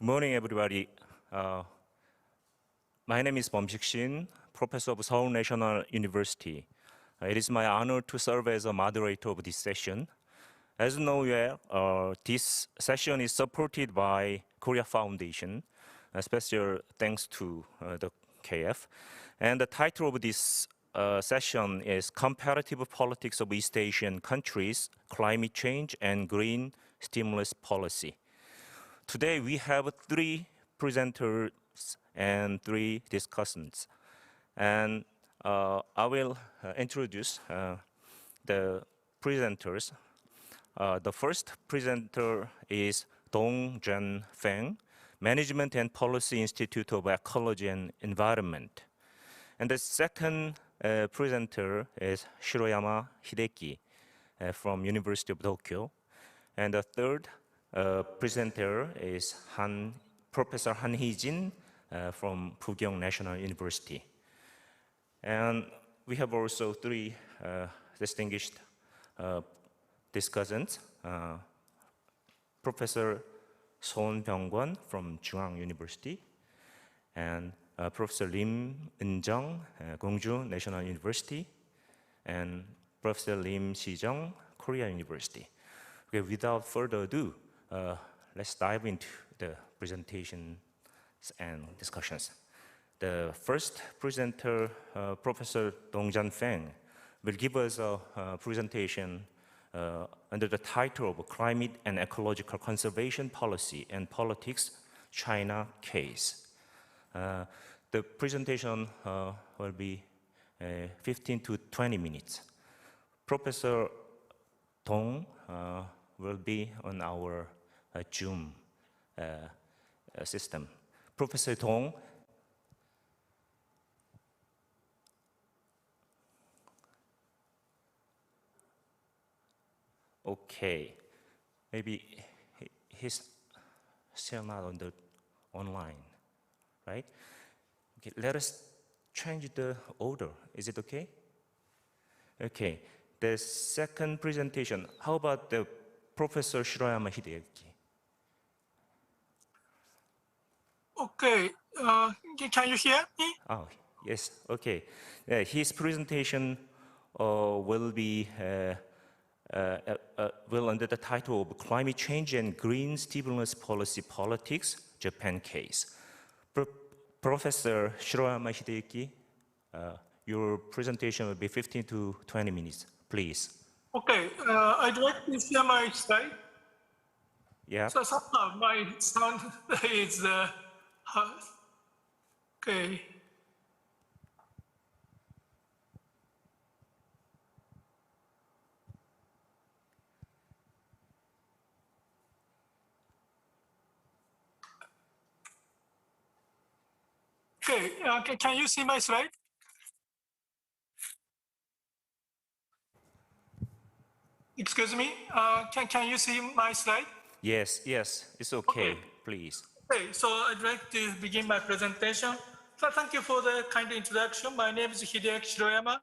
Good morning, everybody. My name is Bomsik Shin, professor of Seoul National University. It is my honor to serve as a moderator of this session. As you know, this session is supported by Korea Foundation. A special thanks to the KF. And the title of this session is Comparative Politics of East Asian Countries, Climate Change and Green Stimulus Policy. Today we have 3 presenters and 3 discussants. And I will introduce the presenters. The first presenter is Dong-Jen Feng, Management and Policy Institute of Ecology and Environment. And the second presenter is Shiroyama Hideki from University of Tokyo. And the third presenter is Professor Han Hee-jin from Pugyong National University. And we have also 3 distinguished discussants. Professor Son Byung-kwon from Jungwon University, and Professor Lim Eun-jung, Gwangju National University, and Professor Lim Si-jung, Korea University. Okay, without further ado, let's dive into the presentations and discussions. The first presenter, Professor Dong-Jen Feng, will give us a presentation under the title of Climate and Ecological Conservation Policy and Politics, China Case. The presentation will be 15 to 20 minutes. Professor Dong will be on our Zoom system. Professor Dong. Okay, maybe he's still not on the online, right? Okay, let us change the order. Is it okay? Okay, the second presentation, how about the Professor Shiroyama Hideki? Okay, can you hear me? Oh, yes, okay. His presentation will be under the title of Climate Change and Green Stimulus Policy Politics, Japan Case. Professor Shiroyama Hideki, your presentation will be 15 to 20 minutes, please. Okay, I'd like to share my slide. Yeah. So somehow my sound is, okay. Okay, can you see my slide? Excuse me, can you see my slide? Yes, it's okay, please. Okay, so I'd like to begin my presentation. So thank you for the kind introduction. My name is Hideki Shiroyama.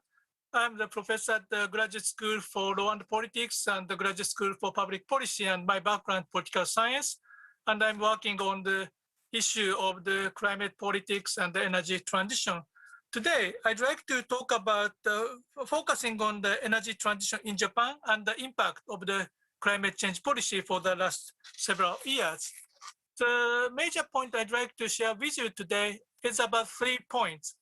I'm the professor at the Graduate School for Law and Politics and the Graduate School for Public Policy, and my background political science. And I'm working on the issue of the climate politics and the energy transition. Today, I'd like to talk about focusing on the energy transition in Japan and the impact of the climate change policy for the last several years. The major point I'd like to share with you today is about 3 points.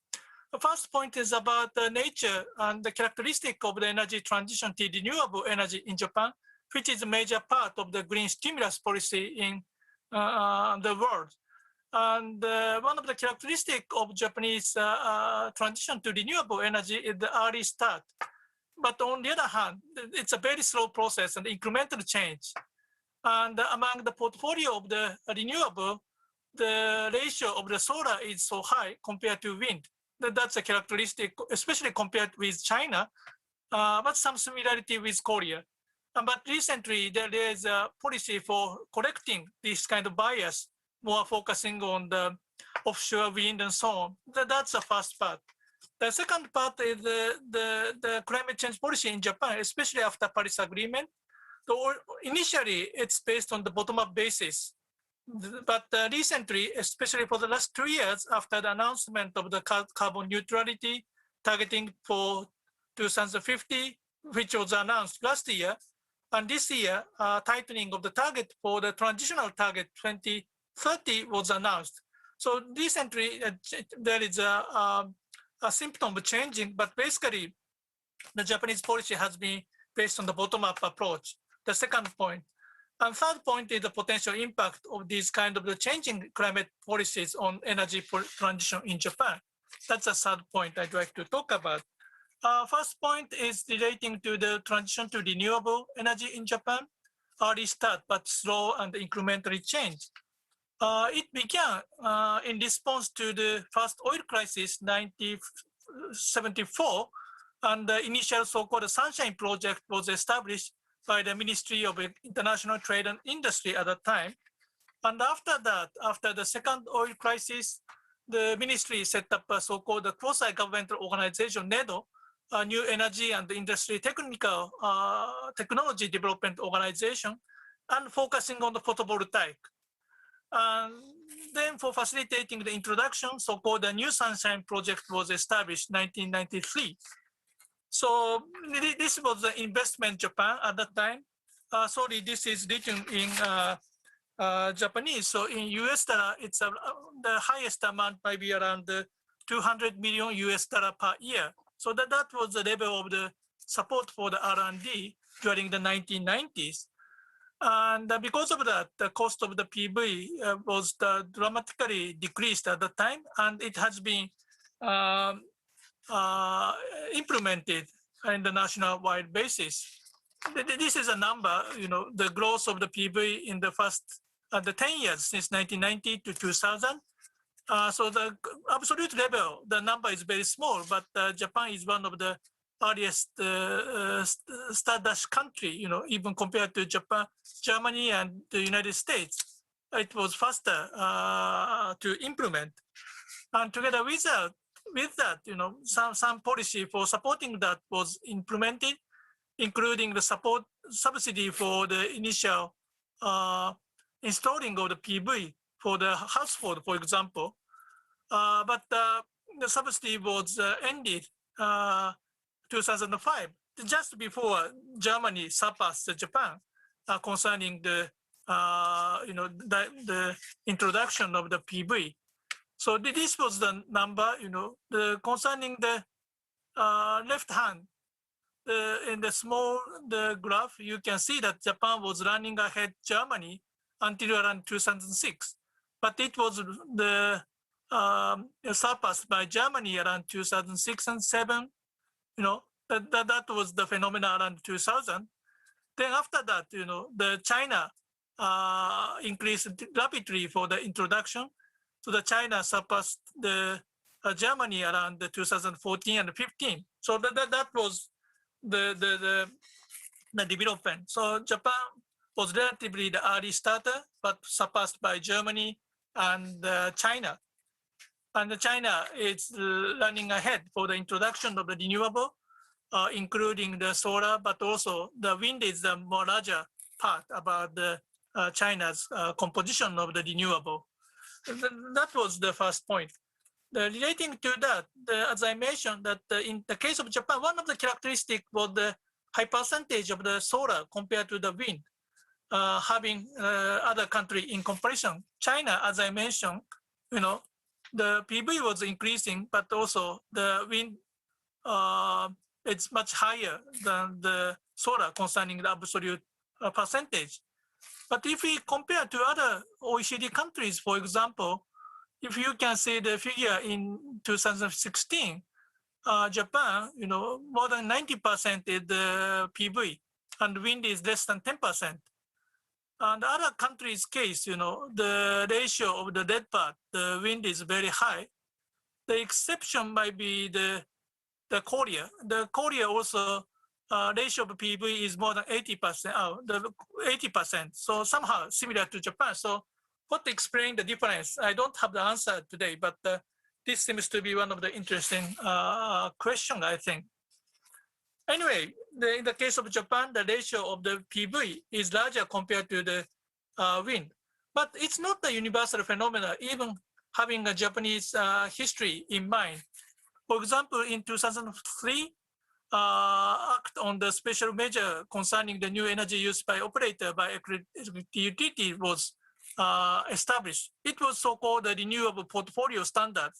The first point is about the nature and the characteristic of the energy transition to renewable energy in Japan, which is a major part of the green stimulus policy in the world. And one of the characteristics of Japanese transition to renewable energy is the early start. But on the other hand, it's a very slow process and incremental change. And among the portfolio of the renewable, the ratio of the solar is so high compared to wind. That's a characteristic, especially compared with China, but some similarity with Korea. But recently, there is a policy for correcting this kind of bias, more focusing on the offshore wind and so on. That's the first part. The second part is the climate change policy in Japan, especially after Paris Agreement. So initially, it's based on the bottom-up basis. But recently, especially for the last 2 years, after the announcement of the carbon neutrality targeting for 2050, which was announced last year, and this year, tightening of the target for the transitional target 2030 was announced. So recently, there is a symptom of changing, but basically, the Japanese policy has been based on the bottom-up approach. The second point. And third point is the potential impact of these kind of the changing climate policies on energy transition in Japan. That's a third point I'd like to talk about. First point is relating to the transition to renewable energy in Japan. Early start, but slow and incrementally change. It began in response to the first oil crisis, 1974, and the initial so-called Sunshine Project was established by the Ministry of International Trade and Industry at that time. And after that, after the second oil crisis, the ministry set up a so-called quasi-governmental organization, NEDO, a new energy and industry technology development organization, and focusing on the photovoltaic. And then for facilitating the introduction, so-called the New Sunshine Project was established in 1993. So this was the investment Japan at that time. Sorry, this is written in Japanese. So in US dollar, it's the highest amount might be around 200 million US dollar per year. So that was the level of the support for the R&D during the 1990s. And because of that, the cost of the PV was dramatically decreased at the time, and it has been implemented in the national-wide basis. This is a number, the growth of the PV in the first the 10 years since 1990 to 2000. So the absolute level, the number is very small, but Japan is one of the earliest stardust country, even compared to Japan, Germany, and the United States. It was faster to implement. And together with that, some policy for supporting that was implemented, including the subsidy for the initial installing of the PV for the household, for example. But the subsidy was ended 2005, just before Germany surpassed Japan concerning the introduction of the PV. So this was the number, concerning the left hand, in the small graph, you can see that Japan was running ahead Germany until around 2006, but it was surpassed by Germany around 2006 and 7. That was the phenomenon around 2000. Then after that, the China increased rapidly for the introduction. So the China surpassed the Germany around the 2014 and 15. So that was the development. So Japan was relatively the early starter, but surpassed by Germany and China. And China is running ahead for the introduction of the renewable, including the solar, but also the wind is the more larger part about the China's composition of the renewable. That was the first point. Relating to that, as I mentioned, that in the case of Japan, one of the characteristics was the high percentage of the solar compared to the wind, having other country in comparison. China, as I mentioned, the PV was increasing, but also the wind it's much higher than the solar concerning the absolute percentage. But if we compare to other OECD countries, for example, if you can see the figure in 2016, Japan, more than 90% is the PV, and wind is less than 10%. And other countries' case, the ratio of the dead part, the wind is very high. The exception might be the Korea. The Korea also ratio of PV is more than 80%. 80%. So somehow similar to Japan. So what to explain the difference? I don't have the answer today, but this seems to be one of the interesting questions, I think. Anyway, in the case of Japan, the ratio of the PV is larger compared to the wind. But it's not a universal phenomenon, even having a Japanese history in mind. For example, in 2003, Act on the special measure concerning the new energy use by operator by utility was established. It was so-called the renewable portfolio standard,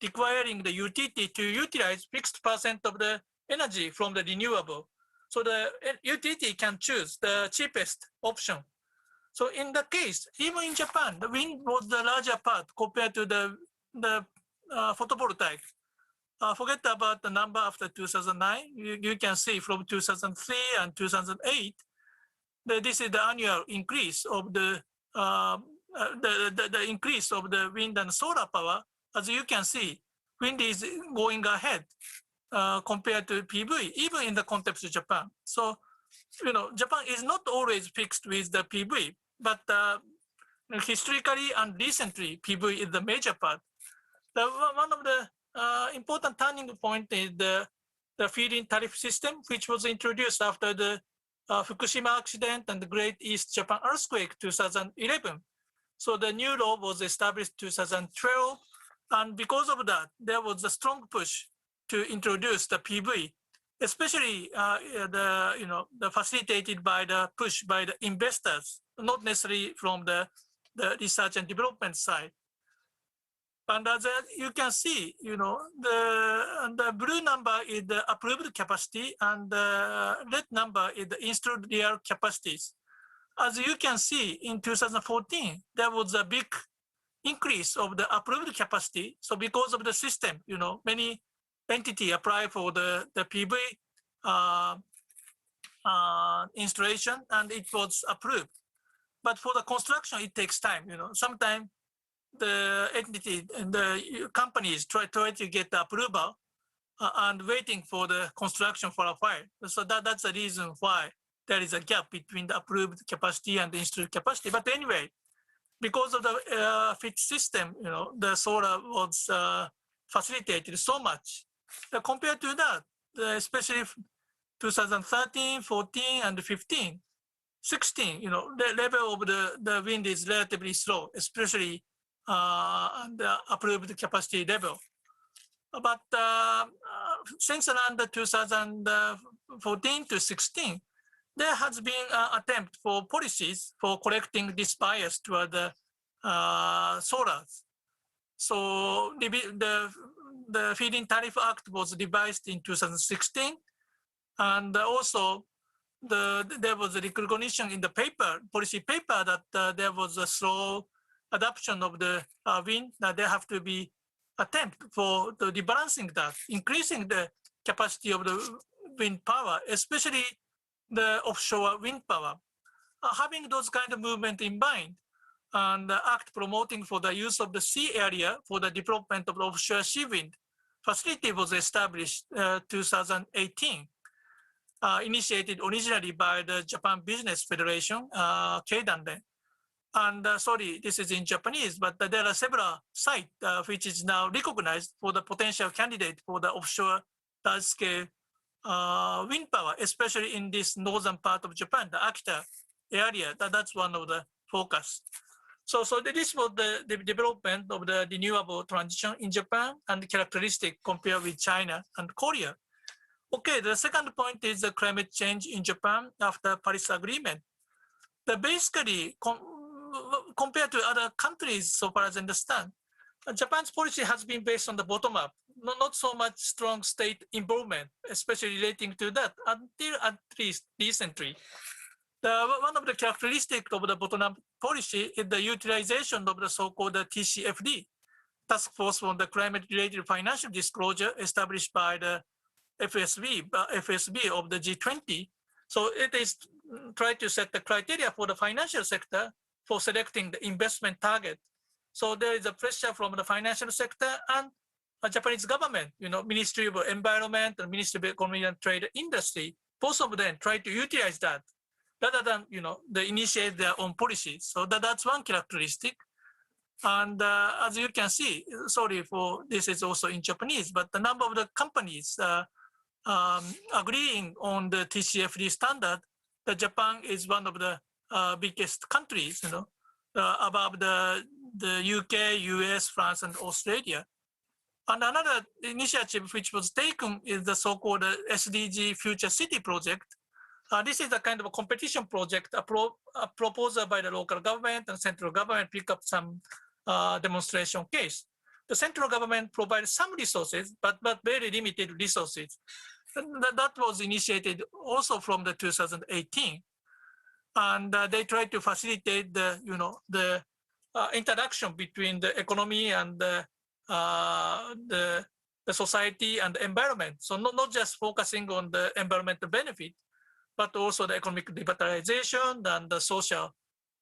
requiring the utility to utilize fixed percent of the energy from the renewable. So the utility can choose the cheapest option. So in the case, even in Japan, the wind was the larger part compared to the photovoltaic. Forget about the number after 2009. You can see from 2003 and 2008, this is the annual increase of the increase of the wind and solar power. As you can see, wind is going ahead compared to PV, even in the context of Japan. So, Japan is not always fixed with the PV, but historically and recently, PV is the major part. One of the important turning point is the feed-in tariff system, which was introduced after the Fukushima accident and the Great East Japan earthquake 2011. So the new law was established 2012, and because of that, there was a strong push to introduce the PV, especially the facilitated by the push by the investors, not necessarily from the research and development side. And as you can see, the blue number is the approved capacity and the red number is the installed real capacities. As you can see, in 2014, there was a big increase of the approved capacity. So because of the system, many entities apply for the PV installation and it was approved. But for the construction, it takes time. Sometimes the entity and the companies try to get the approval and waiting for the construction for a while. So that's the reason why there is a gap between the approved capacity and the installed capacity. But anyway, because of the FIT system, the solar was facilitated so much. Compared to that, especially 2013, 14, and 15, 16, the level of the wind is relatively slow, especially the approved capacity level. But since around 2014 to 16, there has been an attempt for policies for correcting this bias toward the solars. So the Feed-in Tariff Act was revised in 2016, and also there was a recognition in the policy paper that there was a slow adoption of the wind, that there have to be attempt for the rebalancing that, increasing the capacity of the wind power, especially the offshore wind power. Having those kind of movement in mind, and the act promoting for the use of the sea area for the development of the offshore sea wind facility was established 2018, initiated originally by the Japan Business Federation, Keidan. And sorry, this is in Japanese, but there are several sites which is now recognized for the potential candidate for the offshore large-scale wind power, especially in this northern part of Japan, the Akita area. That's one of the focus. So this was the development of the renewable transition in Japan and characteristic compared with China and Korea. Okay, the second point is the climate change in Japan after Paris Agreement. Basically, compared to other countries, so far as I understand, Japan's policy has been based on the bottom up, not so much strong state involvement, especially relating to that, until at least recently. One of the characteristics of the bottom-up policy is the utilization of the so-called TCFD, Task Force on the Climate-Related Financial Disclosure, established by the FSB of the G20. So it is trying to set the criteria for the financial sector for selecting the investment target. So there is a pressure from the financial sector and the Japanese government, Ministry of Environment and Ministry of Economy and Trade Industry, both of them try to utilize that rather than, they initiate their own policies. So that's one characteristic. And as you can see, sorry for this is also in Japanese, but the number of the companies agreeing on the TCFD standard, that Japan is one of the biggest countries, above the UK, US, France, and Australia. And another initiative which was taken is the so-called SDG Future City project. This is a kind of a competition project, a proposal by the local government and central government pick up some demonstration case. The central government provides some resources, but very limited resources. That was initiated also from the 2018. And they try to facilitate the interaction between the economy and the society and the environment. So not just focusing on the environmental benefit, but also the economic revitalization and the social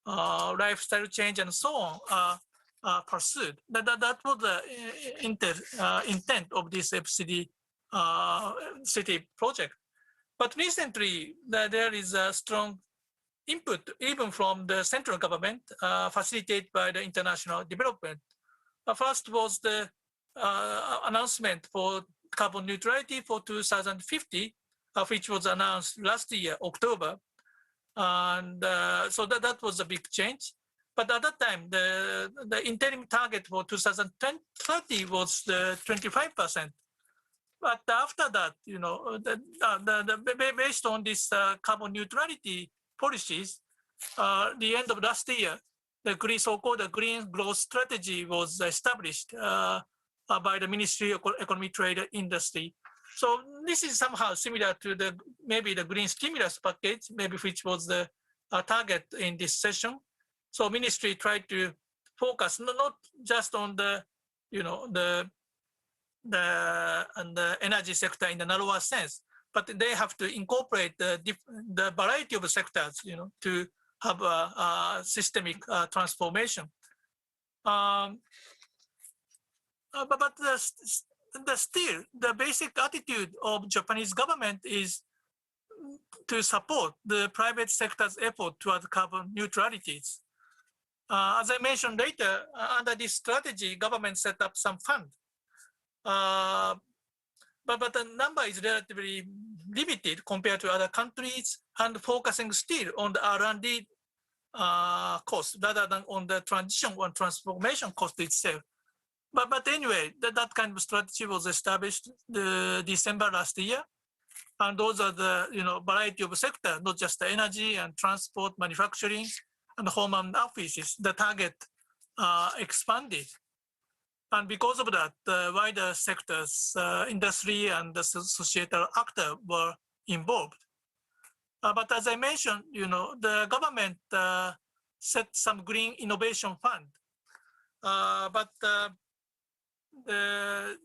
lifestyle change and so on pursued. That was the intent of this FCD city project. But recently, there is a strong input even from the central government facilitated by the international development. First was the announcement for carbon neutrality for 2050, which was announced last year, October. And so that was a big change. But at that time, the interim target for 2030 was the 25%. But after that, based on this carbon neutrality policies, the end of last year, the so-called green growth strategy was established by the Ministry of Economy, Trade, and Industry. So this is somehow similar to maybe the green stimulus package, maybe which was the target in this session. So ministry tried to focus not just on the energy sector in the narrower sense, but they have to incorporate the variety of sectors, to have a systemic transformation. But still, the basic attitude of Japanese government is to support the private sector's effort toward carbon neutrality. As I mentioned later, under this strategy, government set up some fund. But the number is relatively limited compared to other countries and focusing still on the R&D cost rather than on the transition or transformation cost itself. But anyway, that kind of strategy was established December last year. And those are the variety of sector, not just the energy and transport, manufacturing, and home and offices. The target expanded. And because of that, the wider sectors, industry and the societal actors were involved. But as I mentioned, the government set some green innovation fund. But the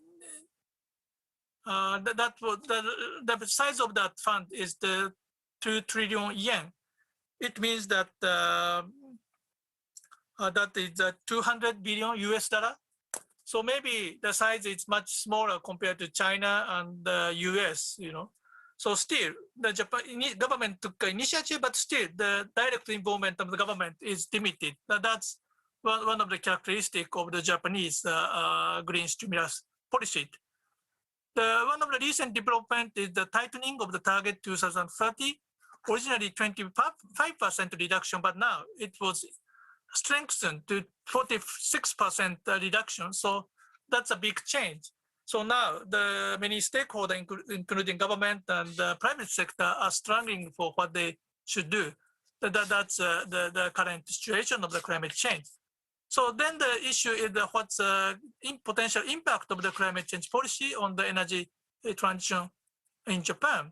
size of that fund is the 2 trillion yen. It means that that is 200 billion US dollar. So maybe the size is much smaller compared to China and the US, So still, the Japanese government took initiative, but still the direct involvement of the government is limited. That's one of the characteristics of the Japanese green stimulus policy. One of the recent development is the tightening of the target 2030. Originally 25% reduction, but now it was strengthened to 46% reduction. So that's a big change. So now the many stakeholders, including government and the private sector, are struggling for what they should do. That's the current situation of the climate change. So then the issue is what's the potential impact of the climate change policy on the energy transition in Japan.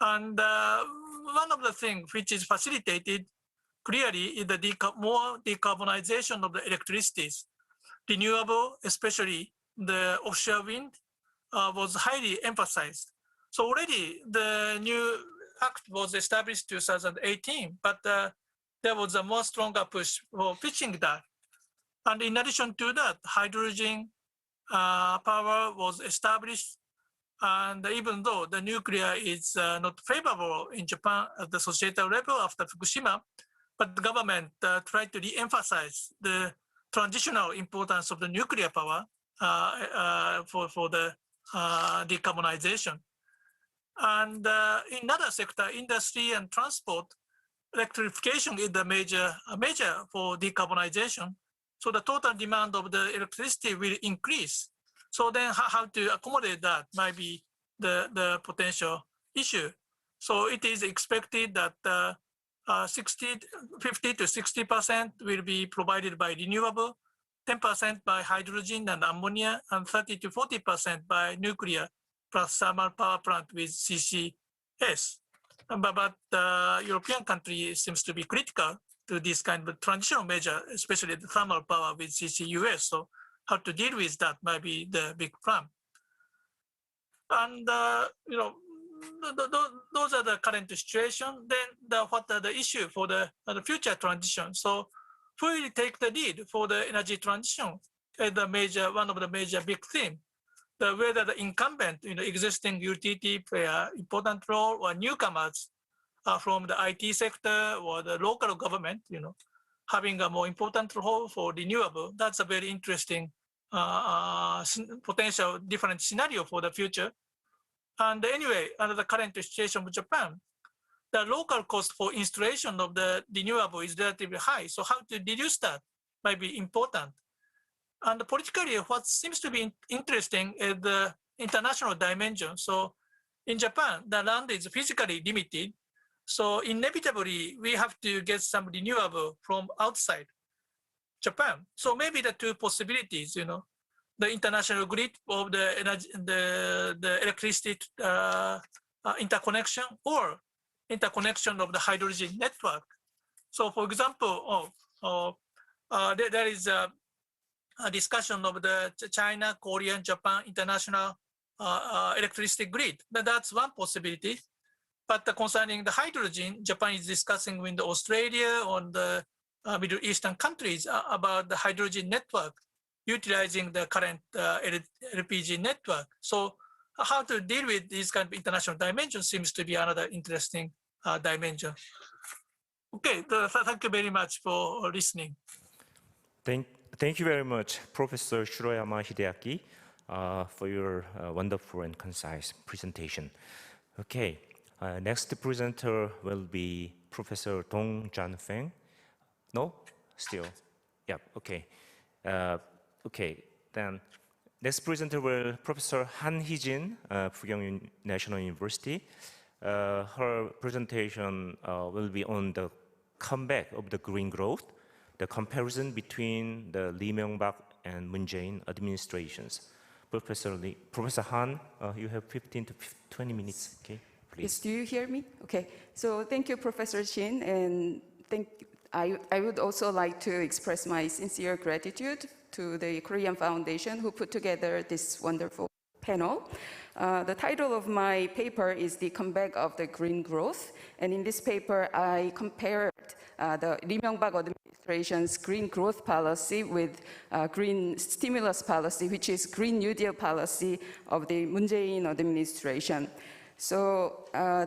And one of the things which is facilitated clearly is the more decarbonization of the electricity. Renewable, especially the offshore wind, was highly emphasized. So already the new act was established 2018, but there was a more stronger push for pitching that. And in addition to that, hydrogen power was established. And even though the nuclear is not favorable in Japan at the societal level after Fukushima, but the government tried to re-emphasize the transitional importance of the nuclear power for the decarbonization. And in other sector, industry and transport, electrification is the major for decarbonization. So the total demand of the electricity will increase. So then how to accommodate that might be the potential issue. So it is expected that 50 to 60% will be provided by renewable, 10% by hydrogen and ammonia, and 30 to 40% by nuclear plus thermal power plant with CCS. But the European country seems to be critical to this kind of transitional measure, especially the thermal power with CCUS. So how to deal with that might be the big problem. And those are the current situation. Then what are the issue for the future transition? So who will take the lead for the energy transition? One of the major big theme. Whether the incumbent, existing utility play an important role, or newcomers from the IT sector or the local government, having a more important role for renewable. That's a very interesting potential different scenario for the future. And anyway, under the current situation of Japan, the local cost for installation of the renewable is relatively high. So how to reduce that might be important. And politically, what seems to be interesting is the international dimension. So in Japan, the land is physically limited. So inevitably, we have to get some renewable from outside Japan. So maybe the two possibilities, the international grid of the energy, the electricity interconnection, or interconnection of the hydrogen network. So for example, there is a discussion of the China, Korea, Japan international electricity grid. That's one possibility. But concerning the hydrogen, Japan is discussing with Australia and the Middle Eastern countries about the hydrogen network, utilizing the current LPG network. So how to deal with this kind of international dimension seems to be another interesting dimension. Okay, thank you very much for listening. Thank you very much, Professor Shiroyama Hideaki, for your wonderful and concise presentation. Okay, next presenter will be Professor Dong Janfeng. No? Still? Yeah, okay. Okay, then next presenter will Professor Han Hee-jin, Bugyeong National University. Her presentation will be on the comeback of the green growth, the comparison between the Lee Myung-bak and Moon Jae-in administrations. Professor Han, you have 15 to 20 minutes, okay? Please. Yes, do you hear me? Okay, so thank you, Professor Shin, and I would also like to express my sincere gratitude to the Korean Foundation who put together this wonderful panel. The title of my paper is The Comeback of the Green Growth, and in this paper I compared the Lee Myung-bak administration's green growth policy with green stimulus policy, which is Green New Deal policy of the Moon Jae-in administration. So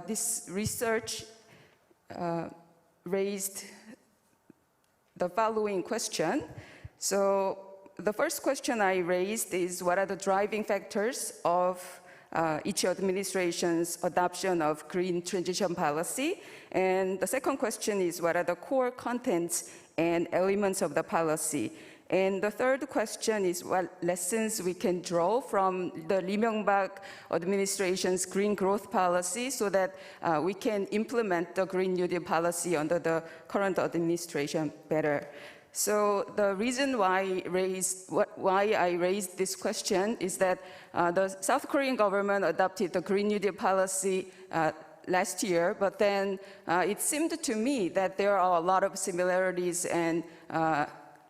this research raised the following question. So the first question I raised is, what are the driving factors of each administration's adoption of green transition policy? And the second question is, what are the core contents and elements of the policy? And the third question is, what lessons we can draw from the Lee Myung-bak administration's green growth policy so that we can implement the Green New Deal policy under the current administration better. So the reason why I raised this question is that the South Korean government adopted the Green New Deal policy last year, but then it seemed to me that there are a lot of similarities and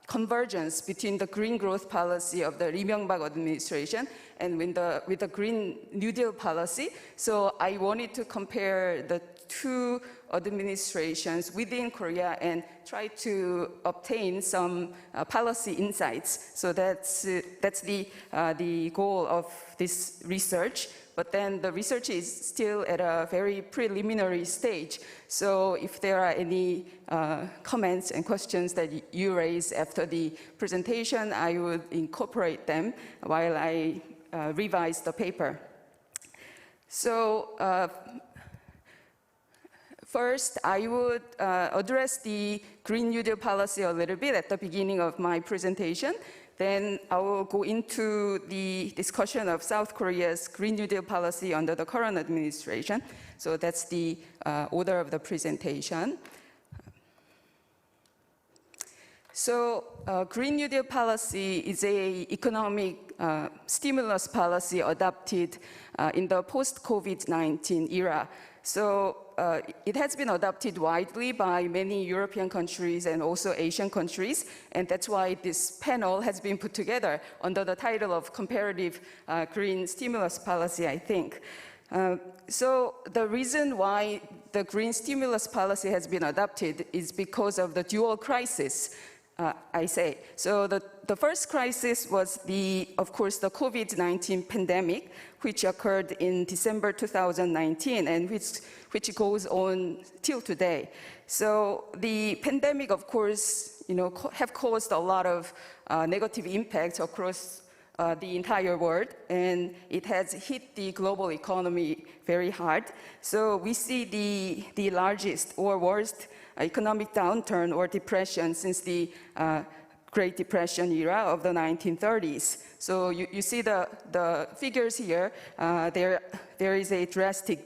convergence between the green growth policy of the Lee Myung-bak administration and with the Green New Deal policy. So I wanted to compare the two administrations within Korea and try to obtain some policy insights. So that's the goal of this research. But then the research is still at a very preliminary stage. So if there are any comments and questions that you raise after the presentation, I would incorporate them while I revise the paper. So First, I would address the Green New Deal policy a little bit at the beginning of my presentation. Then I will go into the discussion of South Korea's Green New Deal policy under the current administration. So that's the order of the presentation. So Green New Deal policy is an economic stimulus policy adopted in the post-COVID-19 era. So it has been adopted widely by many European countries and also Asian countries, and that's why this panel has been put together under the title of Comparative Green Stimulus Policy, I think. So the reason why the green stimulus policy has been adopted is because of the dual crisis, I say. So the first crisis was of course, the COVID-19 pandemic, which occurred in December 2019, and which goes on till today. So the pandemic, of course, have caused a lot of negative impacts across the entire world, and it has hit the global economy very hard. So we see the largest or worst economic downturn or depression since the Great Depression era of the 1930s. So you see the figures here. There is a drastic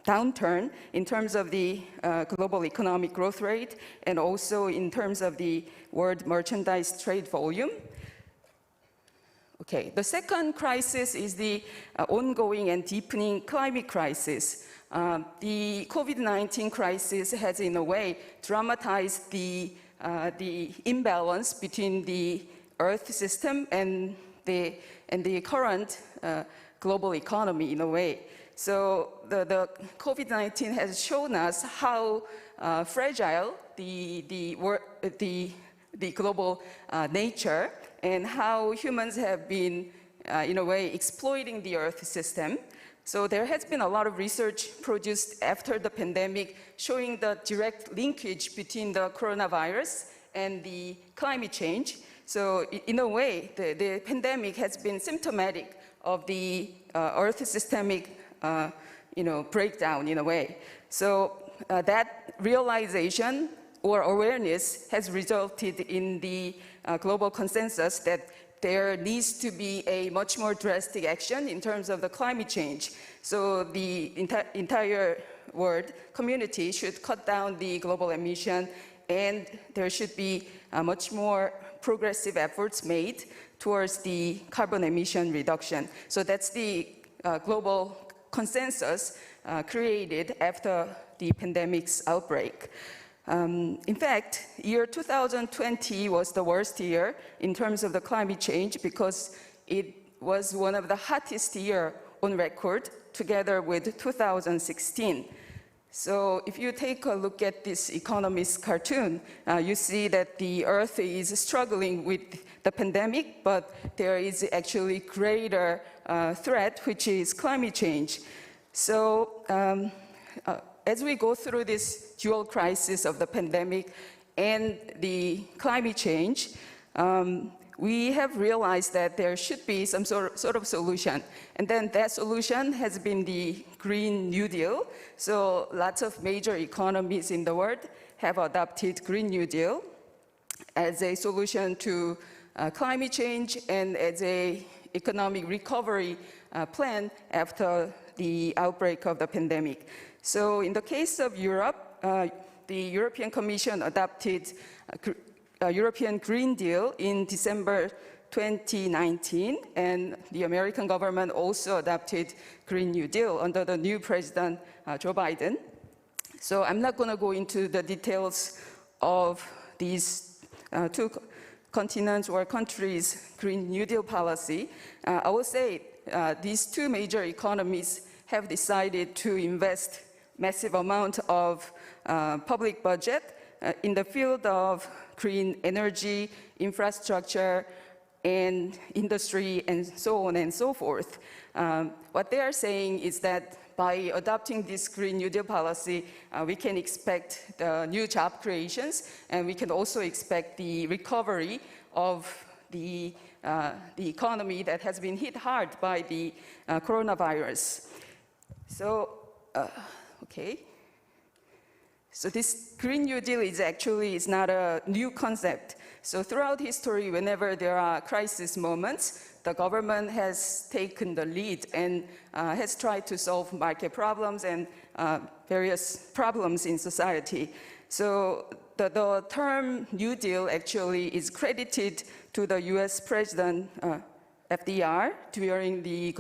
downturn in terms of the global economic growth rate and also in terms of the world merchandise trade volume. Okay, the second crisis is the ongoing and deepening climate crisis. The COVID-19 crisis has, in a way, dramatized the imbalance between the Earth system and the current global economy, in a way. So the COVID-19 has shown us how fragile the global nature and how humans have been, in a way, exploiting the Earth system. So there has been a lot of research produced after the pandemic showing the direct linkage between the coronavirus and the climate change. So in a way, the pandemic has been symptomatic of the Earth systemic breakdown, in a way. So that realization or awareness has resulted in the global consensus that there needs to be a much more drastic action in terms of the climate change. So the entire world community should cut down the global emission, and there should be much more progressive efforts made towards the carbon emission reduction. So that's the global consensus created after the pandemic's outbreak. In fact, year 2020 was the worst year in terms of the climate change because it was one of the hottest years on record, together with 2016. So if you take a look at this Economist cartoon, you see that the Earth is struggling with the pandemic, but there is actually greater threat, which is climate change. So as we go through this dual crisis of the pandemic and the climate change, we have realized that there should be some sort of solution. And then that solution has been the Green New Deal. So lots of major economies in the world have adopted Green New Deal as a solution to climate change and as an economic recovery plan after the outbreak of the pandemic. So in the case of Europe, the European Commission adopted a European Green Deal in December 2019, and the American government also adopted Green New Deal under the new president, Joe Biden. So I'm not going to go into the details of these two continents or countries' Green New Deal policy. I will say these two major economies have decided to invest massive amount of public budget in the field of green energy, infrastructure, and industry, and so on and so forth. What they are saying is that by adopting this Green New Deal policy, we can expect the new job creations, and we can also expect the recovery of the economy that has been hit hard by the coronavirus. So, okay. So this Green New Deal is not a new concept. So throughout history, whenever there are crisis moments, the government has taken the lead and has tried to solve market problems and various problems in society. So the term New Deal actually is credited to the US President FDR during the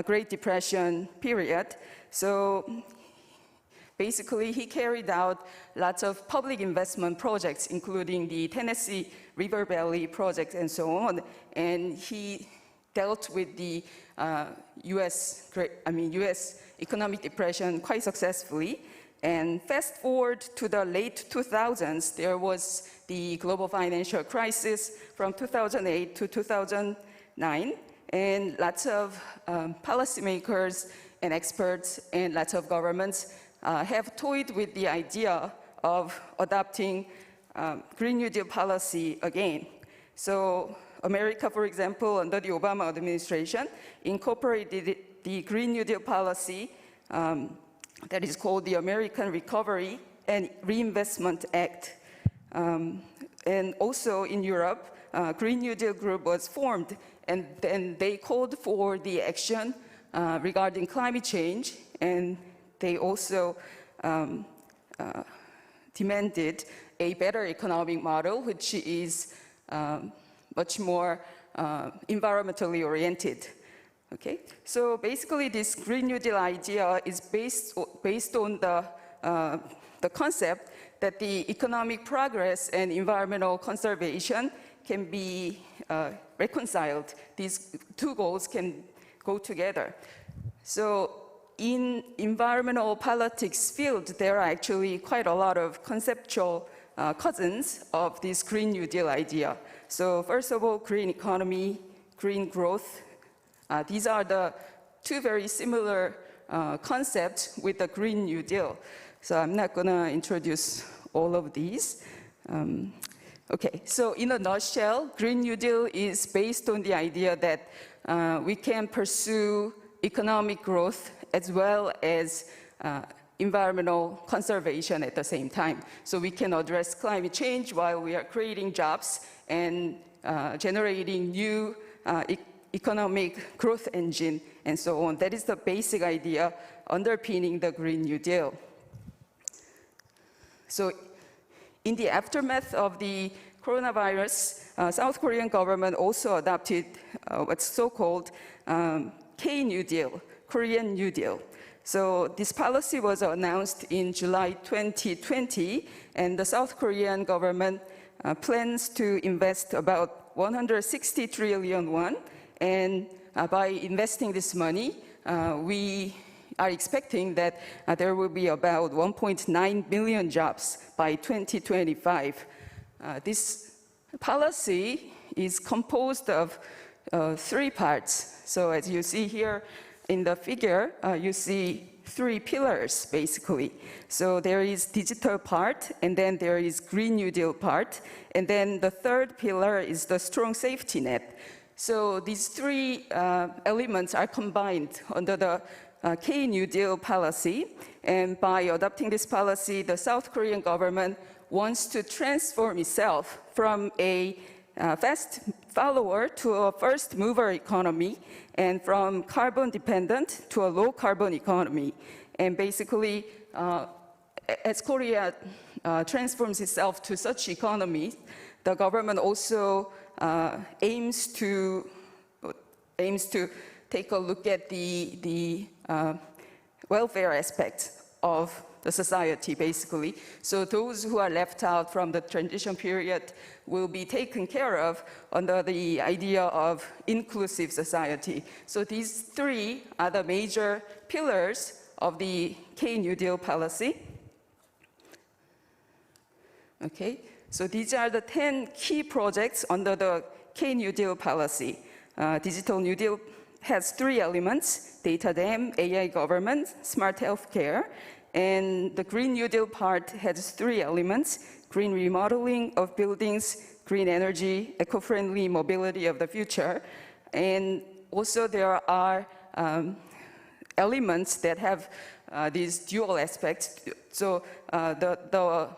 Great Depression period. So basically, he carried out lots of public investment projects, including the Tennessee River Valley project and so on. And he dealt with the US economic depression quite successfully. And fast forward to the late 2000s, there was the global financial crisis from 2008 to 2009. And lots of policymakers and experts and lots of governments have toyed with the idea of adopting Green New Deal policy again. So America, for example, under the Obama administration, incorporated the Green New Deal policy that is called the American Recovery and Reinvestment Act. And also in Europe, Green New Deal group was formed, and then they called for the action regarding climate change, and they also demanded a better economic model, which is much more environmentally oriented. Okay, so basically, this Green New Deal idea is based on the concept that the economic progress and environmental conservation can be reconciled. These two goals can go together. So in environmental politics field, there are actually quite a lot of conceptual cousins of this Green New Deal idea. So first of all, green economy, green growth. These are the two very similar concepts with the Green New Deal. So I'm not gonna introduce all of these. Okay, so in a nutshell, Green New Deal is based on the idea that we can pursue economic growth as well as environmental conservation at the same time. So we can address climate change while we are creating jobs and generating new economic growth engine and so on. That is the basic idea underpinning the Green New Deal. So in the aftermath of the coronavirus, South Korean government also adopted what's so-called K-New Deal, Korean New Deal. So this policy was announced in July 2020, and the South Korean government plans to invest about 160 trillion won, and by investing this money, we are expecting that there will be about 1.9 million jobs by 2025. This policy is composed of 3 parts. So as you see here in the figure, you see 3 pillars, basically. So there is digital part, and then there is Green New Deal part, and then the 3rd pillar is the strong safety net. So these 3 elements are combined under the K-New Deal policy, and by adopting this policy, the South Korean government wants to transform itself from a fast follower to a first mover economy, and from carbon dependent to a low carbon economy. And basically, as Korea transforms itself to such economy, the government also aims to take a look at the welfare aspect of the society, basically. So those who are left out from the transition period will be taken care of under the idea of inclusive society. So these 3 are the major pillars of the K-New Deal policy. Okay, so these are the 10 key projects under the K-New Deal policy. Digital New Deal has 3 elements: data dam, AI government, smart healthcare. And the Green New Deal part has 3 elements: green remodeling of buildings, green energy, eco-friendly mobility of the future. And also there are elements that have these dual aspects. So the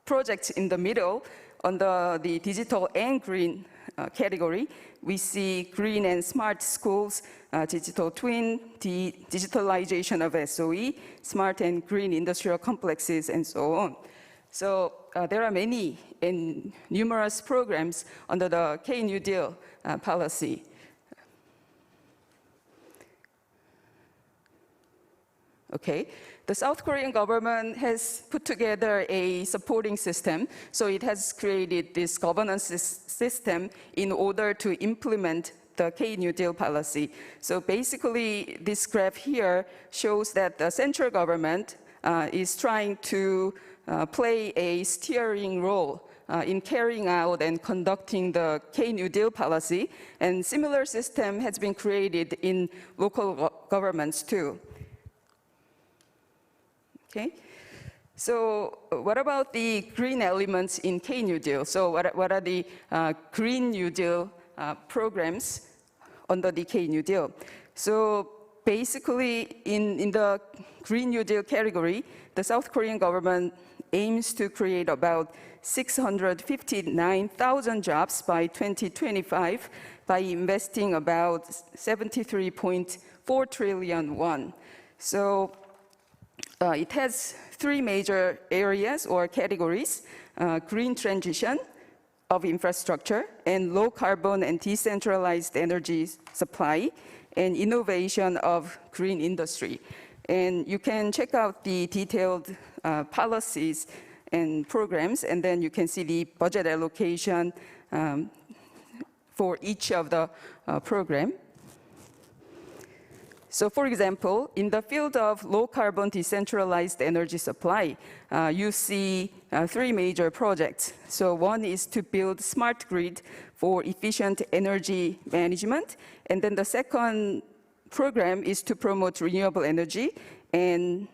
projects in the middle, under the digital and green category, we see green and smart schools, digital twin, the digitalization of SOE, smart and green industrial complexes, and so on. So there are many and numerous programs under the K-New Deal policy. Okay, the South Korean government has put together a supporting system. So it has created this governance system in order to implement the K-New Deal policy. So basically, this graph here shows that the central government is trying to play a steering role in carrying out and conducting the K-New Deal policy. And similar system has been created in local governments too. Okay, so what about the green elements in K-New Deal? So what are the Green New Deal programs under the K-New Deal? So basically, in the Green New Deal category, the South Korean government aims to create about 659,000 jobs by 2025 by investing about 73.4 trillion won. So it has three major areas or categories: green transition of infrastructure, and low carbon and decentralized energy supply, and innovation of green industry. And you can check out the detailed policies and programs, and then you can see the budget allocation for each of the program. So for example, in the field of low carbon decentralized energy supply, you see three major projects. So one is to build smart grid for efficient energy management. And then the second program is to promote renewable energy and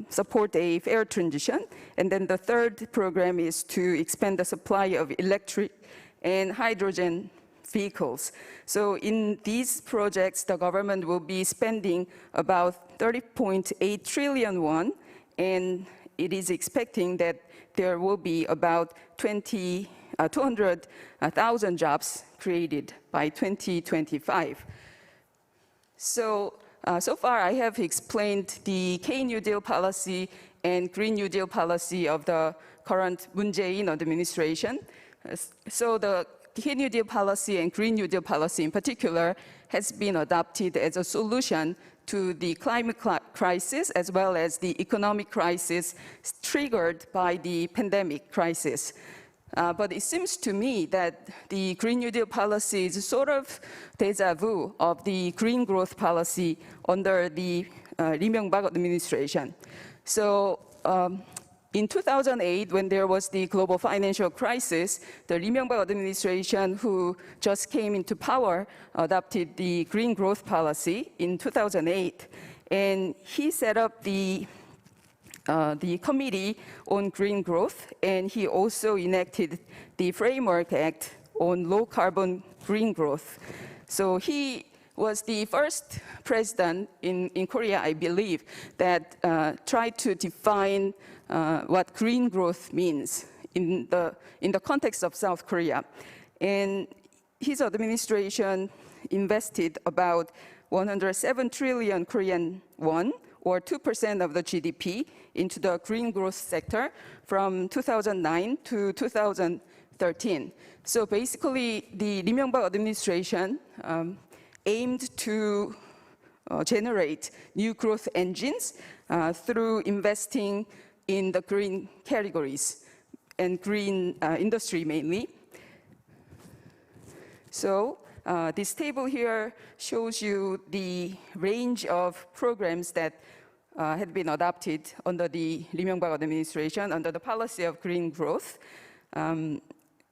support a fair transition. And then the third program is to expand the supply of electric and hydrogen vehicles. So in these projects, the government will be spending about 30.8 trillion won, and it is expecting that there will be about 200,000 jobs created by 2025. So far I have explained the K-New Deal policy and Green New Deal policy of the current Moon Jae-in administration. So the K-New Deal policy and Green New Deal policy in particular has been adopted as a solution to the climate crisis as well as the economic crisis triggered by the pandemic crisis. But it seems to me that the Green New Deal policy is sort of deja vu of the green growth policy under the Lee Myung-bak administration. So in 2008, when there was the global financial crisis, the Lee Myung-bak administration, who just came into power, adopted the green growth policy in 2008. And he set up the Committee on Green Growth, and he also enacted the Framework Act on Low Carbon Green Growth. So he was the first president in Korea, I believe, that tried to define what green growth means in the context of South Korea. And his administration invested about 107 trillion Korean won, or 2% of the GDP, into the green growth sector from 2009 to 2013. So basically, the Lee Myung-bak administration aimed to generate new growth engines through investing in the green categories and green industry mainly. So this table here shows you the range of programs that had been adopted under the Lee Myung-bak administration under the policy of green growth.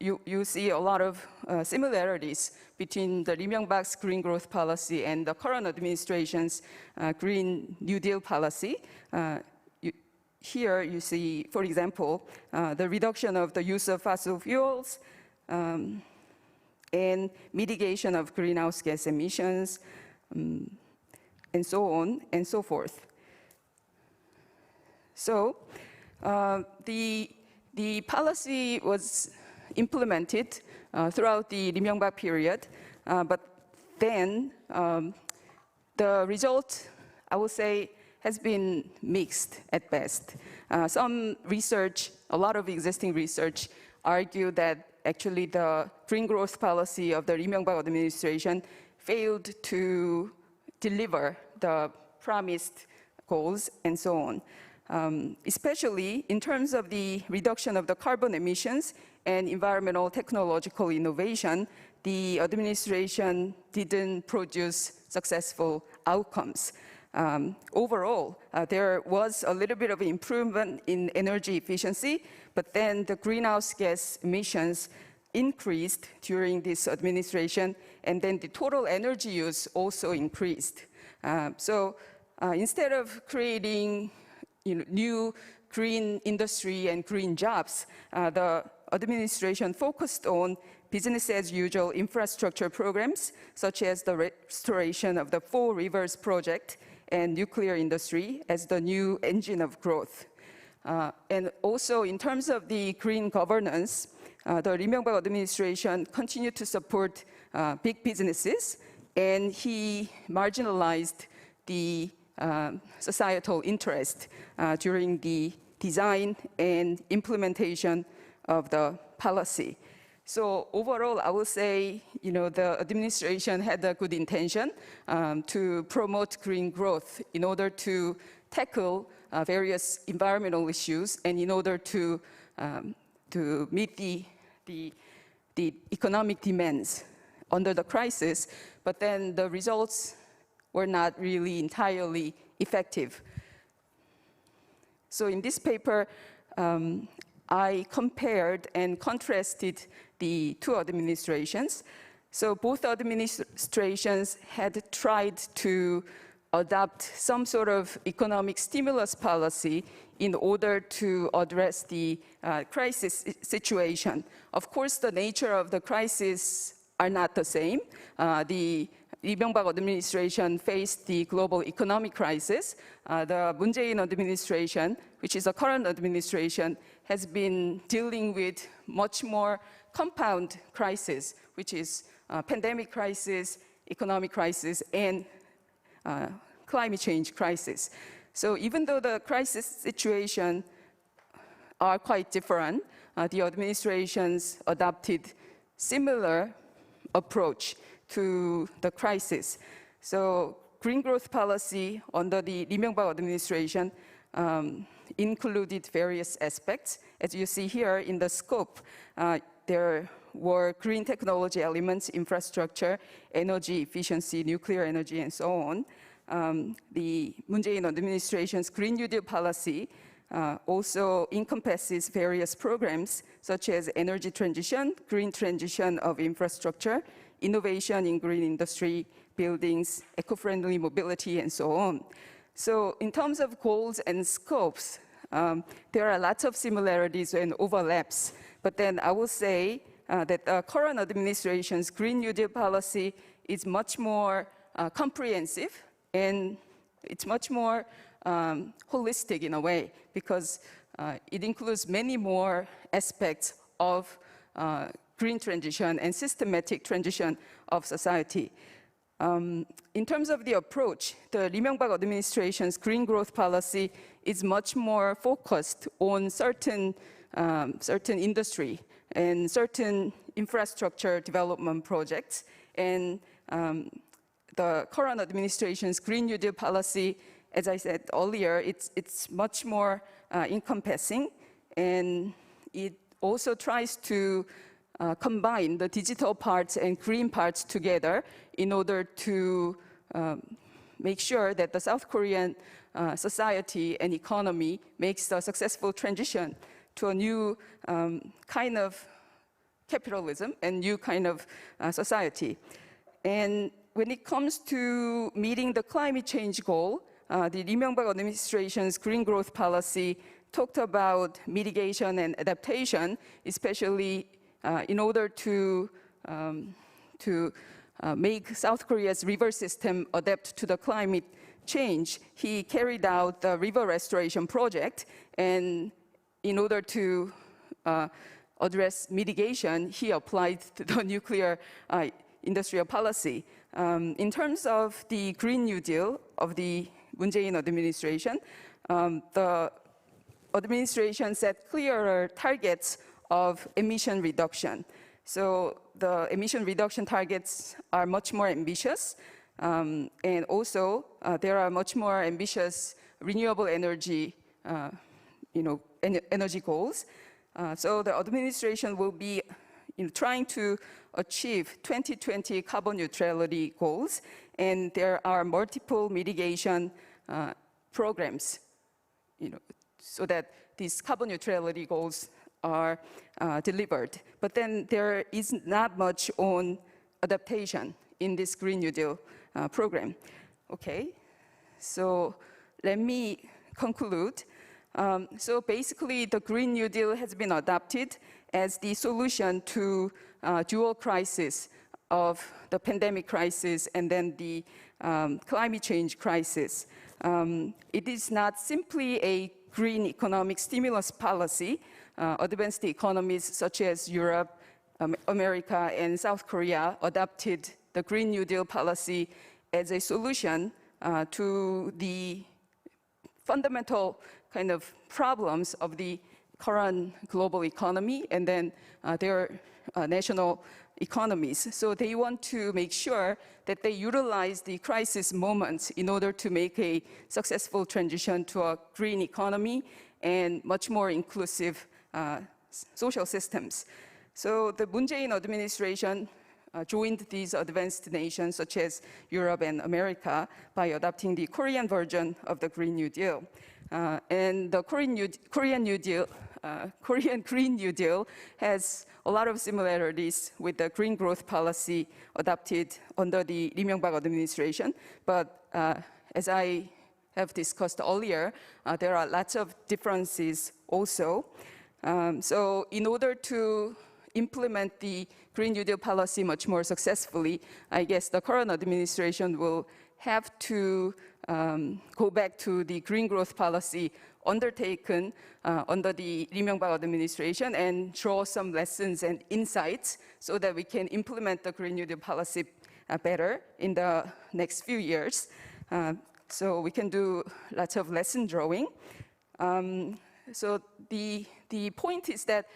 You see a lot of similarities between the Lee Myung-bak's green growth policy and the current administration's Green New Deal policy. Here you see, for example, the reduction of the use of fossil fuels and mitigation of greenhouse gas emissions, and so on and so forth. So the policy was implemented throughout the Lee Myung-bak period, but then the result, I would say, has been mixed at best. Some research, a lot of existing research, argue that actually the green growth policy of the Lee Myung-bak administration failed to deliver the promised goals and so on. Especially in terms of the reduction of the carbon emissions and environmental technological innovation, the administration didn't produce successful outcomes. Overall, there was a little bit of improvement in energy efficiency, but then the greenhouse gas emissions increased during this administration, and then the total energy use also increased. So instead of creating new green industry and green jobs, the administration focused on business as usual infrastructure programs, such as the restoration of the Four Rivers project and nuclear industry as the new engine of growth. And also in terms of the green governance, the Lee Myung-bak administration continued to support big businesses, and he marginalized the societal interest during the design and implementation of the policy. So overall, I would say, the administration had a good intention to promote green growth in order to tackle various environmental issues and in order to meet the economic demands under the crisis, but then the results were not really entirely effective. So in this paper, I compared and contrasted the two administrations. So both administrations had tried to adopt some sort of economic stimulus policy in order to address the crisis situation. Of course, the nature of the crisis are not the same. The Lee Myung-bak administration faced the global economic crisis. The Moon Jae-in administration, which is the current administration, has been dealing with much more compound crisis, which is pandemic crisis, economic crisis, and climate change crisis. So even though the crisis situation are quite different, the administrations adopted similar approach to the crisis. So green growth policy under the Lee Myung-bak administration included various aspects. As you see here in the scope, there were green technology elements, infrastructure, energy efficiency, nuclear energy, and so on. The Moon Jae-in administration's Green New Deal policy also encompasses various programs such as energy transition, green transition of infrastructure, innovation in green industry, buildings, eco-friendly mobility, and so on. So in terms of goals and scopes, there are lots of similarities and overlaps. But then I will say that the current administration's Green New Deal policy is much more comprehensive, and it's much more holistic in a way, because it includes many more aspects of green transition and systematic transition of society. In terms of the approach, the Lee Myung-bak administration's green growth policy is much more focused on certain industry and certain infrastructure development projects. And the current administration's Green New Deal policy, as I said earlier, it's much more encompassing, and it also tries to combine the digital parts and green parts together in order to make sure that the South Korean society and economy makes a successful transition to a new kind of capitalism and new kind of society. And when it comes to meeting the climate change goal, the Lee Myung-bak administration's green growth policy talked about mitigation and adaptation, especially in order to make South Korea's river system adapt to the climate change, he carried out the river restoration project, and in order to address mitigation, he applied to the nuclear industrial policy. In terms of the Green New Deal of the Moon Jae-in administration, the administration set clearer targets of emission reduction. So the emission reduction targets are much more ambitious, and also there are much more ambitious renewable energy, energy goals. So the administration will be trying to achieve 2020 carbon neutrality goals, and there are multiple mitigation programs, so that these carbon neutrality goals are delivered. But then there is not much on adaptation in this Green New Deal program. Okay, so let me conclude. So basically, the Green New Deal has been adopted as the solution to dual crisis of the pandemic crisis and then the climate change crisis. It is not simply a green economic stimulus policy. Advanced economies such as Europe, America, and South Korea adopted the Green New Deal policy as a solution to the fundamental kind of problems of the current global economy and then their national economies. So they want to make sure that they utilize the crisis moments in order to make a successful transition to a green economy and much more inclusive social systems. So the Moon Jae-in administration joined these advanced nations such as Europe and America by adopting the Korean version of the Green New Deal. And the Korean Green New Deal has a lot of similarities with the green growth policy adopted under the Lee Myung-bak administration. But as I have discussed earlier, there are lots of differences also. So in order to implement the Green New Deal policy much more successfully, I guess the current administration will have to go back to the green growth policy undertaken under the Lee Myung-bak administration and draw some lessons and insights so that we can implement the Green New Deal policy better in the next few years. So we can do lots of lesson drawing. So the point is that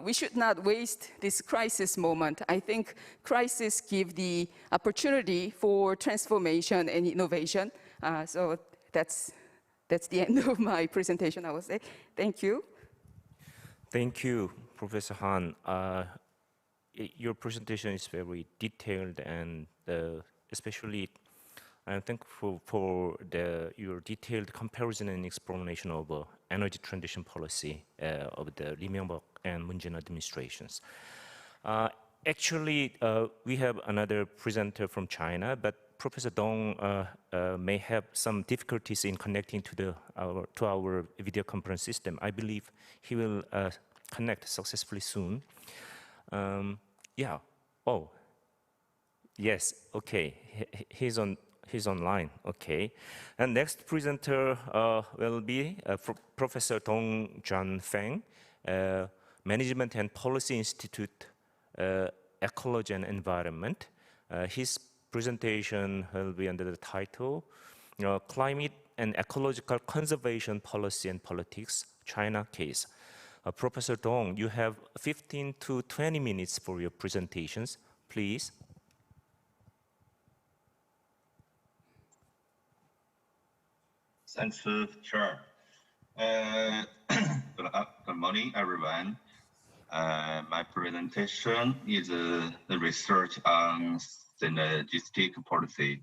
we should not waste this crisis moment. I think crisis give the opportunity for transformation and innovation. So that's the end of my presentation, I would say. Thank you. Thank you, Professor Han. Your presentation is very detailed and especially I'm thankful for your detailed comparison and explanation of energy transition policy of the Lee Myung-bak and Moon Jae-in administrations. Actually, we have another presenter from China, but Professor Dong may have some difficulties in connecting to our video conference system. I believe he will connect successfully soon. Yeah. Oh. Yes. Okay. He's online. Okay. And next presenter will be Professor Dong Jan Feng, Management and Policy Institute, Ecology and Environment. His presentation will be under the title, Climate and Ecological Conservation Policy and Politics, China Case. Professor Dong, you have 15 to 20 minutes for your presentations, please. Thanks, Chair. Good morning, everyone. My presentation is the research on synergistic policy,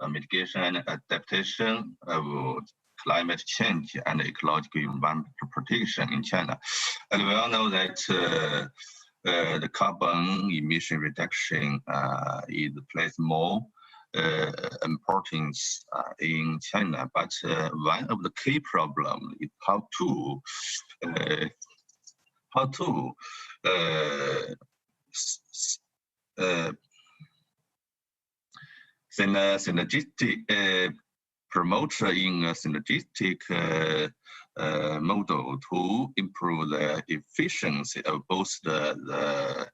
mitigation and adaptation of climate change and ecological environmental protection in China. And we all know that the carbon emission reduction is placed more importance in China, but one of the key problems is how to synergistic promote in a synergistic model to improve the efficiency of both the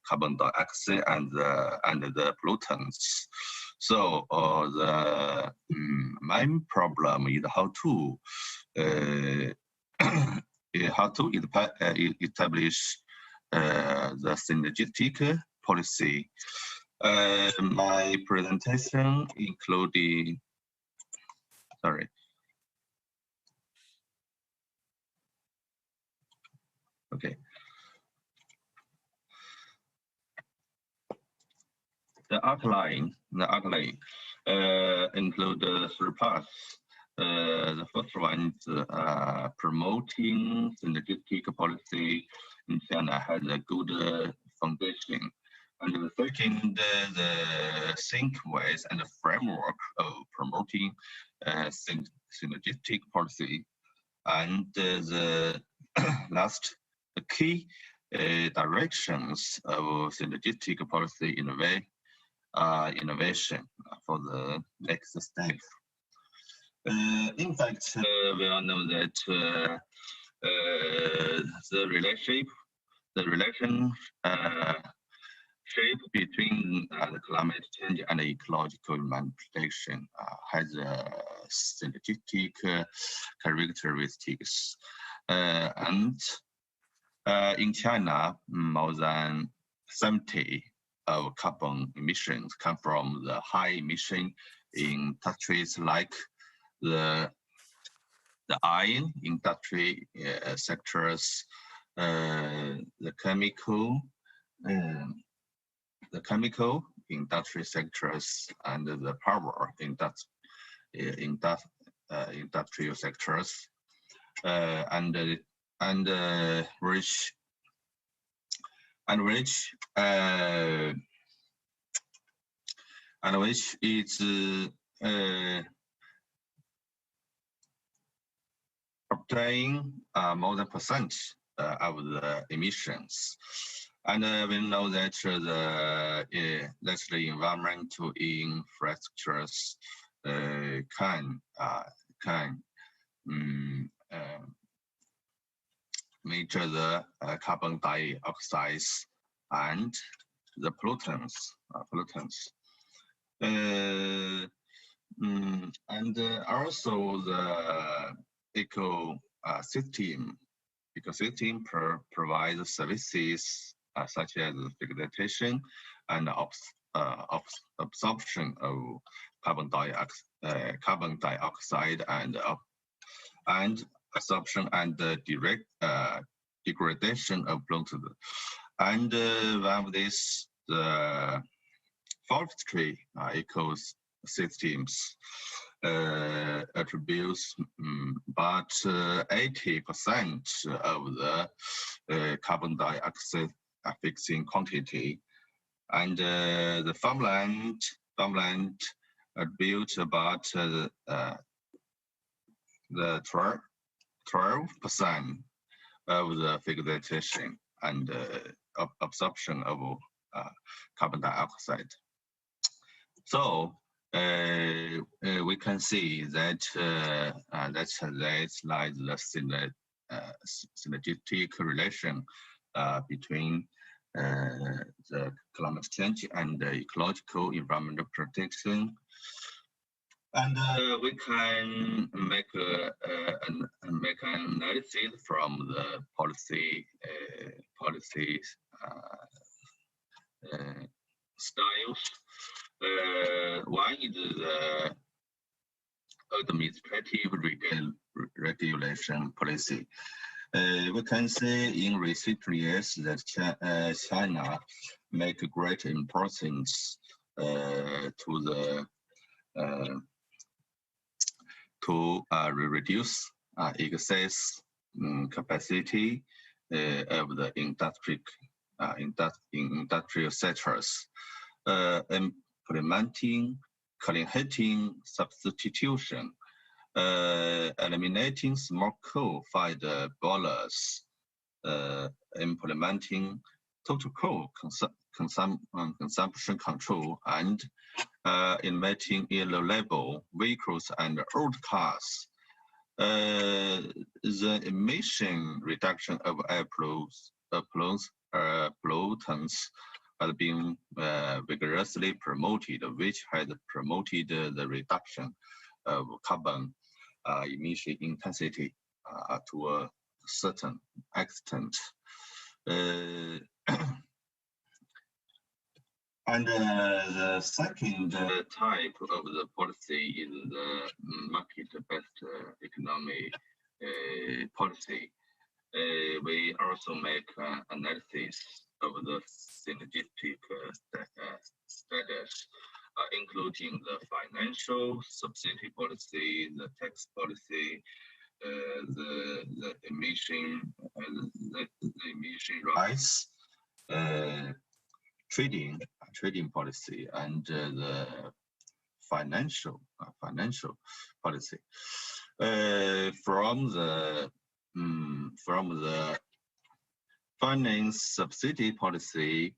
carbon dioxide and the pollutants. So the main problem is how to establish the synergistic policy. My presentation including, sorry. Okay. The outline include three parts. The first one is promoting synergistic policy in China has a good foundation. And the second, the think ways and the framework of promoting synergistic policy. And the last, the key directions of synergistic policy innovation for the next step. In fact, we all know that the relationship between the climate change and ecological manipulation has synergistic characteristics. And in China, more than 70 of carbon emissions come from the high emission industries like the iron industry sectors, the chemical industry sectors, and the power industrial sectors, and which is obtaining more than percent of the emissions. And we know that the environmental infrastructures can measure the carbon dioxide and the pollutants. And also the ecosystem provides services such as vegetation and absorption of carbon dioxide and absorption and direct degradation of pollutants. And one of these, the forestry ecosystems attributes but 80% of the carbon dioxide fixing quantity, and the farmland attributes about the 12% of the vegetation and absorption of carbon dioxide. So we can see that that's like the synergistic relation between the climate change and the ecological environmental protection. And we can make an analysis from the policy styles. One is the administrative regulation policy. We can see in recent years that China make great importance to reduce excess capacity of the industrial sectors, implementing clean heating substitution, eliminating small coal-fired boilers, implementing total coal consumption control, and emitting low-level vehicles and old cars. The emission reduction of air pollutants has been vigorously promoted, which has promoted the reduction of carbon emission intensity to a certain extent. And the second type of the policy is the market-based economy policy. We also make analysis of the synergistic status, including the financial subsidy policy, the tax policy, the emission rights, trading policy, and the financial policy. From the finance subsidy policy,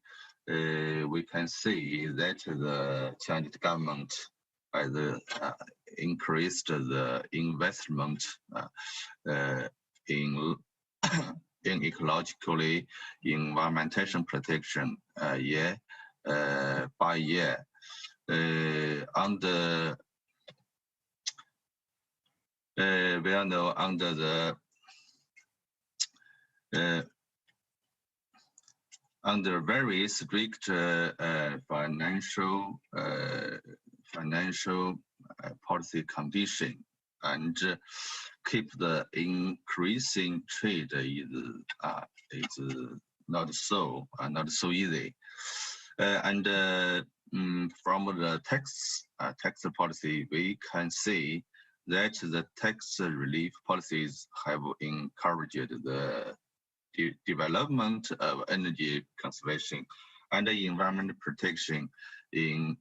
we can see that the Chinese government has increased the investment in ecologically environmental protection year by year. Under under very strict financial policy condition, and keep the increasing trade is not so easy. From the tax policy, we can see that the tax relief policies have encouraged the development of energy conservation and environmental protection in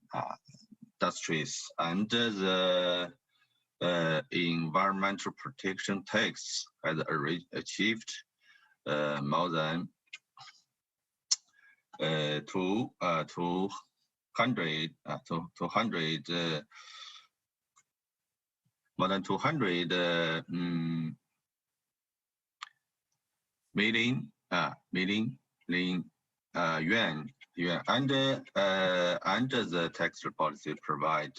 industries. And the environmental protection tax has achieved more than 200 million yuan. Under the tax policy provide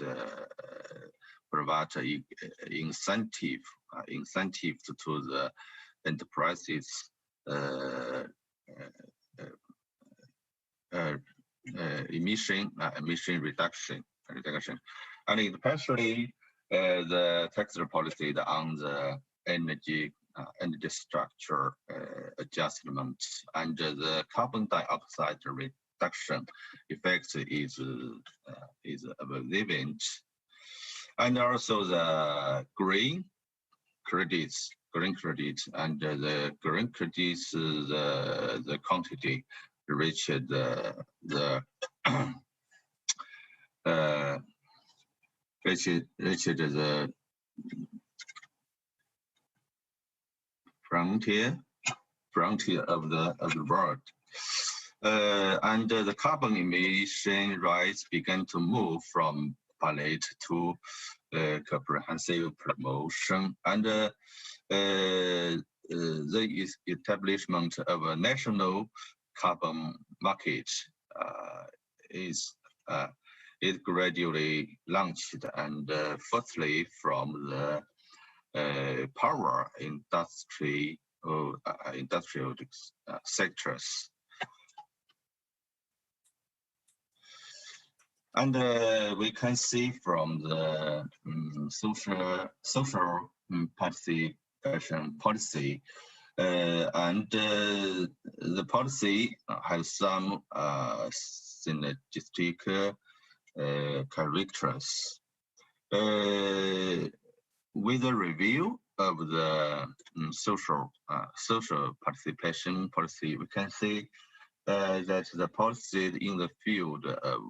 incentive to the enterprises emission reduction, and especially the tax policy on the energy structure adjustment, and the carbon dioxide reduction effect is evident, and also the green credits, and the green credits, the quantity reached the frontier of the world, and the carbon emission rights began to move from pilot to comprehensive promotion, and the establishment of a national carbon market is gradually launched, and firstly from the power industry industrial sectors. And we can see from the social participation policy, and the policy has some synergistic characters. With a review of the social participation policy, we can see that the policies in the field of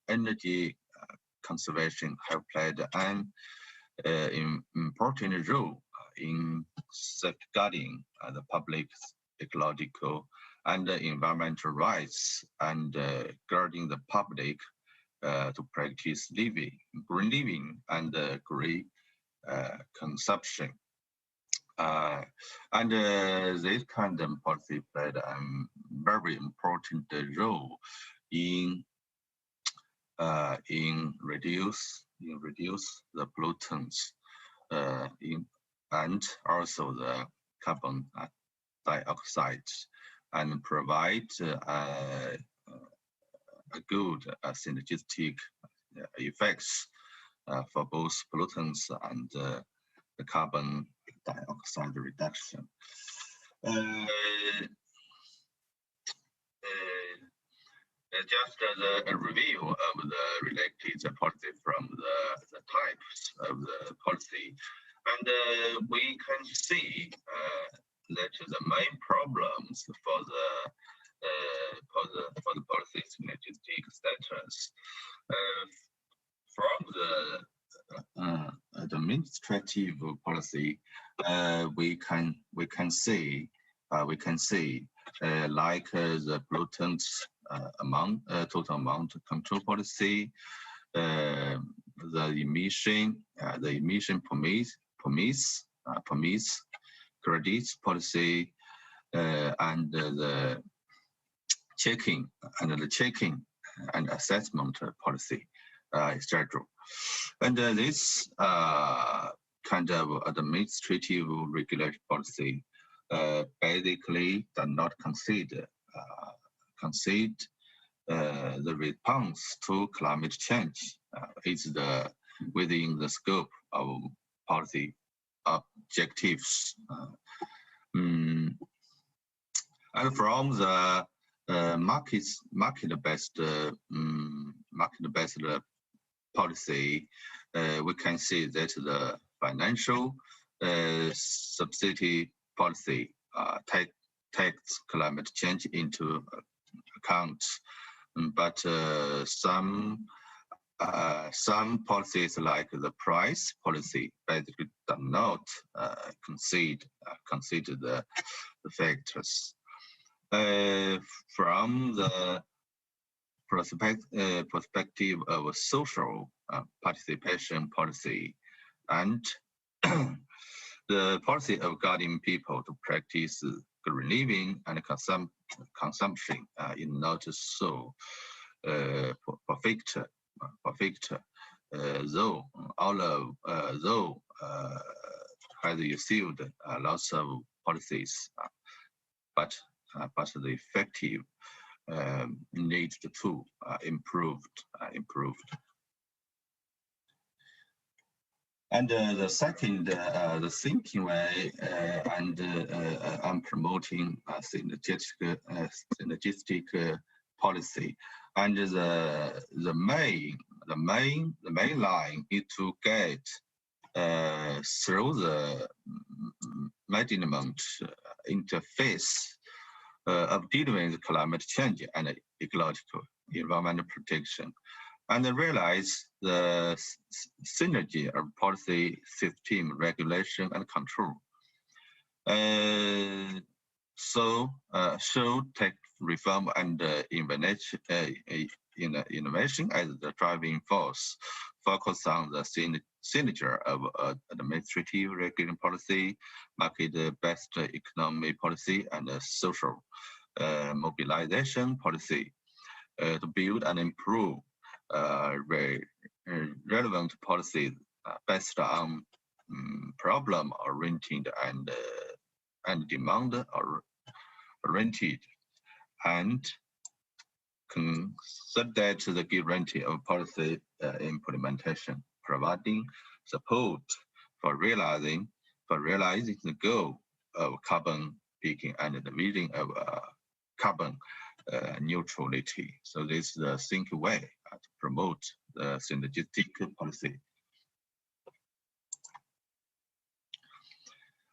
energy conservation have played an important role in safeguarding the public's ecological and environmental rights, and guarding the public to practice green living and green consumption. And this kind of policy played a very important role in reduce the pollutants and also the carbon dioxide, and provide a good synergistic effects for both pollutants and the carbon dioxide reduction. Just as a review of the related policy from the types of the policy, and we can see that the main problems for the policy synergistic status from the administrative policy, we can see like the pollutants total amount control policy, the emission permits credits policy, and the checking and assessment policy, etc. And this kind of administrative regulatory policy basically does not consider the response to climate change is within the scope of policy objectives. And from the market-based policy, we can see that the financial subsidy policy takes climate change into account, but some policies like the price policy basically do not consider the factors. From the perspective of social participation policy and the policy of guiding people to practice green living and consumption is not so perfect, though has received lots of policies, but the effective needs to improved. And the second, the thinking way, and I'm promoting synergistic policy, and the main line is to get through the management interface of dealing with climate change and ecological environmental protection, and realize the synergy of policy system regulation and control. So take reform and innovation as the driving force, focus on the synergy of administrative regulation policy, market-based economic policy, and social mobilization policy to build and improve relevant policies based on problem-oriented and demand-oriented, and consolidate the guarantee of policy implementation, providing support for realizing the goal of carbon peaking and the vision of carbon neutrality. So this is the thinking way to promote the synergistic policy.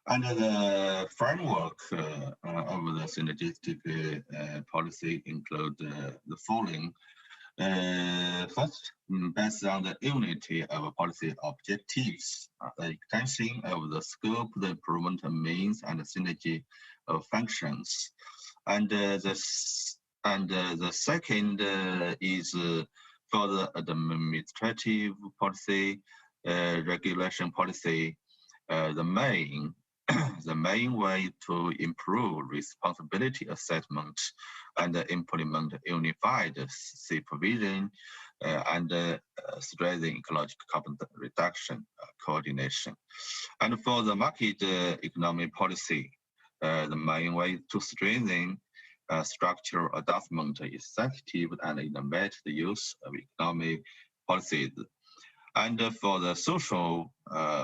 And the framework of the synergistic policy include the following. First, based on the unity of policy objectives, the extension of the scope, the improvement of means, and the synergy of functions. And the second is For the administrative policy, regulation policy, the main way to improve responsibility assessment and implement unified supervision and strengthen ecological carbon reduction coordination. And for the market economy policy, the main way to strengthen structural adjustment, effective and innovative use of economic policies. And for the social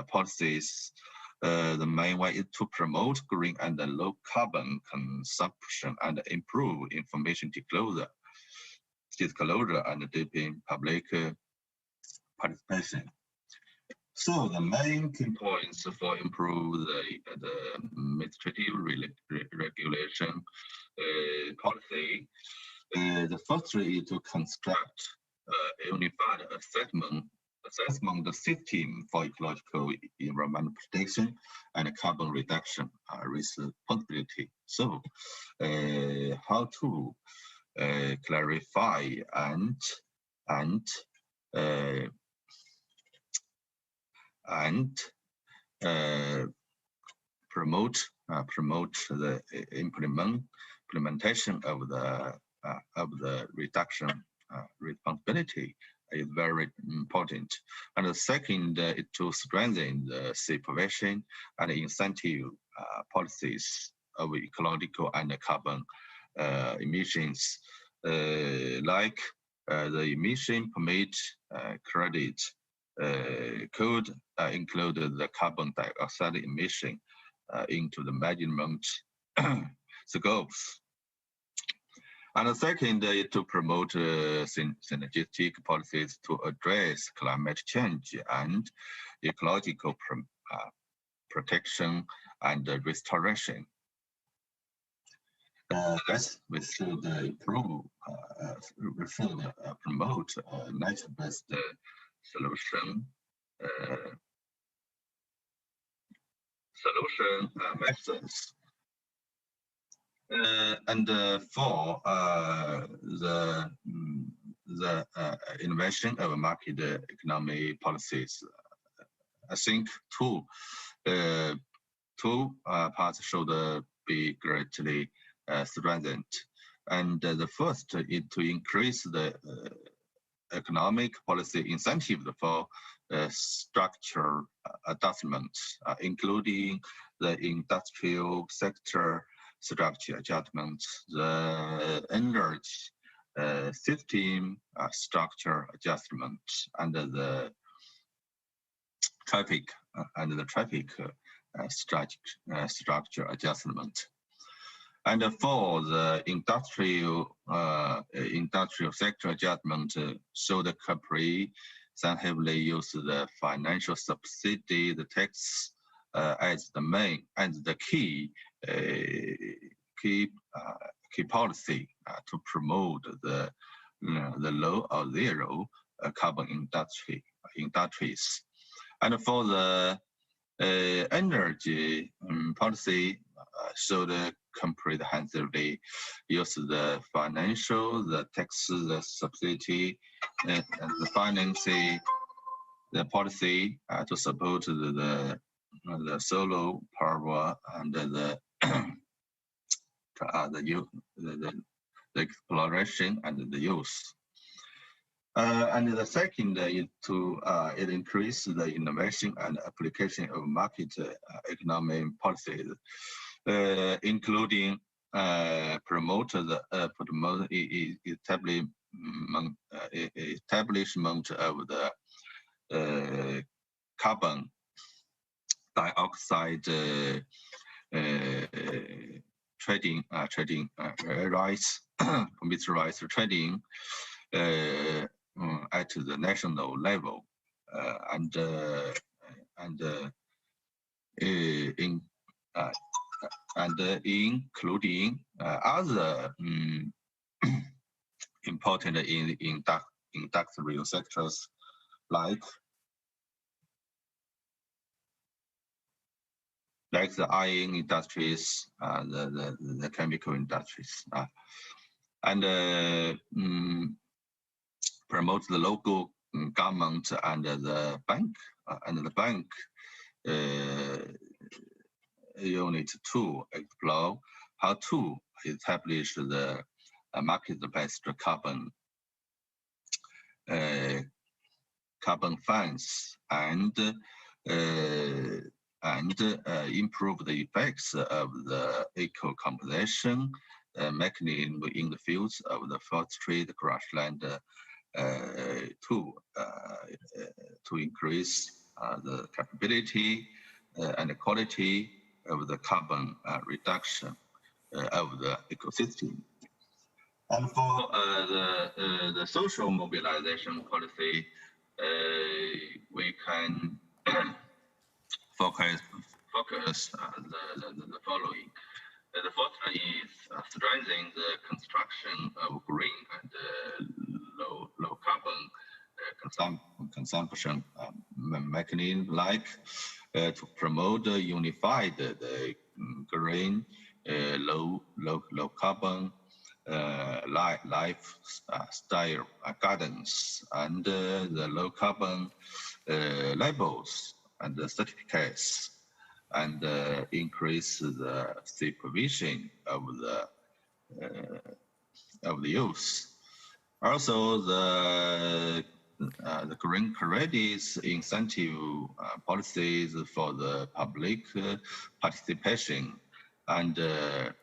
policies, the main way is to promote green and low carbon consumption and improve information disclosure and deepen public participation. So the main key points for improve the administrative regulation policy, the first is to construct a unified assessment system for ecological environmental protection and carbon reduction responsibility. So how to clarify and promote the implementation of the reduction responsibility is very important. And the second is to strengthen the supervision and incentive policies of ecological and carbon emissions, like the emission permit credit could include the carbon dioxide emission into the measurement scopes. And the second is to promote synergistic policies to address climate change and ecological protection and restoration. Thus, we should improve, we should promote nature-based solution methods. And for the innovation of market economy policies, I think two parts should be greatly strengthened. And the first is to increase the economic policy incentive for structural adjustments, including the industrial sector structure adjustments, the energy system structure adjustments, and the traffic structure adjustment. And for the industrial sector adjustment, so the company can heavily use the financial subsidy, the tax as the main and the key policy to promote the low or zero carbon industries. And for the energy policy, should comprehensively use the financial, the tax, the subsidy, and the financing, the policy to support the solar power and the exploration and the use. And the second is to increase the innovation and application of market economic policies, including promote the establishment of the carbon dioxide trading rights, permits rights trading at the national level, and including other important industrial sectors like the iron industries, the chemical industries, and promote the local government and the bank unit to explore how to establish the market-based carbon funds and improve the effects of the eco-compensation mechanism in the fields of the forestry, the grassland, to increase the capability and the quality of the carbon reduction of the ecosystem. And for the social mobilization policy, we can focus the following. The first is strengthening the construction of green and low carbon consumption mechanism, like to promote a unified green low carbon lifestyle gardens and the low carbon labels and the certificates, and increase the supervision of the youth. Also, the green credits incentive policies for the public participation and the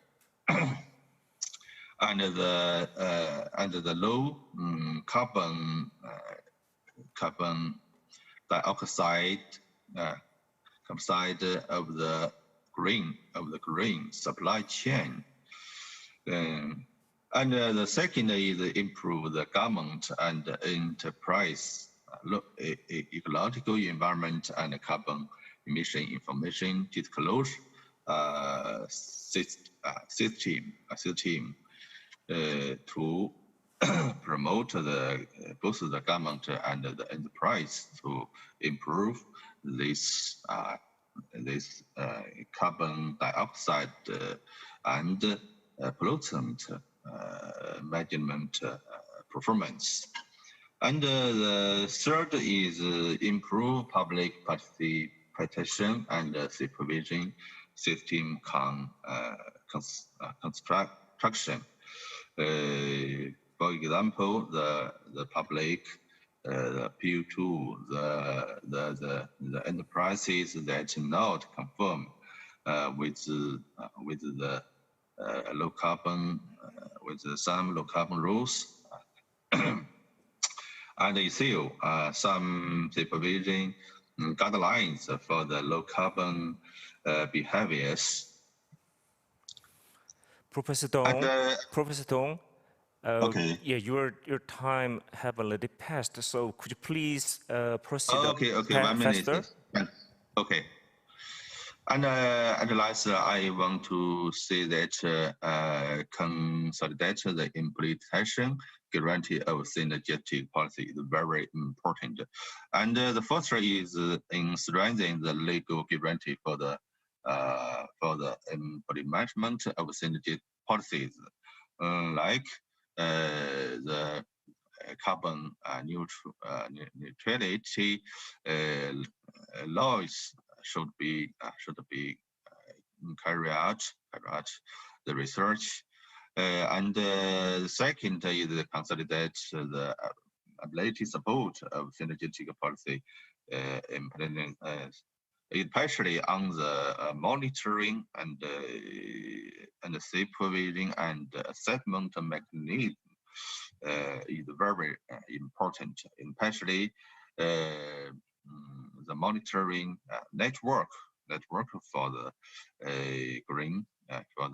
low carbon dioxide of the green supply chain. And the second is improve the government and enterprise ecological environment and carbon emission information disclosure system to promote both the government and the enterprise to improve this carbon dioxide and pollutant management performance. And the third is improve public participation and supervision system construction. For example, the public appeal to the enterprises that not conform with the low carbon with some low carbon rules and issue some supervision guidelines for the low carbon behaviors. Professor Dong, okay. Yeah, your time have already passed, so could you please proceed okay, 1 minute. faster? Okay. And last, I want to say that consolidate the implementation guarantee of synergetic policy is very important. And the first is in strengthening the legal guarantee for the implementation of synergetic policies, like the carbon neutrality laws should be carry out the research, and the second is consolidate the ability support of synergetic policy implementing, especially on the monitoring and the supervision and assessment mechanism is very important, especially the monitoring network for the green for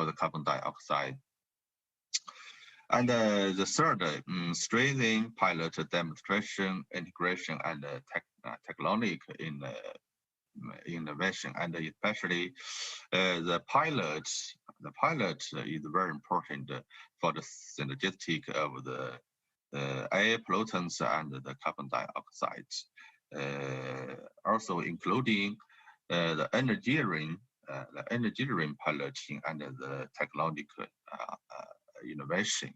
the carbon dioxide. And the third, strengthening pilot demonstration, integration, and technological innovation, and especially the pilot is very important for the synergetic of the air pollutants and the carbon dioxide. Also including the engineering piloting and the technological innovation.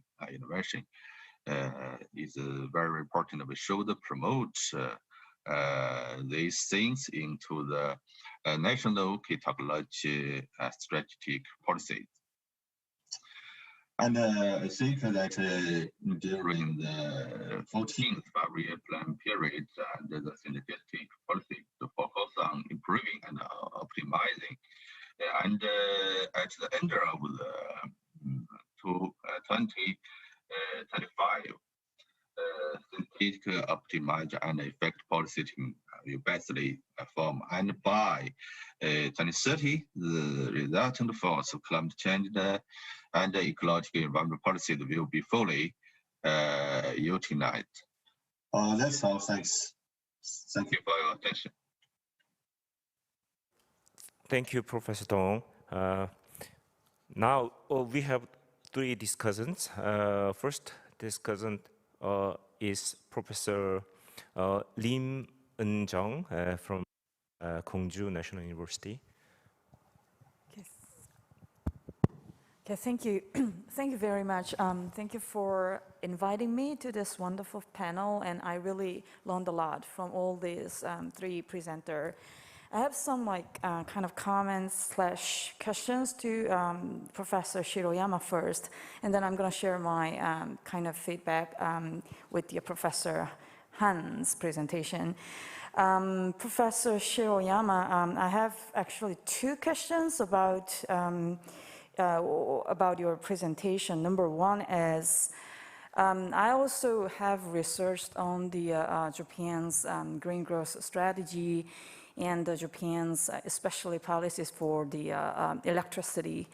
is very important. We should promote these things into the national key technology strategic policies. And I think that during the 14th five-year plan period, the synergistic policy to focus on improving and optimizing. And at the end of the 2025, synthetic, optimized, and effective policy will bestly form. And by 2030, the resultant force of climate change and ecological environment policies will be fully utilized. That's all. Thanks. Thank you for your attention. Thank you, Professor Dong. Now we have three discussants. First discussant is Professor Lim Eun-jung from Gwangju National University. Okay, thank you. Thank you very much. Thank you for inviting me to this wonderful panel, and I really learned a lot from all these three presenters. I have some kind of comments / questions to Professor Shiroyama first, and then I'm going to share my kind of feedback with the Professor Han's presentation. Professor Shiroyama, I have actually two questions about your presentation. Number one is, I also have researched on the Japan's green growth strategy and Japan's especially policies for the electricity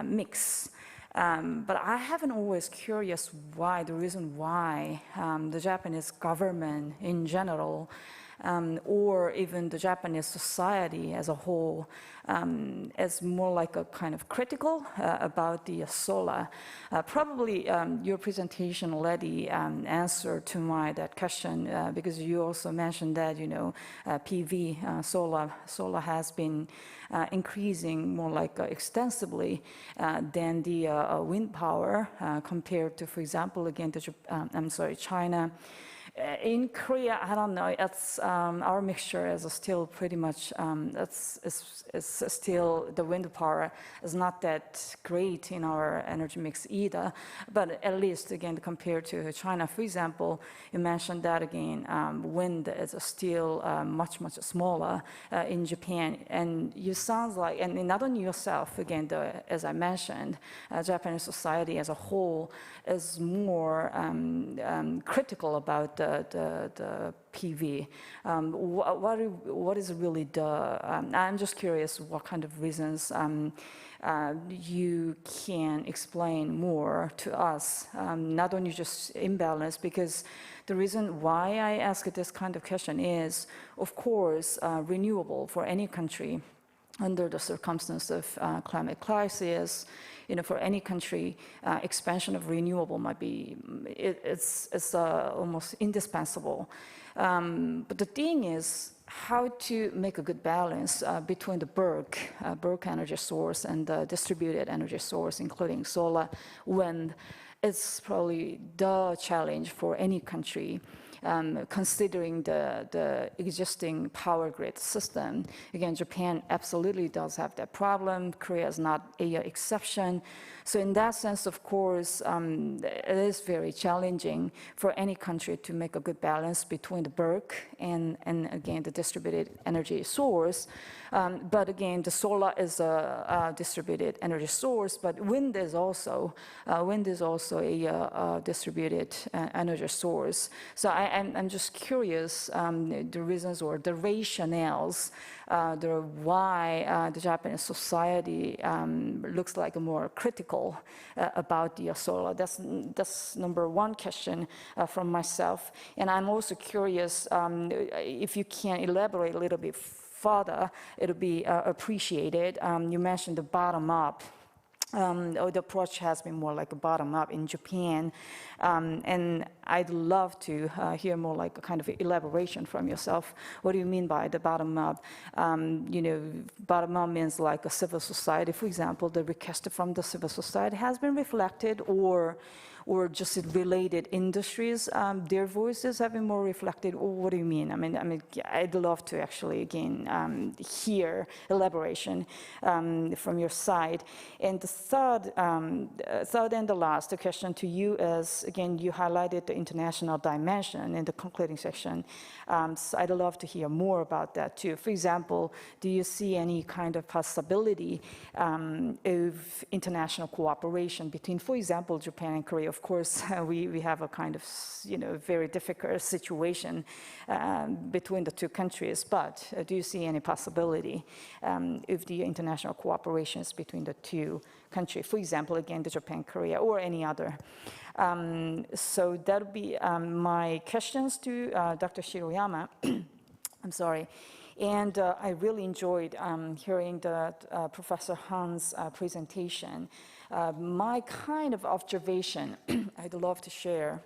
mix. But I haven't always curious why, the reason why the Japanese government in general or even the Japanese society as a whole is more like a kind of critical about the solar. Probably your presentation already answered to that question because you also mentioned that PV solar has been increasing more like extensively than the wind power compared to, for example, again to China. In Korea, I don't know, it's our mixture is still pretty much, it's still, the wind power is not that great in our energy mix either, but at least again, compared to China, for example, you mentioned that again, wind is still much smaller in Japan, and you sound like, and not only yourself, again, as I mentioned, Japanese society as a whole is more critical about the PV. What is really I'm just curious what kind of reasons you can explain more to us, not only just imbalance, because the reason why I ask this kind of question is, of course, renewable for any country under the circumstance of climate crisis, for any country, expansion of renewable might be, it's almost indispensable. But the thing is how to make a good balance between the bulk energy source and the distributed energy source, including solar, wind. It's probably the challenge for any country. Considering the existing power grid system. Again, Japan absolutely does have that problem. Korea is not an exception. So in that sense, of course, it is very challenging for any country to make a good balance between the bulk and again, the distributed energy source. But again, the solar is a distributed energy source, but wind is also a distributed energy source. So I'm just curious the reasons or the rationales why the Japanese society looks like more critical about the solar. That's number one question from myself. And I'm also curious if you can elaborate a little bit further, it'll be appreciated. You mentioned the bottom up. The approach has been more like a bottom-up in Japan, and I'd love to hear more like a kind of elaboration from yourself. What do you mean by the bottom-up? Bottom-up means like a civil society, for example, the request from the civil society has been reflected, or or just related industries, their voices have been more reflected? Or what do you mean? I mean, I'd love to actually again hear elaboration from your side. And the third and the last question to you is, again, you highlighted the international dimension in the concluding section. So I'd love to hear more about that too. For example, do you see any kind of possibility of international cooperation between, for example, Japan and Korea? Of course, we have a kind of, very difficult situation between the two countries, but do you see any possibility of the international cooperations between the two countries? For example, again, the Japan, Korea, or any other. So that would be my questions to Dr. Shiroyama. I'm sorry. And I really enjoyed hearing Professor Han's presentation. My kind of observation I'd love to share,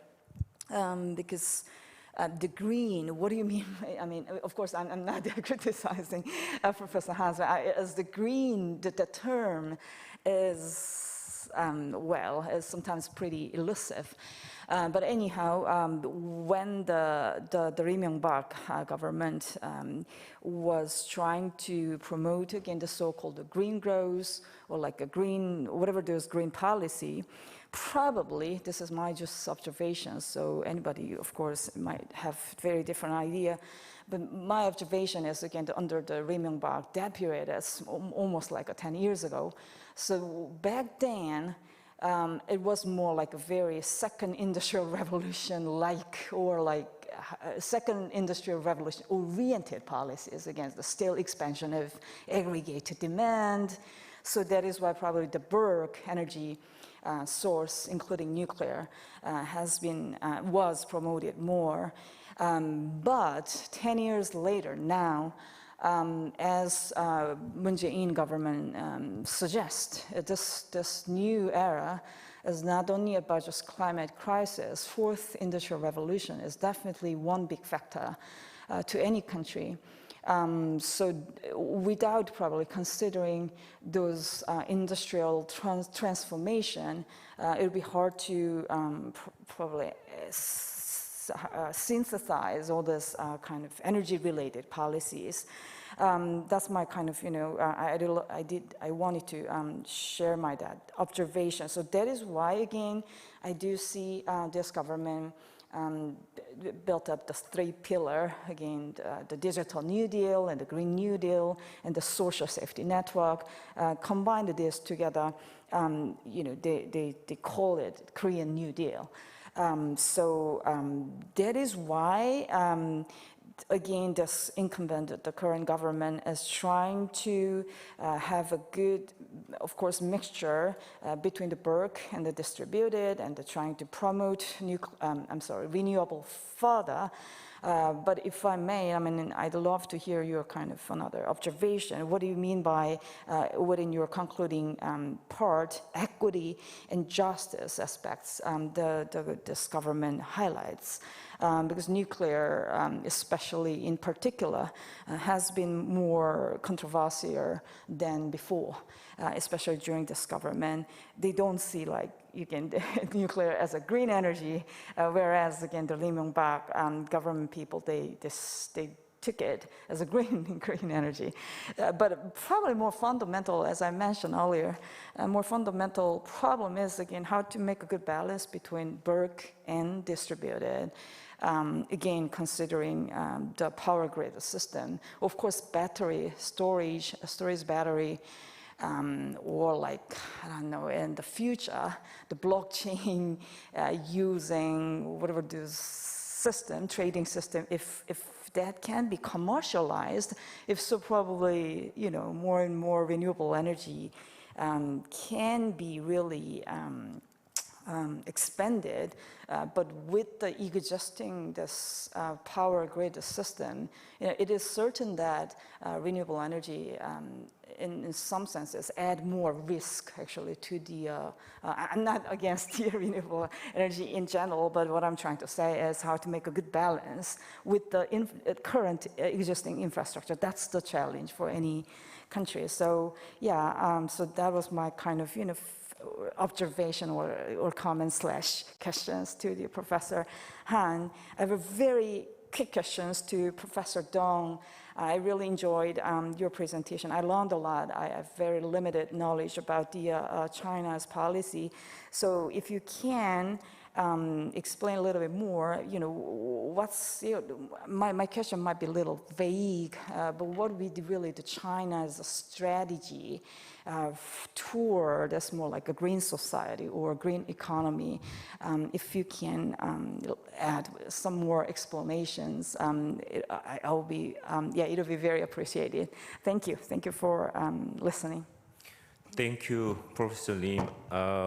because the green, what do you mean? I mean, of course, I'm not criticizing Professor Hans, but as the green, the term is, is sometimes pretty elusive. But anyhow, when the Lee Myung-bak government was trying to promote, again, the so-called green growth, or like a green, whatever those green policy, probably, this is my just observation, so anybody, of course, might have very different idea, but my observation is, again, under the Lee Myung-bak, that period is almost like 10 years ago. So back then, it was more like a very second industrial revolution-like, or like second industrial revolution oriented policies against the still expansion of aggregated demand. So that is why probably the bulk energy source, including nuclear, was promoted more. But 10 years later now, as Moon Jae-in government suggests, this new era is not only about just climate crisis. Fourth industrial revolution is definitely one big factor to any country. So without probably considering those industrial transformation, it would be hard to probably synthesize all this kind of energy-related policies. That's my kind of, I wanted to share my observation. So that is why, again, I do see this government built up the three pillars, again, the digital New Deal and the Green New Deal and the social safety network. Combined this together, they call it Korean New Deal. So that is why, again, this incumbent, the current government, is trying to have a good, of course, mixture between the bulk and the distributed, and they're trying to promote renewable further. But if I may, I'd love to hear your kind of another observation. What do you mean by, within your concluding part, equity and justice aspects this government highlights? Because nuclear, especially in particular, has been more controversial than before, especially during this government. They don't see nuclear as a green energy, whereas again the Lee Myung-bak government people they took it as a green energy. But probably more fundamental, as I mentioned earlier, a more fundamental problem is again how to make a good balance between bulk and distributed. Again, considering the power grid system, of course, storage battery, or in the future, the blockchain using whatever this trading system, if that can be commercialized, if so, probably, more and more renewable energy can be really expanded, but with the existing this power grid system, it is certain that renewable energy, in some senses, add more risk actually to the. I'm not against the renewable energy in general, but what I'm trying to say is how to make a good balance with the current existing infrastructure. That's the challenge for any country. So yeah, so that was my kind of observation or comments / questions to the Professor Han. I have a very quick questions to Professor Dong. I really enjoyed your presentation. I learned a lot. I have very limited knowledge about the China's policy. So if you can explain a little bit more, what's, my question might be a little vague, but what would be really the China's strategy toward that's more like a green society or a green economy? If you can add some more explanations, it'll be very appreciated. Thank you. Thank you for listening. Thank you, Professor Lim,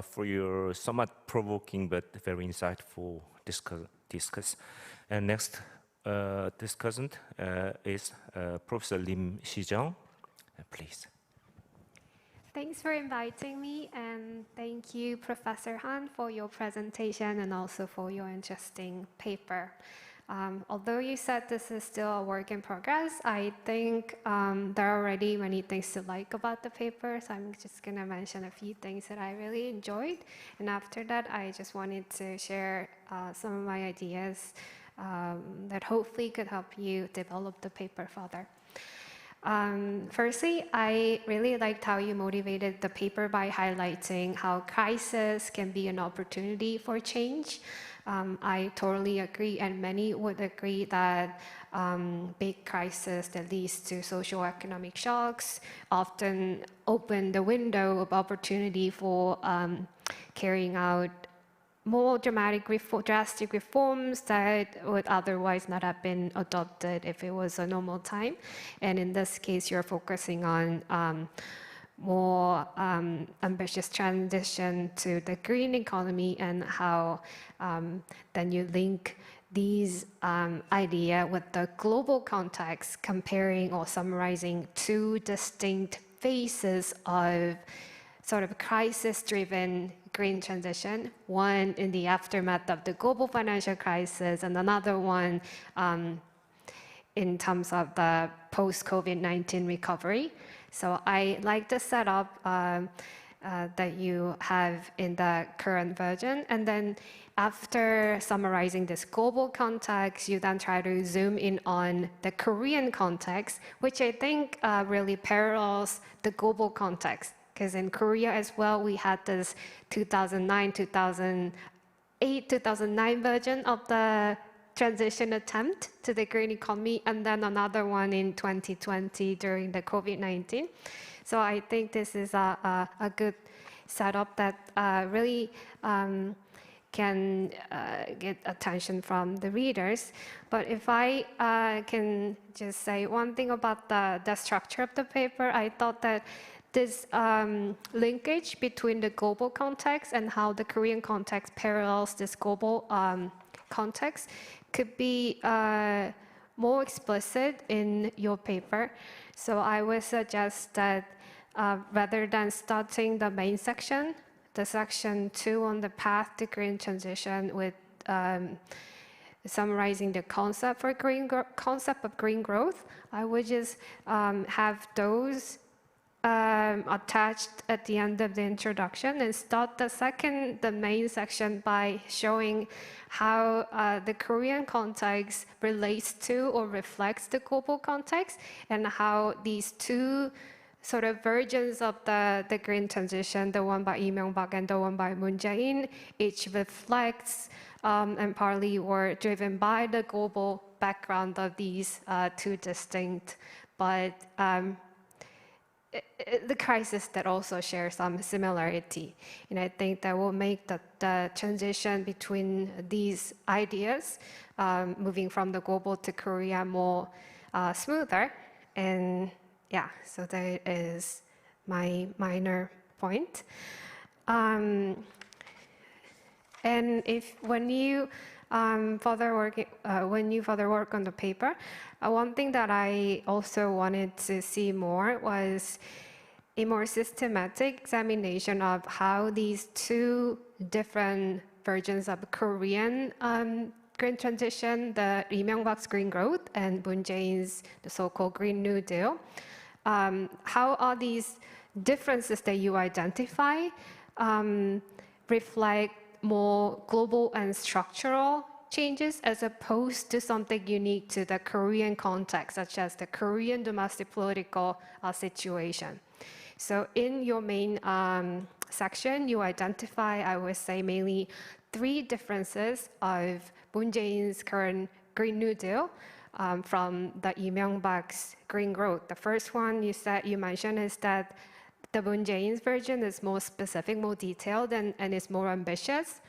for your somewhat provoking but very insightful discuss. And next discussant is Professor Lim Shijong. Please. Thanks for inviting me, and thank you, Professor Han, for your presentation and also for your interesting paper. Although you said this is still a work in progress, I think there are already many things to like about the paper, so I'm just going to mention a few things that I really enjoyed. And after that, I just wanted to share some of my ideas that hopefully could help you develop the paper further. Firstly, I really liked how you motivated the paper by highlighting how crisis can be an opportunity for change. I totally agree, and many would agree that big crisis that leads to socio-economic shocks often open the window of opportunity for carrying out more drastic reforms that would otherwise not have been adopted if it was a normal time. And in this case, you're focusing on more ambitious transition to the green economy and how then you link these idea with the global context, comparing or summarizing two distinct phases of sort of crisis-driven green transition, one in the aftermath of the global financial crisis and another one in terms of the post-COVID-19 recovery. So I like the setup that you have in the current version. And then after summarizing this global context, you then try to zoom in on the Korean context, which I think really parallels the global context. Because in Korea as well, we had this 2009, 2008, 2009 version of the transition attempt to the green economy, and then another one in 2020 during the COVID-19. So I think this is a good setup that really can get attention from the readers. But if I can just say one thing about the structure of the paper, I thought that this linkage between the global context and how the Korean context parallels this global context could be more explicit in your paper. So I would suggest that rather than starting the main section, the section 2 on the path to green transition with summarizing the concept of green growth, I would just have those attached at the end of the introduction and start the main section by showing how the Korean context relates to or reflects the global context, and how these two sort of versions of the green transition, the one by Lee Myung-bak and the one by Moon Jae-in, each reflects and partly were driven by the global background of these two distinct but the crisis that also share some similarity. And I think that will make the transition between these ideas, moving from the global to Korea, more smoother. And yeah, so that is my minor point. And when you further work on the paper, one thing that I also wanted to see more was a more systematic examination of how these two different versions of Korean green transition, the Lee Myung-bak's green growth and Moon Jae-in's the so-called Green New Deal, how are these differences that you identify reflect more global and structural changes as opposed to something unique to the Korean context, such as the Korean domestic political situation. So in your main section, you identify, I would say, mainly 3 differences of Moon Jae-in's current Green New Deal from the Lee Myung-bak's Green Growth. The first one you mentioned is that the Moon Jae-in's version is more specific, more detailed, and is more ambitious,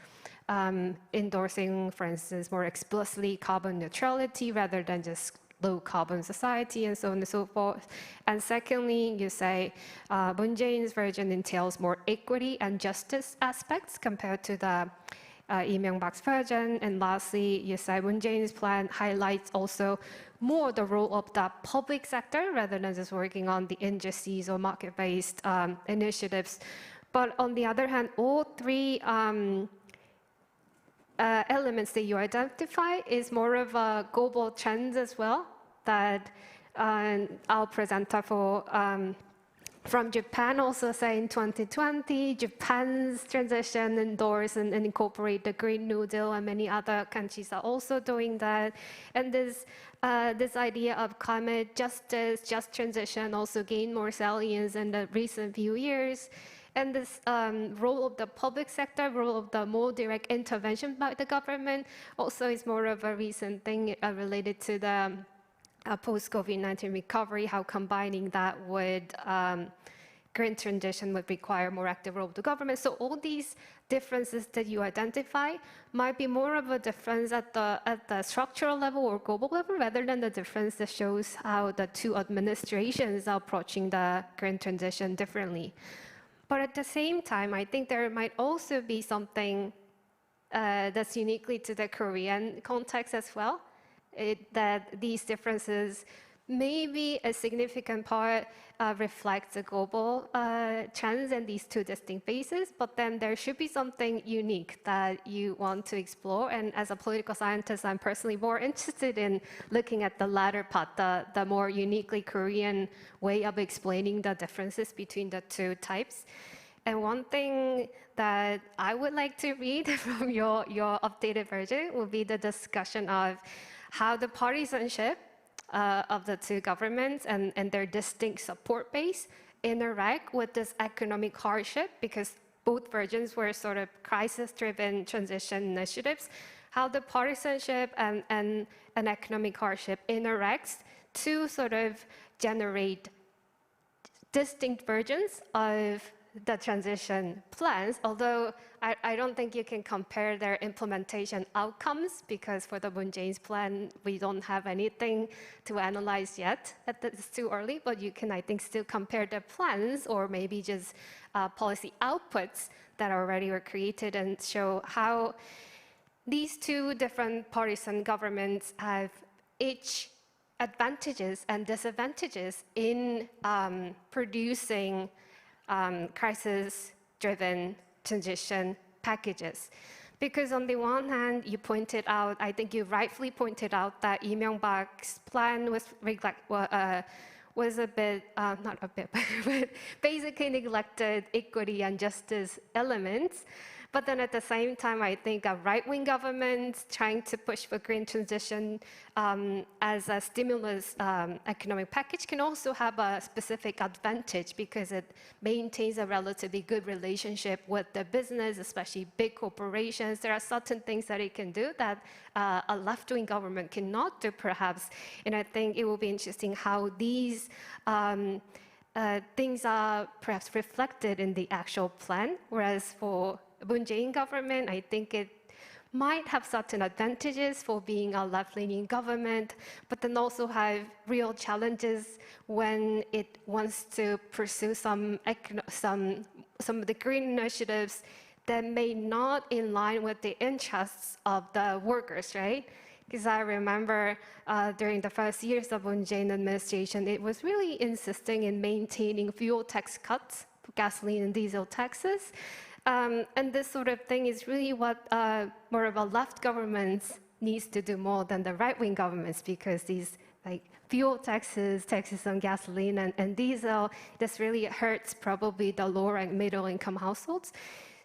endorsing, for instance, more explicitly carbon neutrality rather than just low carbon society and so on and so forth. And secondly, you say Moon Jae-in's version entails more equity and justice aspects compared to the Lee Myung-bak's version. And lastly, you say Moon Jae-in's plan highlights also more the role of the public sector rather than just working on the industries or market-based initiatives. But on the other hand, all 3 elements that you identify is more of a global trend as well, that our presenter from Japan also say in 2020, Japan's transition endorse and incorporate the Green New Deal, and many other countries are also doing that. And this idea of climate justice, just transition also gained more salience in the recent few years. And this role of the public sector, role of the more direct intervention by the government also is more of a recent thing related to the post-COVID-19 recovery, how combining that with green transition would require more active role of the government. So all these differences that you identify might be more of a difference at the structural level or global level rather than the difference that shows how the 2 administrations are approaching the green transition differently. But at the same time, I think there might also be something that's uniquely to the Korean context as well, that these differences maybe a significant part reflects the global trends and these 2 distinct phases, but then there should be something unique that you want to explore. And as a political scientist, I'm personally more interested in looking at the latter part, the more uniquely Korean way of explaining the differences between the 2 types. And one thing that I would like to read from your updated version would be the discussion of how the partisanship of the 2 governments and their distinct support base interact with this economic hardship, because both versions were sort of crisis-driven transition initiatives, how the partisanship and economic hardship interacts to sort of generate distinct versions of the transition plans, although I don't think you can compare their implementation outcomes, because for the Moon Jae-in's plan, we don't have anything to analyze yet. It's too early, but you can, I think, still compare their plans or maybe just policy outputs that already were created and show how these 2 different partisan governments have each advantages and disadvantages in producing crisis-driven transition packages. Because on the one hand, you pointed out, I think you rightfully pointed out that Lee Myung-bak's plan was a bit, not a bit, but basically neglected equity and justice elements. But then at the same time, I think a right-wing government trying to push for green transition as a stimulus economic package can also have a specific advantage, because it maintains a relatively good relationship with the business, especially big corporations. There are certain things that it can do that a left-wing government cannot do, perhaps. And I think it will be interesting how these things are perhaps reflected in the actual plan, whereas for Moon Jae-in government, I think it might have certain advantages for being a left-leaning government, but then also have real challenges when it wants to pursue some of the green initiatives that may not in line with the interests of the workers, right? Because I remember during the first years of Moon Jae-in administration, it was really insisting in maintaining fuel tax cuts, gasoline and diesel taxes. And this sort of thing is really what more of a left government needs to do more than the right-wing governments, because these like fuel taxes, taxes on gasoline and diesel. This really hurts probably the lower and middle income households.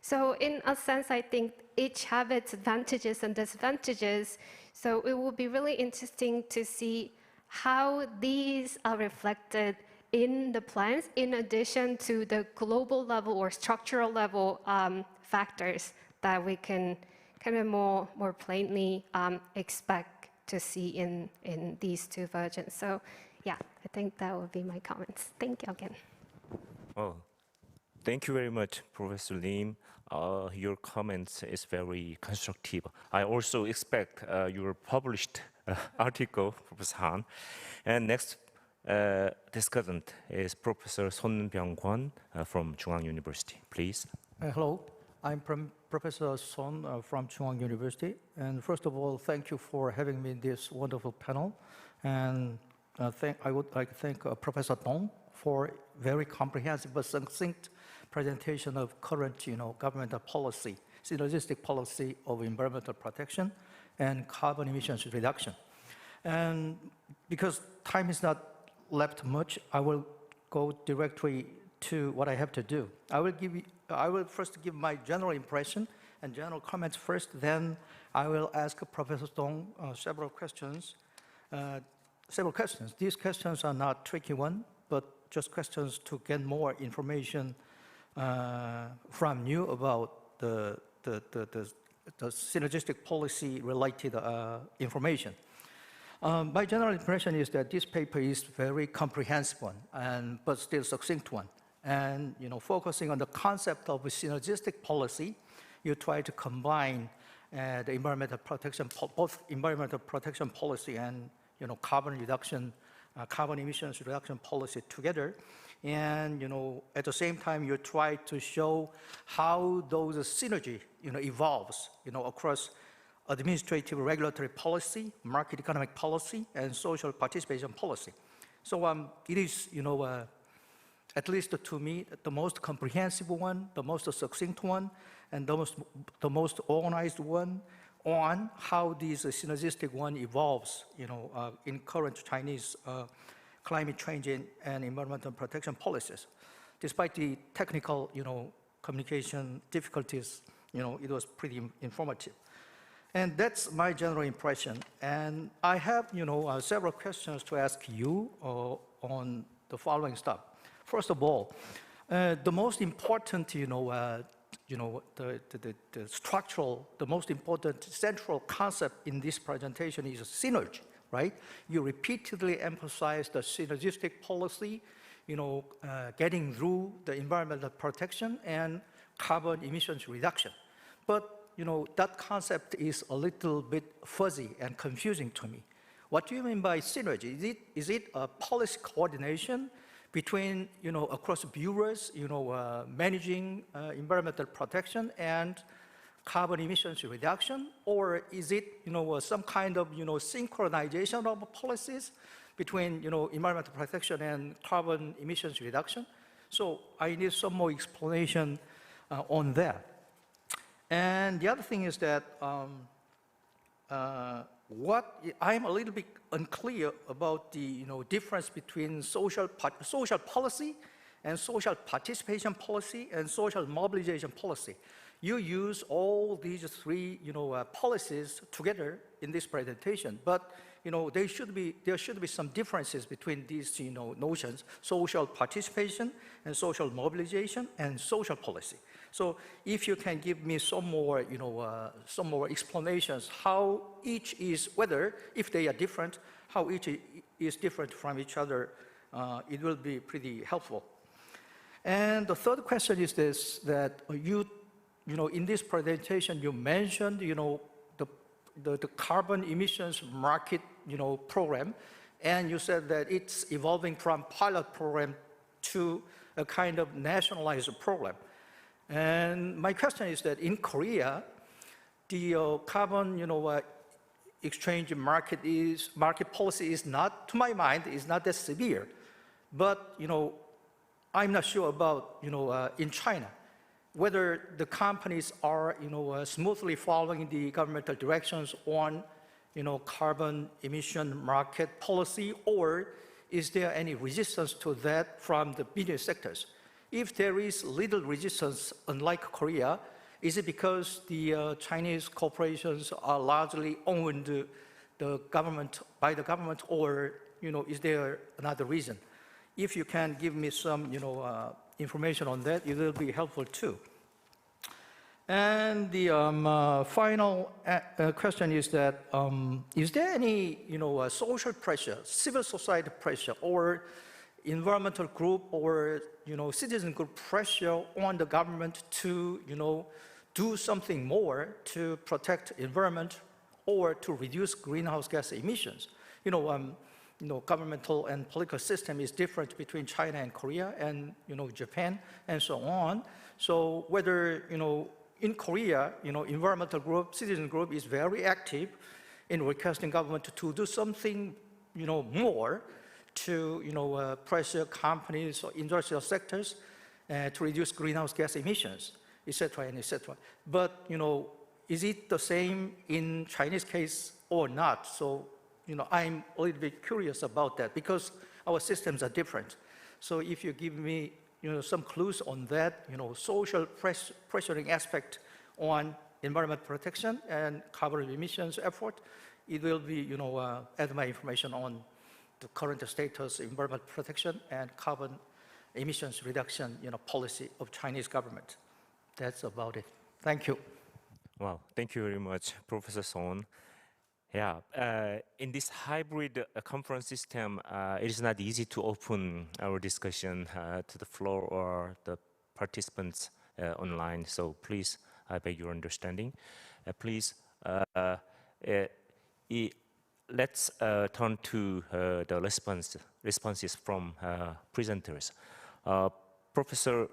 So in a sense, I think each have its advantages and disadvantages. So it will be really interesting to see how these are reflected in the plans, in addition to the global level or structural level factors that we can kind of more plainly expect to see in these two versions. So yeah, I think that would be my comments. Thank you again. Well, thank you very much, Professor Lim. Your comments is very constructive. I also expect your published article, Professor Han. And next discussant is Professor Son Byung-kwon from Chungang University. Please. Hello, I'm Professor Son from Chungang University. And first of all, thank you for having me in this wonderful panel. And I would like to thank Professor Dong for very comprehensive but succinct presentation of current, governmental policy, synergistic policy of environmental protection and carbon emissions reduction. And because time is not left much, I will go directly to what I have to do. I will first give my general impression and general comments first, then I will ask Professor Dong several questions. These questions are not tricky ones, but just questions to get more information from you about the synergistic policy related information. My general impression is that this paper is very comprehensive one, but still succinct one. And focusing on the concept of synergistic policy, you try to combine the environmental protection, both environmental protection policy and carbon emissions reduction policy together. And at the same time, you try to show how those synergy evolves across administrative regulatory policy, market economic policy, and social participation policy. So it is at least to me the most comprehensive one, the most succinct one, and the most organized one on how this synergistic one evolves in current Chinese climate change and environmental protection policies. Despite the technical, communication difficulties, it was pretty informative. And that's my general impression. And I have, several questions to ask you on the following stuff. First of all, the most important, the structural, the most important central concept in this presentation is synergy. Right? You repeatedly emphasize the synergistic policy, getting through the environmental protection and carbon emissions reduction. But, that concept is a little bit fuzzy and confusing to me. What do you mean by synergy? Is it a policy coordination between, across bureaus, managing environmental protection and carbon emissions reduction, or is it, some kind of, synchronization of policies between, environmental protection and carbon emissions reduction? So I need some more explanation on that. And the other thing is that I'm a little bit unclear about the, difference between social policy and social participation policy and social mobilization policy. You use all these three, policies together in this presentation, but there should be some differences between these, notions: social participation and social mobilization and social policy. So, if you can give me some more, some more explanations how each is, if they are different, how each is different from each other, it will be pretty helpful. And the third question is this: that in this presentation, you mentioned, the carbon emissions market, program, and you said that it's evolving from pilot program to a kind of nationalized program. And my question is that in Korea, the carbon, exchange market policy is not, to my mind, is not that severe. But, I'm not sure about, in China, whether the companies are, smoothly following the governmental directions on, carbon emission market policy, or is there any resistance to that from the business sectors? If there is little resistance, unlike Korea, is it because the Chinese corporations are largely owned by the government, or is there another reason? If you can give me some information on that, it will be helpful too. And the final question is that is there any social pressure, civil society pressure, or environmental group or citizen group pressure on the government to do something more to protect environment or to reduce greenhouse gas emissions? Governmental and political system is different between China and Korea and Japan and so on. So whether in Korea, environmental group, citizen group is very active in requesting government to do something more to pressure companies or industrial sectors to reduce greenhouse gas emissions, etc. and etc. But is it the same in Chinese case or not? So I'm a little bit curious about that because our systems are different. So if you give me some clues on that, social pressuring aspect on environment protection and carbon emissions effort, it will be add my information on the current status, environment protection and carbon emissions reduction policy of Chinese government. That's about it. Thank you. Wow, thank you very much, Professor Son. Yeah, in this hybrid conference system, it is not easy to open our discussion to the floor or the participants online. So please, I beg your understanding. Please, let's turn to the responses from presenters. Professor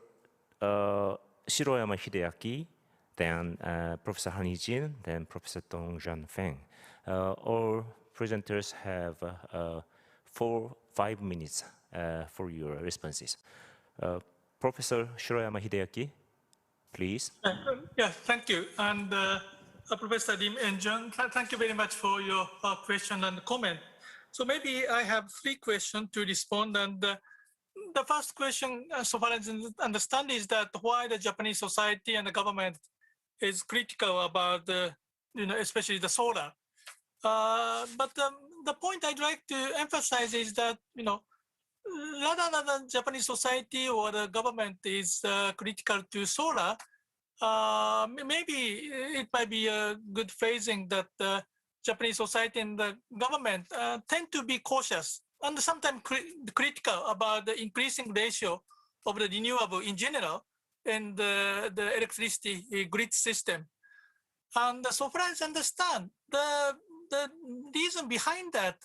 Shiroyama Hideaki, then Professor Han Hee-jin, then Professor Dong-Jan Feng. All presenters have 5 minutes for your responses. Professor Shiroyama Hideaki, please. Yeah, thank you. And Professor Lim and Jung, thank you very much for your question and comment. So maybe I have 3 questions to respond. And the first question, so far as I understand, is that why the Japanese society and the government is critical about especially the solar. But the point I'd like to emphasize is that, rather than Japanese society or the government is critical to solar, maybe it might be a good phrasing that the Japanese society and the government tend to be cautious and sometimes critical about the increasing ratio of the renewable in general in the electricity grid system. And so far as I understand, the reason behind that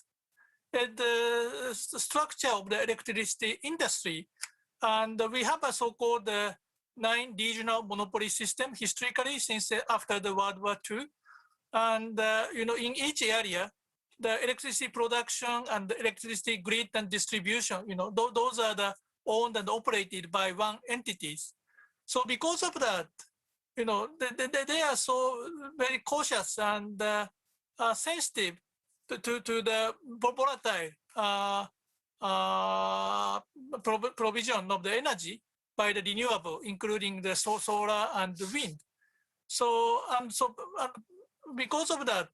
is the structure of the electricity industry. And we have a so-called 9 regional monopoly system historically since after the World War II. And in each area, the electricity production and the electricity grid and distribution, those are the owned and operated by one entities. So because of that, they are so very cautious and sensitive to the volatile provision of the energy by the renewable, including the solar and the wind. So because of that,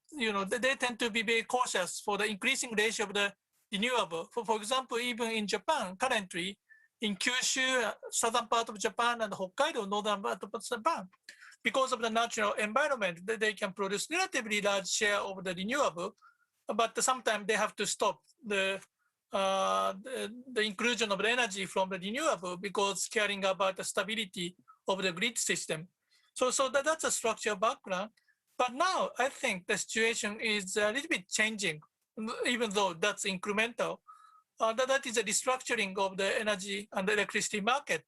they tend to be very cautious for the increasing ratio of the renewable. For example, even in Japan, currently, in Kyushu, southern part of Japan, and Hokkaido, northern part of Japan, because of the natural environment, they can produce relatively large share of the renewable, but sometimes they have to stop the inclusion of the energy from the renewable because caring about the stability of the grid system. So that's a structural background. But now I think the situation is a little bit changing, even though that's incremental. That is a restructuring of the energy and the electricity market.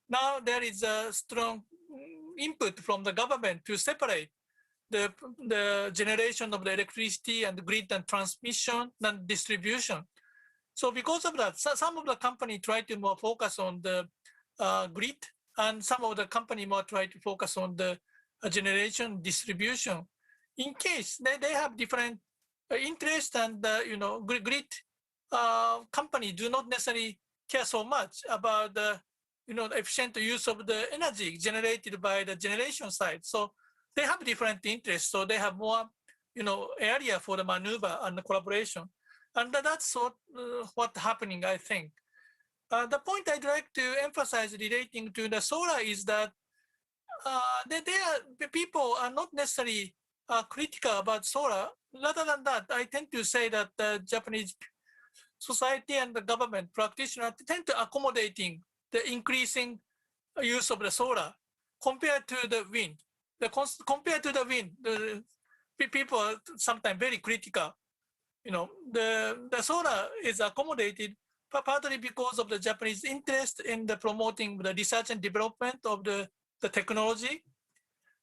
Now there is a strong input from the government to separate the generation of the electricity and the grid and transmission and distribution. So because of that, some of the company try to more focus on the grid, and some of the company more try to focus on the generation distribution. In case they have different interest and great company do not necessarily care so much about the efficient use of the energy generated by the generation side. So they have different interests. So they have more area for the maneuver and the collaboration, and that's what's happening, I think. The point I'd like to emphasize relating to the solar is that people are not necessarily critical about solar. Rather than that, I tend to say that the Japanese society and the government practitioners tend to accommodating the increasing use of the solar compared to the wind. Compared to the wind, the people are sometimes very critical. The solar is accommodated partly because of the Japanese interest in the promoting the research and development of the technology,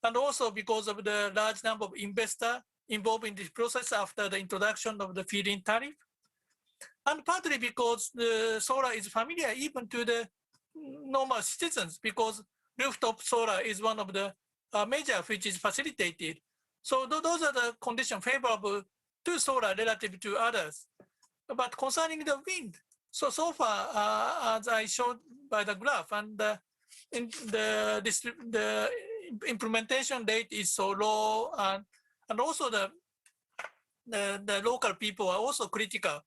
and also because of the large number of investors involved in this process after the introduction of the feed-in tariff, and partly because the solar is familiar even to the normal citizens, because rooftop solar is one of the measures which is facilitated. So those are the conditions favorable to solar relative to others. But concerning the wind, so far, as I showed by the graph, and the implementation rate is so low, and also the local people are also critical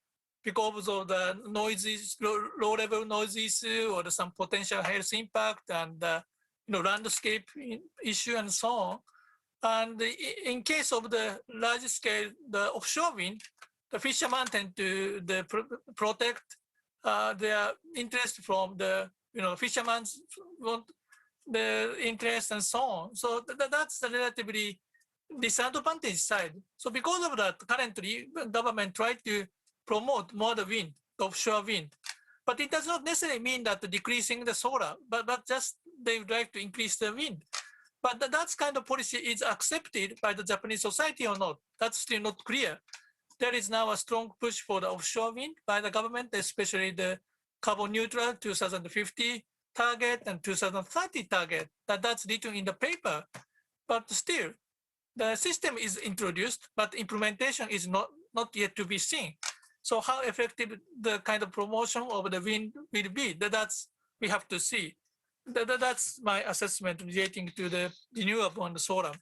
because of the noises, low-level noises, or some potential health impact, and landscape issue, and so on. And in case of the large-scale, the offshore wind, the fishermen tend to protect their interest from the fishermen's the interest and so on. So that's the relatively disadvantaged side. So because of that, currently government tried to promote more the wind, the offshore wind, but it does not necessarily mean that decreasing the solar, but just they would like to increase the wind. But that kind of policy is accepted by the Japanese society or not? That's still not clear. There is now a strong push for the offshore wind by the government, especially the carbon neutral 2050 target and 2030 target. That's written in the paper. But still, the system is introduced, but implementation is not yet to be seen. So how effective the kind of promotion of the wind will be, that's we have to see. That's my assessment relating to the renewable and the solar.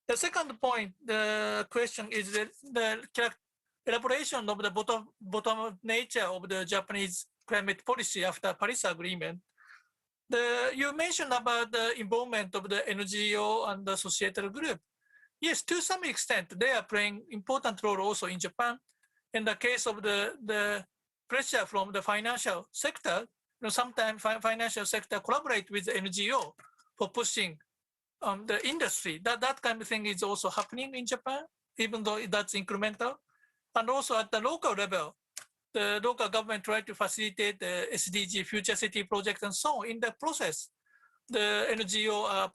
The second point, the question is the elaboration of the bottom nature of the Japanese climate policy after Paris Agreement. You mentioned about the involvement of the NGO and the societal group. Yes, to some extent, they are playing important role also in Japan. In the case of the pressure from the financial sector, sometimes financial sector collaborate with the NGO for pushing the industry. That kind of thing is also happening in Japan, even though that's incremental. And also at the local level, the local government try to facilitate the SDG future city project and so on. In the process, the NGO are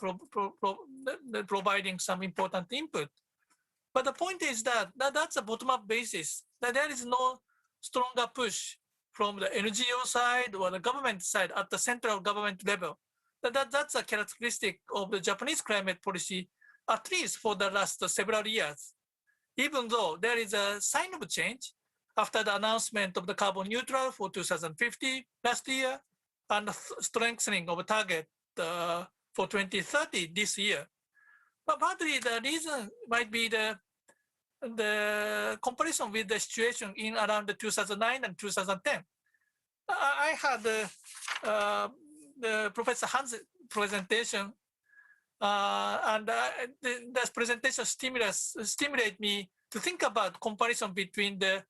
providing some important input. But the point is that that's a bottom-up basis, that there is no stronger push from the NGO side or the government side at the central government level. That's a characteristic of the Japanese climate policy, at least for the last several years. Even though there is a sign of change after the announcement of the carbon neutral for 2050 last year, and strengthening of a target for 2030 this year. But partly the reason might be the comparison with the situation in around the 2009 and 2010. I had the Professor Hans' presentation, and this presentation stimulate me to think about comparison between the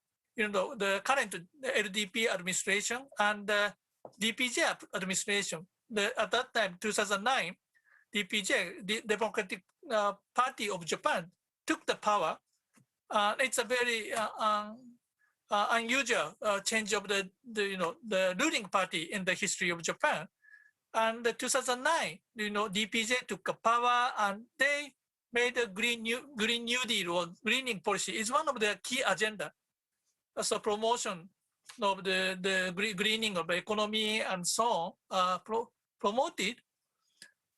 current LDP administration and the DPJ administration. At that time, 2009, DPJ, the Democratic Party of Japan, took the power. It's a very unusual change of the ruling party in the history of Japan. And 2009, DPJ took power, and they made a Green New Deal or greening policy is one of their key agenda. So promotion of the greening of the economy and so on promoted.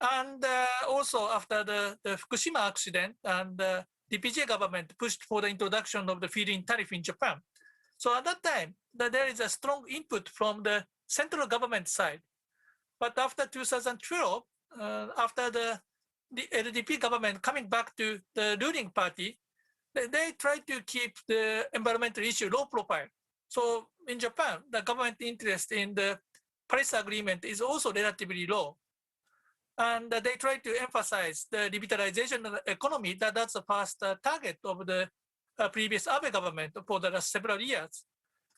And also after the Fukushima accident, and DPJ government pushed for the introduction of the feed-in tariff in Japan. So at that time, there is a strong input from the central government side. But after 2012, after the LDP government coming back to the ruling party, they tried to keep the environmental issue low profile. So in Japan, the government interest in the Paris Agreement is also relatively low. And they try to emphasize the revitalization of the economy. That's the first target of the previous Abe government for the last several years.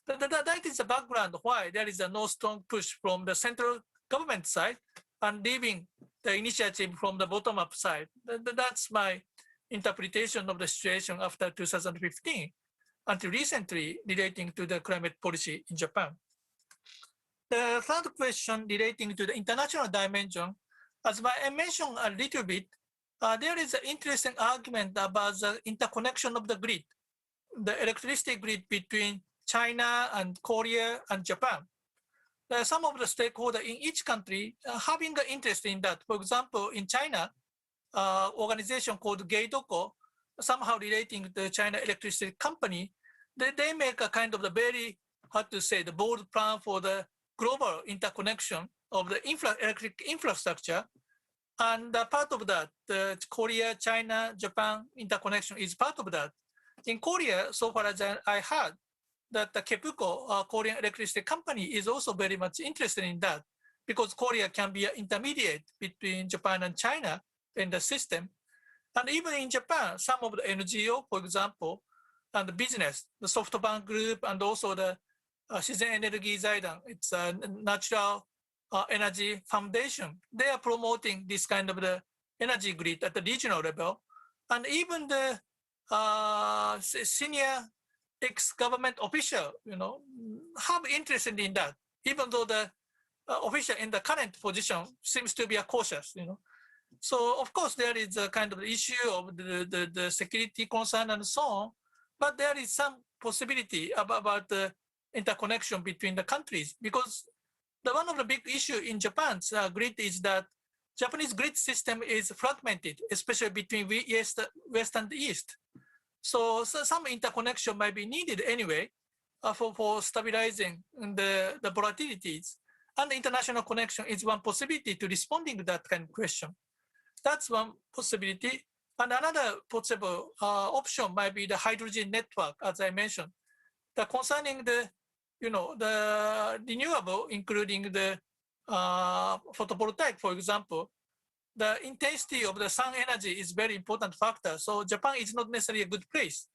That is the background why there is no strong push from the central government side and leaving the initiative from the bottom-up side. That's my interpretation of the situation after 2015 until recently relating to the climate policy in Japan. The third question relating to the international dimension, as I mentioned a little bit, there is an interesting argument about the interconnection of the grid, the electricity grid between China and Korea and Japan. Some of the stakeholders in each country having an interest in that. For example, in China, organization called Geidoko, somehow relating to the China Electricity Company, they make a kind of the very, how to say, the bold plan for the global interconnection of the electric infrastructure. And part of that, the Korea, China, Japan interconnection is part of that. In Korea, so far as I heard, that the KEPCO, Korean Electricity Company, is also very much interested in that because Korea can be an intermediate between Japan and China in the system. And even in Japan, some of the NGO, for example, and the business, the SoftBank Group, and also the Shizen Energy Zaidan, it's a natural energy foundation. They are promoting this kind of the energy grid at the regional level. And even the senior ex-government official, have interest in that, even though the official in the current position seems to be cautious, So of course there is a kind of issue of the security concern and so on, but there is some possibility about the interconnection between the countries because one of the big issue in Japan's grid is that Japanese grid system is fragmented, especially between West and East. So some interconnection might be needed anyway for stabilizing the volatilities. And the international connection is one possibility to responding to that kind of question. That's one possibility. And another possible option might be the hydrogen network, as I mentioned. Concerning the renewable, including the photovoltaic, for example, the intensity of the sun energy is very important factor. So Japan is not necessarily a good place.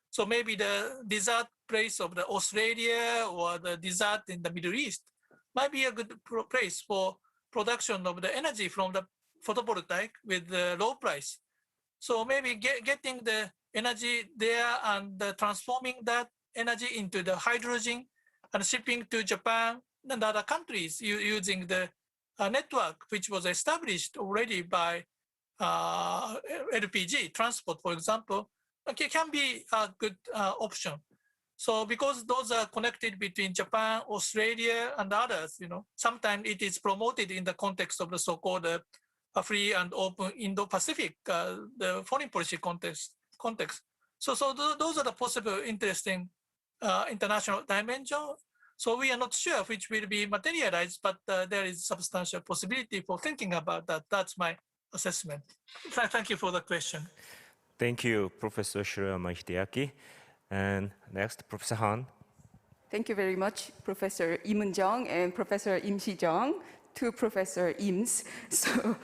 So maybe the desert place of the Australia or the desert in the Middle East might be a good place for production of the energy from the photovoltaic with the low price. So maybe getting the energy there and transforming that energy into the hydrogen and shipping to Japan and other countries using the network, which was established already by LPG transport, for example, can be a good option. So because those are connected between Japan, Australia, and others, sometimes it is promoted in the context of the so-called free and open Indo-Pacific, the foreign policy context. So those are the possible interesting international dimension. So we are not sure which will be materialized, but there is substantial possibility for thinking about that. That's my assessment. Thank you for the question. Thank you, Professor Shiroyama Hideaki. And next, Professor Han. Thank you very much, Professor Im Eun-jung and Professor Im Si-jung, two Professor Ims. So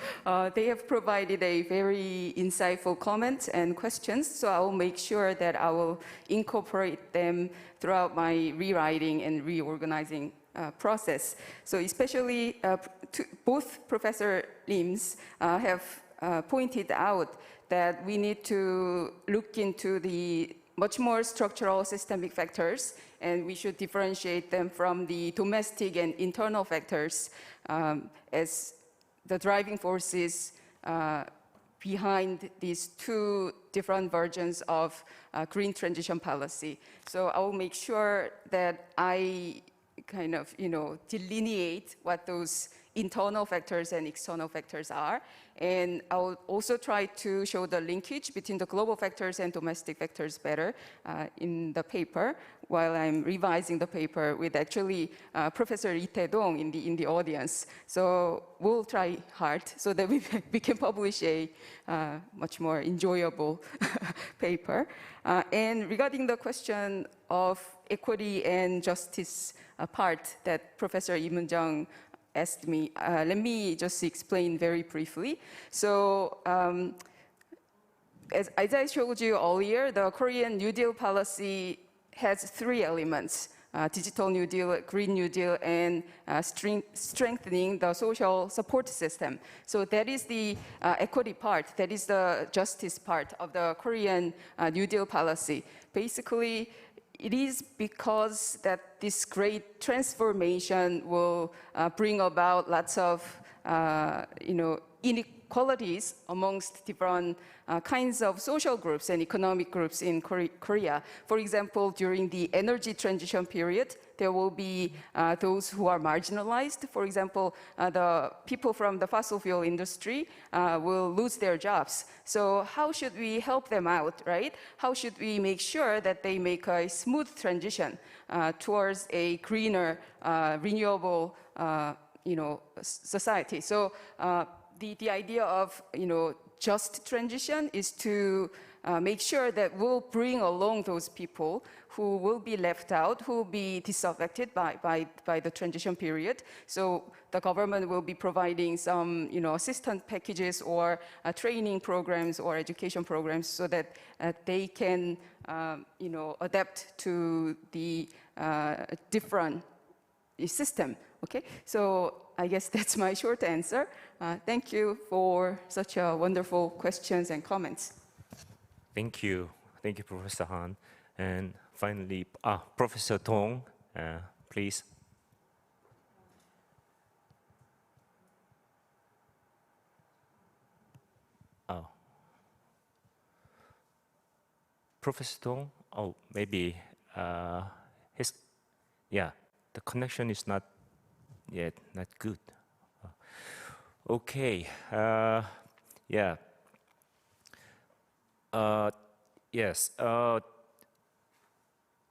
they have provided a very insightful comments and questions. So I will make sure that I will incorporate them throughout my rewriting and reorganizing process. So especially both Professor Ims have pointed out that we need to look into the much more structural systemic factors, and we should differentiate them from the domestic and internal factors as the driving forces behind these two different versions of green transition policy. So I will make sure that I kind of, delineate what those internal factors and external factors are. And I will also try to show the linkage between the global factors and domestic factors better in the paper, while I'm revising the paper with actually Professor Lee Tae-dong in the audience. So we'll try hard so that we can publish a much more enjoyable paper. And regarding the question of equity and justice part that Professor Lee Moon-jung asked me, let me just explain very briefly. So as I showed you earlier, the Korean New Deal policy has 3 elements: digital New Deal, Green New Deal, and strengthening the social support system. So that is the equity part, that is the justice part of the Korean New Deal policy. Basically, it is because that this great transformation will bring about lots of inequalities amongst different kinds of social groups and economic groups in Korea. For example, during the energy transition period, there will be those who are marginalized. For example, the people from the fossil fuel industry will lose their jobs. So how should we help them out, right? How should we make sure that they make a smooth transition towards a greener, renewable, society? So the idea of just transition is to make sure that we'll bring along those people who will be left out, who will be disaffected by the transition period. So the government will be providing some assistance packages or training programs or education programs so that they can adapt to the different system. Okay, so I guess that's my short answer. Thank you for such wonderful questions and comments. Thank you, Professor Han. And finally, Professor Dong, please. Professor Dong. Maybe the connection is not good. Okay. Yes.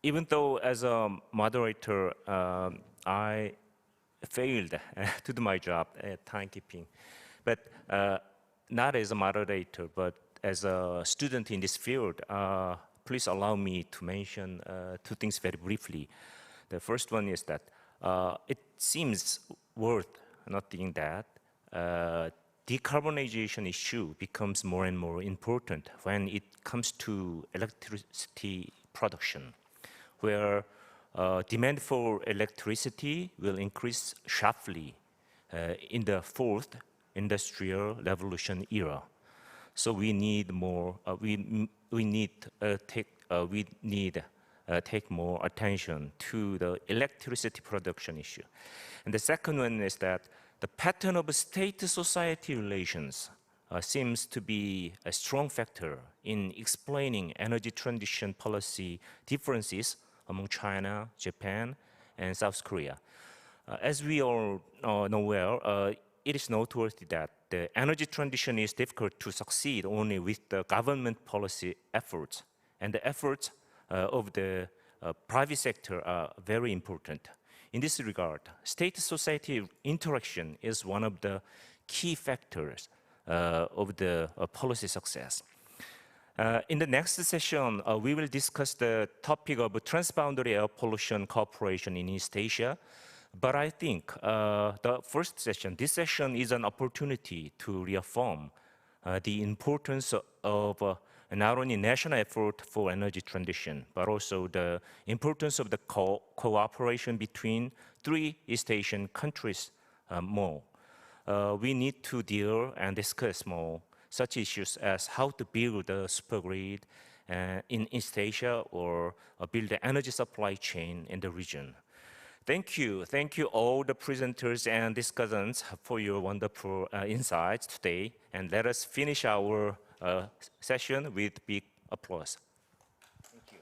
Even though as a moderator, I failed to do my job at timekeeping, but not as a moderator, but as a student in this field, please allow me to mention 2 things very briefly. The first one is that it seems worth noting that decarbonization issue becomes more and more important when it comes to electricity production, where demand for electricity will increase sharply in the 4th industrial revolution era. So we need more. We need take more attention to the electricity production issue. And the second one is that the pattern of state-society relations seems to be a strong factor in explaining energy transition policy differences among China, Japan, and South Korea. As we all know well, it is noteworthy that the energy transition is difficult to succeed only with the government policy efforts, and the efforts of the private sector are very important. In this regard, state-society interaction is one of the key factors of the policy success. In the next session, we will discuss the topic of transboundary air pollution cooperation in East Asia. But I think this session is an opportunity to reaffirm the importance of not only national effort for energy transition, but also the importance of the cooperation between 3 East Asian countries more. We need to deal and discuss more such issues as how to build a supergrid in East Asia or build an energy supply chain in the region. Thank you all the presenters and discussants for your wonderful insights today, and let us finish our session with big applause. Thank you.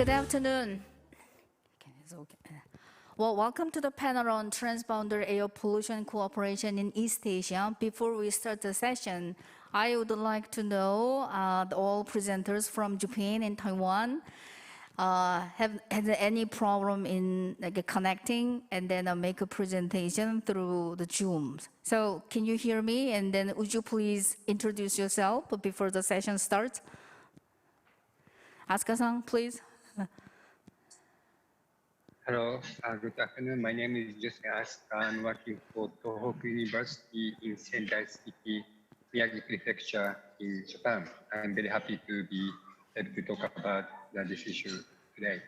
Good afternoon. Well, welcome to the panel on transboundary air pollution cooperation in East Asia. Before we start the session, I would like to know all presenters from Japan and Taiwan. have had any problem in like connecting and then make a presentation through the Zoom. So can you hear me? And then would you please introduce yourself before the session starts? Asuka-san, please. Hello, good afternoon. My name is Jose Asuka. I'm working for Tohoku University in Sendai City, Miyagi Prefecture in Japan. I'm very happy to be able to talk about this issue today.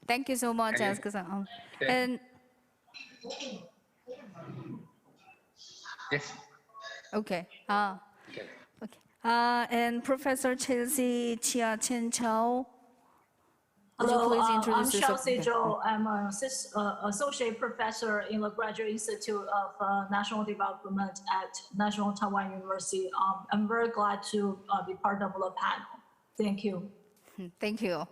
Thank you so much, Can you- Asuka-san. Okay. And Yes. okay. Okay. Okay. And Professor Chelsea Chia Chen Chao. Would you Hello, please I'm introduce yourself? Chelsea Zhou. I'm an associate professor in the Graduate Institute of National Development at National Taiwan University. I'm very glad to be part of the panel. Thank you. Thank you.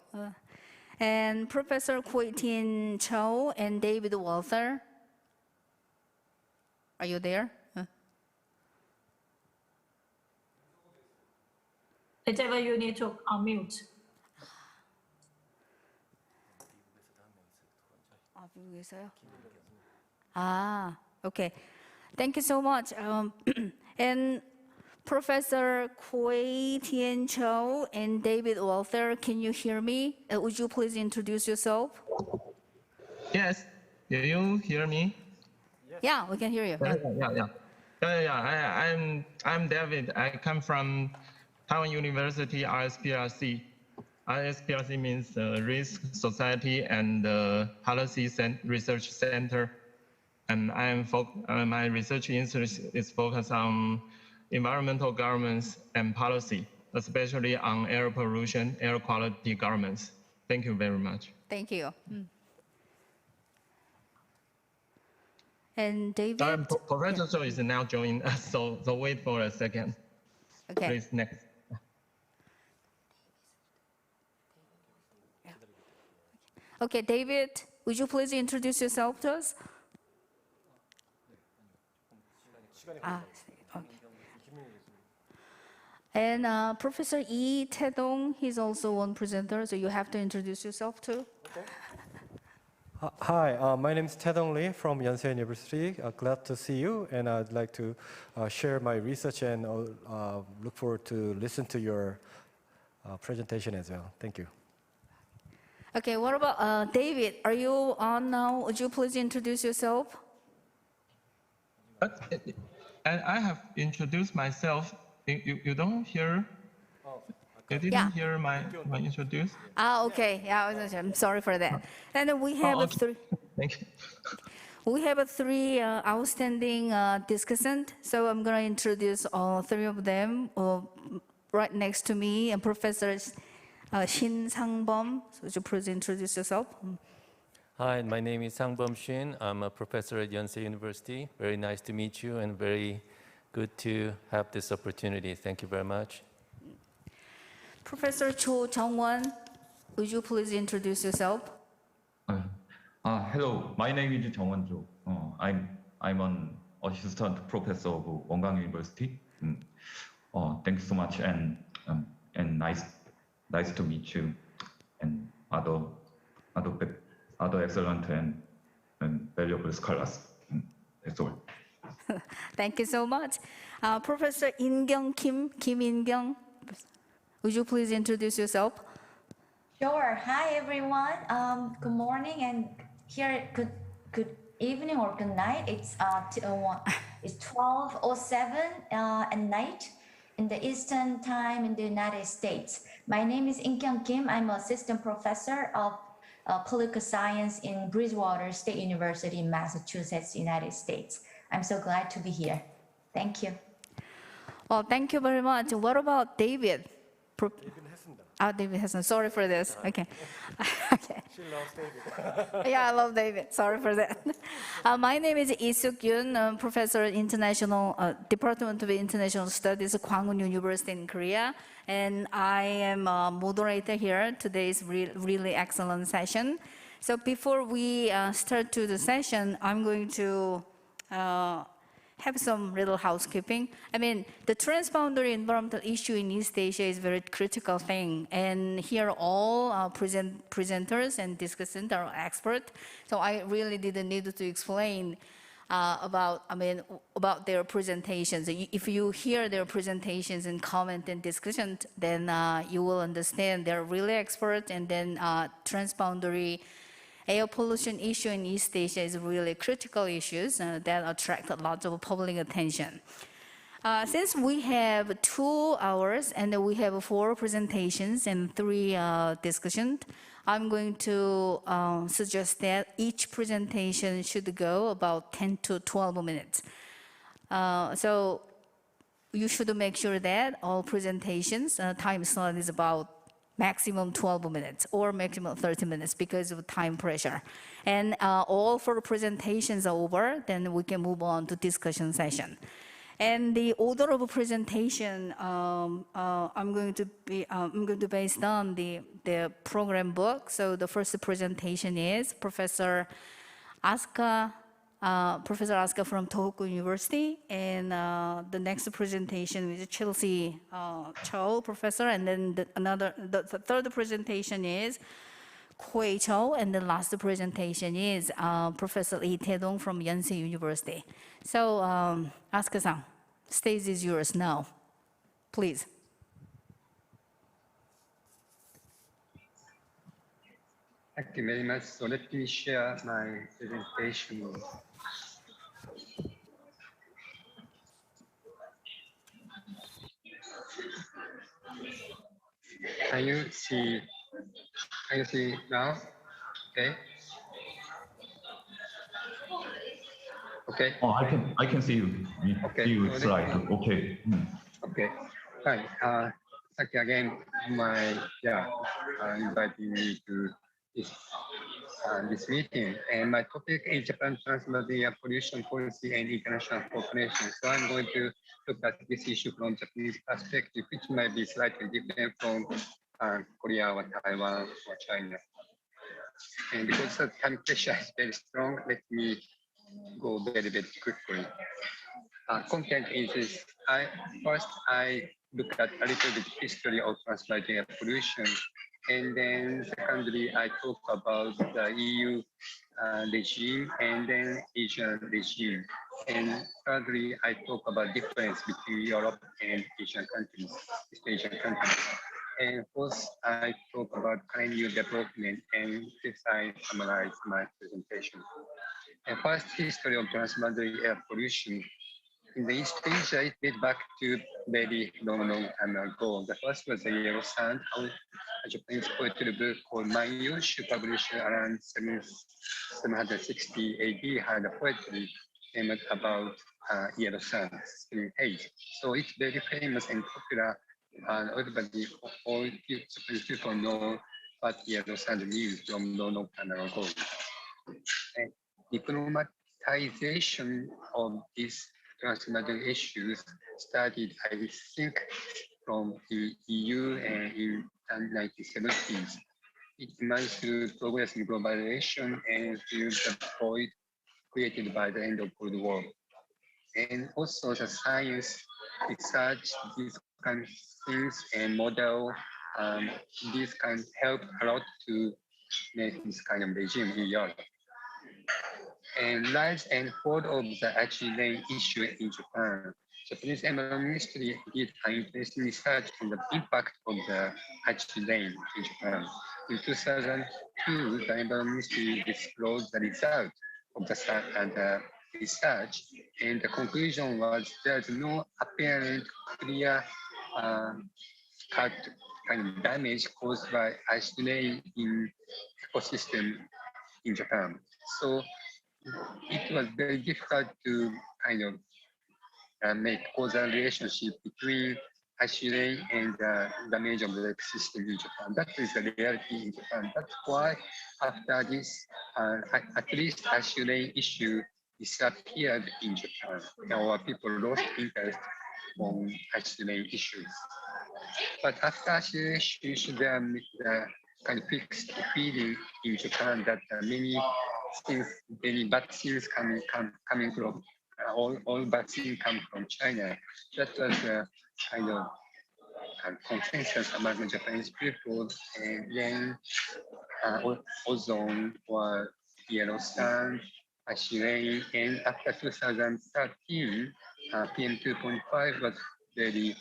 And Professor Kuei-Tien Cho and David Walther. Are you there? Hey, David, you need to unmute. Okay. Thank you so much. And Professor Kuei-Tien Cho and David Walther, can you hear me? Would you please introduce yourself? Yes. Do you hear me? Yeah, we can hear you. I'm David. I come from Taiwan University RSPRC. RSPRC means Risk Society and Policy Research Center. And my research interest is focused on environmental governance and policy, especially on air pollution, air quality governance. Thank you very much. Thank you. And David? Professor Zhou is now joining us, so wait for a second. Okay. Please, next. Okay, David, would you please introduce yourself to us? Okay. And Professor Yi Taedong, he's also one presenter, so you have to introduce yourself too. Hi, my name is Taedong Lee from Yonsei University. Glad to see you, and I'd like to share my research and look forward to listen to your presentation as well. Thank you. Okay, what about David? Are you on now? Would you please introduce yourself? And I have introduced myself. You don't hear? You didn't hear my introduce? Okay. Yeah, I'm sorry for that. And we have three. Thank you. We have three outstanding discussants. So I'm going to introduce all three of them right next to me. And Professor Shin Sang-bum. So would you please introduce yourself? Hi, my name is Sang-bum Shin. I'm a professor at Yonsei University. Very nice to meet you and very good to have this opportunity. Thank you very much. Professor Cho Jung-won, would you please introduce yourself? Hello, my name is Jung-won Jo. I'm an assistant professor of Wongang University. Thank you so much, and nice to meet you, and other excellent and valuable scholars. That's all. Thank you so much. Professor In-kyung Kim In-kyung, would you please introduce yourself? Sure. Hi, everyone. Good morning, and here, good evening or good night. It's 12:07 at night in the Eastern Time in the United States. My name is In-kyung Kim. I'm an assistant professor of political science in Bridgewater State University in Massachusetts, United States. I'm so glad to be here. Thank you. Well, thank you very much. What about David? David Hassan. Sorry for this. Okay. Okay. She loves David. Yeah, I love David. Sorry for that. My name is Lee Suk-yoon. I'm professor at Department of International Studies at Kwangwon University in Korea. And I am a moderator here. Today's really excellent session. So before we start to the session, I'm going to have some little housekeeping. I mean, the transboundary environmental issue in East Asia is a very critical thing. And here all presenters and discussants are experts. So I really didn't need to explain about their presentations. If you hear their presentations and comment and discussion, then you will understand they're really experts. And then transboundary air pollution issue in East Asia is really critical issues that attract a lot of public attention. Since we have 2 hours and we have 4 presentations and 3 discussions, I'm going to suggest that each presentation should go about 10 to 12 minutes. So you should make sure that all presentations time slot is about maximum 12 minutes or maximum 30 minutes because of time pressure. And all 4 presentations are over, then we can move on to discussion session. And the order of presentation, I'm going to based on the program book. So the first presentation is Professor Asuka from Tohoku University, and the next presentation is Chelsea Cho, professor, and then the third presentation is Koei Cho, and the last presentation is Professor Lee Tae-dong from Yonsei University. So Asuka-san, stage is yours now, please. Thank you very much. So let me share my presentation. Can you see now? Okay. Okay. Oh, I can see you. Okay. See you slide. Okay. Okay. Fine. Thank you again. Inviting me to this meeting. And my topic is Japan transboundary air pollution policy and international cooperation. So I'm going to look at this issue from Japanese perspective, which might be slightly different from Korea or Taiwan or China. And because the time pressure is very strong, let me go very, very quickly. Content is this. First, I look at a little bit history of transboundary air pollution. And then secondly, I talk about the EU regime and then Asian regime. And thirdly, I talk about difference between Europe and Asian countries, East Asian countries. And fourth, I talk about current new development, and fifth, I summarize my presentation. And first, history of transboundary air pollution. In the East Asia, it dates back to very long time ago. The first was the yellow sand, a Japanese poetry book called Manyoshu, published around 760 AD, had a poetry named about yellow sand, spring age. So it's very famous and popular, and everybody, all Japanese people know what yellow sand means from long time ago. And diplomatization of these transboundary issues started, I think, from the EU in the 1970s. It emerged through progress in globalization and through the void created by the end of Cold War. And also the science research, these kind of things and model, these can help a lot to make this kind of regime in Europe. And rise and fall of the Achille issue in Japan. Japanese Environment Ministry did an interesting research on the impact of the Achille in Japan. In 2002, the Environment Ministry disclosed the result of the research, and the conclusion was there's no apparent clear cut kind of damage caused by Achille in ecosystem in Japan. So it was very difficult to kind of make causal relationship between Achille and the damage of the ecosystem in Japan. That is the reality in Japan. That's why after this, at least Achille issue disappeared in Japan, or people lost interest on Achille issues. But after Achille issues, there are kind of fixed feeling in Japan that many things, many bad things coming from all vaccine come from China. That was a kind of consensus among the Japanese people. And then ozone or yellow sun, acid rain, and after 2013, PM 2.5 was very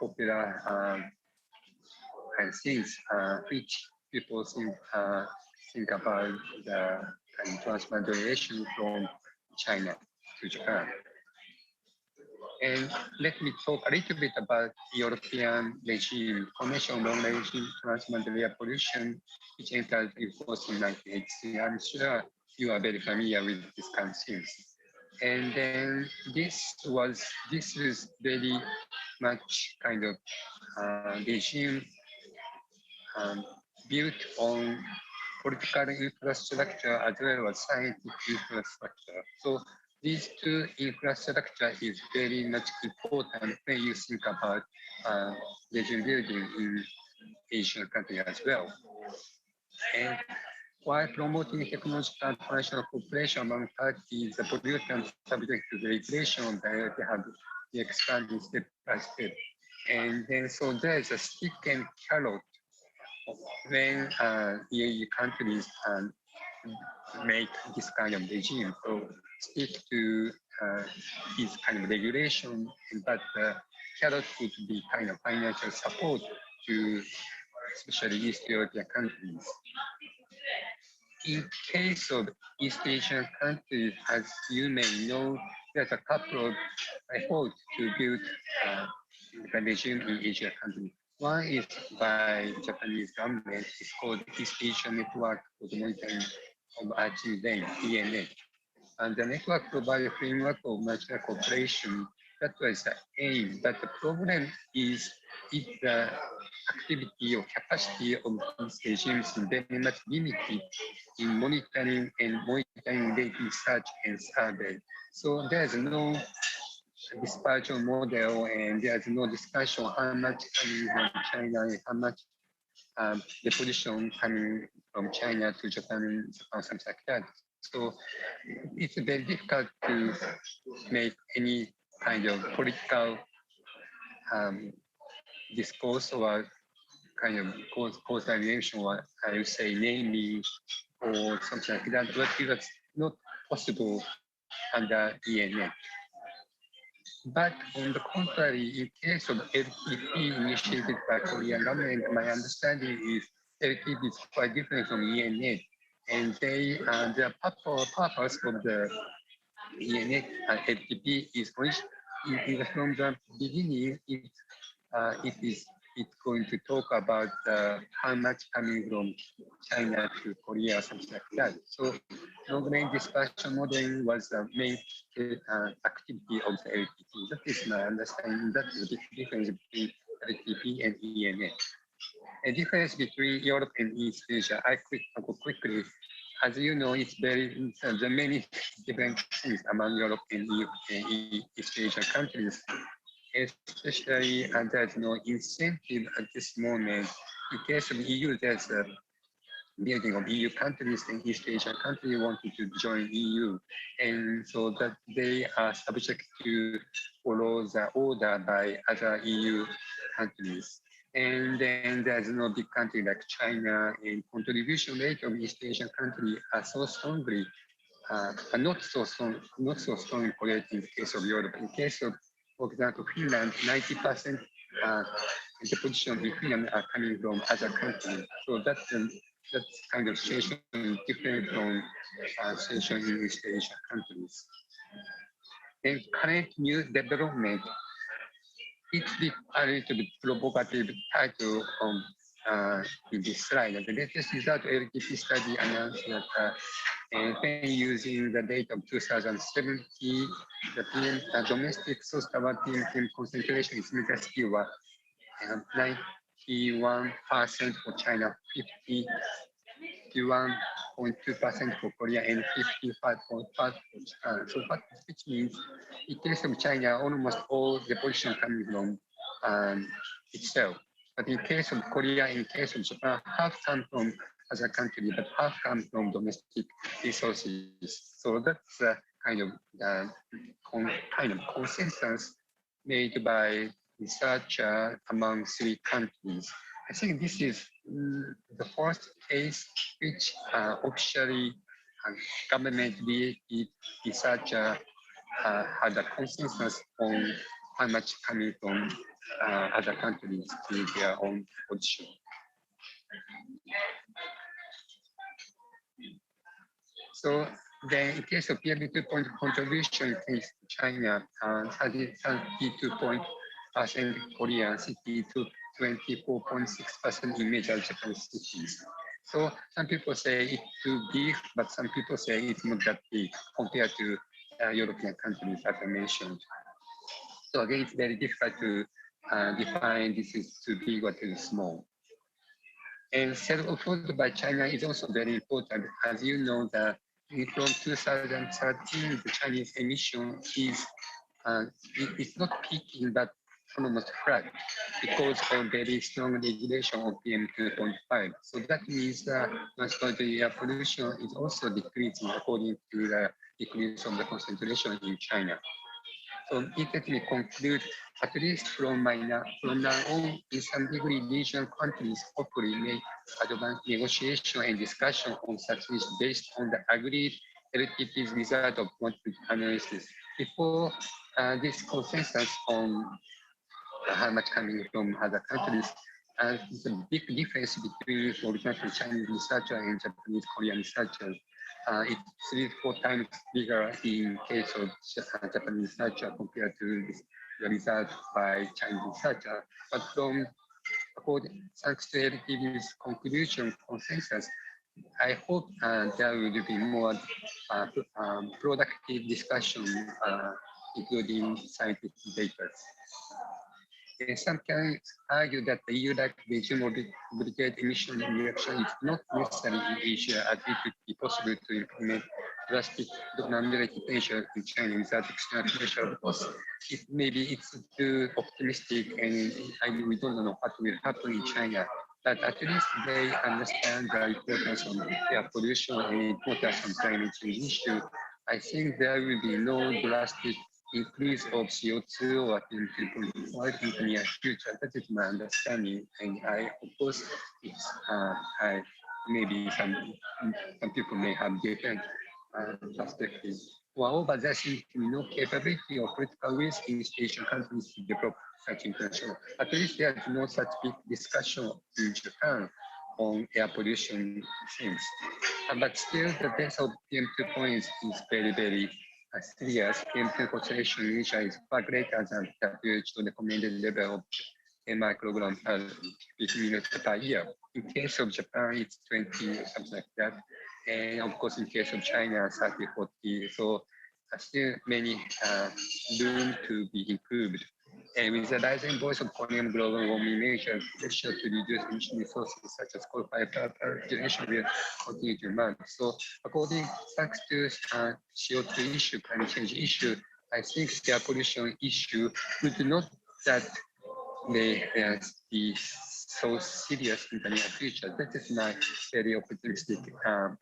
popular and things which people think about the transmigration from China to Japan. And let me talk a little bit about European regime, Convention on Regime Transmigration Pollution, which entered in force in 1983. I'm sure you are very familiar with this kind of things. And then this is very much kind of regime built on political infrastructure as well as scientific infrastructure. So these two infrastructure is very much important when you think about regime building in Asian countries as well. And while promoting technological and financial cooperation among parties, the pollutants subject to the regulation that have been expanded step by step. And then so there's a stick and carrot when EU countries make this kind of regime. So stick to this kind of regulation, but carrot would be kind of financial support to especially East European countries. In case of East Asian countries, as you may know, there's a couple of efforts to build the regime in Asian countries. One is by Japanese government. It's called East Asian Network for the Monitoring of Arching Lane, ENA. And the network provides a framework of multilateral cooperation. That was the aim. But the problem is if the activity or capacity of these regimes is very much limited in monitoring related research and survey. So there's no dispersion model and there's no discussion how much coming from China and how much deposition coming from China to Japan, something like that. So it's very difficult to make any kind of political discourse or kind of causal relation, or I would say namely, or something like that, but it was not possible under ENA. But on the contrary, in case of LTP initiated by Korean government, my understanding is LTP is quite different from ENA. And the purpose of the ENA and LTP is from the beginning, it's going to talk about how much coming from China to Korea or something like that. So long-range dispersion modeling was the main activity of the LTP. That is my understanding. That is the difference between LTP and ENA. A difference between Europe and East Asia. I go quickly. As you know, there are many different things among Europe and East Asian countries. Especially, and there's no incentive at this moment. In case of EU, there's a building of EU countries and East Asian countries wanted to join EU. And so that they are subject to follow the order by other EU countries. And then there's no big country like China, and contribution rate of East Asian countries are so strongly, not so strong in Korea in the case of Europe. In case of, for example, Finland, 90% the position in Finland are coming from other countries. So that's kind of situation different from situation in East Asian countries. And current new development, it's a little bit provocative title in this slide. The latest result of LTP study announced that when using the data of 2070, the domestic source power PM concentration is intensity was 91% for China, 51.2% for Korea, and 55.5% for Japan. So which means in case of China, almost all the pollution coming from itself. But in case of Korea, in case of Japan, half come from other countries, but half come from domestic resources. So that's kind of consensus made by researchers among 3 countries. I think this is the first case which officially government-related researcher had a consensus on how much coming from other countries to their own position. So then in case of PM 2.0 contribution case to China, 32% Korea, 24.6% in major Japanese cities. So some people say it's too big, but some people say it's not that big compared to European countries, as I mentioned. So again, it's very difficult to define this is too big or too small. And self-approved by China is also very important. As you know, that from 2013, the Chinese emission is it's not peaking, but almost flat because of very strong regulation of PM 2.5. So that means that most of the air pollution is also decreasing according to the decrease of the concentration in China. So let me conclude, at least from now on, in some degree, regional countries hopefully may advance negotiation and discussion on such issues based on the agreed LTP's result of quantitative analysis. Before this consensus on how much coming from other countries, there's a big difference between, for example, Chinese researcher and Japanese Korean researchers. It's 3 to 4 times bigger in case of Japanese researcher compared to the result by Chinese researcher. But thanks to LTV's conclusion consensus, I hope there will be more productive discussion, including scientific papers. Some can argue that the EU-like regime of obligate emission reduction is not necessary in Asia, as it would be possible to implement drastic non-related measures in China without external pressure. Of course, maybe it's too optimistic, and we don't know what will happen in China. But at least they understand the importance of air pollution and importance of climate change issue. I think there will be no drastic increase of CO2 or PM2.5 in the near future. That is my understanding, and of course, it's maybe some people may have different perspectives. Moreover, there seems to be no capability or political will in Asian countries to develop such international. At least there is no such big discussion in Japan on air pollution things. But still, the death of PM2.5 is very, very serious. PM2 concentration in Asia is far greater than WHO recommended level of 10 micrograms per minute per year. In case of Japan, it's 20, something like that. And of course, in case of China, 30, 40. So still many room to be improved. And with the rising voice of Korean global warming measures, pressure to reduce emission resources such as coal-fired power generation will continue to mount. So thanks to CO2 issue, climate change issue, I think the air pollution issue would not that may be so serious in the near future. That is my very optimistic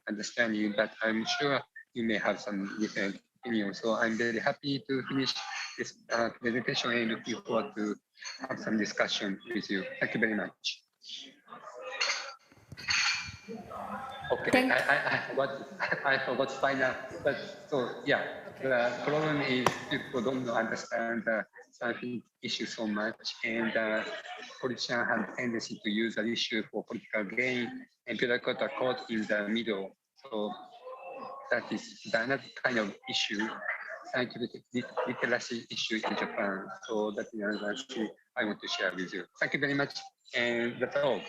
understanding, but I'm sure you may have some different opinions. So I'm very happy to finish this presentation and looking forward to have some discussion with you. Thank you very much. Okay, I forgot to find out, but so yeah, the problem is people don't understand the scientific issue so much, and politicians have a tendency to use the issue for political gain and political accord in the middle. So that is another kind of issue, scientific literacy issue in Japan. So that's another thing I want to share with you. Thank you very much, and that's all.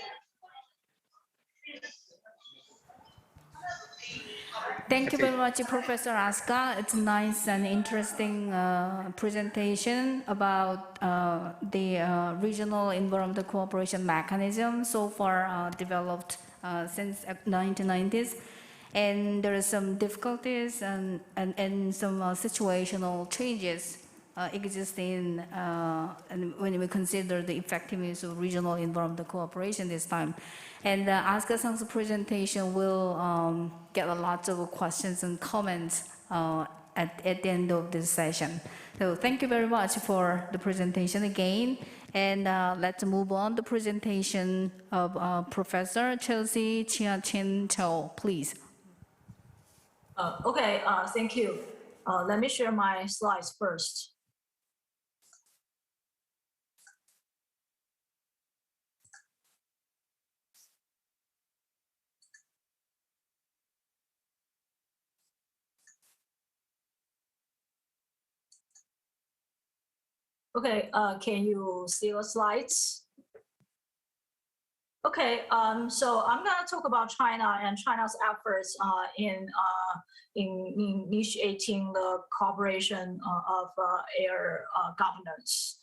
Thank you very much, Professor Asuka. It's a nice and interesting presentation about the regional environmental cooperation mechanism so far developed since 1990s. And there are some difficulties and some situational changes existing and when we consider the effectiveness of regional environmental cooperation this time. And Asuka-san's presentation will get a lot of questions and comments at the end of this session. So thank you very much for the presentation again. And let's move on to the presentation of Professor Chelsea Chia-Chin Cho, please. Okay, thank you. Let me share my slides first. Okay, can you see the slides? Okay, so I'm going to talk about China and China's efforts in initiating the cooperation of air governance.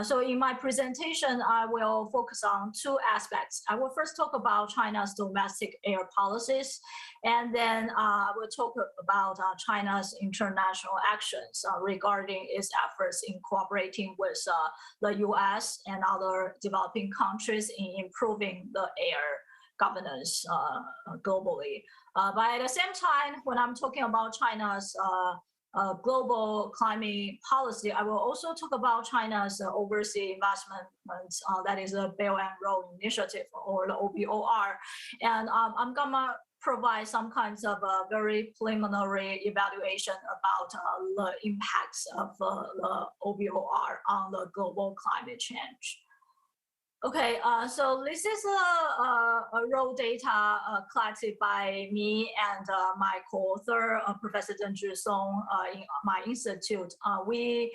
So in my presentation, I will focus on two aspects. I will first talk about China's domestic air policies, and then I will talk about China's international actions regarding its efforts in cooperating with the US and other developing countries in improving the air governance globally. But at the same time, when I'm talking about China's global climate policy, I will also talk about China's overseas investment, that is a Belt and Road Initiative, or the OBOR. And I'm gonna provide some kinds of very preliminary evaluation about the impacts of the OBOR on the global climate change. Okay, so this is a raw data collected by me and my co-author, Professor Zheng Zhisong, in my institute. We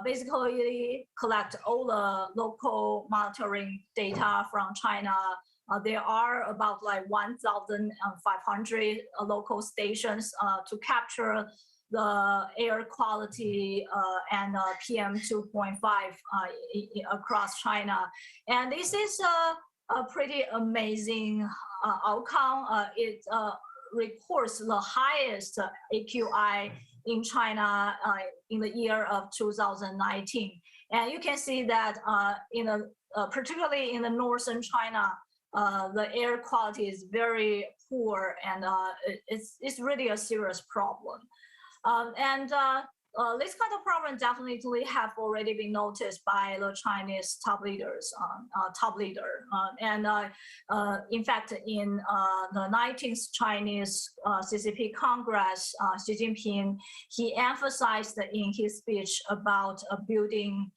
basically collect all the local monitoring data from China. There are about like 1,500 local stations to capture the air quality and PM 2.5 across China. And this is a pretty amazing outcome. It records the highest AQI in China in the year of 2019. And you can see that particularly in the northern China, the air quality is very poor, and it's really a serious problem. This kind of problem definitely have already been noticed by the Chinese top leaders, in fact, in the 19th Chinese CCP Congress, Xi Jinping, he emphasized in his speech about building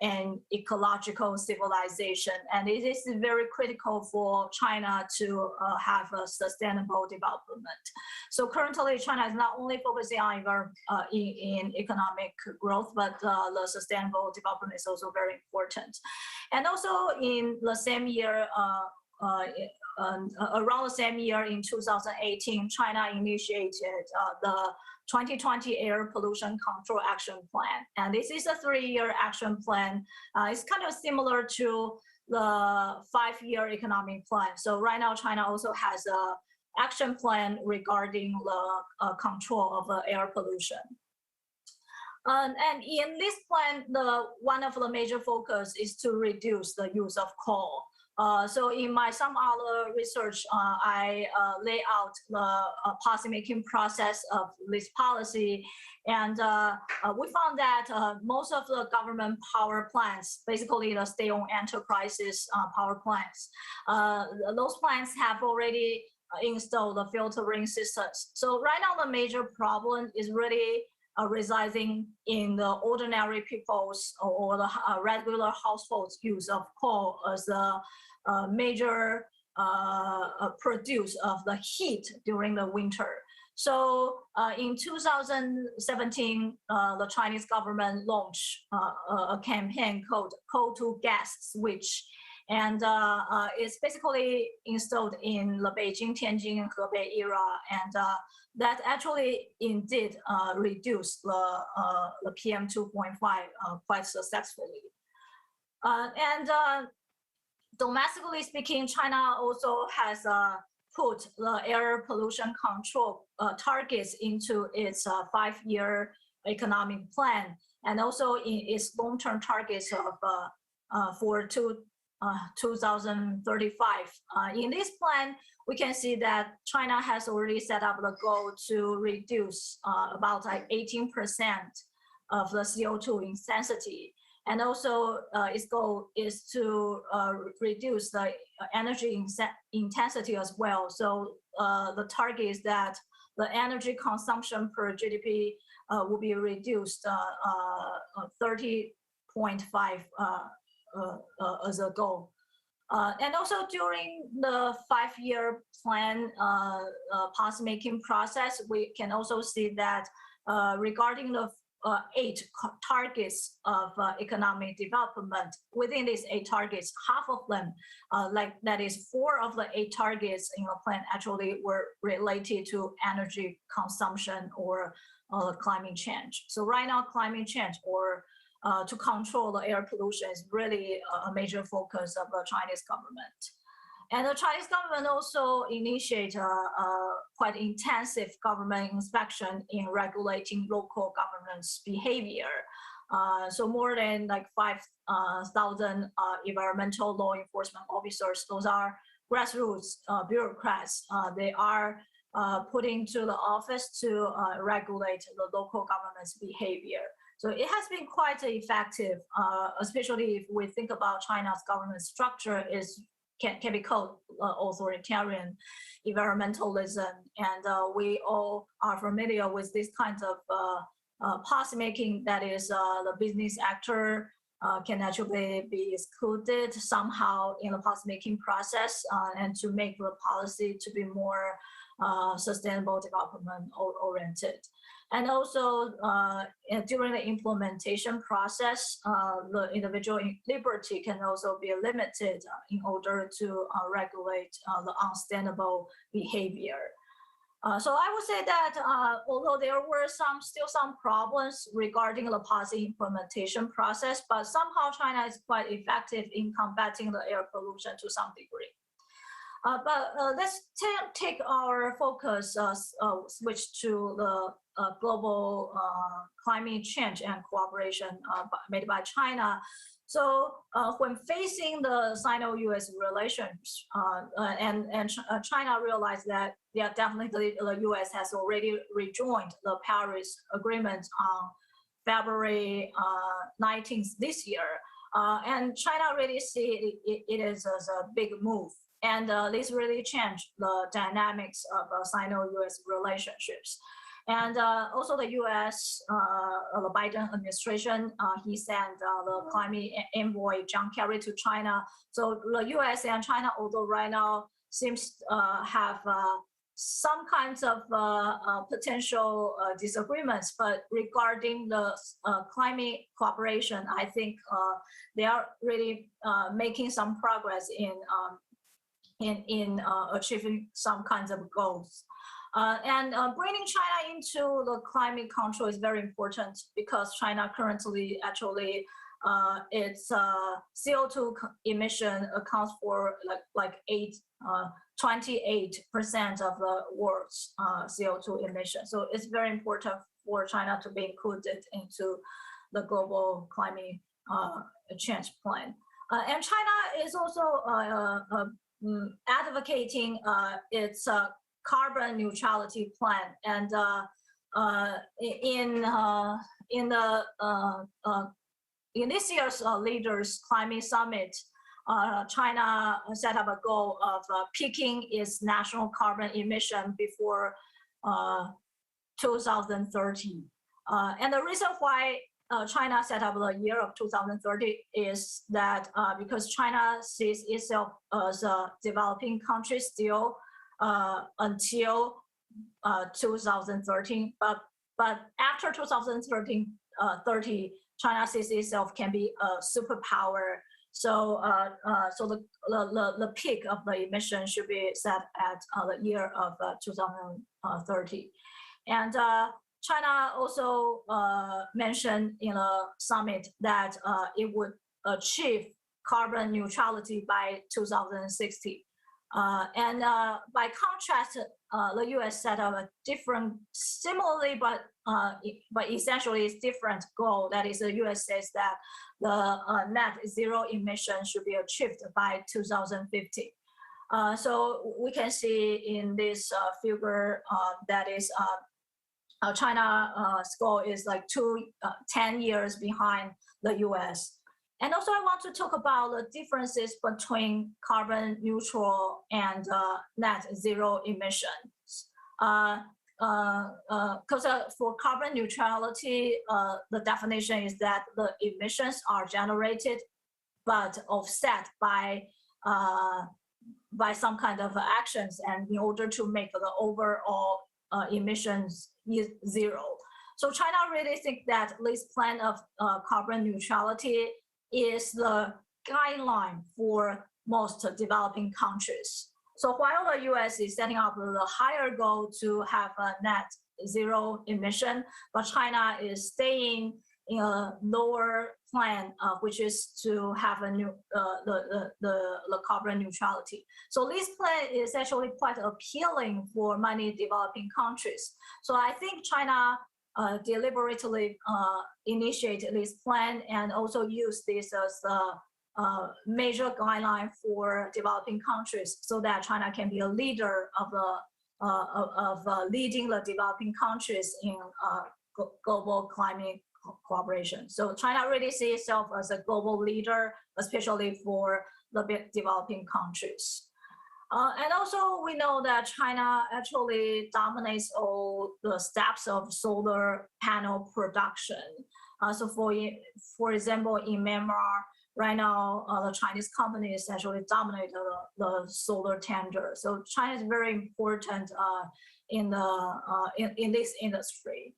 an ecological civilization, and it is very critical for China to have a sustainable development. So currently, China is not only focusing on in economic growth, but the sustainable development is also very important. And also in the same year, around the same year in 2018, China initiated the 2020 Air Pollution Control Action Plan. And this is a 3-year action plan. It's kind of similar to the 5-year economic plan. So right now, China also has an action plan regarding the control of air pollution. And in this plan, one of the major focus is to reduce the use of coal. So in some other research, I lay out the policymaking process of this policy. And we found that most of the government power plants, basically the state-owned enterprises power plants, those plants have already installed the filtering systems. So right now, the major problem is really residing in the ordinary people's or the regular households' use of coal as a major produce of the heat during the winter. So in 2017, the Chinese government launched a campaign called Coal to Gas Switch. And it's basically installed in the Beijing, Tianjin, and Hebei area. And that actually indeed reduced the PM 2.5 quite successfully. Domestically speaking, China also has put the air pollution control targets into its 5-year economic plan, and also in its long-term targets of for 2035. In this plan, we can see that China has already set up the goal to reduce about like 18% of the CO2 intensity. And also its goal is to reduce the energy intensity as well. So the target is that the energy consumption per GDP will be reduced 30.5 as a goal. And also during the 5-year plan policymaking process, we can also see that regarding the 8 targets of economic development, within these 8 targets, half of them, that is 4 of the 8 targets in the plan actually were related to energy consumption or climate change. So right now, climate change or to control the air pollution is really a major focus of the Chinese government. And the Chinese government also initiate quite intensive government inspection in regulating local government's behavior. So more than like 5,000 environmental law enforcement officers, those are grassroots bureaucrats. They are put into the office to regulate the local government's behavior. So it has been quite effective, especially if we think about China's government structure can be called authoritarian environmentalism. And we all are familiar with this kind of policymaking, that is the business actor can actually be excluded somehow in the policymaking process and to make the policy to be more sustainable development oriented. And also during the implementation process, the individual liberty can also be limited in order to regulate the unsustainable behavior. So I would say that although there were still some problems regarding the policy implementation process, but somehow China is quite effective in combating the air pollution to some degree. But let's take our focus, switch to the global climate change and cooperation made by China. So when facing the Sino-US relations, and China realized that, yeah, definitely the US has already rejoined the Paris Agreement on February 19th this year. And China really see it is as a big move. And this really changed the dynamics of Sino-US relationships. And also the US, the Biden administration, he sent the climate envoy John Kerry to China. So the US and China, although right now seems have some kinds of potential disagreements, but regarding the climate cooperation, I think they are really making some progress in achieving some kinds of goals. And bringing China into the climate control is very important because China currently actually its CO2 emission accounts for like 28% of the world's CO2 emission. So it's very important for China to be included into the global climate change plan. And China is also advocating its carbon neutrality plan, and in this year's Leaders Climate Summit, China set up a goal of peaking its national carbon emission before 2030. And the reason why China set up the year of 2030 is that because China sees itself as a developing country still until 2013, but after 2030, China sees itself can be a superpower. So so the peak of the emission should be set at the year of 2030. And China also mentioned in a summit that it would achieve carbon neutrality by 2060. And by contrast, the U.S. set up a different, similarly, but essentially it's different goal. That is, the U.S. says that the net zero emission should be achieved by 2050. So we can see in this figure that is China's goal is like 10 years behind the U.S. And also I want to talk about the differences between carbon neutral and net zero emissions. Because for carbon neutrality, the definition is that the emissions are generated but offset by some kind of actions, and in order to make the overall emissions zero. So China really thinks that this plan of carbon neutrality is the guideline for most developing countries. So while the US is setting up the higher goal to have a net zero emission, but China is staying in a lower plan, which is to have a new the carbon neutrality. So this plan is actually quite appealing for many developing countries. So I think China deliberately initiated this plan and also use this as a major guideline for developing countries, so that China can be a leader of leading the developing countries in global climate cooperation. So China really sees itself as a global leader, especially for the developing countries. And also we know that China actually dominates all the steps of solar panel production. So for example, in Myanmar, right now, the Chinese companies actually dominate the solar tender. So China is very important in this industry.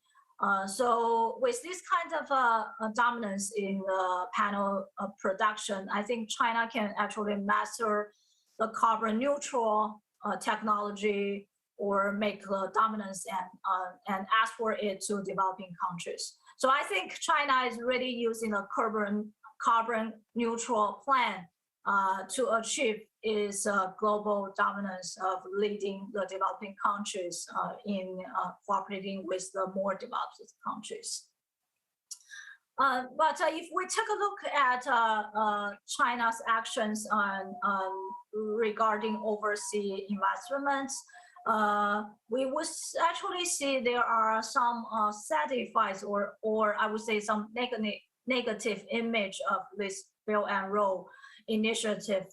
So with this kind of dominance in the panel production, I think China can actually master the carbon neutral technology, or make the dominance and ask for it to developing countries. So I think China is really using a carbon neutral plan to achieve its global dominance of leading the developing countries in cooperating with the more developed countries. But if we take a look at China's actions regarding overseas investments, we would actually see there are some satisfied or I would say some negative image of this Belt and Road initiative,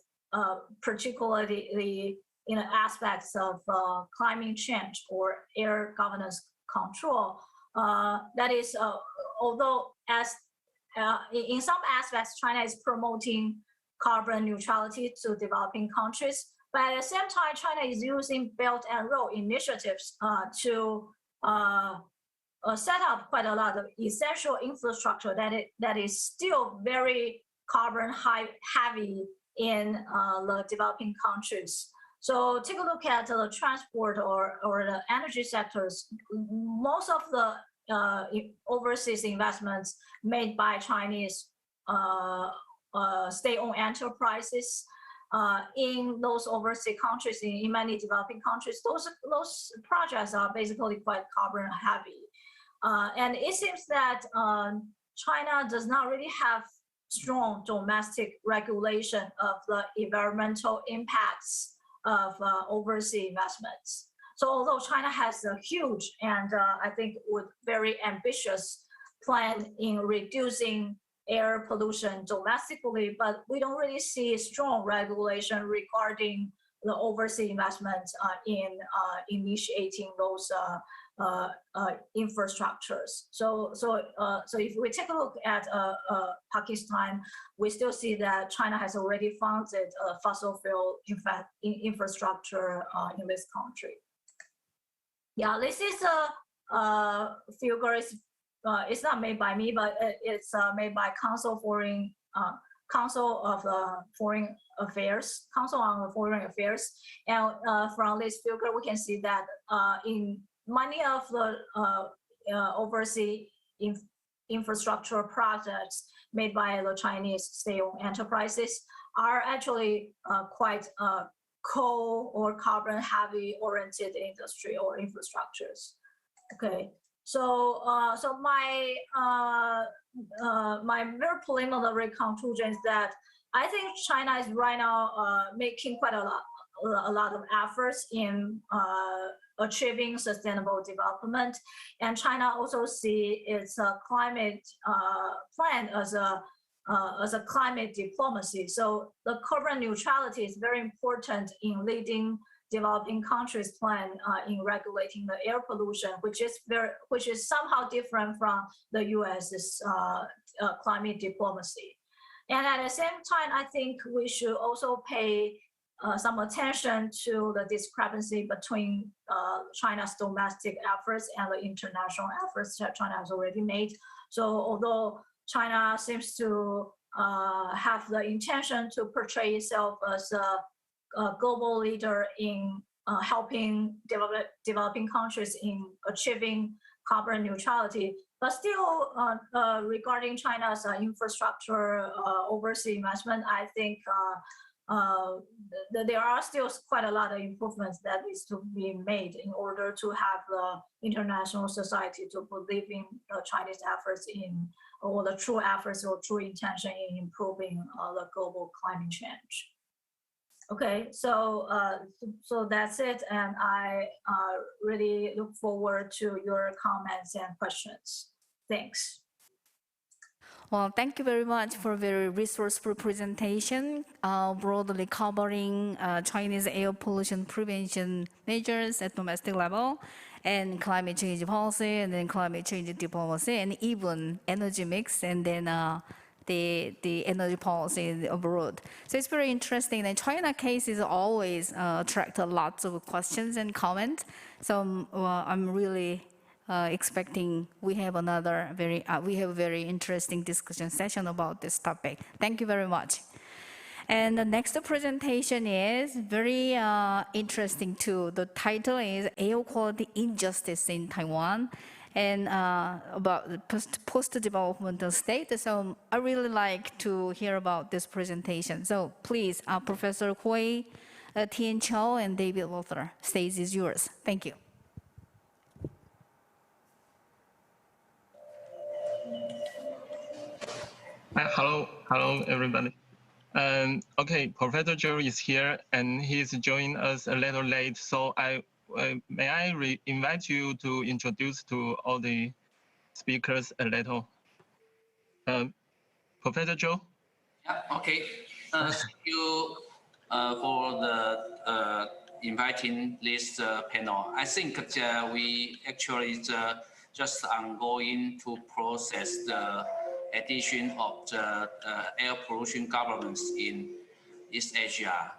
particularly in aspects of climate change or air governance control. That is, although in some aspects, China is promoting carbon neutrality to developing countries, but at the same time, China is using Belt and Road initiatives to set up quite a lot of essential infrastructure that is still very carbon heavy in the developing countries. So take a look at the transport or the energy sectors. Most of the overseas investments made by Chinese state-owned enterprises in those overseas countries, in many developing countries, those projects are basically quite carbon heavy. And it seems that China does not really have strong domestic regulation of the environmental impacts of overseas investments. So although China has a huge and I think with very ambitious plan in reducing air pollution domestically, but we don't really see strong regulation regarding the overseas investments in initiating those infrastructures. So if we take a look at Pakistan, we still see that China has already funded fossil fuel infrastructure in this country. Yeah, this is a figure. It's not made by me, but it's made by Council of Foreign Affairs, Council on Foreign Affairs. And from this figure, we can see that in many of the overseas infrastructure projects made by the Chinese state-owned enterprises are actually quite coal or carbon heavy oriented industry or infrastructures. Okay, so my my very preliminary conclusion is that I think China is right now making quite a lot of efforts in achieving sustainable development, and China also see its climate plan as a climate diplomacy. So the carbon neutrality is very important in leading developing countries' plan in regulating the air pollution, which is somehow different from the U.S.'s climate diplomacy. And at the same time, I think we should also pay some attention to the discrepancy between China's domestic efforts and the international efforts that China has already made. So although China seems to have the intention to portray itself as a global leader in helping developing countries in achieving carbon neutrality, but still regarding China's infrastructure overseas investment, I think there are still quite a lot of improvements that needs to be made in order to have the international society to believe in Chinese efforts in, or the true efforts or true intention in improving the global climate change. Okay, so that's it, and I really look forward to your comments and questions. Thanks. Well, thank you very much for a very resourceful presentation, broadly covering Chinese air pollution prevention measures at domestic level, and climate change policy, and then climate change diplomacy, and even energy mix, and then the energy policy abroad. So it's very interesting. The China case is always attract lots of questions and comments. So I'm really expecting we have another very interesting discussion session about this topic. Thank you very much. And the next presentation is very interesting too. The title is Air Quality Injustice in Taiwan, and about the post-developmental state. So I really like to hear about this presentation. So please, Professor Hui, Tian Chou, and David Lothar, stage is yours. Thank you. Hello, everybody. Okay, Professor Joe is here, and he's joining us a little late. So may I invite you to introduce to all the speakers a little. Professor Joe. Yeah. Okay. Thank you for the inviting this panel. I think we actually just ongoing to process the addition of the air pollution governance in East Asia.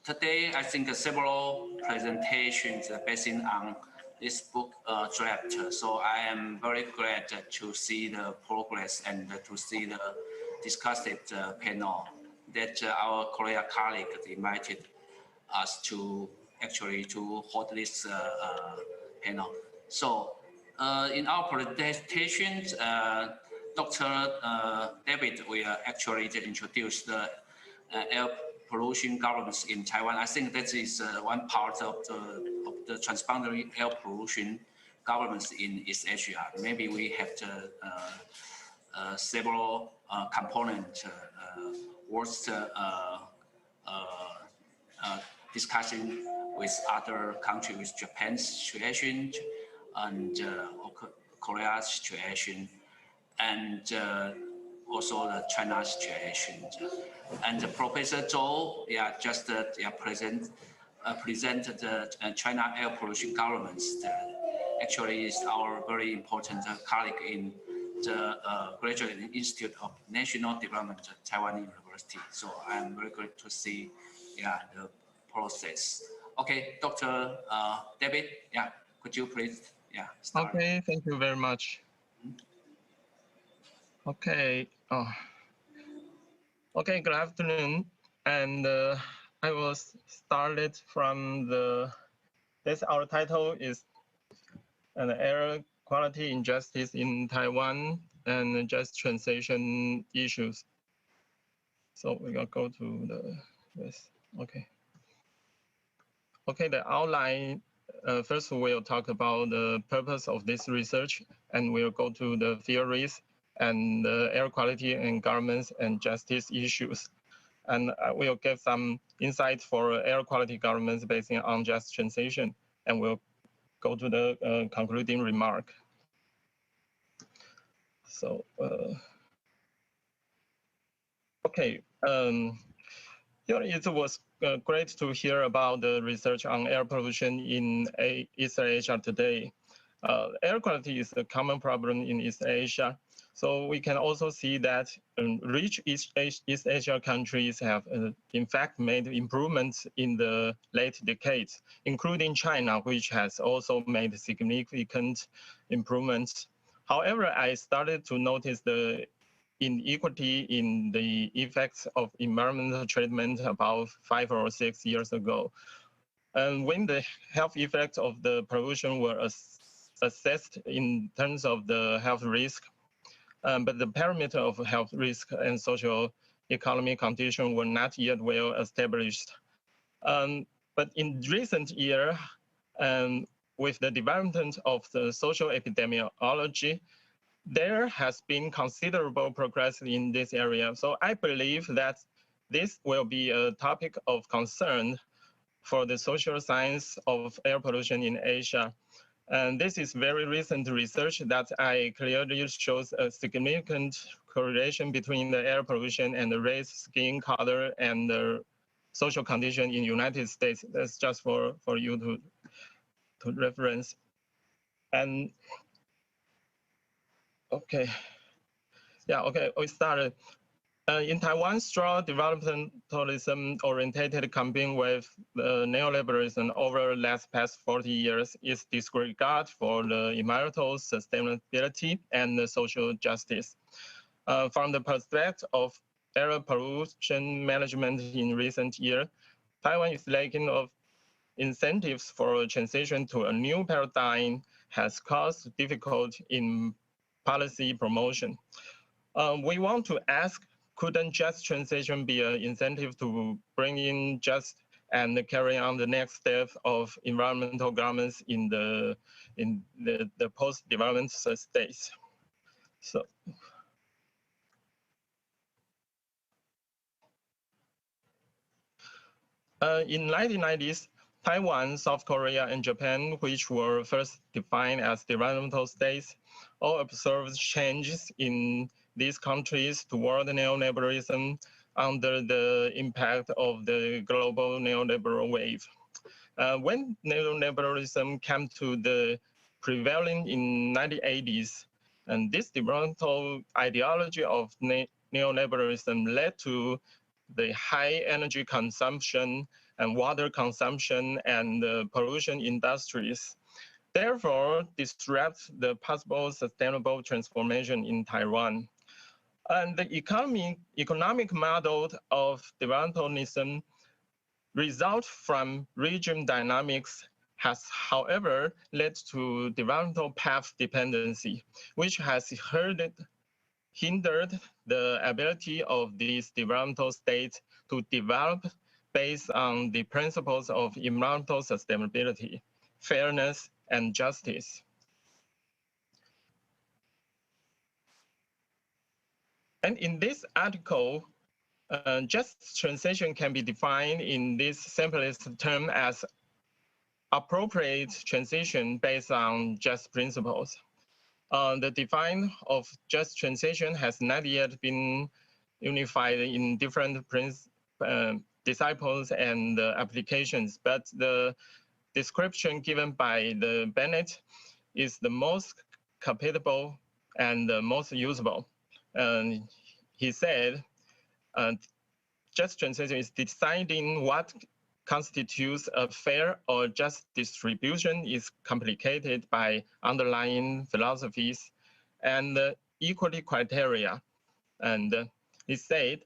Today, I think several presentations based on this book draft. So I am very glad to see the progress and to see the discussed panel that our Korea colleague invited us to actually to hold this panel. So in our presentations, Dr. David will actually introduce the air pollution governance in Taiwan. I think that is one part of the transboundary air pollution governance in East Asia. Maybe we have several components worth discussing with other countries, with Japan's situation and Korea's situation, and also the China situation. And Professor Zhou, presented the China air pollution governance. Actually, is our very important colleague in the Graduate Institute of National Development at Taiwan University. So I'm very glad to see, the process. Okay, Dr. David, could you please, start? Okay, thank you very much. Okay. Okay, good afternoon. And I will start it from our title is an air quality injustice in Taiwan and just transition issues. So we will go to this. Okay. Okay, the outline. First, we'll talk about the purpose of this research, and we'll go to the theories and the air quality and governance and justice issues. And we'll give some insight for air quality governance based on just transition, and we'll go to the concluding remark. So, okay. It was great to hear about the research on air pollution in East Asia today. Air quality is a common problem in East Asia. So we can also see that rich East Asia countries have, in fact, made improvements in the late decades, including China, which has also made significant improvements. However, I started to notice the inequity in the effects of environmental treatment about 5 or 6 years ago. And when the health effects of the pollution were assessed in terms of the health risk, but the parameter of health risk and social economic condition were not yet well established. But in recent years, with the development of the social epidemiology, there has been considerable progress in this area. So I believe that this will be a topic of concern for the social science of air pollution in Asia. And this is very recent research that I clearly shows a significant correlation between the air pollution and the race, skin color, and the social condition in the United States. That's just for you to reference. And okay. Yeah, okay, we started. In Taiwan, strong developmentalism-oriented campaign with neoliberalism over the last past 40 years is disregard for the environmental sustainability and the social justice. From the perspective of air pollution management in recent years, Taiwan is lacking of incentives for a transition to a new paradigm has caused difficulty in policy promotion. We want to ask, couldn't just transition be an incentive to bring in just and carry on the next step of environmental governance in the post-development states? So. In 1990s, Taiwan, South Korea, and Japan, which were first defined as developmental states, all observed changes in these countries toward neoliberalism under the impact of the global neoliberal wave. When neoliberalism came to the prevailing in 1980s, and this developmental ideology of neoliberalism led to the high energy consumption and water consumption and pollution industries. Therefore, disrupt the possible sustainable transformation in Taiwan. And the economic model of developmentalism result from region dynamics has, however, led to developmental path dependency, which has hindered the ability of these developmental states to develop based on the principles of environmental sustainability, fairness, and justice. And in this article, just transition can be defined in this simplest term as appropriate transition based on just principles. The define of just transition has not yet been unified in different disciples and applications, but the description given by the Bennett is the most compatible and the most usable. He said, just transition is deciding what constitutes a fair or just distribution is complicated by underlying philosophies and equity criteria. And he said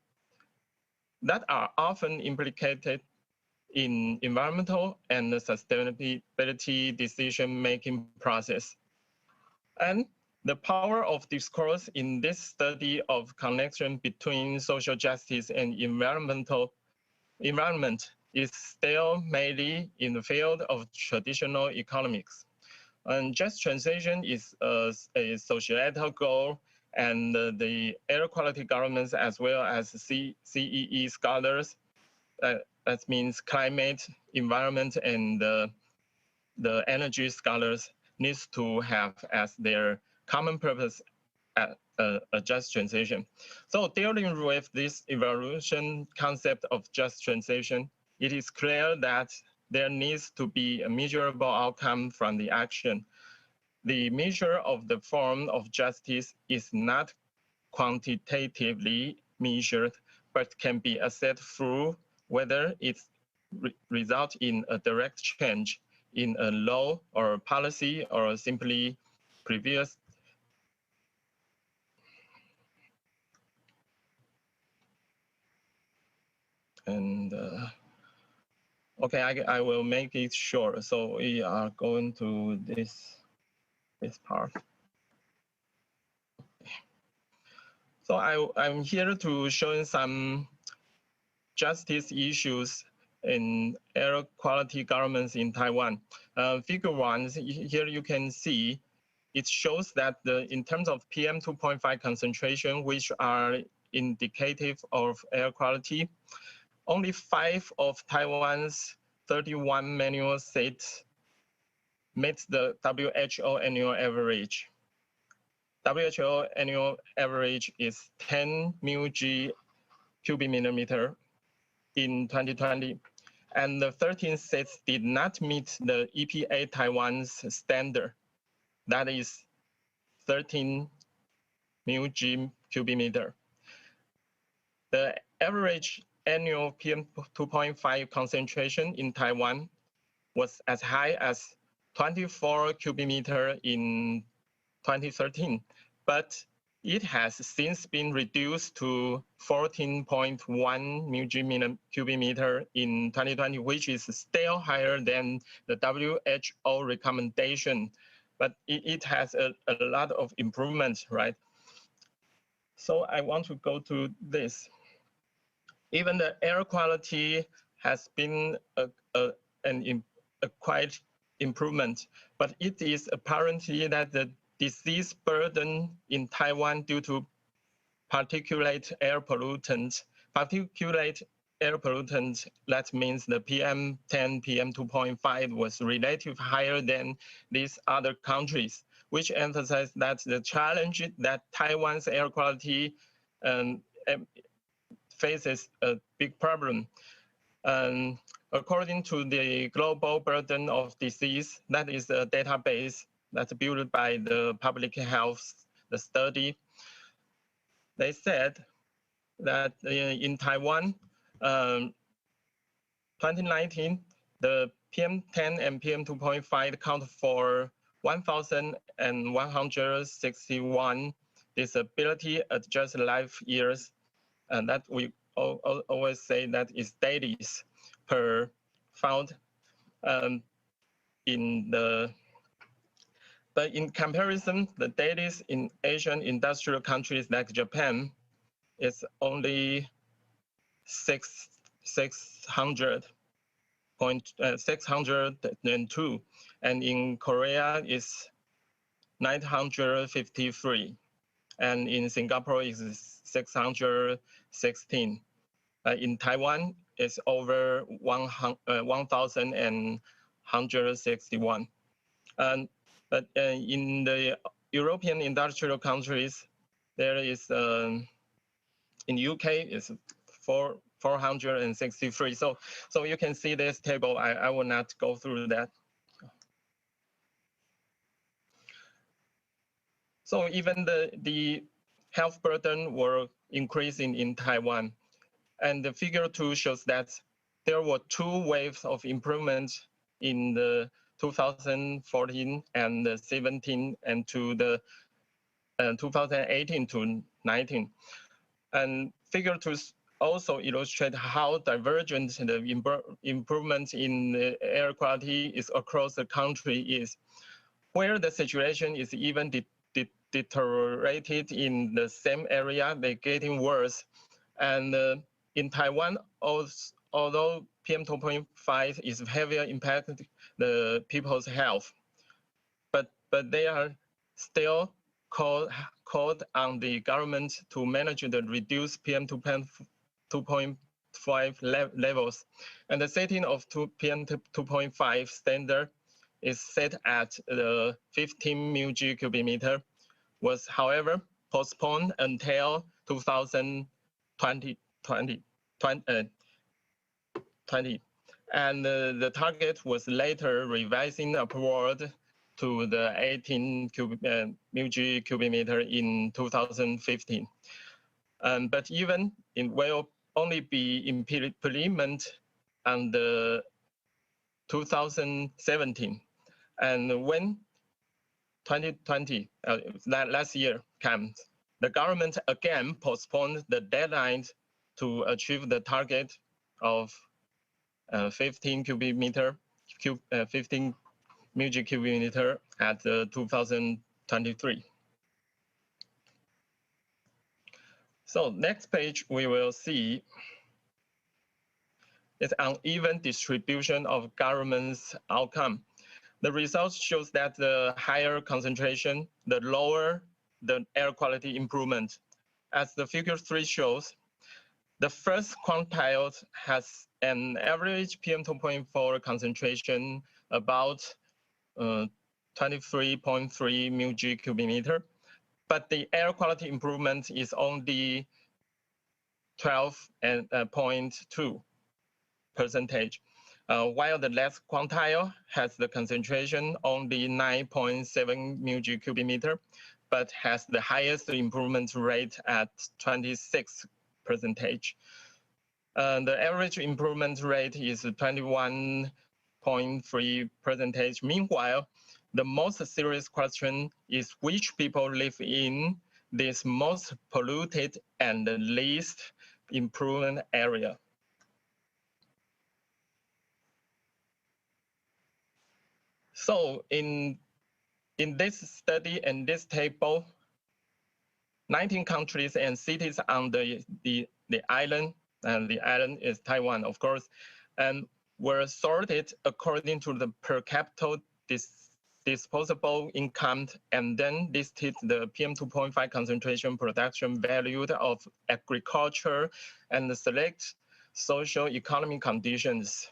that are often implicated in environmental and sustainability decision-making process. And the power of discourse in this study of connection between social justice and environment is still mainly in the field of traditional economics. And just translation is a societal goal, and the air quality governments as well as CEE scholars, that means climate, environment, and the energy scholars needs to have as their common purpose a just transition. So dealing with this evolution concept of just transition, it is clear that there needs to be a measurable outcome from the action. The measure of the form of justice is not quantitatively measured, but can be assessed through whether it results in a direct change in a law or policy or simply previous. And okay, I will make it short. So we are going to this part. So I'm here to show some justice issues in air quality governments in Taiwan. Figure 1, here you can see, it shows that in terms of PM 2.5 concentration, which are indicative of air quality, only 5 of Taiwan's 31 manual states met the WHO annual average. WHO annual average is 10 μg cubic millimeter in 2020. And the 13 states did not meet the EPA Taiwan's standard. That is 13 μg cubic meter. The average annual PM 2.5 concentration in Taiwan was as high as 24 cubic meter in 2013, but it has since been reduced to 14.1 μg cubic meter in 2020, which is still higher than the WHO recommendation, but it has a lot of improvement, right? So I want to go to this. Even the air quality has been a quite improvement, but it is apparently that the disease burden in Taiwan due to particulate air pollutant, that means the PM10, PM2.5 was relatively higher than these other countries, which emphasize that the challenge that Taiwan's air quality faces a big problem. According to the Global Burden of Disease, that is a database that's built by the public health, the study. They said that in Taiwan, 2019, the PM10 and PM2.5 account for 1,161 disability adjusted life years, and that we always say that is days per found but in comparison, the days in Asian industrial countries like Japan is only 602, and in Korea is 953, and in Singapore is 616. In Taiwan, it's over 1,161. But in the European industrial countries, there is, in UK, it's 463. So you can see this table. I will not go through that. So even the health burden were increasing in Taiwan. And the figure 2 shows that there were 2 waves of improvement in the 2014 and 17 and to the 2018 to 19. And figure 2 also illustrate how divergent the improvement in the air quality is across the country is, where the situation is even deteriorated in the same area, they're getting worse. And in Taiwan, although PM2.5 is heavily impacted the people's health, but they are still called on the government to manage the reduced PM2.5 levels, and the setting of PM2.5 standard is set at the 15 mg cubic meter, was however postponed until 2020, and the target was later revising upward to the 18 mg cubic meter in 2015. But even it will only be implemented on the 2017. And when 2020, last year comes, the government again postponed the deadline to achieve the target of 15 mg cubic meter at 2023. So next page we will see is uneven distribution of government's outcome. The results shows that the higher concentration, the lower the air quality improvement. As the figure 3 shows, the first quantile has an average PM2.4 concentration about 23.3 mg cubic meter, but the air quality improvement is only 12.2%, while the last quantile has the concentration only 9.7 mg cubic meter, but has the highest improvement rate at 26%. The average improvement rate is 21.3%. Meanwhile, the most serious question is which people live in this most polluted and least improved area. So in this study and this table, 19 countries and cities on the island, and the island is Taiwan, of course, and were sorted according to the per capita disposable income, and then listed the PM2.5 concentration production value of agriculture and select socio-economic conditions.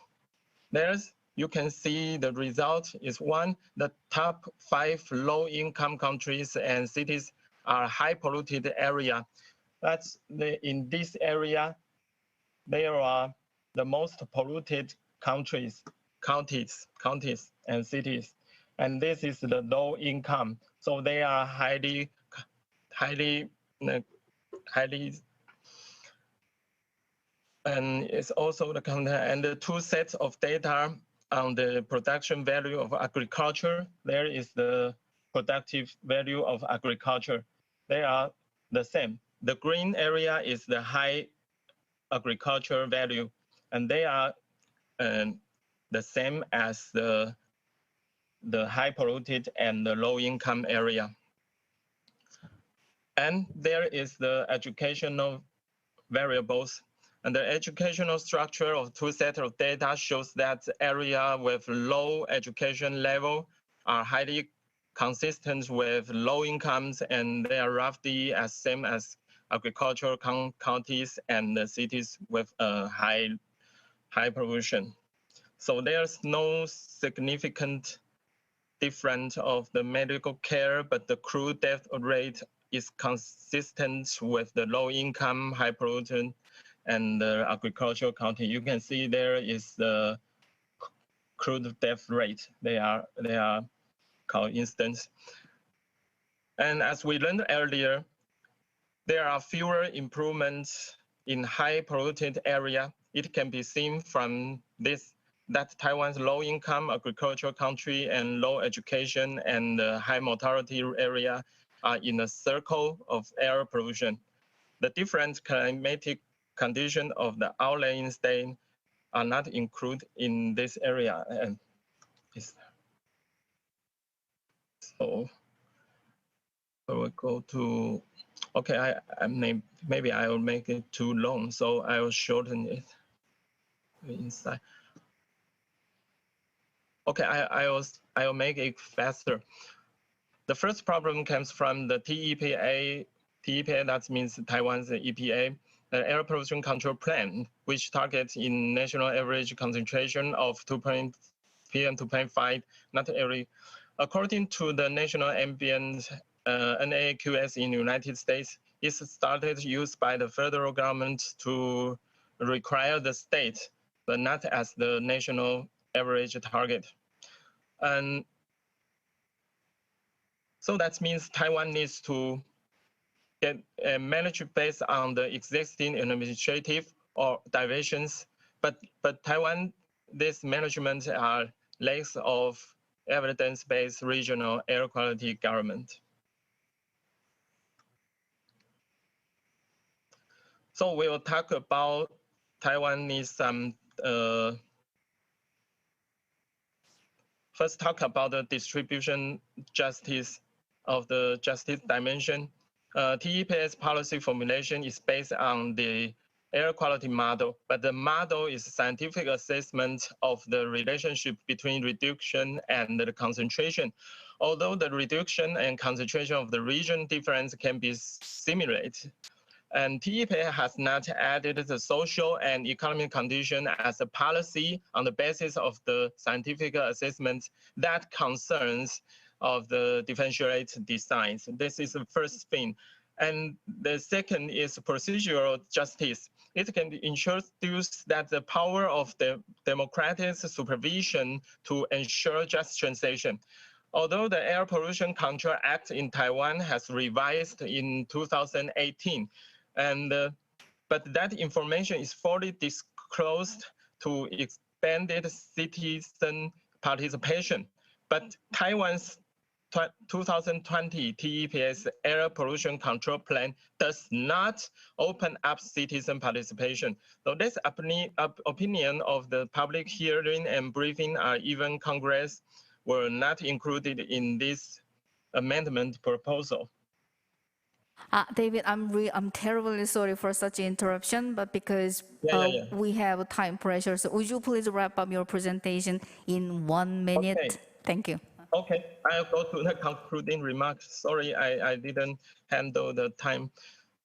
There's you can see the result is one, the top 5 low-income countries and cities are high polluted area. That's in this area, there are the most polluted counties and cities. And this is the low income. So they are highly, and it's also the content and the 2 sets of data on the production value of agriculture. There is the productive value of agriculture. They are the same. The green area is the high agriculture value, and they are the same as the high polluted and the low income area. And there is the educational variables. And the educational structure of 2 sets of data shows that area with low education level are highly consistent with low incomes, and they are roughly as same as agricultural counties and the cities with a high pollution. So there's no significant difference of the medical care, but the crude death rate is consistent with the low income, high pollutant, and the agricultural county. You can see there is the crude death rate. They are coincident. And as we learned earlier, there are fewer improvements in high polluted area. It can be seen from that Taiwan's low income agricultural country and low education and high mortality area are in a circle of air pollution. The different climatic conditions of the outlying state are not included in this area. And so I will go to, okay, maybe I will make it too long, so I will shorten it. inside. Okay, I'll make it faster. The first problem comes from the TEPA. TEPA, that means Taiwan's EPA, the Air Pollution Control Plan, which targets in national average concentration of 2 PM 2.5, not every. According to the National Ambient NAQS in the United States, it's started used by the federal government to require the state, but not as the national average target. And so that means Taiwan needs to get managed based on the existing administrative or diversions, but Taiwan, this management are lacks of evidence-based regional air quality government. So we will talk about Taiwan needs some, first talk about the distribution justice of the justice dimension. TEPA's policy formulation is based on the air quality model, but the model is a scientific assessment of the relationship between reduction and the concentration. Although the reduction and concentration of the region difference can be simulated, and TEPA has not added the social and economic condition as a policy on the basis of the scientific assessment that concerns of the differentiate designs. This is the first thing. And the second is procedural justice. It can introduce that the power of the democratic supervision to ensure just transition. Although the Air Pollution Control Act in Taiwan has revised in 2018, but that information is fully disclosed to expanded citizen participation. But Taiwan's 2020 TEPA's Air Pollution Control Plan does not open up citizen participation. So this opinion of the public hearing and briefing or even Congress were not included in this amendment proposal. David, I'm terribly sorry for such interruption, but because we have time pressure, so would you please wrap up your presentation in 1 minute? Okay. Thank you. Okay, I'll go to the concluding remarks. Sorry, I didn't handle the time.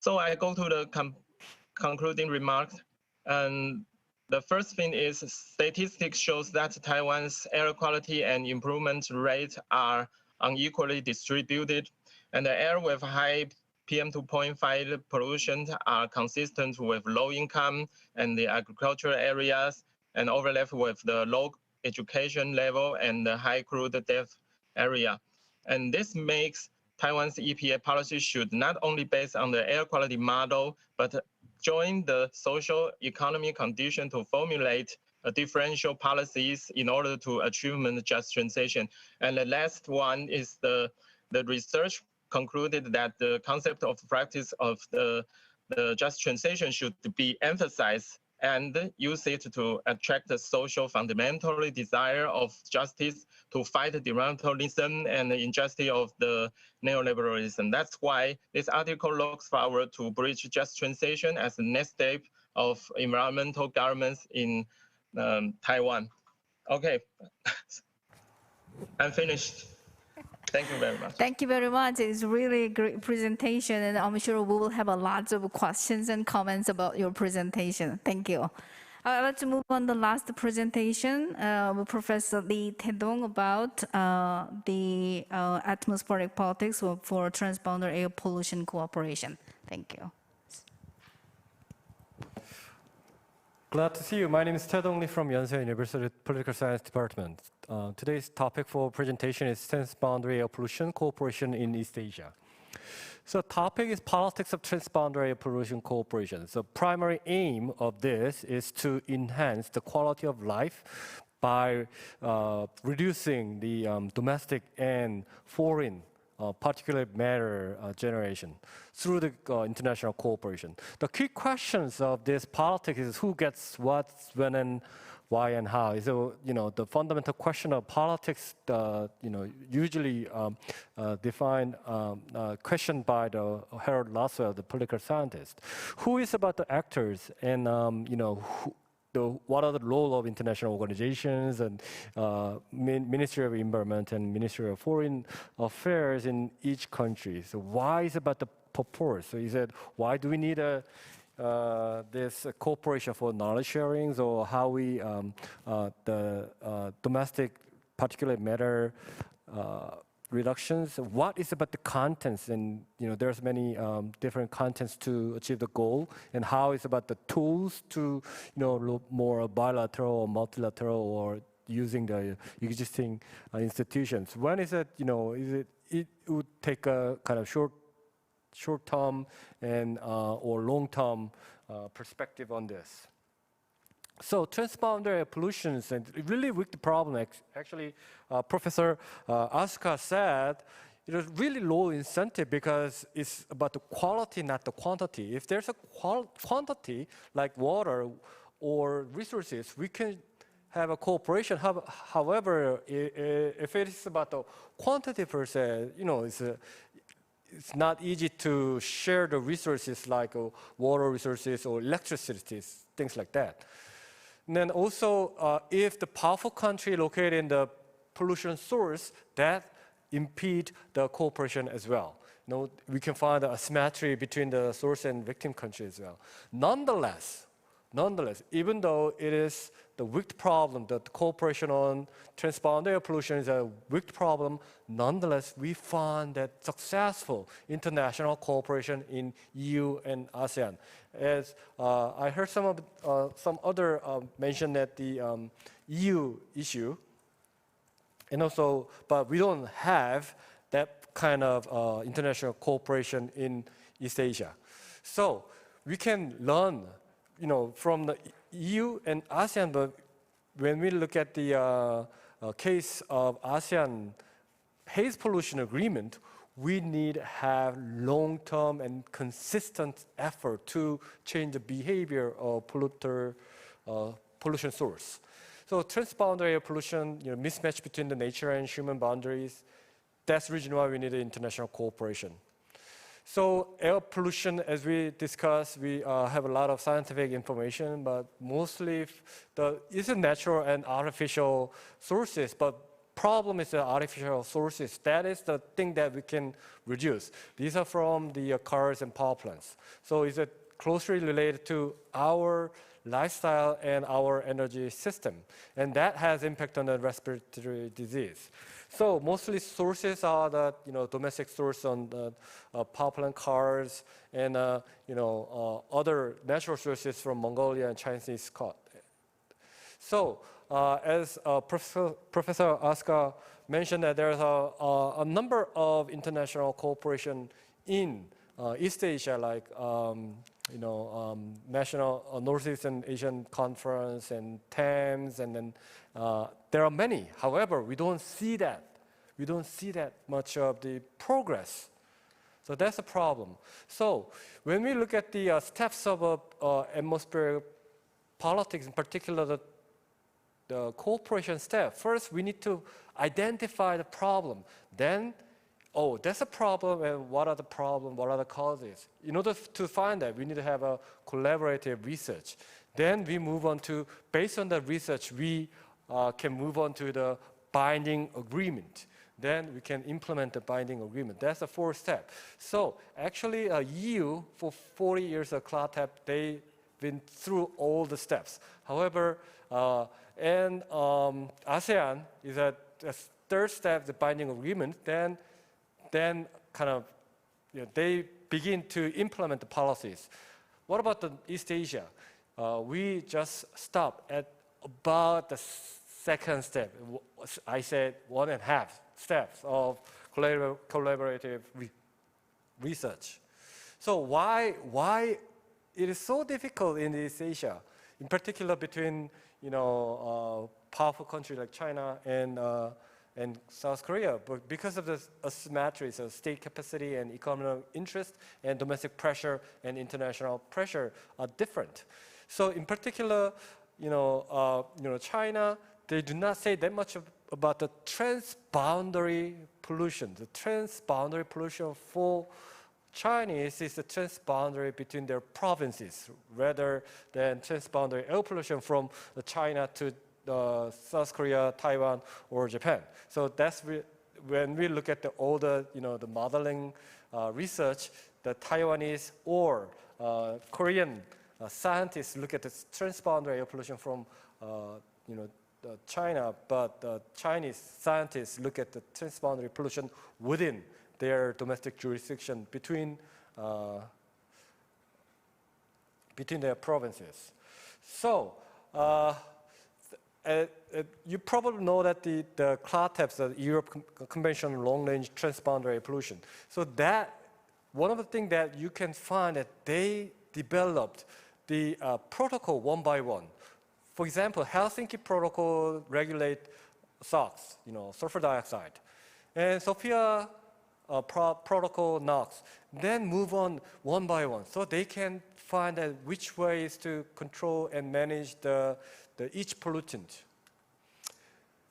So I go to the concluding remarks. And the first thing is statistics shows that Taiwan's air quality and improvement rate are unequally distributed, and the air with high PM 2.5 pollution are consistent with low income and the agricultural areas and overlap with the low education level and the high crude death area. And this makes Taiwan's EPA policy should not only based on the air quality model, but join the social economic condition to formulate differential policies in order to achieve just transition. And the last one is the research concluded that the concept of practice of the just transition should be emphasized and use it to attract the social fundamental desire of justice to fight environmentalism and the injustice of the neoliberalism. That's why this article looks forward to bridge just transition as the next step of environmental governments in Taiwan. Okay, I'm finished. Thank you very much. Thank you very much. It's really a great presentation, and I'm sure we will have a lot of questions and comments about your presentation. Thank you. Let's move on to the last presentation with Professor Lee Tae-dong about the atmospheric politics for transboundary air pollution cooperation. Thank you. Glad to see you. My name is Tae-dong Lee from Yonsei University Political Science Department. Today's topic for presentation is transboundary air pollution cooperation in East Asia. So the topic is politics of transboundary air pollution cooperation. The primary aim of this is to enhance the quality of life by reducing the domestic and foreign particulate matter generation through the international cooperation. The key questions of this politics is who gets what, when, and why, and how. So, the fundamental question of politics, usually defined, questioned by the Harold Laswell, the political scientist. Who is about the actors, and what are the role of international organizations and Ministry of Environment and Ministry of Foreign Affairs in each country. So why is it about the purpose? So is it why do we need this cooperation for knowledge sharing, or how we the domestic particulate matter reductions? What is about the contents? And there's many different contents to achieve the goal, and how is about the tools to look more bilateral or multilateral or using the existing institutions. When is it it would take a kind of short-term and or long-term perspective on this. So transboundary pollutions, and really with the problem, actually, Professor Asuka said it was really low incentive because it's about the quality, not the quantity. If there's a quantity like water or resources, we can have a cooperation. However, if it is about the quantity per se, it's not easy to share the resources like water resources or electricity, things like that. And then also, if the powerful country located in the pollution source, that impede the cooperation as well. We can find a asymmetry between the source and victim country as well. Nonetheless, even though it is the weak problem, that the cooperation on transboundary pollution is a weak problem, nonetheless, we found that successful international cooperation in EU and ASEAN. As I heard some other mention that the EU issue, and also, but we don't have that kind of international cooperation in East Asia. So we can learn from the EU and ASEAN, but when we look at the case of ASEAN haze pollution agreement, we need to have long-term and consistent effort to change the behavior of pollution source. So transboundary pollution, mismatch between the nature and human boundaries, that's the reason why we need international cooperation. So air pollution, as we discussed, we have a lot of scientific information, but mostly it's a natural and artificial sources, but problem is the artificial sources. That is the thing that we can reduce. These are from the cars and power plants. So is it closely related to our lifestyle and our energy system, and that has impact on the respiratory disease. So mostly sources are the domestic source on the power plant cars and other natural sources from Mongolia and Chinese cotton. So as Professor Asuka mentioned, that there's a number of international cooperation in East Asia, like National Northeastern Asian Conference and TAMS, and then there are many. However, we don't see that. We don't see that much of the progress. So that's a problem. So when we look at the steps of atmospheric politics, in particular the cooperation step, first we need to identify the problem. Then, that's a problem, and what are the problems, what are the causes? In order to find that, we need to have a collaborative research. Then we move on to, based on the research, we can move on to the binding agreement. Then we can implement the binding agreement. That's the fourth step. So actually, EU, for 40 years of CLATEP, they've been through all the steps. However, and ASEAN is at the third step, the binding agreement, then kind of, they begin to implement the policies. What about the East Asia? We just stopped at about the second step. I said 1.5 steps of collaborative research. So why it is so difficult in East Asia, in particular between powerful countries like China and South Korea, but because of the asymmetries of state capacity and economic interest and domestic pressure and international pressure are different. So in particular, China, they do not say that much about the transboundary pollution. The transboundary pollution for Chinese is the transboundary between their provinces rather than transboundary air pollution from China to South Korea, Taiwan, or Japan. So that's when we look at all the the modeling research, the Taiwanese or Korean scientists look at the transboundary air pollution from China, but the Chinese scientists look at the transboundary pollution within their domestic jurisdiction between their provinces. So you probably know that the CLATEPs, the Europe Convention on Long-Range Transboundary Air Pollution. So that one of the things that you can find that they developed the protocol one by one. For example, Helsinki Protocol regulate SOx, sulfur dioxide, and Sofia Protocol NOx. Then move on one by one, so they can find out which ways to control and manage each pollutant.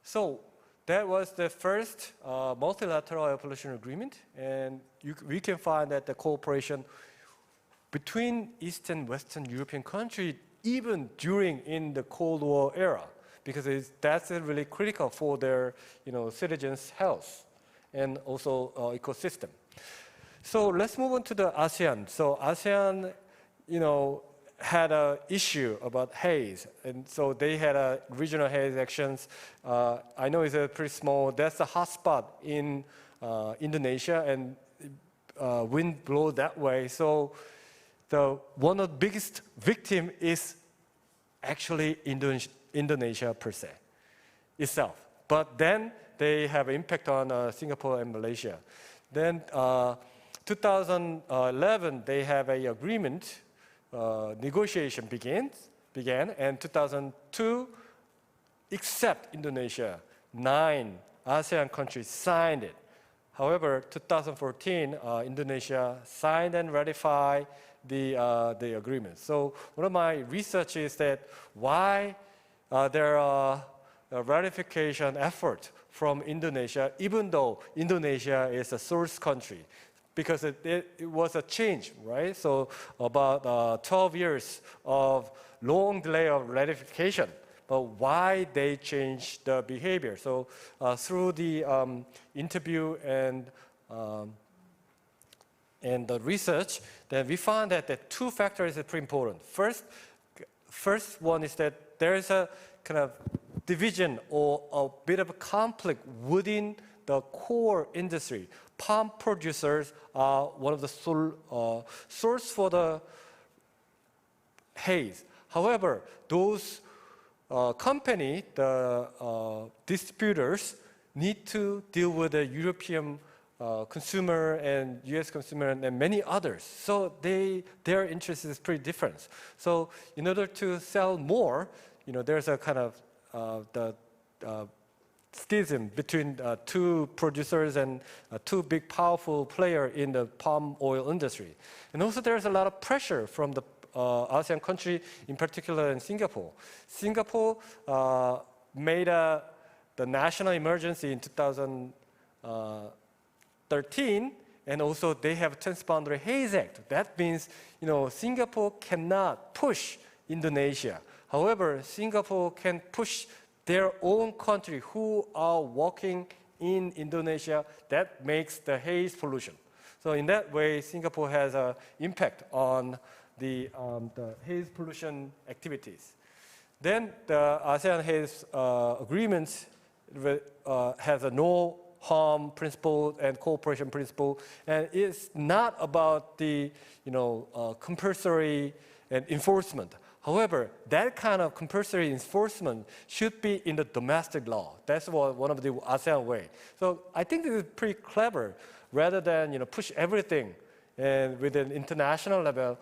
So that was the first multilateral air pollution agreement, and we can find that the cooperation between East and Western European countries even in the Cold War era, because that's really critical for their citizens' health and also ecosystem. So let's move on to the ASEAN. So ASEAN, had an issue about haze, and so they had a regional haze actions. I know it's pretty small. That's a hotspot in Indonesia, and wind blow that way. So one of the biggest victim is actually Indonesia per se itself. But then they have impact on Singapore and Malaysia. Then 2011 they have an agreement. Negotiation began, and 2002, except Indonesia, 9 ASEAN countries signed it. However, 2014, Indonesia signed and ratified the agreement. So one of my research is that why there are ratification effort from Indonesia, even though Indonesia is a source country. Because it was a change, right? So about 12 years of long delay of ratification, but why they changed the behavior? So through the interview and the research, then we found that the 2 factors are pretty important. First one is that there is a kind of division or a bit of a conflict within the core industry. Palm producers are one of the source for the haze. However, those company, the distributors, need to deal with the European consumer and U.S. consumer and many others. So their interest is pretty different. So in order to sell more, there's a kind of the schism between 2 producers and 2 big powerful players in the palm oil industry. And also there's a lot of pressure from the ASEAN country, in particular in Singapore. Singapore made the national emergency in 2013, and also they have Transboundary Haze Act. That means, Singapore cannot push Indonesia. However, Singapore can push their own country who are working in Indonesia. That makes the haze pollution. So in that way, Singapore has an impact on the haze pollution activities. Then the ASEAN haze agreement has a no harm principle and cooperation principle, and it's not about the compulsory and enforcement. However, that kind of compulsory enforcement should be in the domestic law. That's one of the ASEAN way. So I think this is pretty clever. Rather than push everything, and with an international level,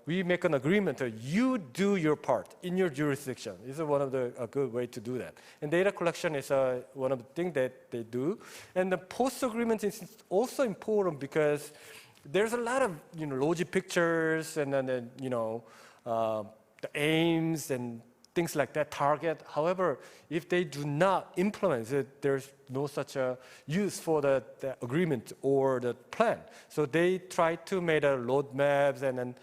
we make an agreement that you do your part in your jurisdiction. This is one of a good way to do that. And data collection is one of the things that they do. And the post-agreement is also important because there's a lot of rosy pictures and then the aims and things like that target. However, if they do not implement it, there's no such a use for the agreement or the plan. So they try to make a roadmaps and then,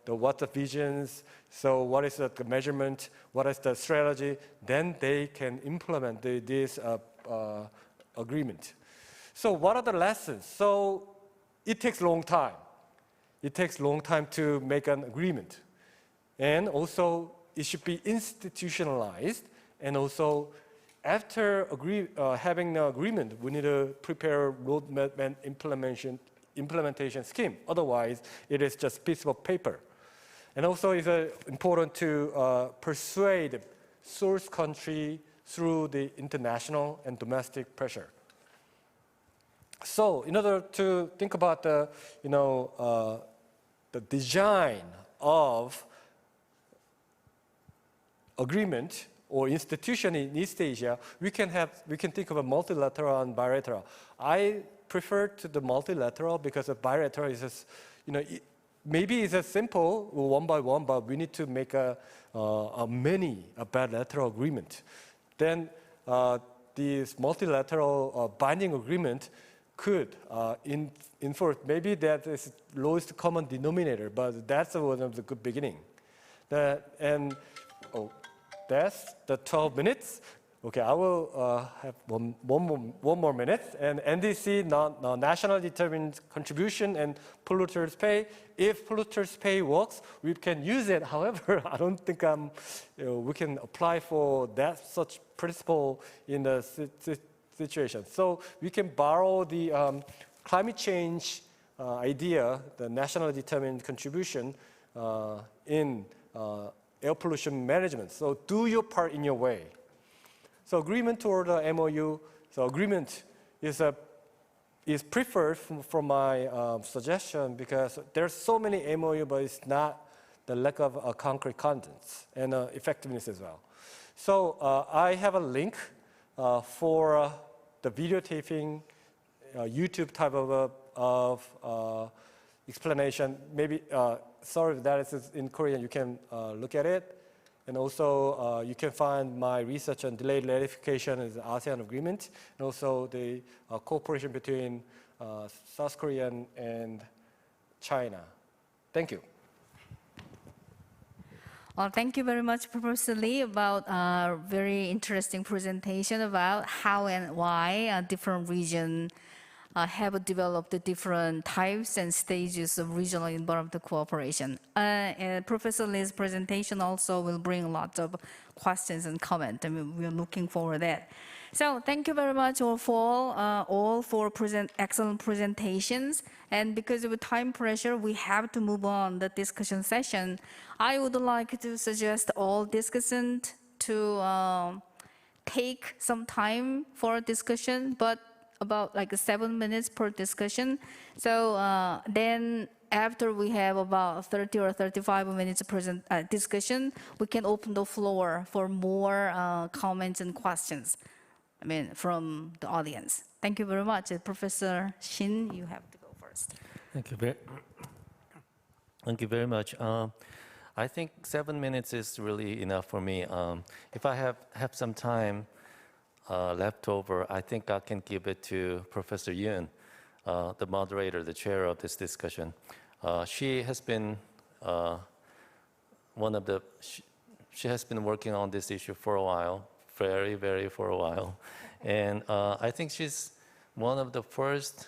what the visions, so what is the measurement, what is the strategy, then they can implement this agreement. So what are the lessons? So it takes a long time. It takes a long time to make an agreement. And also, it should be institutionalized. And also, after having an agreement, we need to prepare a roadmap and implementation scheme. Otherwise, it is just a piece of paper. And also, it's important to persuade source country through the international and domestic pressure. So, in order to think about the design of agreement or institution in East Asia, we can think of a multilateral and bilateral. I prefer to the multilateral because the bilateral is just, maybe it's a simple one by one, but we need to make a bilateral agreement. Then this multilateral binding agreement could enforce, maybe that is lowest common denominator, but that's one of the good beginning. That's the 12 minutes. Okay, I will have one more minute. And NDC, national determined contribution and polluters pay. If polluters pay works, we can use it. However, I don't think we can apply for that such principle in the situation. So we can borrow the climate change idea, the national determined contribution in air pollution management. So do your part in your way. So agreement toward the MOU. So agreement is preferred from my suggestion because there's so many MOU, but it's not the lack of concrete contents and effectiveness as well. So I have a link for the videotaping, YouTube type of explanation. Maybe, sorry if that is in Korean, you can look at it. And also, you can find my research on delayed ratification as the ASEAN agreement, and also the cooperation between South Korea and China. Thank you. Well, thank you very much, Professor Lee, about a very interesting presentation about how and why different regions have developed different types and stages of regional environmental cooperation. And Professor Lee's presentation also will bring lots of questions and comments. I mean, we're looking forward to that. So thank you very much all for excellent presentations. And because of time pressure, we have to move on the discussion session. I would like to suggest all discussants to take some time for discussion, but about like 7 minutes per discussion. So then after we have about 30 or 35 minutes discussion, we can open the floor for more comments and questions, from the audience. Thank you very much. Professor Shin, you have to go first. Thank you very much. I think 7 minutes is really enough for me. If I have some time left over, I think I can give it to Professor Yoon, the moderator, the chair of this discussion. She has been she has been working on this issue for a while, very for a while, and I think she's one of the first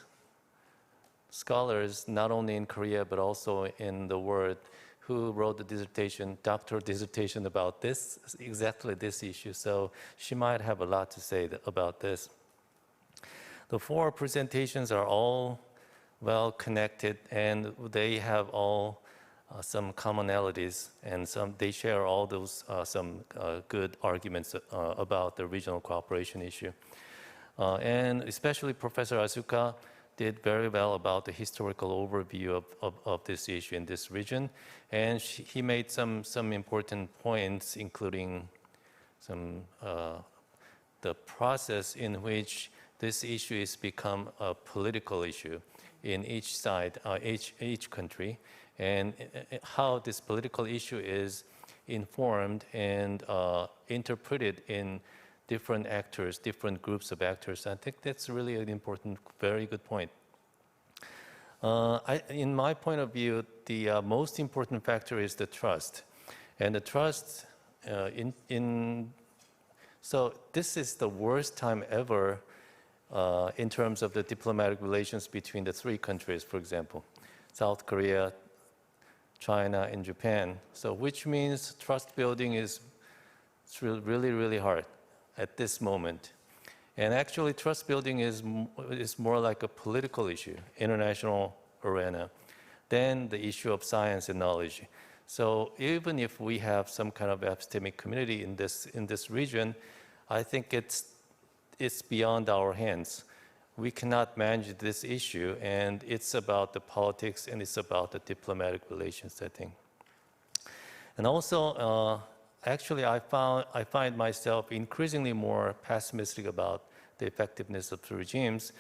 scholars, not only in Korea but also in the world, who wrote the doctoral dissertation about exactly this issue. So she might have a lot to say about this. The 4 presentations are all well connected, and they have all some commonalities, and they share all those some good arguments about the regional cooperation issue. And especially Professor Asuka did very well about the historical overview of this issue in this region. And he made some important points, including the process in which this issue has become a political issue in each side, each country, and how this political issue is informed and interpreted in different actors, different groups of actors. I think that's really an important, very good point. In my point of view, the most important factor is the trust. And the trust so this is the worst time ever in terms of the diplomatic relations between the three countries, for example, South Korea, China, and Japan. So which means trust building is really, really hard at this moment. And actually trust building is more like a political issue, international arena, than the issue of science and knowledge. So even if we have some kind of epistemic community in this region, I think it's beyond our hands. We cannot manage this issue, and it's about the politics and it's about the diplomatic relations, I think. And also, actually, I find myself increasingly more pessimistic about the effectiveness of the regimes.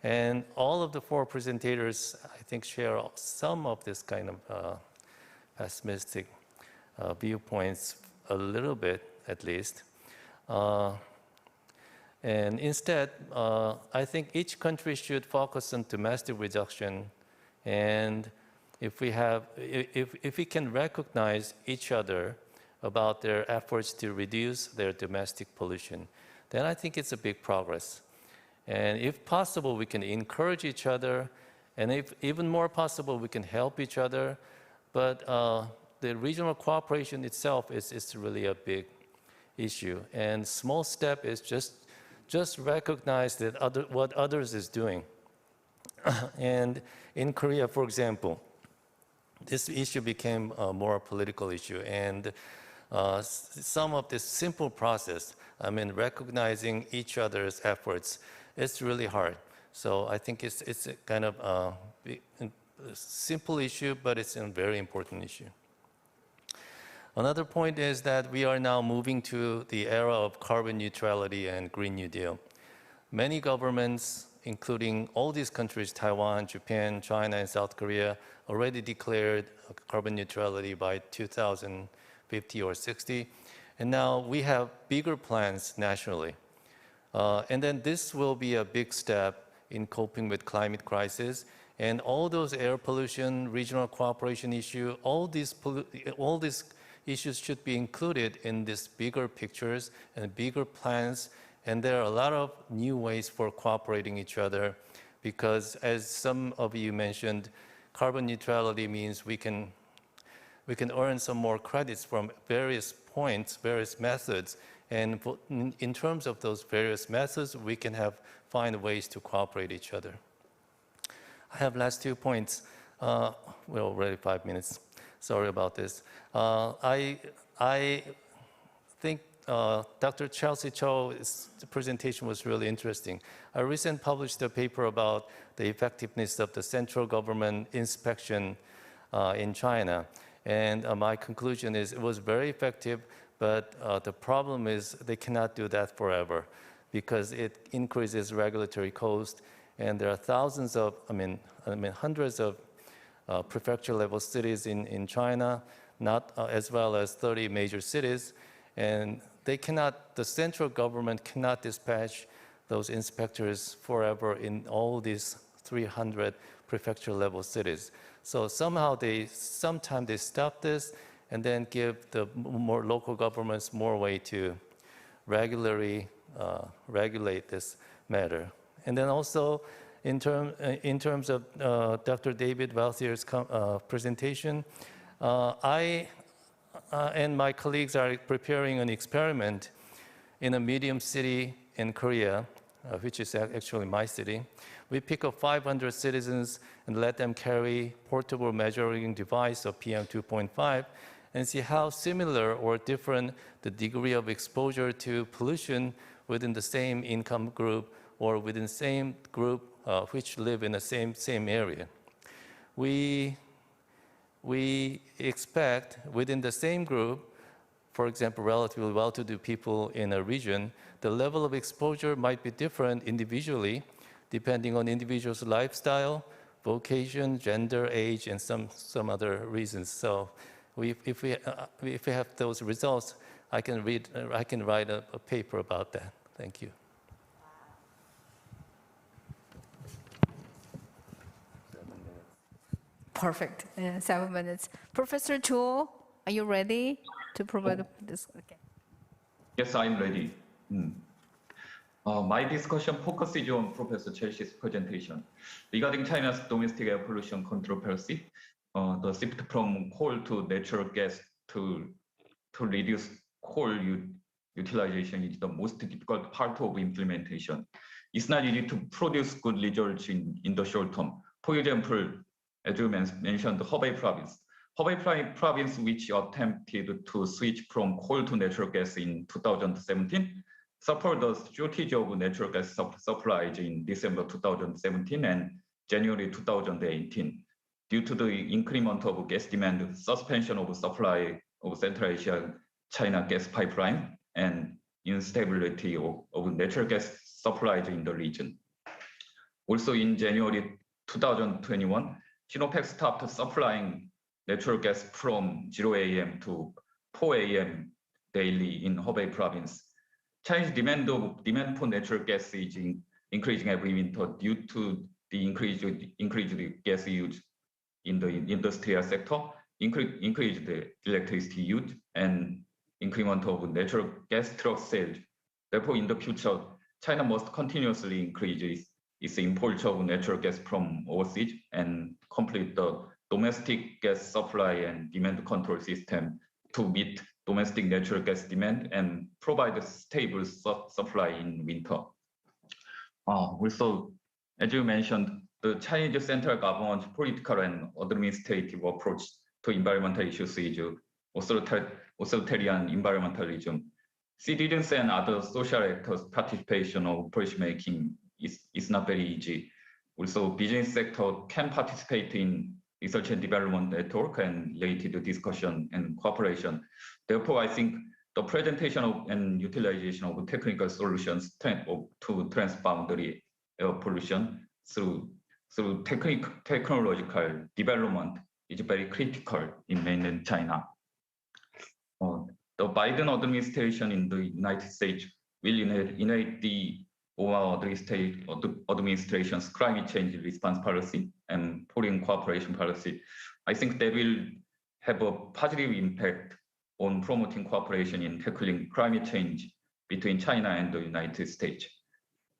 And all of the four presentators, I think, share some of this kind of pessimistic viewpoints, a little bit at least. And instead, I think each country should focus on domestic reduction. And if we can recognize each other about their efforts to reduce their domestic pollution, then I think it's a big progress. And if possible, we can encourage each other. And if even more possible, we can help each other. But the regional cooperation itself is really a big issue. And small step is just recognize that what others is doing. And in Korea, for example, this issue became a more political issue. And some of this simple process, I mean, recognizing each other's efforts, it's really hard. So I think it's a kind of a simple issue, but it's a very important issue. Another point is that we are now moving to the era of carbon neutrality and Green New Deal. Many governments, including all these countries, Taiwan, Japan, China, and South Korea, already declared carbon neutrality by 2050 or 60. And now we have bigger plans nationally. And then this will be a big step in coping with climate crisis. And all those air pollution, regional cooperation issue, all these issues should be included in these bigger pictures and bigger plans. And there are a lot of new ways for cooperating each other because, as some of you mentioned, carbon neutrality means we can earn some more credits from various points, various methods. And in terms of those various methods, we can find ways to cooperate each other. I have last 2 points. We're already 5 minutes. Sorry about this. I think Dr. Chelsea Cho's presentation was really interesting. I recently published a paper about the effectiveness of the central government inspection in China. And my conclusion is it was very effective, but the problem is they cannot do that forever because it increases regulatory cost. And there are thousands of, hundreds of prefecture-level cities in China, as well as 30 major cities, and the central government cannot dispatch those inspectors forever in all these 300 prefecture-level cities. So sometimes they stop this and then give the more local governments more way to regularly regulate this matter. And then also, in terms of Dr. David Valthier's presentation, I and my colleagues are preparing an experiment in a medium city in Korea, which is actually my city. We pick up 500 citizens and let them carry portable measuring device of PM 2.5 and see how similar or different the degree of exposure to pollution within the same income group or within the same group which live in the same area. We expect within the same group, for example, relatively well-to-do people in a region, the level of exposure might be different individually, depending on individual's lifestyle, vocation, gender, age, and some other reasons. So If we have those results, I can write a paper about that. Thank you. Perfect. 7 minutes. Professor Cho, are you ready to provide this? Okay. Yes, I'm ready. My discussion focuses on Professor Chelsea's presentation regarding China's domestic air pollution control policy. The shift from coal to natural gas to reduce coal utilization is the most difficult part of implementation. It's not easy to produce good results in the short term. For example, as you mentioned, the Hebei province. Hebei province, which attempted to switch from coal to natural gas in 2017, suffered a shortage of natural gas supplies in December 2017 and January 2018 due to the increment of gas demand, suspension of supply of Central Asia China gas pipeline, and instability of natural gas supplies in the region. Also in January 2021, Sinopec stopped supplying natural gas from 0 a.m. to 4 a.m. daily in Hebei province. Chinese demand for natural gas is increasing every winter due to the increased gas use in the industrial sector, increased electricity use, and increment of natural gas truck sales. Therefore, in the future, China must continuously increase its import of natural gas from overseas and complete the domestic gas supply and demand control system to meet domestic natural gas demand and provide a stable supply in winter. Also, as you mentioned, the Chinese central government's political and administrative approach to environmental issues is authoritarian environmentalism. Citizens and other social actors' participation of policymaking is not very easy. Also, business sector can participate in research and development network and related discussion and cooperation. Therefore, I think the presentation of and utilization of technical solutions to transboundary air pollution through technological development is very critical in mainland China. The Biden administration in the United States will inherit the Obama administration's climate change response policy and foreign cooperation policy. I think they will have a positive impact on promoting cooperation in tackling climate change between China and the United States.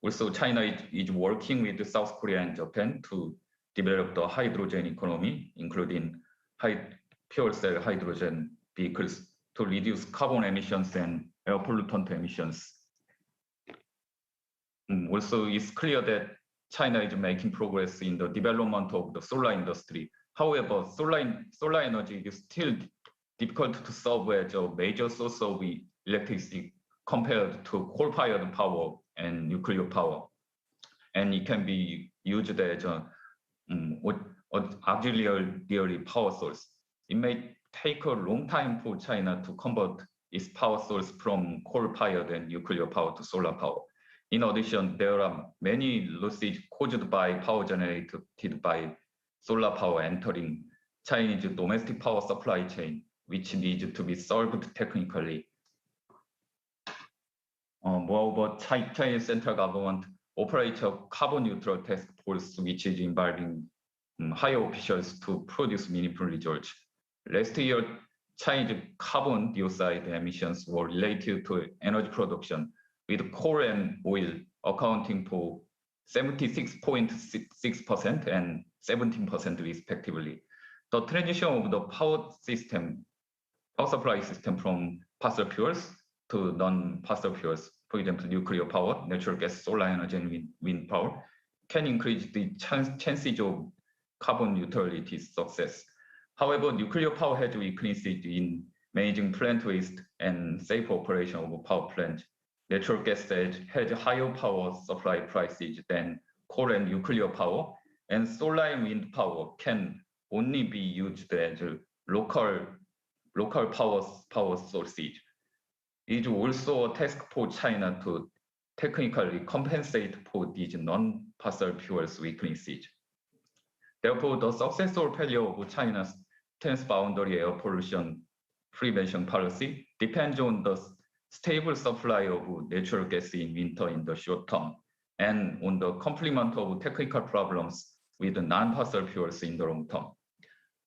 Also, China is working with South Korea and Japan to develop the hydrogen economy, including fuel cell hydrogen vehicles to reduce carbon emissions and air pollutant emissions. Also, it's clear that China is making progress in the development of the solar industry. However, solar energy is still difficult to serve as a major source of electricity compared to coal-fired power and nuclear power. And it can be used as an auxiliary power source. It may take a long time for China to convert its power source from coal-fired and nuclear power to solar power. In addition, there are many losses caused by power generated by solar power entering Chinese domestic power supply chain, which needs to be solved technically. Moreover, Chinese central government operates a carbon neutral task force, which is involving higher officials to produce meaningful results. Last year, Chinese carbon dioxide emissions were related to energy production, with coal and oil accounting for 76.6% and 17% respectively. The transition of the power supply system from fossil fuels to non-fossil fuels, for example, nuclear power, natural gas, solar energy, and wind power, can increase the chances of carbon neutrality success. However, nuclear power has weaknesses in managing plant waste and safe operation of power plants. Natural gas has higher power supply prices than coal and nuclear power, and solar and wind power can only be used as local power sources. It is also a task for China to technically compensate for these non-fossil fuels weaknesses. Therefore, the success or failure of China's transboundary air pollution prevention policy depends on the stable supply of natural gas in winter in the short term, and on the complement of technical problems with the non-fossil fuels in the long term.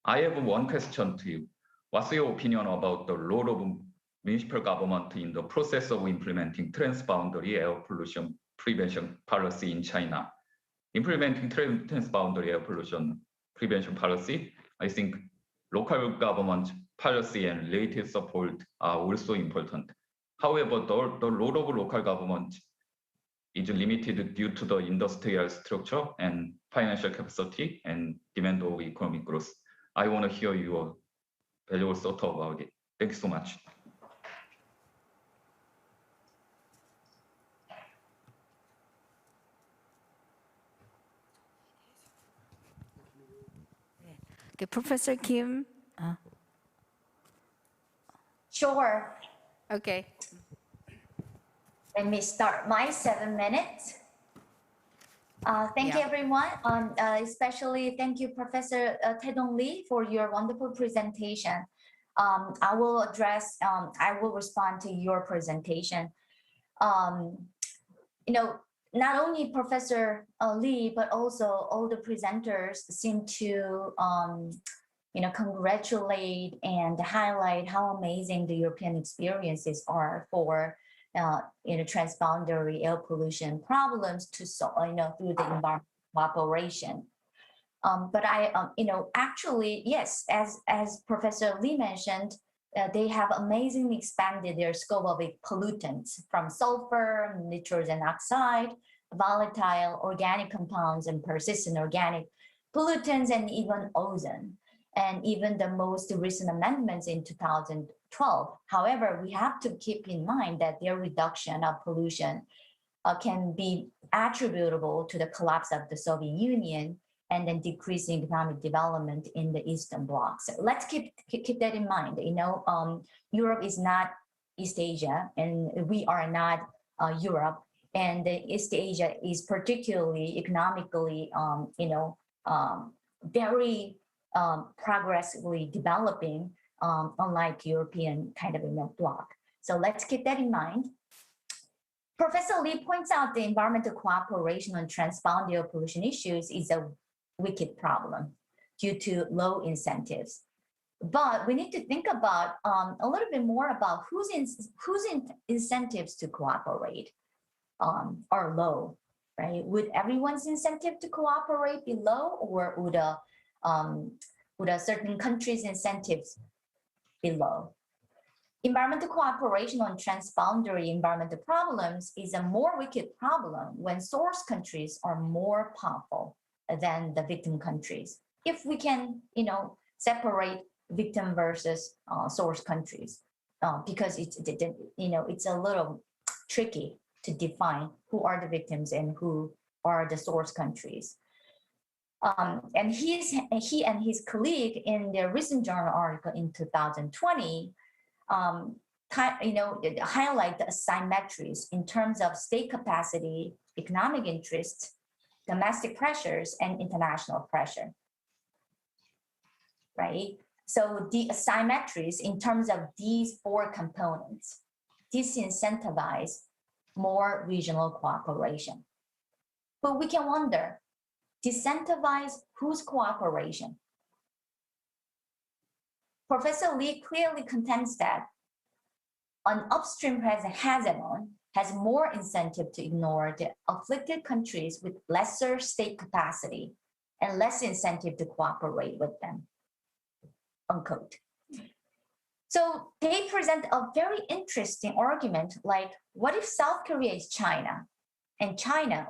I have one question to you. What's your opinion about the role of municipal government in the process of implementing transboundary air pollution prevention policy in China? Implementing transboundary air pollution prevention policy, I think local government policy and related support are also important. However, the role of local government is limited due to the industrial structure and financial capacity and demand of economic growth. I want to hear your valuable thought about it. Thank you so much. Okay, Professor Kim. Sure. Okay. Let me start my 7 minutes. Thank you, everyone. Especially thank you, Professor Taedong Lee, for your wonderful presentation. I will respond to your presentation. Not only Professor Lee, but also all the presenters seem to congratulate and highlight how amazing the European experiences are for transboundary air pollution problems to solve, through the environmental cooperation. But actually, yes, as Professor Lee mentioned, they have amazingly expanded their scope of pollutants from sulfur, nitrogen oxide, volatile organic compounds, and persistent organic pollutants, and even ozone, and even the most recent amendments in 2012. However, we have to keep in mind that their reduction of pollution can be attributable to the collapse of the Soviet Union and then decreasing economic development in the Eastern Bloc. So let's keep that in mind. Europe is not East Asia, and we are not Europe. And East Asia is particularly economically, very progressively developing, unlike European kind of bloc. So let's keep that in mind. Professor Lee points out the environmental cooperation on transboundary air pollution issues is a wicked problem due to low incentives. But we need to think about a little bit more about whose incentives to cooperate are low, right? Would everyone's incentive to cooperate be low, or would a certain country's incentives be low? Environmental cooperation on transboundary environmental problems is a more wicked problem when source countries are more powerful than the victim countries. If we can, separate victim versus source countries, because it's a little tricky to define who are the victims and who are the source countries. And he and his colleague in their recent journal article in 2020, highlight the asymmetries in terms of state capacity, economic interests, domestic pressures, and international pressure, right? So the asymmetries in terms of these four components disincentivize more regional cooperation. But we can wonder, disincentivize whose cooperation? Professor Lee clearly contends that an upstream hegemon has more incentive to ignore the afflicted countries with lesser state capacity and less incentive to cooperate with them, unquote. So they present a very interesting argument, like, what if South Korea is China? And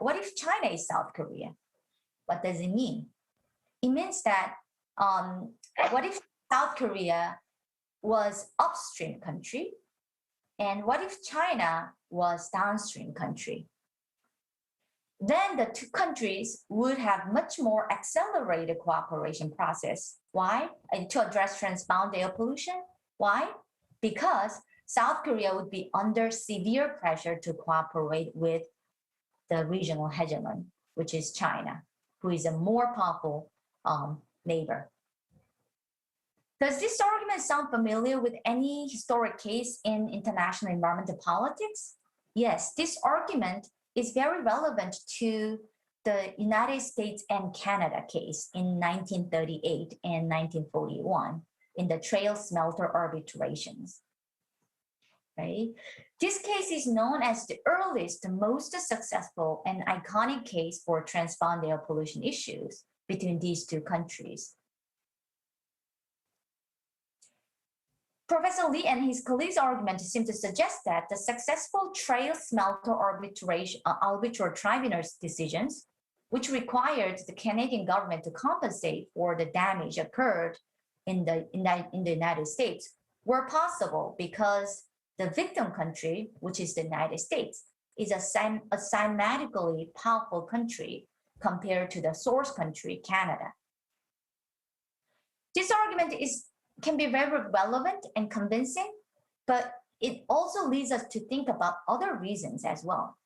what if China is South Korea? What does it mean? It means that, what if South Korea was upstream country? And what if China was downstream country? Then the two countries would have much more accelerated cooperation process. Why? To address transboundary air pollution. Why? Because South Korea would be under severe pressure to cooperate with the regional hegemon, which is China, who is a more powerful neighbor. Does this argument sound familiar with any historic case in international environmental politics? Yes, this argument is very relevant to the United States and Canada case in 1938 and 1941 in the trail smelter arbitrations. Right? This case is known as the earliest, most successful and iconic case for transbound air pollution issues between these two countries. Professor Lee and his colleagues' argument seem to suggest that the successful trail smelter arbitral tribunal's decisions, which required the Canadian government to compensate for the damage occurred in the United States, were possible because the victim country, which is the United States, is a systematically powerful country compared to the source country, Canada. This argument can be very relevant and convincing, but it also leads us to think about other reasons as well.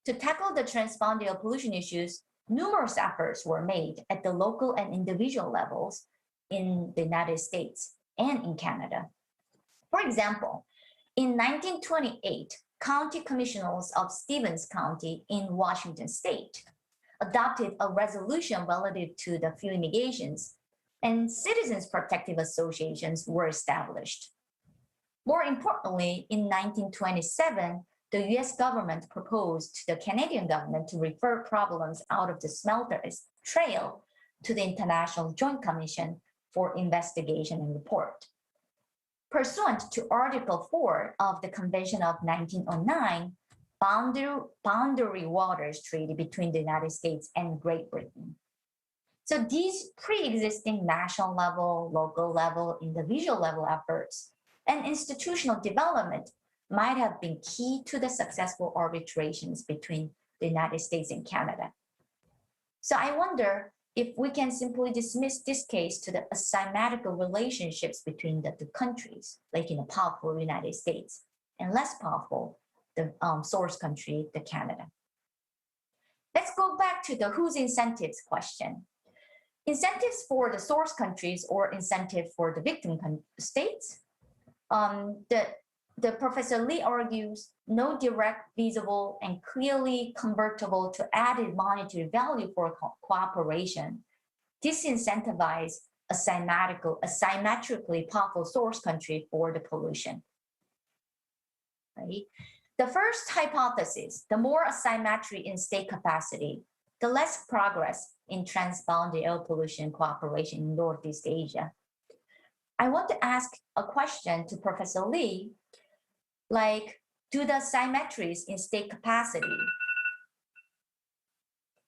To tackle the transbound air pollution issues, numerous efforts were made at the local and individual levels in the United States and in Canada. For example, in 1928, county commissioners of Stevens County in Washington State adopted a resolution relative to the fumigations, and citizens' protective associations were established. More importantly, in 1927, the US government proposed to the Canadian government to refer problems out of the smelters trail to the International Joint Commission for investigation and report. Pursuant to Article 4 of the Convention of 1909, boundary waters treaty between the United States and Great Britain. So these pre-existing national level, local level, individual level efforts and institutional development might have been key to the successful arbitrations between the United States and Canada. So I wonder if we can simply dismiss this case to the asymmetrical relationships between the two countries, like in a powerful United States and less powerful, the source country, the Canada. Let's go back to the whose incentives question. Incentives for the source countries or incentive for the victim states? The Professor Lee argues no direct, visible, and clearly convertible to added monetary value for cooperation disincentivize a symmetrically powerful source country for the pollution. Right? The first hypothesis, the more asymmetry in state capacity, the less progress in transboundary air pollution cooperation in Northeast Asia. I want to ask a question to Professor Lee, like, do the symmetries in state capacity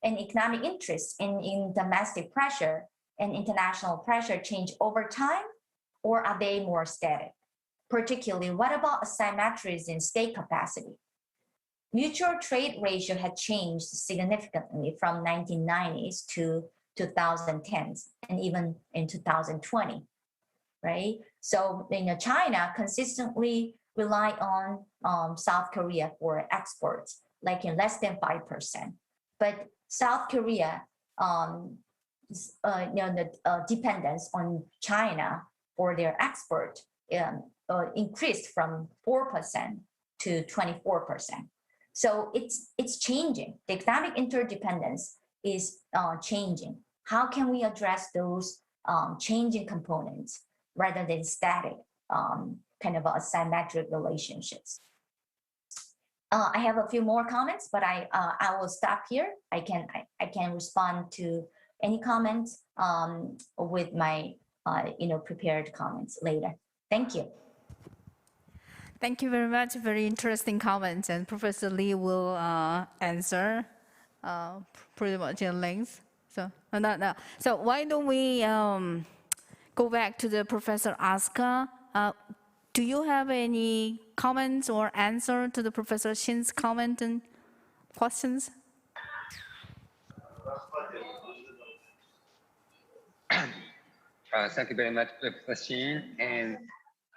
and economic interests in domestic pressure and international pressure change over time, or are they more static? Particularly, what about asymmetries in state capacity? Mutual trade ratio had changed significantly from 1990s to 2010s and even in 2020, right? So China consistently rely on South Korea for exports, like in less than 5%. But South Korea, the dependence on China for their export increased from 4% to 24%. So it's changing. The economic interdependence is changing. How can we address those changing components rather than static kind of asymmetric relationships? I have a few more comments, but I will stop here. I can respond to any comments with my prepared comments later. Thank you. Thank you very much. Very interesting comments, and Professor Lee will answer pretty much in length. So So why don't we go back to the Professor Asuka? Do you have any comments or answer to the Professor Shin's comment and questions? Thank you very much, Professor Shin. And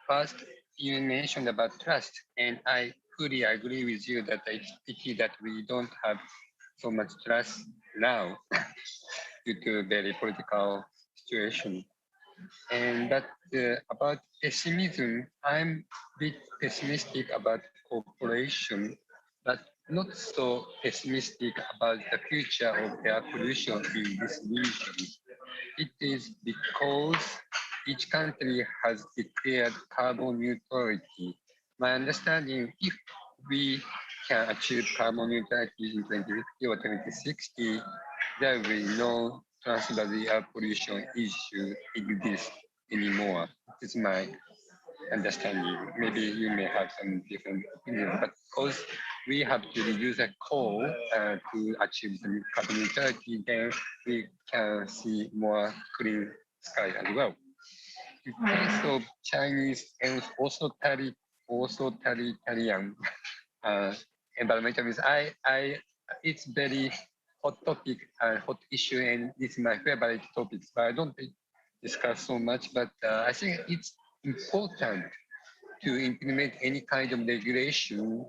first, you mentioned about trust, and I fully agree with you that it's pity that we don't have so much trust now due to very political situation. And that about pessimism, I'm a bit pessimistic about cooperation, but not so pessimistic about the future of air pollution in this region. It is because each country has declared carbon neutrality. My understanding, if we can achieve carbon neutrality in 2050 or 2060, there will be no transboundary air pollution issue exist anymore. This is my understanding. Maybe you may have some different opinion, but because we have to reduce the coal to achieve the carbon neutrality, then we can see more clean sky as well. In case of Chinese and also totalitarian environmentalism, it's very hot topic, hot issue, and it's my favorite topics. But I don't discuss so much. But I think it's important to implement any kind of regulation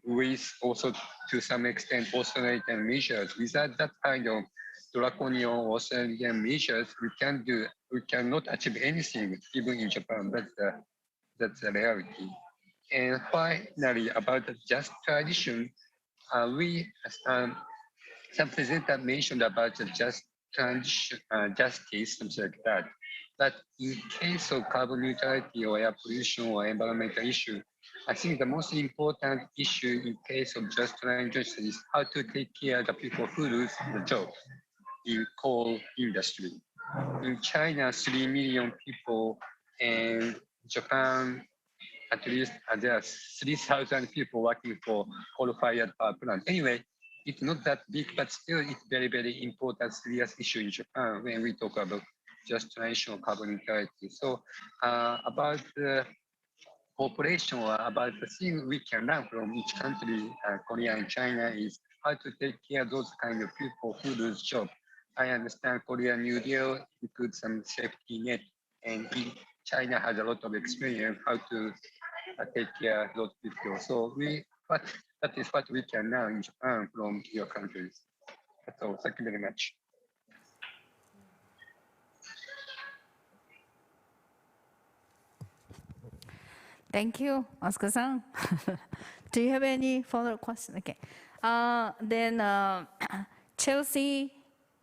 with also to some extent authoritarian measures. Without that kind of draconian authoritarian measures, we cannot achieve anything, even in Japan. That's the reality. And finally, about the just tradition, some presenter mentioned about the just transition, justice, something like that. But in case of carbon neutrality or air pollution or environmental issue, I think the most important issue in case of just transition is how to take care of the people who lose the job in coal industry. In China, 3 million people, and Japan, at least there are 3,000 people working for coal-fired power plant. Anyway, it's not that big, but still it's very, very important, serious issue in Japan when we talk about just transition carbon neutrality. So about the cooperation or about the thing we can learn from each country, Korea and China, is how to take care of those kind of people who lose jobs. I understand Korean New Deal includes some safety net, and China has a lot of experience how to take care of those people. So that is what we can learn in Japan from your countries. That's all. Thank you very much. Thank you, Oscar-san. Do you have any further question? Okay. Then Chelsea,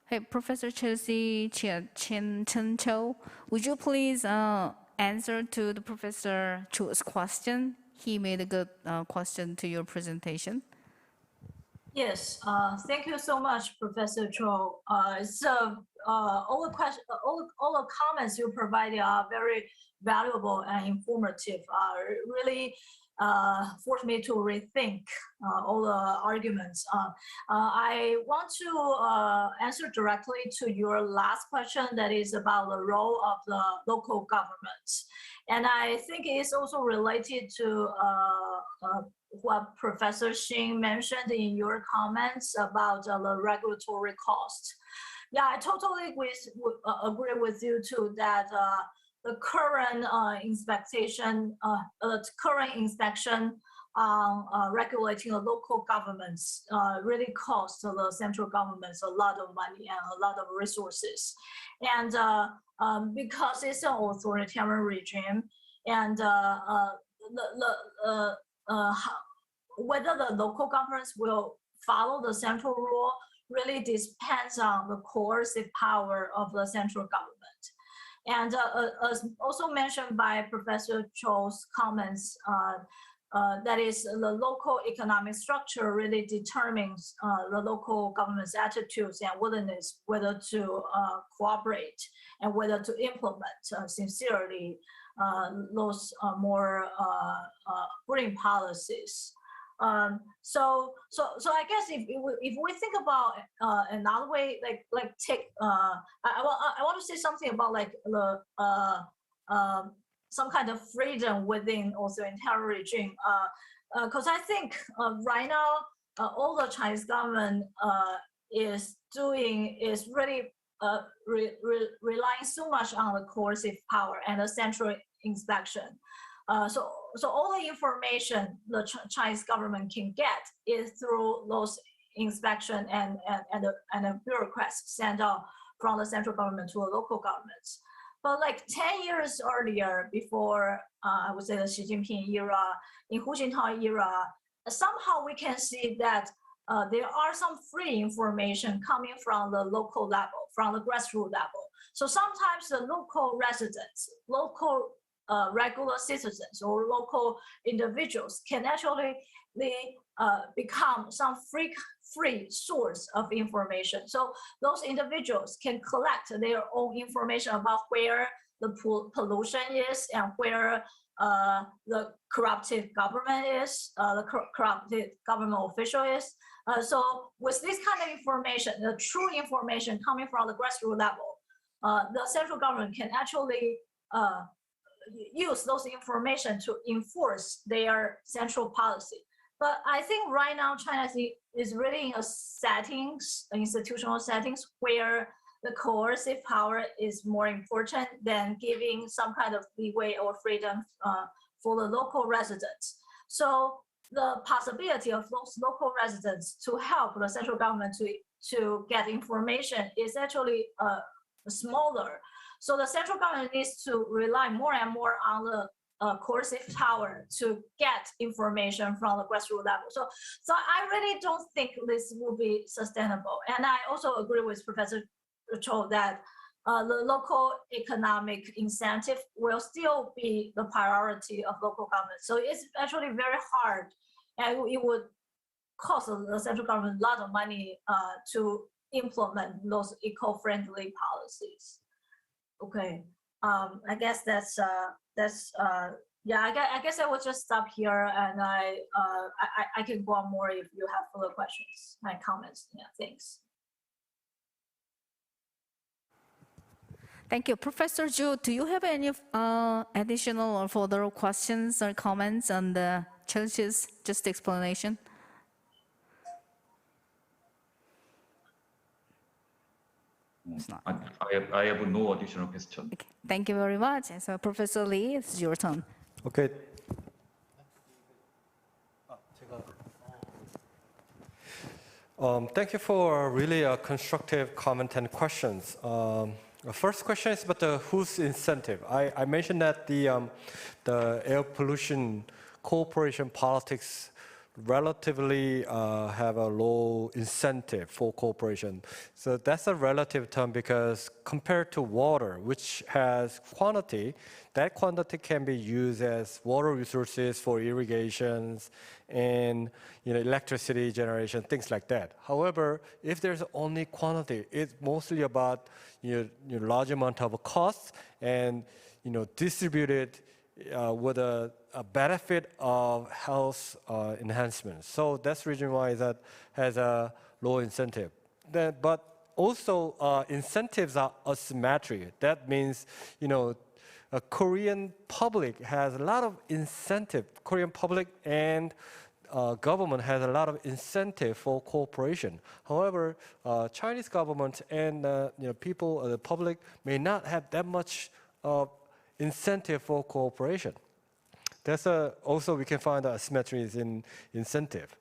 hey, Professor Chelsea Chen Cho, would you please answer to the Professor Cho's question? He made a good question to your presentation. Yes, thank you so much, Professor Cho. All the comments you provided are very valuable and informative. Really forced me to rethink all the arguments. I want to answer directly to your last question, that is about the role of the local governments. And I think it's also related to what Professor Xing mentioned in your comments about the regulatory cost. Yeah, I totally agree with you too that the current inspection regulating the local governments really costs the central governments a lot of money and a lot of resources. And because it's an authoritarian regime, and whether the local governments will follow the central rule really depends on the coercive power of the central government. And as also mentioned by Professor Cho's comments, that is the local economic structure really determines the local government's attitudes and willingness whether to cooperate and whether to implement sincerely those more green policies. So I guess if we think about another way, like take I want to say something about like the some kind of freedom within authoritarian regime, because I think right now all the Chinese government is doing is really relying so much on the coercive power and the central inspection. So all the information the Chinese government can get is through those inspection and the bureaucrats sent out from the central government to the local governments. But like 10 years earlier, before I would say the Xi Jinping era, in Hu Jintao era, somehow we can see that there are some free information coming from the local level, from the grassroots level. So sometimes the local residents, local regular citizens or local individuals can actually become some free source of information. So those individuals can collect their own information about where the pollution is and where the corrupted government is, the corrupted government official is. So with this kind of information, the true information coming from the grassroots level, the central government can actually use those information to enforce their central policy. But I think right now China is really in a settings, institutional settings, where the coercive power is more important than giving some kind of leeway or freedom for the local residents. So the possibility of those local residents to help the central government to get information is actually smaller. So the central government needs to rely more and more on the coercive power to get information from the grassroots level. So I really don't think this will be sustainable. And I also agree with Professor Cho that the local economic incentive will still be the priority of local government. So it's actually very hard, and it would cost the central government a lot of money to implement those eco-friendly policies. Okay, I guess that's yeah. I guess I will just stop here, and I can go on more if you have further questions and comments. Yeah, thanks. Thank you. Professor Zhu, do you have any additional or further questions or comments on the Chelsea's just explanation? I have no additional question. Okay. Thank you very much. And so Professor Lee, it's your turn. Okay. Thank you for really a constructive comment and questions. The first question is about the whose incentive. I mentioned that the air pollution cooperation politics relatively have a low incentive for cooperation. So that's a relative term because compared to water, which has quantity, that quantity can be used as water resources for irrigations and electricity generation, things like that. However, if there's only quantity, it's mostly about large amount of costs and distributed with a benefit of health enhancement. So that's the reason why that has a low incentive. But also incentives are asymmetric. That means, a Korean public has a lot of incentive. Korean public and government has a lot of incentive for cooperation. However, Chinese government and people, the public, may not have that much incentive for cooperation. That's also we can find asymmetries in incentive.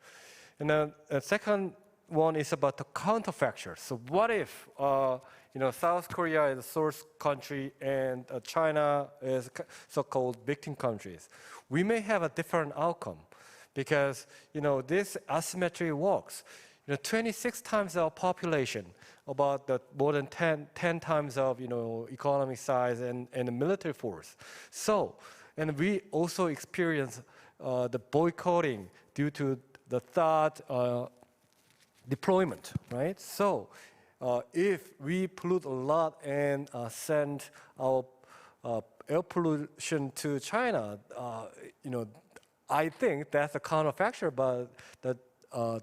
And then the second one is about the counterfactors. So what if South Korea is a source country and China is so-called victim countries? We may have a different outcome because this asymmetry works. 26 times our population, about more than 10 times of economic size and the military force. So, and we also experience the boycotting due to the third deployment, right? So, if we pollute a lot and send our air pollution to China, I think that's a counterfactor, but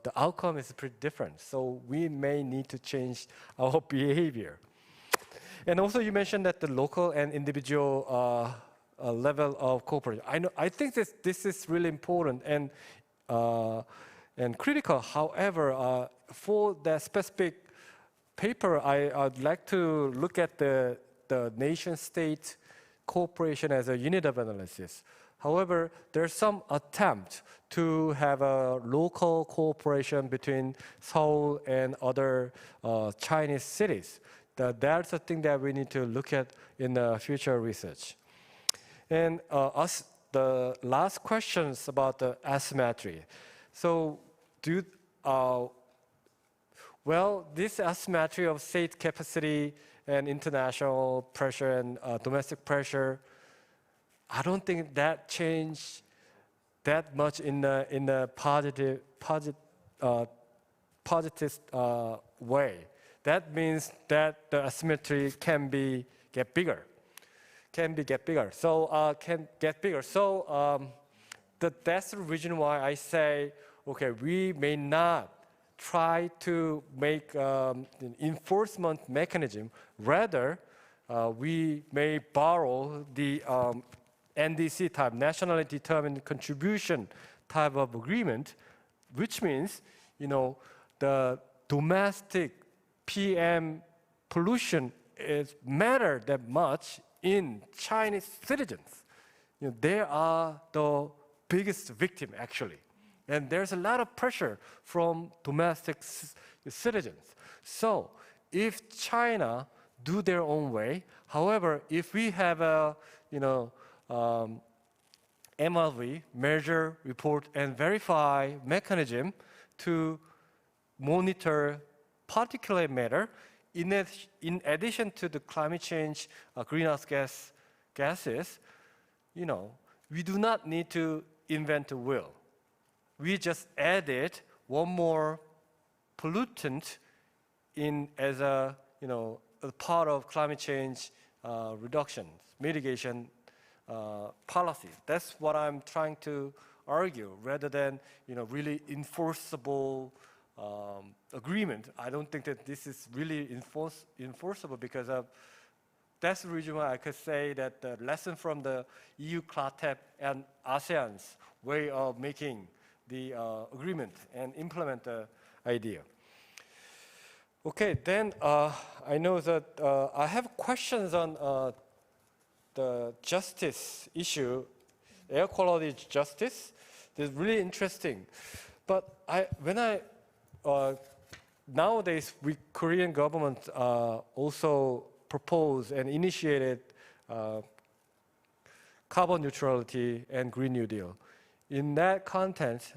the outcome is pretty different. So we may need to change our behavior. And also you mentioned that the local and individual level of cooperation. I think this is really important and critical. However, for that specific paper, I'd like to look at the nation-state cooperation as a unit of analysis. However, there's some attempt to have a local cooperation between Seoul and other Chinese cities. That's the thing that we need to look at in the future research. And the last questions about the asymmetry. So well, this asymmetry of state capacity and international pressure and domestic pressure, I don't think that changed that much in the positive way. That means that the asymmetry can get bigger. So that's the reason why I say, okay, we may not try to make an enforcement mechanism. Rather, we may borrow the NDC type, nationally determined contribution type of agreement, which means, the domestic PM pollution is matter that much in Chinese citizens. They are the biggest victim actually. And there's a lot of pressure from domestic citizens. So if China do their own way, however, if we have a, MRV, measure, report, and verify mechanism to monitor particulate matter, in addition to the climate change greenhouse gases, we do not need to invent a wheel. We just added one more pollutant as a part of climate change reduction, mitigation policies. That's what I'm trying to argue, rather than really enforceable agreement. I don't think that this is really enforceable, because that's the reason why I could say that the lesson from the EU CLATEP and ASEAN's way of making the agreement and implement the idea. Okay, then I know that I have questions on the justice issue, air quality justice. It's really interesting. But nowadays, Korean government also proposed and initiated carbon neutrality and Green New Deal. In that context,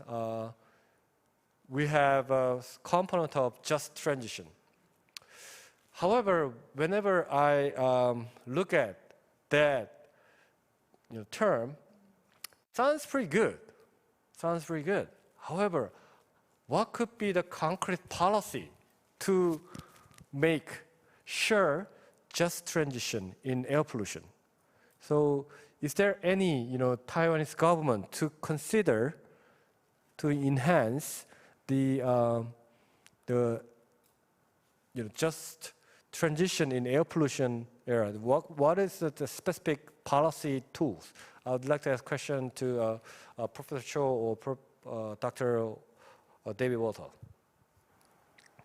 we have a component of just transition. However, whenever I look at that term, sounds pretty good. However, what could be the concrete policy to make sure just transition in air pollution? So is there any Taiwanese government to consider to enhance the just transition in air pollution area? What is the specific policy tools? I would like to ask a question to Professor Cho or Dr. David Walter.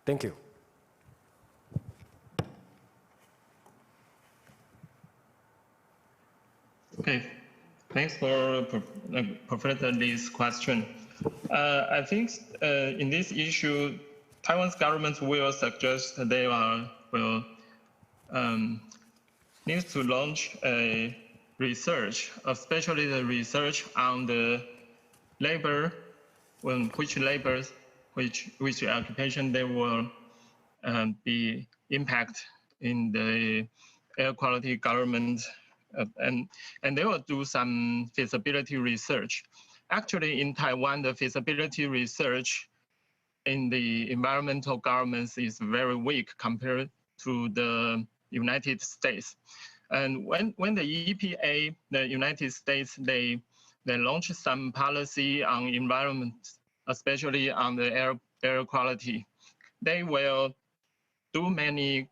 Thank you. Okay, thanks for Professor Lee's question. I think in this issue, Taiwan's government will suggest that they will need to launch a research, especially the research on the labor, which occupation they will be impact in the air quality government, and they will do some feasibility research. Actually, in Taiwan, the feasibility research in the environmental governments is very weak compared to the United States. And when the EPA, the United States, they launched some policy on environment, especially on the air quality, they will do many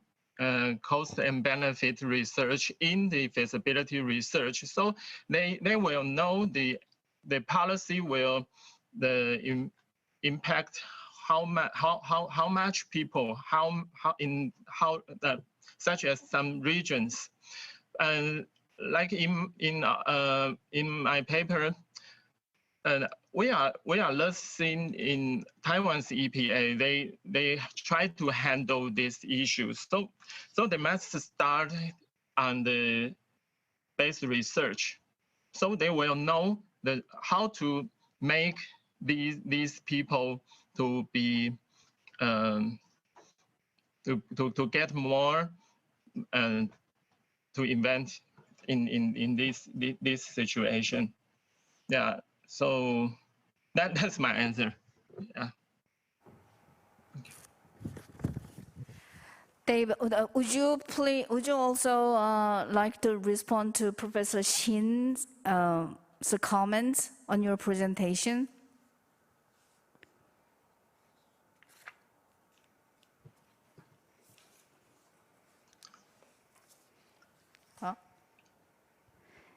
cost and benefit research in the feasibility research. So they will know the policy will impact how much people, such as some regions. And like in my paper, we are less seen in Taiwan's EPA. They try to handle these issues. So they must start on the base research. So they will know how to make these people to be to get more to invent in this situation. Yeah. So that's my answer. Yeah. Dave, would you also like to respond to Professor Shin's comments on your presentation?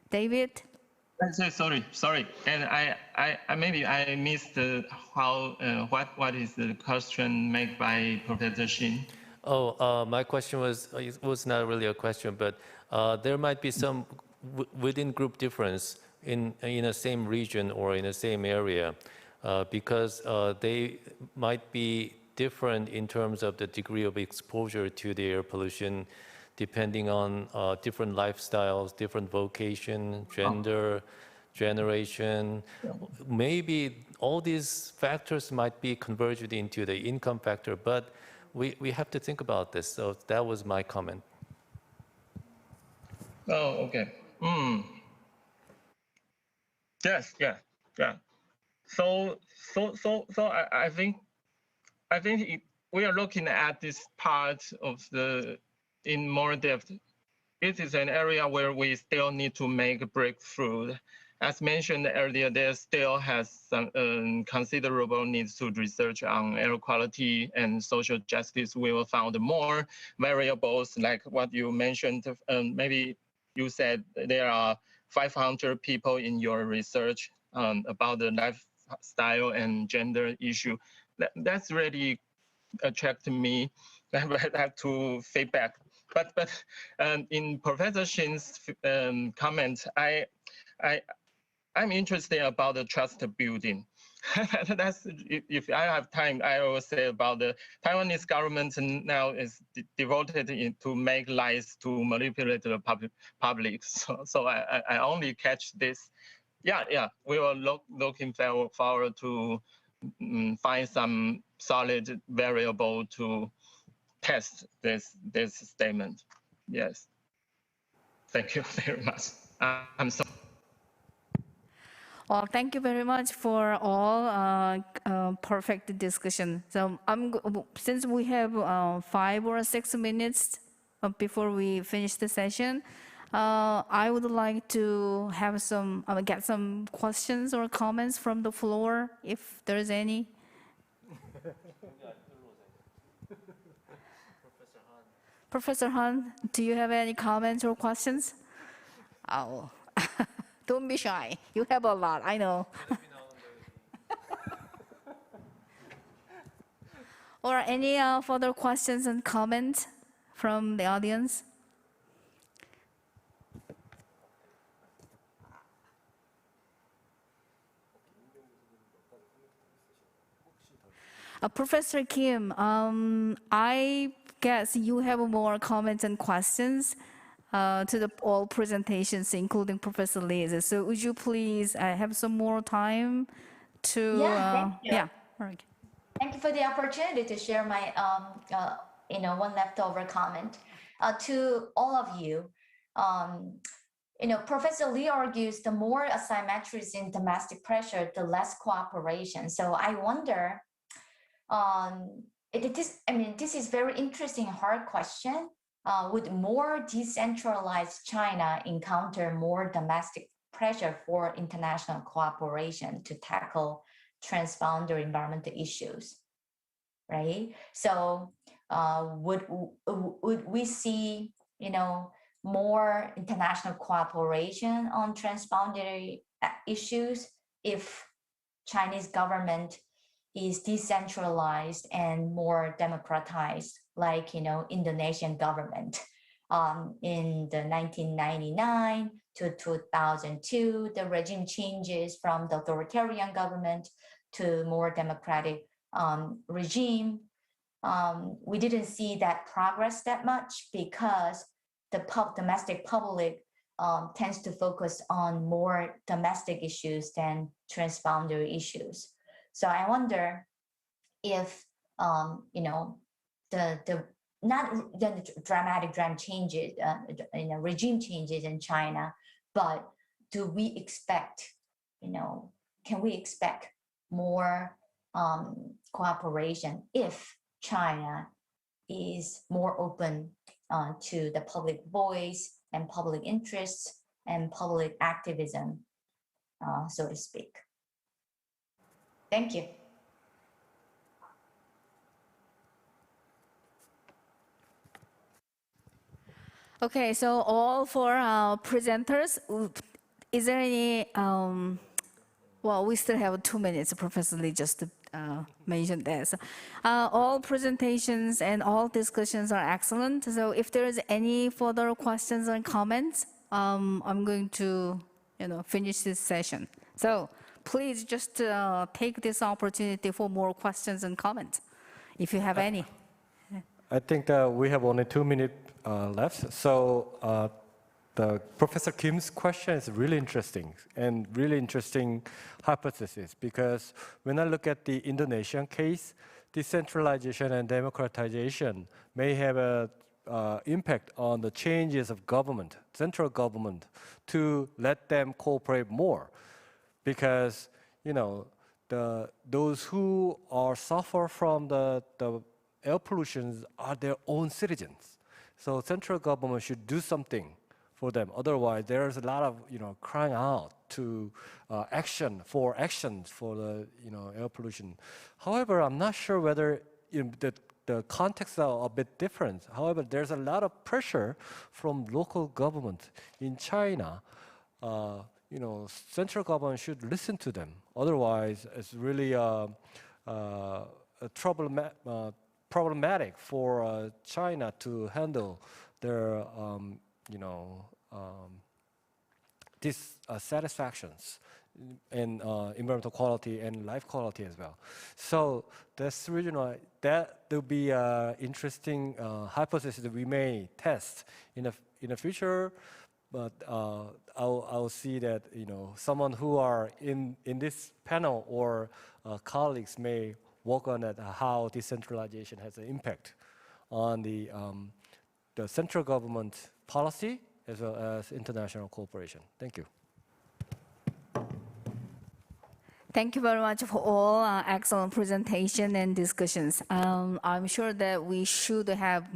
David? Sorry, and I maybe I missed how what is the question made by Professor Shin? Oh, my question was not really a question, but there might be some within group difference in a same region or in the same area, because they might be different in terms of the degree of exposure to the air pollution, depending on different lifestyles, different vocation, gender, generation. Maybe all these factors might be converged into the income factor, but we have to think about this. So that was my comment. Oh, okay. Yes, yeah. So I think we are looking at this part of in more depth. It is an area where we still need to make a breakthrough. As mentioned earlier, there still has some considerable needs to research on air quality and social justice. We will find more variables like what you mentioned. Maybe you said there are 500 people in your research about the lifestyle and gender issue. That's really attracted me. I have to feedback. But in Professor Shin's comment, I'm interested about the trust building. That's, if I have time, I will say about the Taiwanese government now is devoted to make lies to manipulate the public. So I only catch this. Yeah. We will looking forward to find some solid variable to test this statement. Yes. Thank you very much. I'm sorry. Well, thank you very much for all perfect discussion. So since we have 5 or 6 minutes before we finish the session, I would like to have get some questions or comments from the floor, if there's any. Professor Han, do you have any comments or questions? Oh. Don't be shy. You have a lot, I know. Or any further questions and comments from the audience? Professor Kim, I guess you have more comments and questions to all presentations, including Professor Lee's. So would you please have some more time to... Thank you. Yeah, all right. Thank you for the opportunity to share my, one leftover comment. To all of you, Professor Lee argues the more asymmetries in domestic pressure, the less cooperation. So I wonder, this is very interesting, hard question. Would more decentralized China encounter more domestic pressure for international cooperation to tackle transboundary environmental issues, right? So would we see, more international cooperation on transboundary issues if Chinese government is decentralized and more democratized, like Indonesian government? in the 1999 to 2002, the regime changes from the authoritarian government to more democratic regime. We didn't see that progress that much because the domestic public tends to focus on more domestic issues than transboundary issues. So I wonder if not the dramatic changes, regime changes in China, but do we expect, can we expect more cooperation if China is more open to the public voice and public interests and public activism, so to speak? Thank you. Okay, so all four presenters, is there any, well, we still have 2 minutes, Professor Lee just mentioned this. All presentations and all discussions are excellent. So if there is any further questions and comments, I'm going to finish this session. So please just take this opportunity for more questions and comments, if you have any. I think that we have only 2 minutes left. So the Professor Kim's question is really interesting and really interesting hypothesis, because when I look at the Indonesian case, decentralization and democratization may have an impact on the changes of government, central government, to let them cooperate more, because those who suffer from the air pollution are their own citizens. So central government should do something for them. Otherwise, there's a lot of crying out to actions for the air pollution. However, I'm not sure whether the contexts are a bit different. However, there's a lot of pressure from local government in China. Central government should listen to them. Otherwise, it's really problematic for China to handle their dissatisfactions in environmental quality and life quality as well. So that's the reason why that will be an interesting hypothesis that we may test in the future. But I'll see that someone who are in this panel or colleagues may work on it, how decentralization has an impact on the central government policy as well as international cooperation. Thank you. Thank you very much for all excellent presentation and discussions. I'm sure that we should have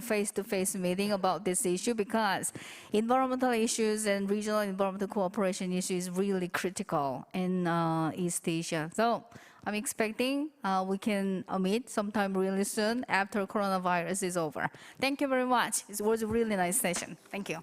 face-to-face meeting about this issue, because environmental issues and regional environmental cooperation issues is really critical in East Asia. So I'm expecting we can meet sometime really soon after coronavirus is over. Thank you very much. It was a really nice session. Thank you.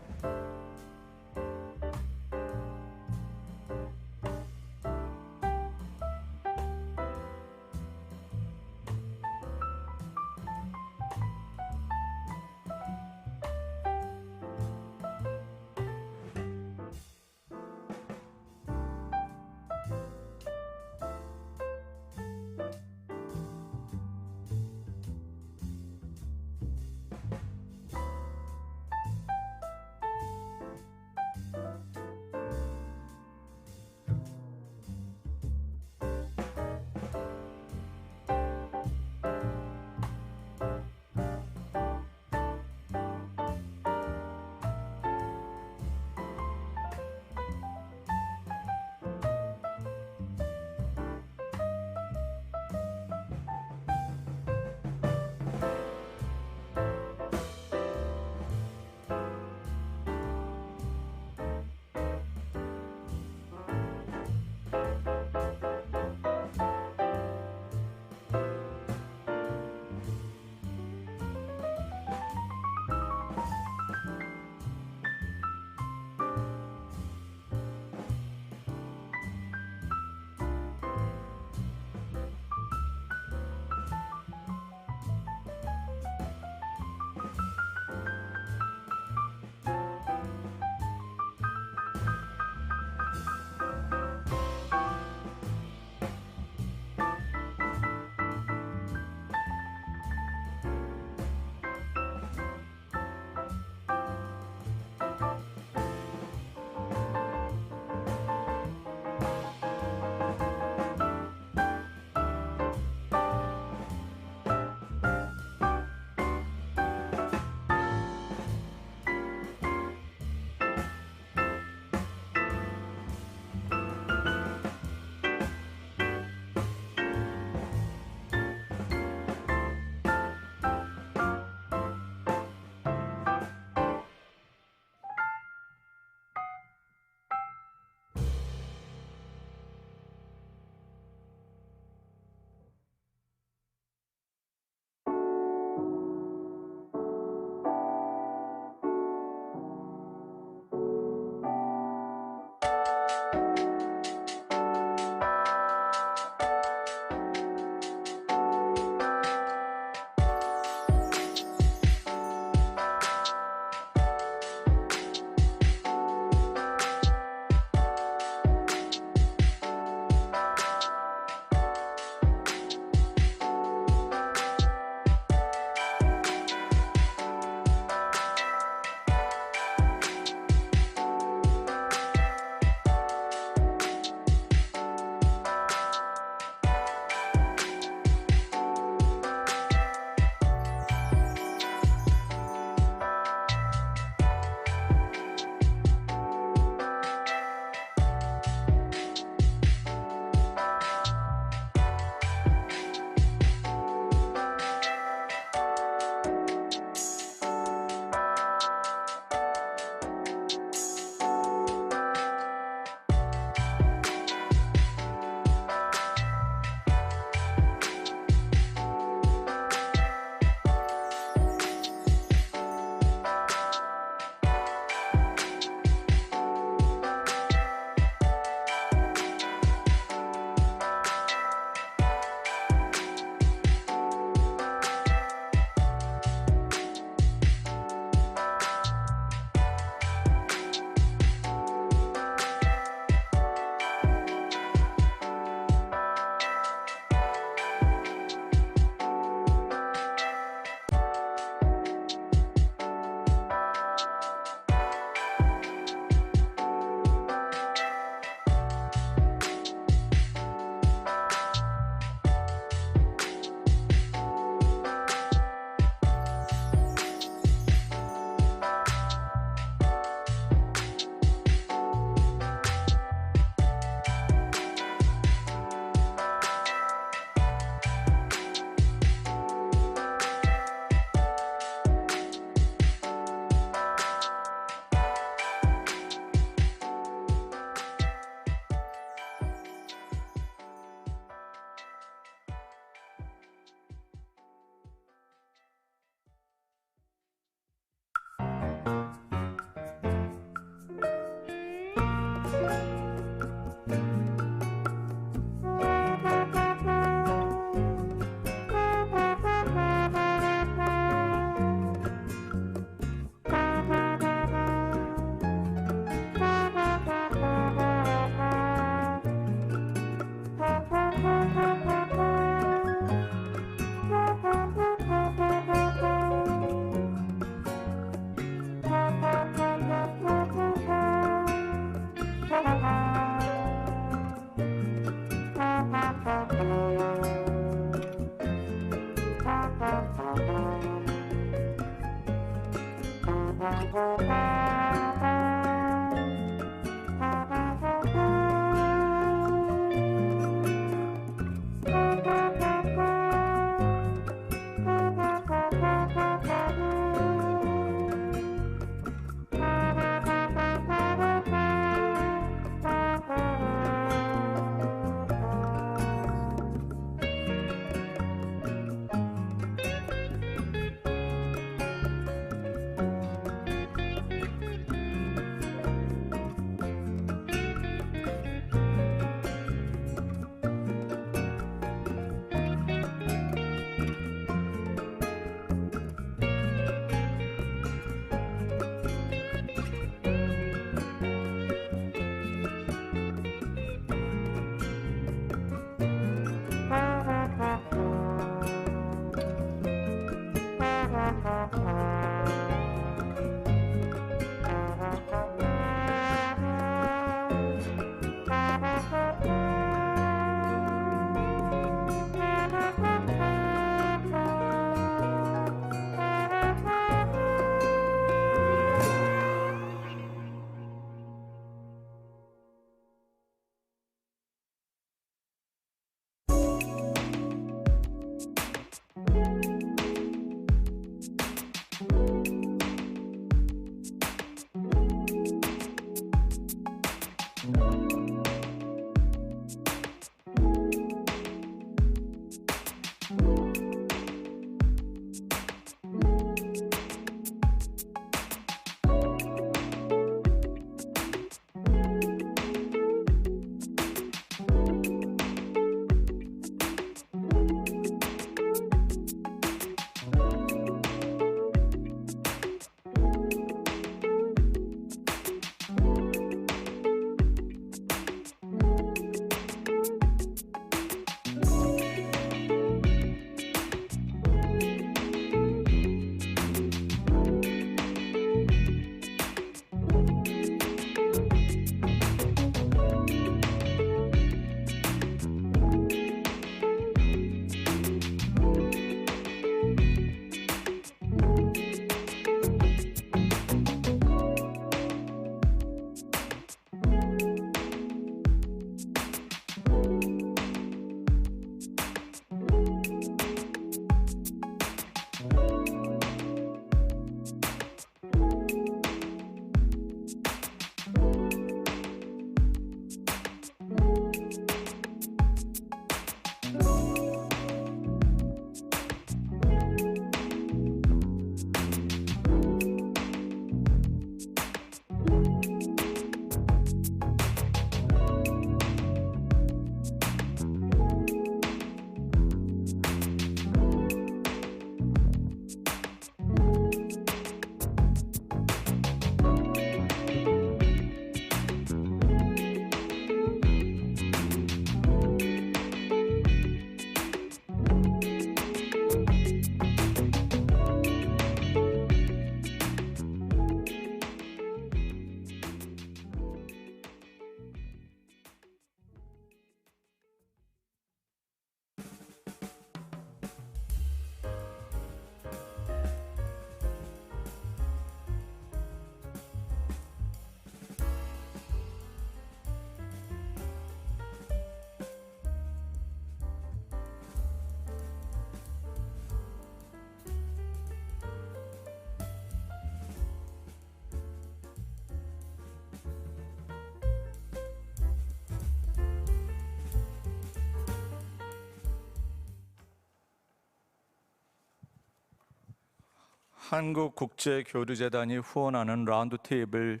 한국국제교류재단이 후원하는 라운드테이블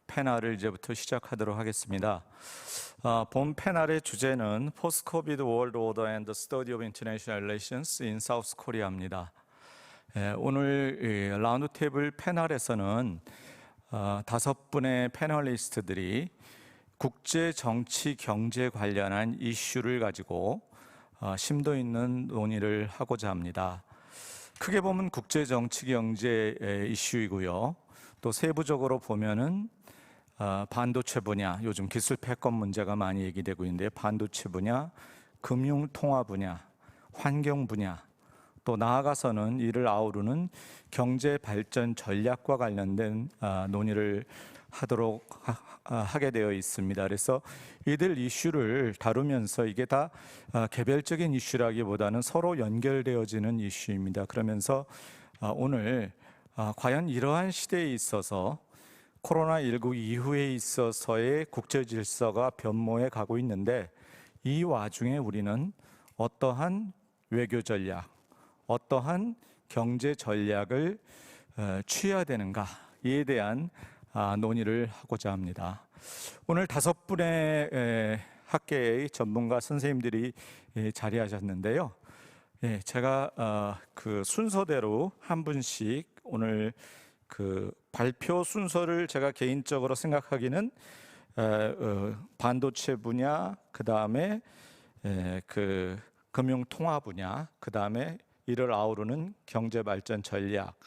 패널을 이제부터 시작하도록 하겠습니다. 본 패널의 주제는 Post-COVID World Order and the Study of International Relations in South Korea입니다. 오늘 라운드테이블 패널에서는 5분의 패널리스트들이 국제 정치 경제 관련한 이슈를 가지고 심도 있는 논의를 하고자 합니다. 크게 보면 국제 정치 경제 이슈이고요. 또 세부적으로 보면은 반도체 분야, 요즘 기술 패권 문제가 많이 얘기되고 있는데 반도체 분야, 금융 통화 분야, 환경 분야, 또 나아가서는 이를 아우르는 경제 발전 전략과 관련된 논의를 하도록 하게 되어 있습니다. 그래서 이들 이슈를 다루면서 이게 다 개별적인 이슈라기보다는 서로 연결되어지는 이슈입니다. 그러면서 오늘 과연 이러한 시대에 있어서 코로나19 이후에 있어서의 국제 질서가 변모해 가고 있는데 이 와중에 우리는 어떠한 외교 전략, 어떠한 경제 전략을 취해야 되는가에 대한 논의를 하고자 합니다. 오늘 5분의 학계의 전문가 선생님들이 자리하셨는데요. 제가 그 순서대로 한 분씩 오늘 그 발표 순서를 제가 개인적으로 생각하기는 반도체 분야, 그 다음에 그 금융통화 분야, 그 다음에 이를 아우르는 경제발전 전략,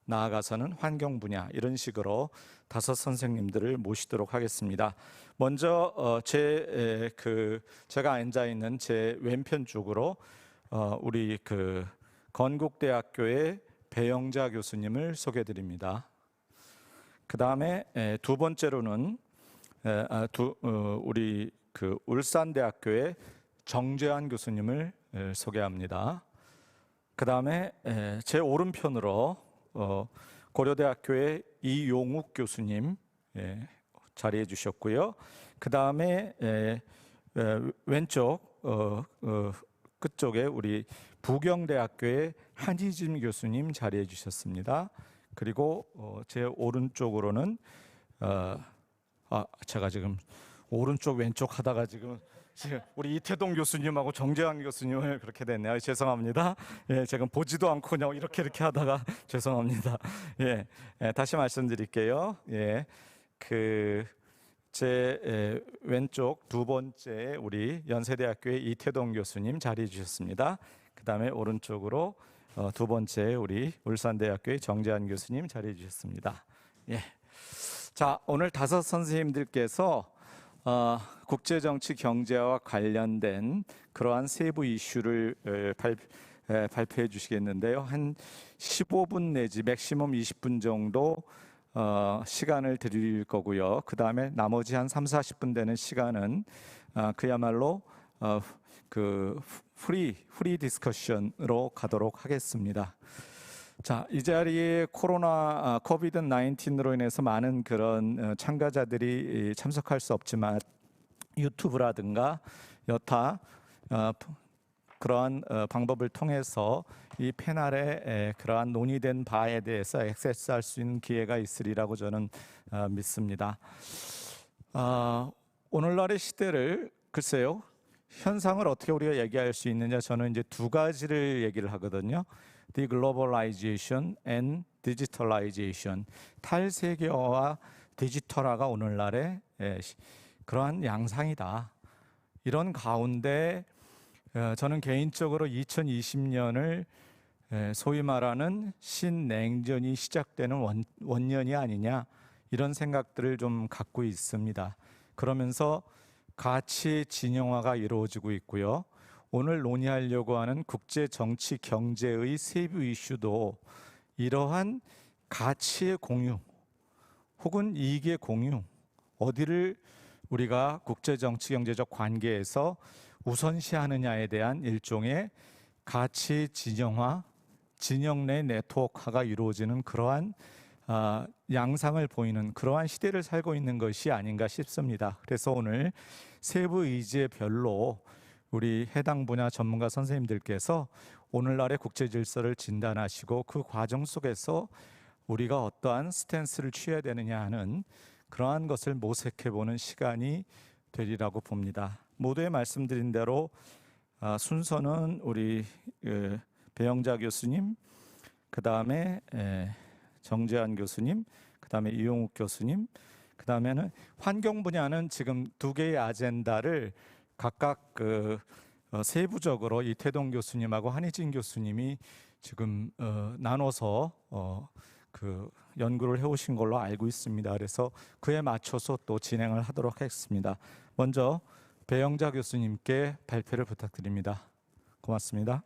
나아가서는 환경 분야, 이런 식으로 5 선생님들을 모시도록 하겠습니다. 먼저 제가 앉아 있는 제 왼편 쪽으로 우리 그 건국대학교의 배영자 교수님을 소개드립니다. 그 다음에 두 번째로는 우리 그 울산대학교의 정재환 교수님을 소개합니다. 그 다음에 제 오른편으로 고려대학교의 이용욱 교수님 자리해 주셨고요. 그 다음에 왼쪽 끝쪽에 우리 부경대학교의 한희진 교수님 자리해 주셨습니다. 그리고 제 오른쪽으로는 제가 지금 오른쪽 왼쪽 하다가 지금 우리 이태동 교수님하고 정재환 교수님을 그렇게 됐네요. 죄송합니다. 제가 보지도 않고 그냥 이렇게 하다가 죄송합니다. 다시 말씀드릴게요. 제 왼쪽 두 번째 우리 연세대학교의 이태동 교수님 자리해 주셨습니다. 그 다음에 오른쪽으로 두 번째 우리 울산대학교의 정재환 교수님 자리해 주셨습니다. 자, 오늘 5 선생님들께서 국제정치 경제와 관련된 그러한 세부 이슈를 발표해 주시겠는데요. 한 15분 내지 맥시멈 20분 정도 시간을 드릴 거고요. 그 다음에 나머지 한 30-40분 되는 시간은 그야말로 그 프리 디스커션으로 가도록 하겠습니다. 자, 이 자리에 코비드 19으로 인해서 많은 그런 참가자들이 참석할 수 없지만 유튜브라든가 여타 그러한 방법을 통해서 이 패널에 그러한 논의된 바에 대해서 액세스할 수 있는 기회가 있으리라고 저는 믿습니다. 오늘날의 시대를 글쎄요, 현상을 어떻게 우리가 얘기할 수 있느냐, 저는 이제 2가지를 얘기를 하거든요. Deglobalization and Digitalization, 탈세계화와 디지털화가 오늘날의 그러한 양상이다. 이런 가운데 저는 개인적으로 2020년을 소위 말하는 신냉전이 시작되는 원년이 아니냐, 이런 생각들을 좀 갖고 있습니다. 그러면서 가치 진영화가 이루어지고 있고요. 오늘 논의하려고 하는 국제 정치 경제의 세부 이슈도 이러한 가치의 공유 혹은 이익의 공유, 어디를 우리가 국제 정치 경제적 관계에서 우선시하느냐에 대한 일종의 가치 진영화, 진영 내 네트워크화가 이루어지는 그러한 양상을 보이는 그러한 시대를 살고 있는 것이 아닌가 싶습니다. 그래서 오늘 세부 의제 별로 우리 해당 분야 전문가 선생님들께서 오늘날의 국제 질서를 진단하시고 그 과정 속에서 우리가 어떠한 스탠스를 취해야 되느냐 하는 그러한 것을 모색해보는 시간이 되리라고 봅니다. 모두에 말씀드린 대로 순서는 우리 배영자 교수님, 그 다음에 정재환 교수님, 그 다음에 이용욱 교수님, 그 다음에는 환경 분야는 지금 2개의 아젠다를 각각 세부적으로 이태동 교수님하고 한희진 교수님이 지금 나눠서 연구를 해오신 걸로 알고 있습니다. 그래서 그에 맞춰서 또 진행을 하도록 하겠습니다. 먼저 배영자 교수님께 발표를 부탁드립니다. 고맙습니다.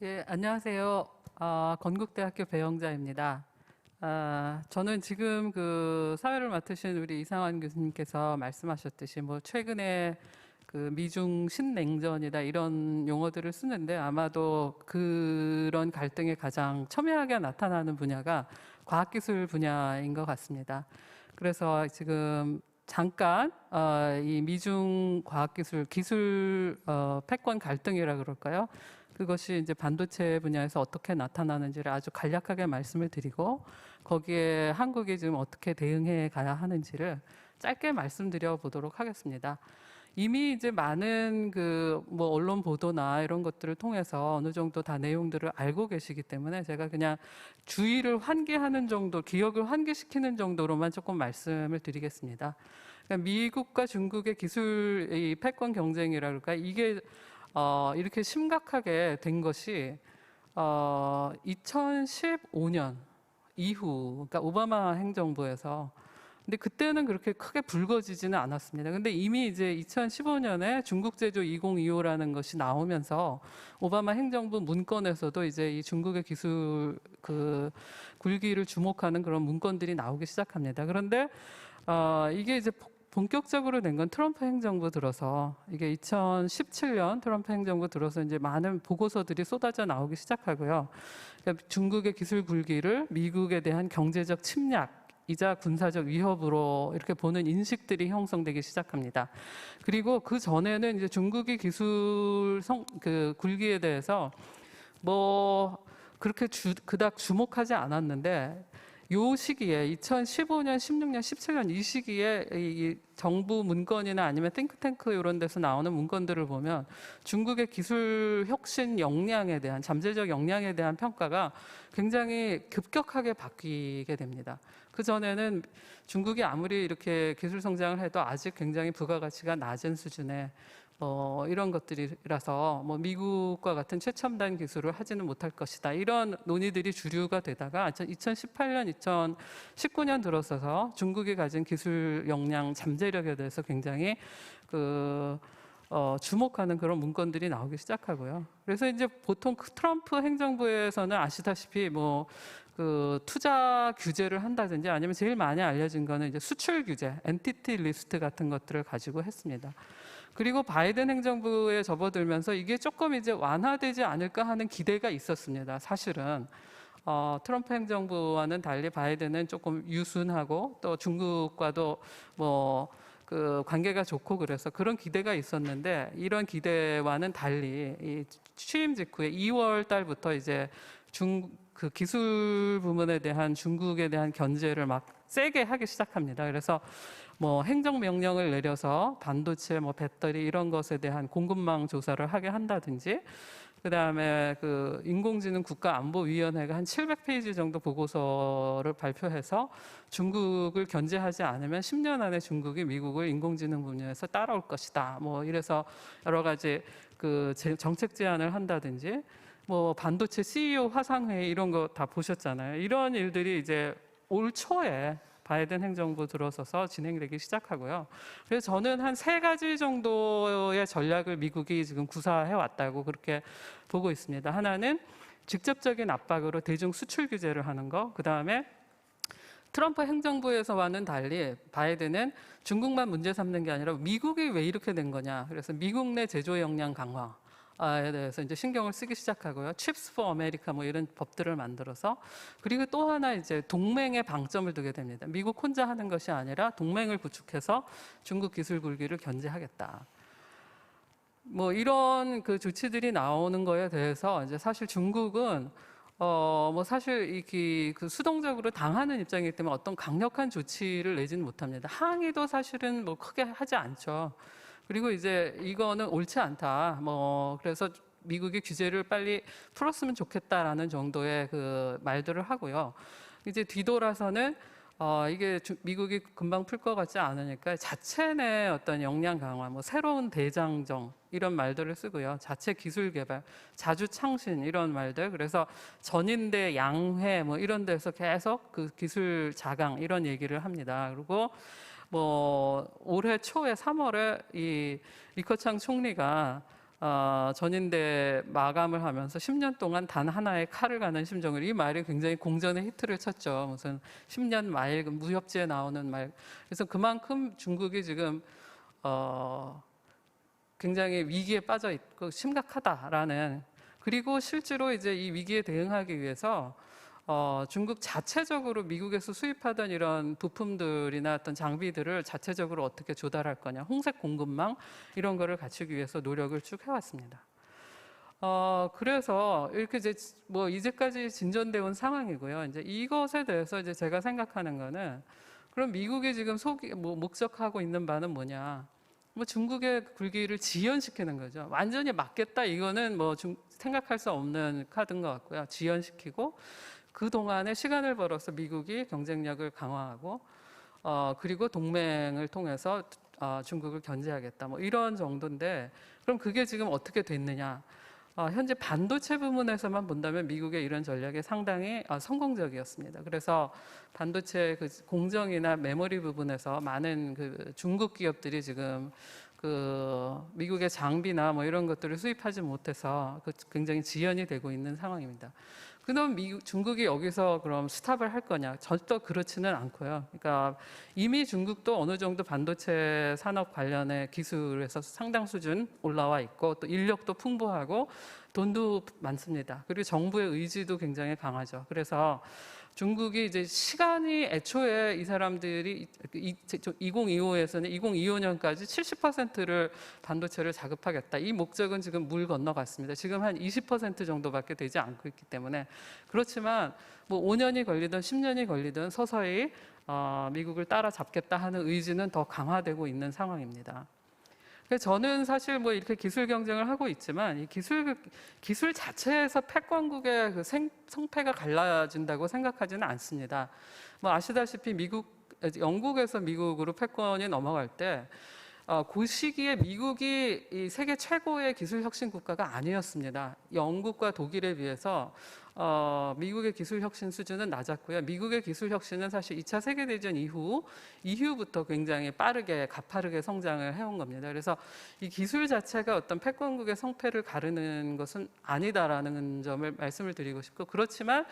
예, 안녕하세요. 건국대학교 배영자입니다. 저는 지금 그 사회를 맡으신 우리 이상환 교수님께서 말씀하셨듯이 뭐 최근에 그 미중 신냉전이다 이런 용어들을 쓰는데 아마도 그런 갈등이 가장 첨예하게 나타나는 분야가 과학기술 분야인 것 같습니다. 그래서 지금 잠깐 이 미중 과학기술 기술 패권 갈등이라 그럴까요? 그것이 이제 반도체 분야에서 어떻게 나타나는지를 아주 간략하게 말씀을 드리고 거기에 한국이 지금 어떻게 대응해 가야 하는지를 짧게 말씀드려 보도록 하겠습니다. 이미 이제 많은 그 뭐 언론 보도나 이런 것들을 통해서 어느 정도 다 내용들을 알고 계시기 때문에 제가 그냥 주의를 환기하는 정도, 기억을 환기시키는 정도로만 조금 말씀을 드리겠습니다. 그러니까 미국과 중국의 기술 이 패권 경쟁이라 그럴까 이게 이렇게 심각하게 된 것이 2015년 이후, 그러니까 오바마 행정부에서. 근데 그때는 그렇게 크게 불거지지는 않았습니다. 근데 이미 이제 2015년에 중국 제조 2025라는 것이 나오면서 오바마 행정부 문건에서도 이제 이 중국의 기술 그 굴기를 주목하는 그런 문건들이 나오기 시작합니다. 그런데 이게 이제 본격적으로 된 건 트럼프 행정부 들어서 이게 2017년 트럼프 행정부 들어서 이제 많은 보고서들이 쏟아져 나오기 시작하고요. 그러니까 중국의 기술 굴기를 미국에 대한 경제적 침략이자 군사적 위협으로 이렇게 보는 인식들이 형성되기 시작합니다. 그리고 그 전에는 이제 중국의 기술 그 굴기에 대해서 뭐 그렇게 그닥 주목하지 않았는데 요 시기에 2015년, 16년, 17년 이 시기에 이 정부 문건이나 아니면 띵크탱크 이런 데서 나오는 문건들을 보면 중국의 기술 혁신 역량에 대한 잠재적 역량에 대한 평가가 굉장히 급격하게 바뀌게 됩니다. 그 전에는 중국이 아무리 이렇게 기술 성장을 해도 아직 굉장히 부가가치가 낮은 수준의 이런 것들이라서 뭐 미국과 같은 최첨단 기술을 하지는 못할 것이다. 이런 논의들이 주류가 되다가 2018년, 2019년 들어서서 중국이 가진 기술 역량, 잠재력에 대해서 굉장히 주목하는 그런 문건들이 나오기 시작하고요. 그래서 이제 보통 트럼프 행정부에서는 아시다시피 뭐 그 투자 규제를 한다든지 아니면 제일 많이 알려진 거는 이제 수출 규제, 엔티티 리스트 같은 것들을 가지고 했습니다. 그리고 바이든 행정부에 접어들면서 이게 조금 이제 완화되지 않을까 하는 기대가 있었습니다. 사실은 트럼프 행정부와는 달리 바이든은 조금 유순하고 또 중국과도 뭐 그 관계가 좋고 그래서 그런 기대가 있었는데 이런 기대와는 달리 이 취임 직후에 2월 달부터 이제 그 기술 부문에 대한 중국에 대한 견제를 막 세게 하기 시작합니다. 그래서 뭐 행정명령을 내려서 반도체, 뭐 배터리 이런 것에 대한 공급망 조사를 하게 한다든지, 그 다음에 그 인공지능 국가안보위원회가 한 700페이지 정도 보고서를 발표해서 중국을 견제하지 않으면 10년 안에 중국이 미국을 인공지능 분야에서 따라올 것이다. 뭐 이래서 여러 가지 그 정책 제안을 한다든지, 뭐 반도체 CEO 화상회의 이런 거 다 보셨잖아요. 이런 일들이 이제 올 초에 바이든 행정부 들어서서 진행되기 시작하고요. 그래서 저는 한 3가지 정도의 전략을 미국이 지금 구사해 왔다고 그렇게 보고 있습니다. 하나는 직접적인 압박으로 대중 수출 규제를 하는 거. 그다음에 트럼프 행정부에서와는 달리 바이든은 중국만 문제 삼는 게 아니라 미국이 왜 이렇게 된 거냐. 그래서 미국 내 제조 역량 강화. 에 대해서 이제 신경을 쓰기 시작하고요. Chips for America 뭐 이런 법들을 만들어서, 그리고 또 하나 이제 동맹에 방점을 두게 됩니다. 미국 혼자 하는 것이 아니라 동맹을 구축해서 중국 기술 굴기를 견제하겠다. 뭐 이런 그 조치들이 나오는 거에 대해서 이제 사실 중국은 뭐 사실 그 수동적으로 당하는 입장이기 때문에 어떤 강력한 조치를 내지는 못합니다. 항의도 사실은 뭐 크게 하지 않죠. 그리고 이제 이거는 옳지 않다. 뭐 그래서 미국이 규제를 빨리 풀었으면 좋겠다라는 정도의 그 말들을 하고요. 이제 뒤돌아서는 이게 미국이 금방 풀 것 같지 않으니까 자체 내 어떤 역량 강화, 뭐 새로운 대장정 이런 말들을 쓰고요. 자체 기술 개발, 자주 창신 이런 말들. 그래서 전인대 양회 뭐 이런 데서 계속 그 기술 자강 이런 얘기를 합니다. 그리고 뭐 올해 초에 3월에 이 리커창 총리가 전인대 마감을 하면서 10년 동안 단 하나의 칼을 가는 심정을, 이 말이 굉장히 공전의 히트를 쳤죠. 무슨 10년 말, 무협지에 나오는 말. 그래서 그만큼 중국이 지금 굉장히 위기에 빠져 있고 심각하다라는, 그리고 실제로 이제 이 위기에 대응하기 위해서 중국 자체적으로 미국에서 수입하던 이런 부품들이나 어떤 장비들을 자체적으로 어떻게 조달할 거냐, 홍색 공급망 이런 거를 갖추기 위해서 노력을 쭉 해왔습니다. 그래서 이렇게 이제 뭐 이제까지 진전되어 온 상황이고요. 이제 이것에 대해서 이제 제가 생각하는 거는, 그럼 미국이 지금 목적하고 있는 바는 뭐냐? 뭐 중국의 굴기를 지연시키는 거죠. 완전히 막겠다, 이거는 뭐 생각할 수 없는 카드인 것 같고요. 지연시키고 그 동안에 시간을 벌어서 미국이 경쟁력을 강화하고 그리고 동맹을 통해서 중국을 견제하겠다, 뭐 이런 정도인데, 그럼 그게 지금 어떻게 됐느냐? 현재 반도체 부문에서만 본다면 미국의 이런 전략이 상당히 성공적이었습니다. 그래서 반도체 그 공정이나 메모리 부분에서 많은 그 중국 기업들이 지금 그 미국의 장비나 뭐 이런 것들을 수입하지 못해서 굉장히 지연이 되고 있는 상황입니다. 그럼 중국이 여기서 그럼 스탑을 할 거냐? 절대 그렇지는 않고요. 그러니까 이미 중국도 어느 정도 반도체 산업 관련의 기술에서 상당 수준 올라와 있고, 또 인력도 풍부하고 돈도 많습니다. 그리고 정부의 의지도 굉장히 강하죠. 그래서 중국이 이제 시간이, 애초에 이 사람들이 2025에서는 2025년까지 70%를 반도체를 자급하겠다, 이 목적은 지금 물 건너갔습니다. 지금 한 20% 정도밖에 되지 않고 있기 때문에. 그렇지만 뭐 5년이 걸리든 10년이 걸리든 서서히 미국을 따라잡겠다 하는 의지는 더 강화되고 있는 상황입니다. 저는 사실 뭐 이렇게 기술 경쟁을 하고 있지만 이 기술 자체에서 패권국의 그 성패가 갈라진다고 생각하지는 않습니다. 뭐 아시다시피 영국에서 미국으로 패권이 넘어갈 때 그 시기에 미국이 이 세계 최고의 기술 혁신 국가가 아니었습니다. 영국과 독일에 비해서 미국의 기술 혁신 수준은 낮았고요. 미국의 기술 혁신은 사실 2차 세계대전 이후부터 굉장히 빠르게, 가파르게 성장을 해온 겁니다. 그래서 이 기술 자체가 어떤 패권국의 성패를 가르는 것은 아니다라는 점을 말씀을 드리고 싶고, 그렇지만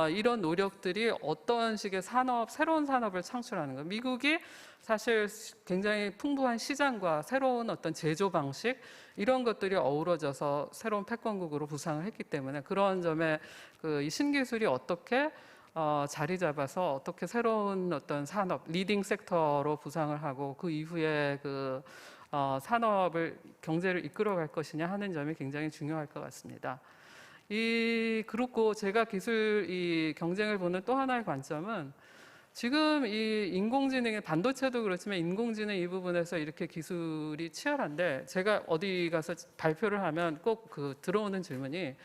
이런 노력들이 어떤 식의 새로운 산업을 창출하는 거, 미국이 사실 굉장히 풍부한 시장과 새로운 어떤 제조 방식, 이런 것들이 어우러져서 새로운 패권국으로 부상을 했기 때문에, 그런 점에 이 신기술이 어떻게 자리 잡아서 어떻게 새로운 어떤 산업, 리딩 섹터로 부상을 하고 그 이후에 그 산업을, 경제를 이끌어갈 것이냐 하는 점이 굉장히 중요할 것 같습니다. 그렇고 제가 이 경쟁을 보는 또 하나의 관점은, 지금 이 인공지능의, 반도체도 그렇지만 인공지능 이 부분에서 이렇게 기술이 치열한데, 제가 어디 가서 발표를 하면 꼭 들어오는 질문이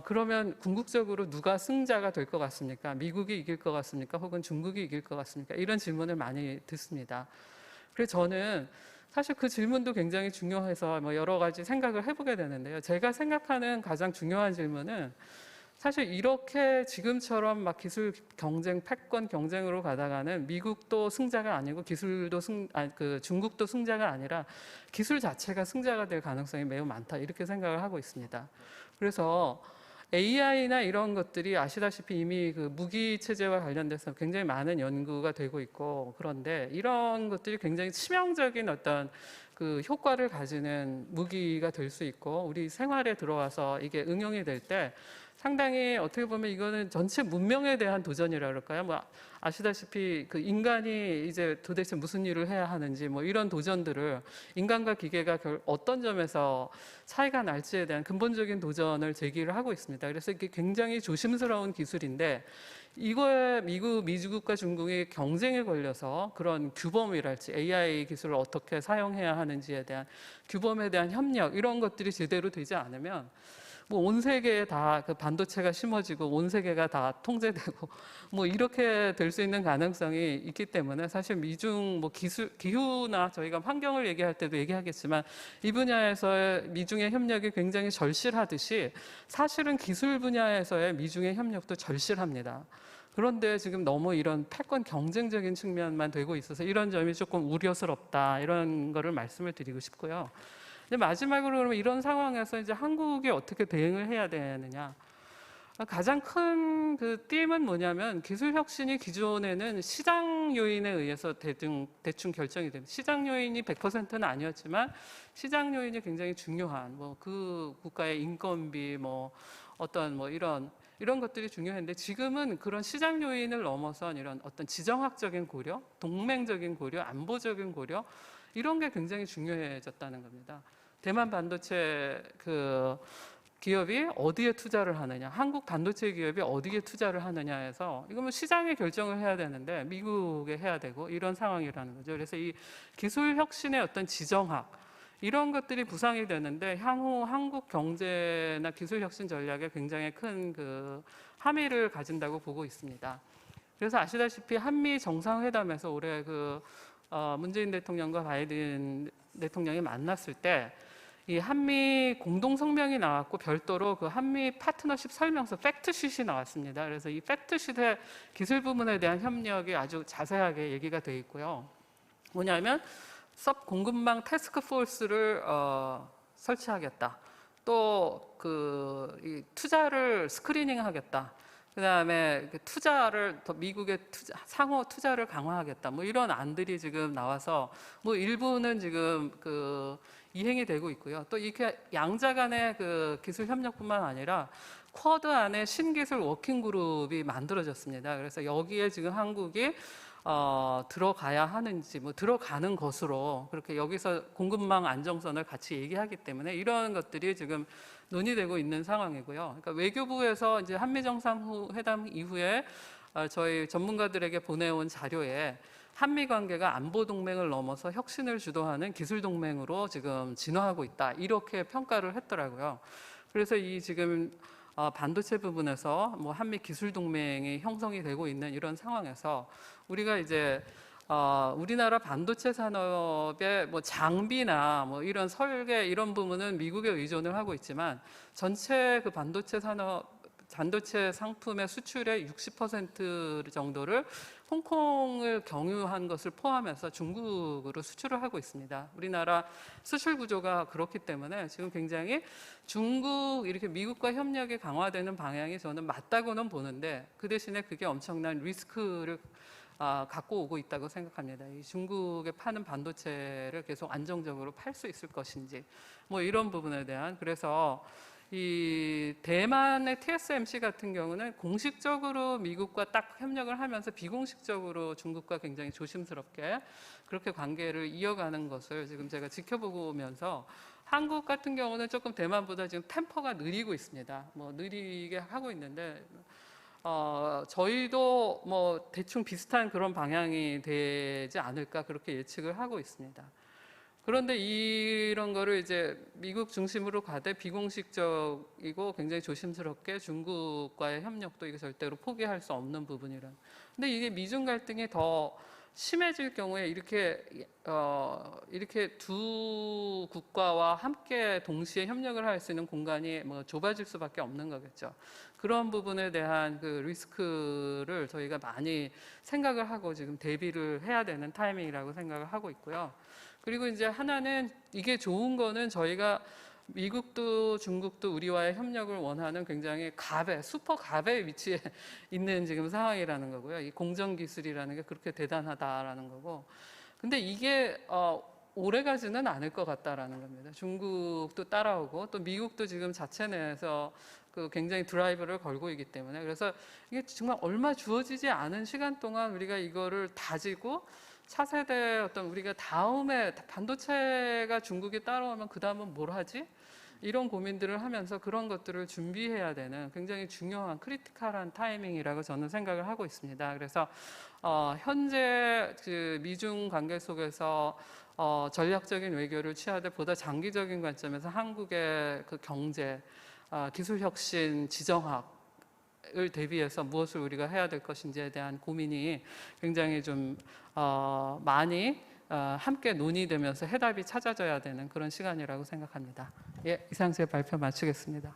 그러면 궁극적으로 누가 승자가 될 것 같습니까? 미국이 이길 것 같습니까? 혹은 중국이 이길 것 같습니까? 이런 질문을 많이 듣습니다. 그래서 저는 사실 그 질문도 굉장히 중요해서 뭐 여러 가지 생각을 해보게 되는데요. 제가 생각하는 가장 중요한 질문은, 사실 이렇게 지금처럼 막 기술 경쟁, 패권 경쟁으로 가다가는 미국도 승자가 아니고 중국도 승자가 아니라 기술 자체가 승자가 될 가능성이 매우 많다, 이렇게 생각을 하고 있습니다. 그래서 AI나 이런 것들이 아시다시피 이미 그 무기 체제와 관련돼서 굉장히 많은 연구가 되고 있고, 그런데 이런 것들이 굉장히 치명적인 어떤 그 효과를 가지는 무기가 될 수 있고, 우리 생활에 들어와서 이게 응용이 될 때 상당히 어떻게 보면 이거는 전체 문명에 대한 도전이라 그럴까요? 뭐 아시다시피 그 인간이 이제 도대체 무슨 일을 해야 하는지, 뭐 이런 도전들을 인간과 기계가 어떤 점에서 차이가 날지에 대한 근본적인 도전을 제기를 하고 있습니다. 그래서 이게 굉장히 조심스러운 기술인데, 이거에 미국과 중국이 경쟁에 걸려서 그런 규범이랄지 AI 기술을 어떻게 사용해야 하는지에 대한 규범에 대한 협력, 이런 것들이 제대로 되지 않으면 뭐 온 세계에 다 그 반도체가 심어지고 온 세계가 다 통제되고 뭐 이렇게 될 수 있는 가능성이 있기 때문에, 사실 미중 뭐 기후나 저희가 환경을 얘기할 때도 얘기하겠지만 이 분야에서의 미중의 협력이 굉장히 절실하듯이 사실은 기술 분야에서의 미중의 협력도 절실합니다. 그런데 지금 너무 이런 패권 경쟁적인 측면만 되고 있어서 이런 점이 조금 우려스럽다, 이런 거를 말씀을 드리고 싶고요. 이제 마지막으로 그러면 이런 상황에서 이제 한국이 어떻게 대응을 해야 되느냐? 가장 큰 그 띠임은 뭐냐면 기술 혁신이 기존에는 시장 요인에 의해서 대충 결정이 됩니다. 시장 요인이 100%는 아니었지만 시장 요인이 굉장히 중요한 뭐 그 국가의 인건비 뭐 어떤 뭐 이런 것들이 중요했는데 지금은 그런 시장 요인을 넘어선 이런 어떤 지정학적인 고려, 동맹적인 고려, 안보적인 고려 이런 게 굉장히 중요해졌다는 겁니다. 대만 반도체 그 기업이 어디에 투자를 하느냐, 한국 반도체 기업이 어디에 투자를 하느냐에서 이거는 시장에 결정을 해야 되는데 미국에 해야 되고 이런 상황이라는 거죠. 그래서 이 기술 혁신의 어떤 지정학 이런 것들이 부상이 되는데 향후 한국 경제나 기술 혁신 전략에 굉장히 큰 그 함의를 가진다고 보고 있습니다. 그래서 아시다시피 한미 정상회담에서 올해 문재인 대통령과 바이든 대통령이 만났을 때 이 한미 공동 성명이 나왔고 별도로 그 한미 파트너십 설명서 팩트시트이 나왔습니다. 그래서 이 팩트시트의 기술 부문에 대한 협력이 아주 자세하게 얘기가 돼 있고요. 뭐냐면 섭 공급망 태스크포스를 설치하겠다. 또 이 투자를 스크리닝하겠다. 그다음에 투자를 더 미국의 상호 투자를 강화하겠다. 뭐 이런 안들이 지금 나와서 뭐 일부는 지금 이행이 되고 있고요. 또 이렇게 양자 간의 기술 협력뿐만 아니라 쿼드 안에 신기술 워킹 그룹이 만들어졌습니다. 그래서 여기에 지금 한국이 들어가야 하는지 뭐 들어가는 것으로 그렇게 여기서 공급망 안정선을 같이 얘기하기 때문에 이런 것들이 지금 논의되고 있는 상황이고요. 그러니까 외교부에서 이제 한미 정상회담 이후에 저희 전문가들에게 보내온 자료에 한미 관계가 안보 동맹을 넘어서 혁신을 주도하는 기술 동맹으로 지금 진화하고 있다. 이렇게 평가를 했더라고요. 그래서 이 지금 반도체 부분에서 뭐 한미 기술 동맹이 형성이 되고 있는 이런 상황에서 우리가 이제 우리나라 반도체 산업의 뭐 장비나 뭐 이런 설계 이런 부분은 미국에 의존을 하고 있지만 전체 반도체 상품의 수출의 60% 정도를 홍콩을 경유한 것을 포함해서 중국으로 수출을 하고 있습니다. 우리나라 수출 구조가 그렇기 때문에 지금 굉장히 이렇게 미국과 협력이 강화되는 방향이 저는 맞다고는 보는데 그 대신에 그게 엄청난 리스크를 갖고 오고 있다고 생각합니다. 이 중국에 파는 반도체를 계속 안정적으로 팔 수 있을 것인지 뭐 이런 부분에 대한 그래서 이 대만의 TSMC 같은 경우는 공식적으로 미국과 딱 협력을 하면서 비공식적으로 중국과 굉장히 조심스럽게 그렇게 관계를 이어가는 것을 지금 제가 지켜보면서 한국 같은 경우는 조금 대만보다 지금 템포가 느리고 있습니다. 뭐 느리게 하고 있는데 저희도 뭐 대충 비슷한 그런 방향이 되지 않을까 그렇게 예측을 하고 있습니다. 그런데 이런 거를 이제 미국 중심으로 가되 비공식적이고 굉장히 조심스럽게 중국과의 협력도 이게 절대로 포기할 수 없는 부분이란. 근데 이게 미중 갈등이 더 심해질 경우에 이렇게 두 국가와 함께 동시에 협력을 할 수 있는 공간이 뭐 좁아질 수밖에 없는 거겠죠. 그런 부분에 대한 리스크를 저희가 많이 생각을 하고 지금 대비를 해야 되는 타이밍이라고 생각을 하고 있고요. 그리고 이제 하나는 이게 좋은 거는 저희가 미국도 중국도 우리와의 협력을 원하는 굉장히 슈퍼 갑의 위치에 있는 지금 상황이라는 거고요. 이 공정 기술이라는 게 그렇게 대단하다라는 거고. 근데 이게 오래 가지는 않을 것 같다라는 겁니다. 중국도 따라오고 또 미국도 지금 자체 내에서 굉장히 드라이브를 걸고 있기 때문에 그래서 이게 정말 얼마 주어지지 않은 시간 동안 우리가 이거를 다지고 차세대 어떤 우리가 다음에 반도체가 중국이 따라오면 그 다음은 뭘 하지? 이런 고민들을 하면서 그런 것들을 준비해야 되는 굉장히 중요한 크리티컬한 타이밍이라고 저는 생각을 하고 있습니다. 그래서 현재 미중 관계 속에서 전략적인 외교를 취하되 보다 장기적인 관점에서 한국의 경제, 기술 혁신, 지정학을 대비해서 무엇을 우리가 해야 될 것인지에 대한 고민이 굉장히 좀 많이 함께 논의되면서 해답이 찾아져야 되는 그런 시간이라고 생각합니다. 예, 이상 제 발표 마치겠습니다.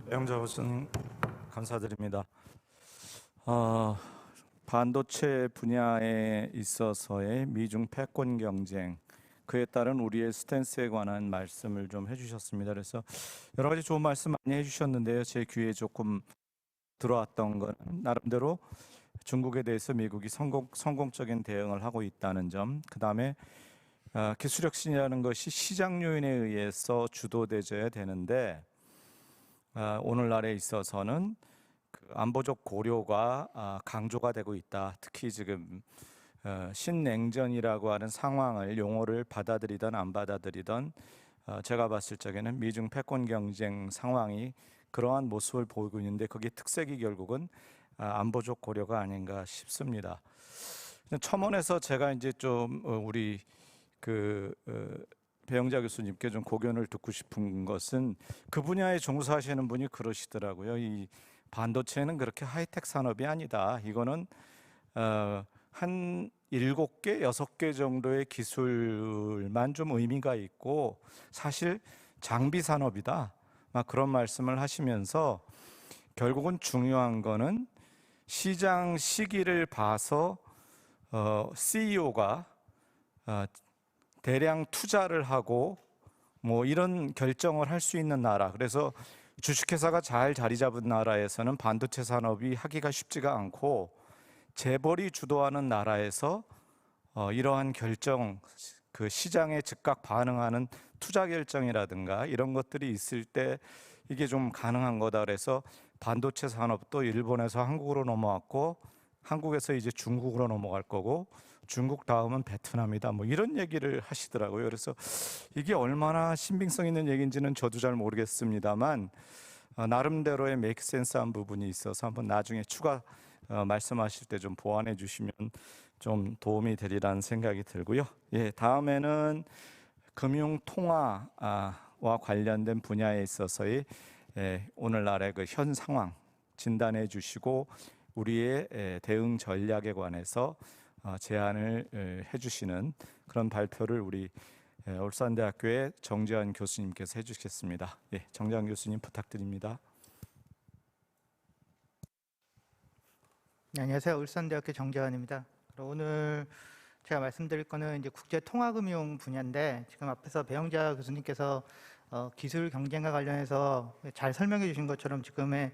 배영자 교수님 감사드립니다. 반도체 분야에 있어서의 미중 패권 경쟁 그에 따른 우리의 스탠스에 관한 말씀을 좀 해주셨습니다. 그래서 여러 가지 좋은 말씀 많이 해주셨는데요. 제 귀에 조금 들어왔던 건 나름대로 중국에 대해서 미국이 성공적인 대응을 하고 있다는 점, 그 다음에 기술혁신이라는 것이 시장 요인에 의해서 주도되어야 되는데 오늘날에 있어서는 그 안보적 고려가 강조가 되고 있다. 특히 지금 신냉전이라고 하는 상황을 용어를 받아들이든 안 받아들이든 제가 봤을 적에는 미중 패권 경쟁 상황이 그러한 모습을 보이고 있는데 거기에 특색이 결국은 안보적 고려가 아닌가 싶습니다. 첨언해서 제가 이제 좀 우리 배영자 교수님께 좀 고견을 듣고 싶은 것은 그 분야에 종사하시는 분이 그러시더라고요. 이 반도체는 그렇게 하이텍 산업이 아니다. 이거는 한 7개, 6개 정도의 기술만 좀 의미가 있고 사실 장비 산업이다. 막 그런 말씀을 하시면서 결국은 중요한 거는 시장 시기를 봐서 CEO가 대량 투자를 하고 뭐 이런 결정을 할 수 있는 나라. 그래서 주식회사가 잘 자리 잡은 나라에서는 반도체 산업이 하기가 쉽지가 않고 재벌이 주도하는 나라에서 이러한 결정, 그 시장에 즉각 반응하는 투자 결정이라든가 이런 것들이 있을 때 이게 좀 가능한 거다. 그래서 반도체 산업도 일본에서 한국으로 넘어왔고 한국에서 이제 중국으로 넘어갈 거고 중국 다음은 베트남이다. 뭐 이런 얘기를 하시더라고요. 그래서 이게 얼마나 신빙성 있는 얘기인지는 저도 잘 모르겠습니다만 나름대로의 메이크 센스한 부분이 있어서 한번 나중에 추가 말씀하실 때 좀 보완해 주시면 좀 도움이 되리라는 생각이 들고요. 예, 다음에는 금융 통화와 관련된 분야에 있어서의 오늘날의 그 현 상황 진단해 주시고 우리의 대응 전략에 관해서 제안을 해주시는 그런 발표를 우리 울산대학교의 정재환 교수님께서 해주시겠습니다. 예, 정재환 교수님 부탁드립니다. 네, 안녕하세요. 울산대학교 정재환입니다. 오늘 제가 말씀드릴 거는 이제 국제통화금융 분야인데 지금 앞에서 배영자 교수님께서 기술 경쟁과 관련해서 잘 설명해 주신 것처럼 지금의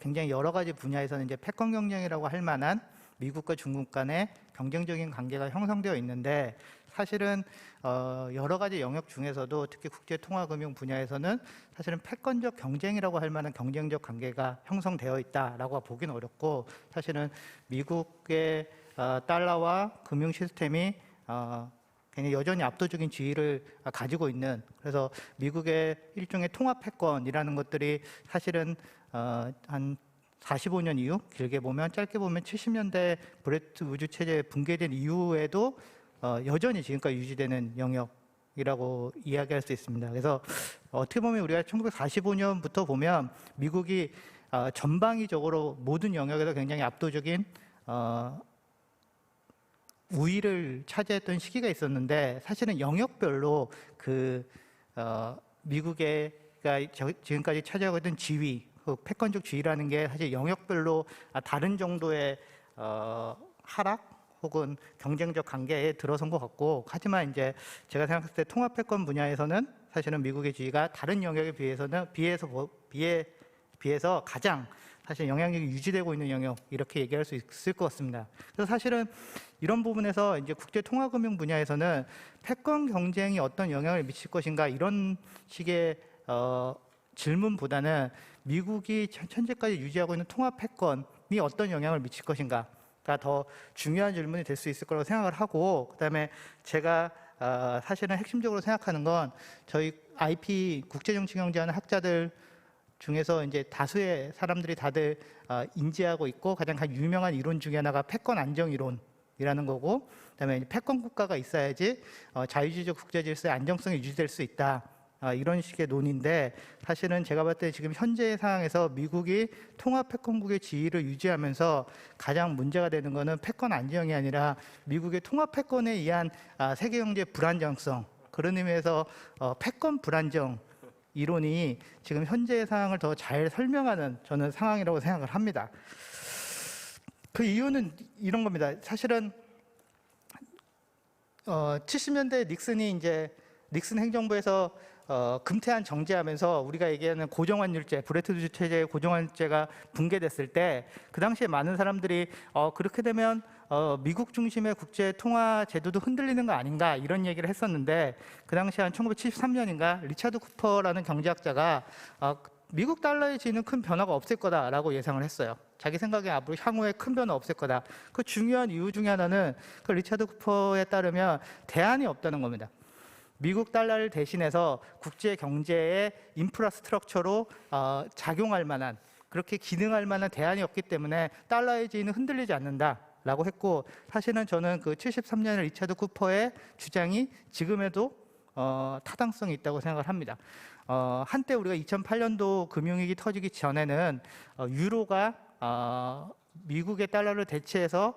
굉장히 여러 가지 분야에서는 이제 패권 경쟁이라고 할 만한 미국과 중국 간의 경쟁적인 관계가 형성되어 있는데 사실은 여러 가지 영역 중에서도 특히 국제통화금융 분야에서는 사실은 패권적 경쟁이라고 할 만한 경쟁적 관계가 형성되어 있다라고 보기는 어렵고 사실은 미국의 달러와 금융 시스템이 굉장히 여전히 압도적인 지위를 가지고 있는 그래서 미국의 일종의 통합 패권이라는 것들이 사실은 한 45년 이후 길게 보면 짧게 보면 70년대 브레튼 우주 체제 붕괴된 이후에도 여전히 지금까지 유지되는 영역이라고 이야기할 수 있습니다. 그래서 어떻게 보면 우리가 1945년부터 보면 미국이 전방위적으로 모든 영역에서 굉장히 압도적인 우위를 차지했던 시기가 있었는데 사실은 영역별로 미국의 지금까지 차지하고 있던 지위, 패권적 지위라는 게 사실 영역별로 다른 정도의 하락 혹은 경쟁적 관계에 들어선 것 같고 하지만 이제 제가 생각했을 때 통합 패권 분야에서는 사실은 미국의 지위가 다른 영역에 비해서 가장 사실 영향력이 유지되고 있는 영역 이렇게 얘기할 수 있을 것 같습니다. 그래서 사실은 이런 부분에서 이제 국제통화금융 분야에서는 패권 경쟁이 어떤 영향을 미칠 것인가 이런 식의 질문보다는 미국이 현재까지 유지하고 있는 통합 패권이 어떤 영향을 미칠 것인가가 더 중요한 질문이 될 수 있을 거라고 생각을 하고 그다음에 제가 사실은 핵심적으로 생각하는 건 저희 IP 국제정치경제하는 학자들 중에서 이제 다수의 사람들이 다들 인지하고 있고 가장 유명한 이론 중에 하나가 패권 안정 이론이라는 거고 그다음에 패권 국가가 있어야지 자유주의적 국제 질서의 안정성이 유지될 수 있다. 이런 식의 논인데 사실은 제가 봤을 때 지금 현재 상황에서 미국이 통합 패권국의 지위를 유지하면서 가장 문제가 되는 것은 패권 안정이 아니라 미국의 통합 패권에 의한 세계 경제 불안정성 그런 의미에서 패권 불안정 이론이 지금 현재의 상황을 더 잘 설명하는 저는 상황이라고 생각을 합니다. 그 이유는 이런 겁니다. 사실은 70년대 닉슨 행정부에서 금태한 정지하면서 우리가 얘기하는 고정환율제, 브레튼 체제의 고정환율제가 붕괴됐을 때 그 당시에 많은 사람들이 그렇게 되면 미국 중심의 국제 통화 제도도 흔들리는 거 아닌가 이런 얘기를 했었는데 그 당시 한 1973년인가 리차드 쿠퍼라는 경제학자가 미국 달러에 지는 큰 변화가 없을 거다라고 예상을 했어요. 자기 생각에 앞으로 향후에 큰 변화 없을 거다. 그 중요한 이유 중에 하나는 그 리차드 쿠퍼에 따르면 대안이 없다는 겁니다. 미국 달러를 대신해서 국제 경제의 인프라스트럭처로 작용할 만한 그렇게 기능할 만한 대안이 없기 때문에 달러의 지위는 흔들리지 않는다라고 했고 사실은 저는 그 73년의 리차드 쿠퍼의 주장이 지금에도 타당성이 있다고 생각을 합니다. 한때 우리가 2008년도 금융위기 터지기 전에는 유로가 미국의 달러를 대체해서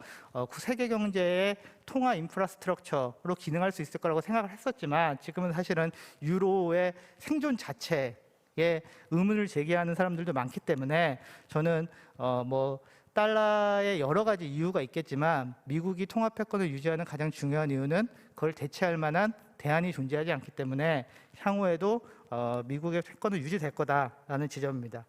세계 경제의 통화 인프라스트럭처로 기능할 수 있을 거라고 생각을 했었지만 지금은 사실은 유로의 생존 자체에 의문을 제기하는 사람들도 많기 때문에 저는 달러의 여러 가지 이유가 있겠지만 미국이 통화 패권을 유지하는 가장 중요한 이유는 그걸 대체할 만한 대안이 존재하지 않기 때문에 향후에도 미국의 패권은 유지될 거다라는 지점입니다.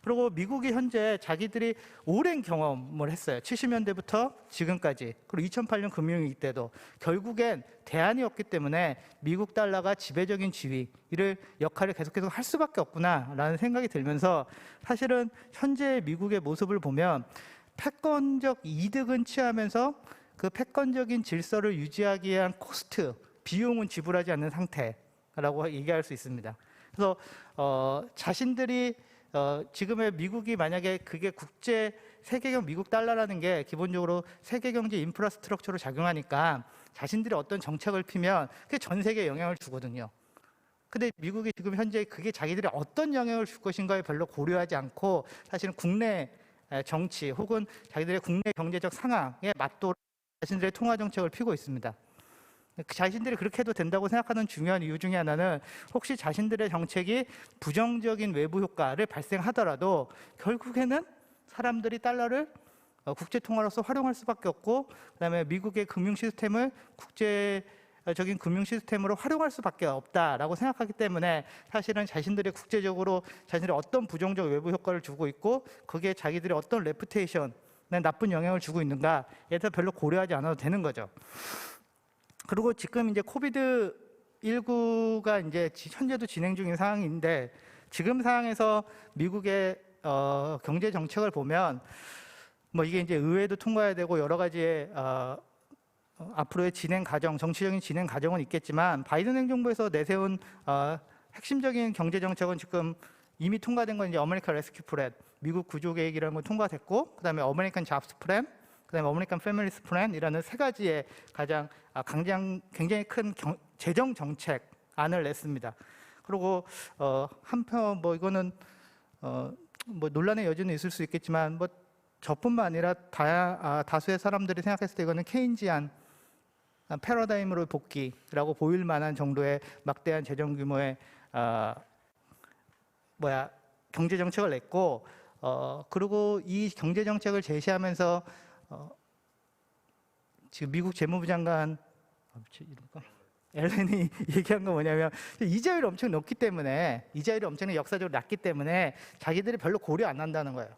그리고 미국이 현재 자기들이 오랜 경험을 했어요. 70년대부터 지금까지 그리고 2008년 금융위기 때도 결국엔 대안이 없기 때문에 미국 달러가 지배적인 지위를 역할을 계속해서 할 수밖에 없구나라는 생각이 들면서 사실은 현재 미국의 모습을 보면 패권적 이득은 취하면서 그 패권적인 질서를 유지하기 위한 코스트, 비용은 지불하지 않는 상태라고 얘기할 수 있습니다. 그래서 자신들이 지금의 미국이 만약에 그게 국제 세계경 미국 달러라는 게 기본적으로 세계 경제 인프라스트럭처로 작용하니까 자신들이 어떤 정책을 피면 그게 전 세계에 영향을 주거든요. 근데 미국이 지금 현재 그게 자기들이 어떤 영향을 줄 것인가에 별로 고려하지 않고 사실은 국내 정치 혹은 자기들의 국내 경제적 상황에 맞도록 자신들의 통화 정책을 피고 있습니다. 자신들이 그렇게 해도 된다고 생각하는 중요한 이유 중에 하나는 혹시 자신들의 정책이 부정적인 외부 효과를 발생하더라도 결국에는 사람들이 달러를 국제 통화로서 활용할 수밖에 없고 그다음에 미국의 금융 시스템을 국제적인 금융 시스템으로 활용할 수밖에 없다라고 생각하기 때문에 사실은 자신들이 국제적으로 자신들이 어떤 부정적 외부 효과를 주고 있고 거기에 자기들이 어떤 레pu테이션에 나쁜 영향을 주고 있는가에 대해서 별로 고려하지 않아도 되는 거죠. 그리고 지금 이제 코비드19가 이제 현재도 진행 중인 상황인데 지금 상황에서 미국의 경제 정책을 보면 이게 이제 의회도 통과해야 되고 여러 가지의 앞으로의 진행 과정, 정치적인 진행 과정은 있겠지만 바이든 행정부에서 내세운 핵심적인 경제 정책은 지금 이미 통과된 건 이제 어메리칸 레스큐 플랜, 미국 구조 계획이라는 건 통과됐고 그다음에 어메리칸 잡스 플랜, 그다음에 어메리칸 패밀리스 플랜이라는 세 가지의 가장 굉장히 큰 재정 정책안을 냈습니다. 그리고 한편 이거는 논란의 여지는 있을 수 있겠지만 저뿐만 아니라 다수의 사람들이 생각했을 때 이거는 케인지안 패러다임으로 복귀라고 보일 만한 정도의 막대한 재정 규모의 경제 정책을 냈고 그리고 이 경제 정책을 제시하면서 지금 미국 재무부 장관 앨런이 얘기한 건 뭐냐면 이자율이 엄청 높기 때문에 이자율이 엄청나게 역사적으로 낮기 때문에 자기들이 별로 고려 안 한다는 거예요.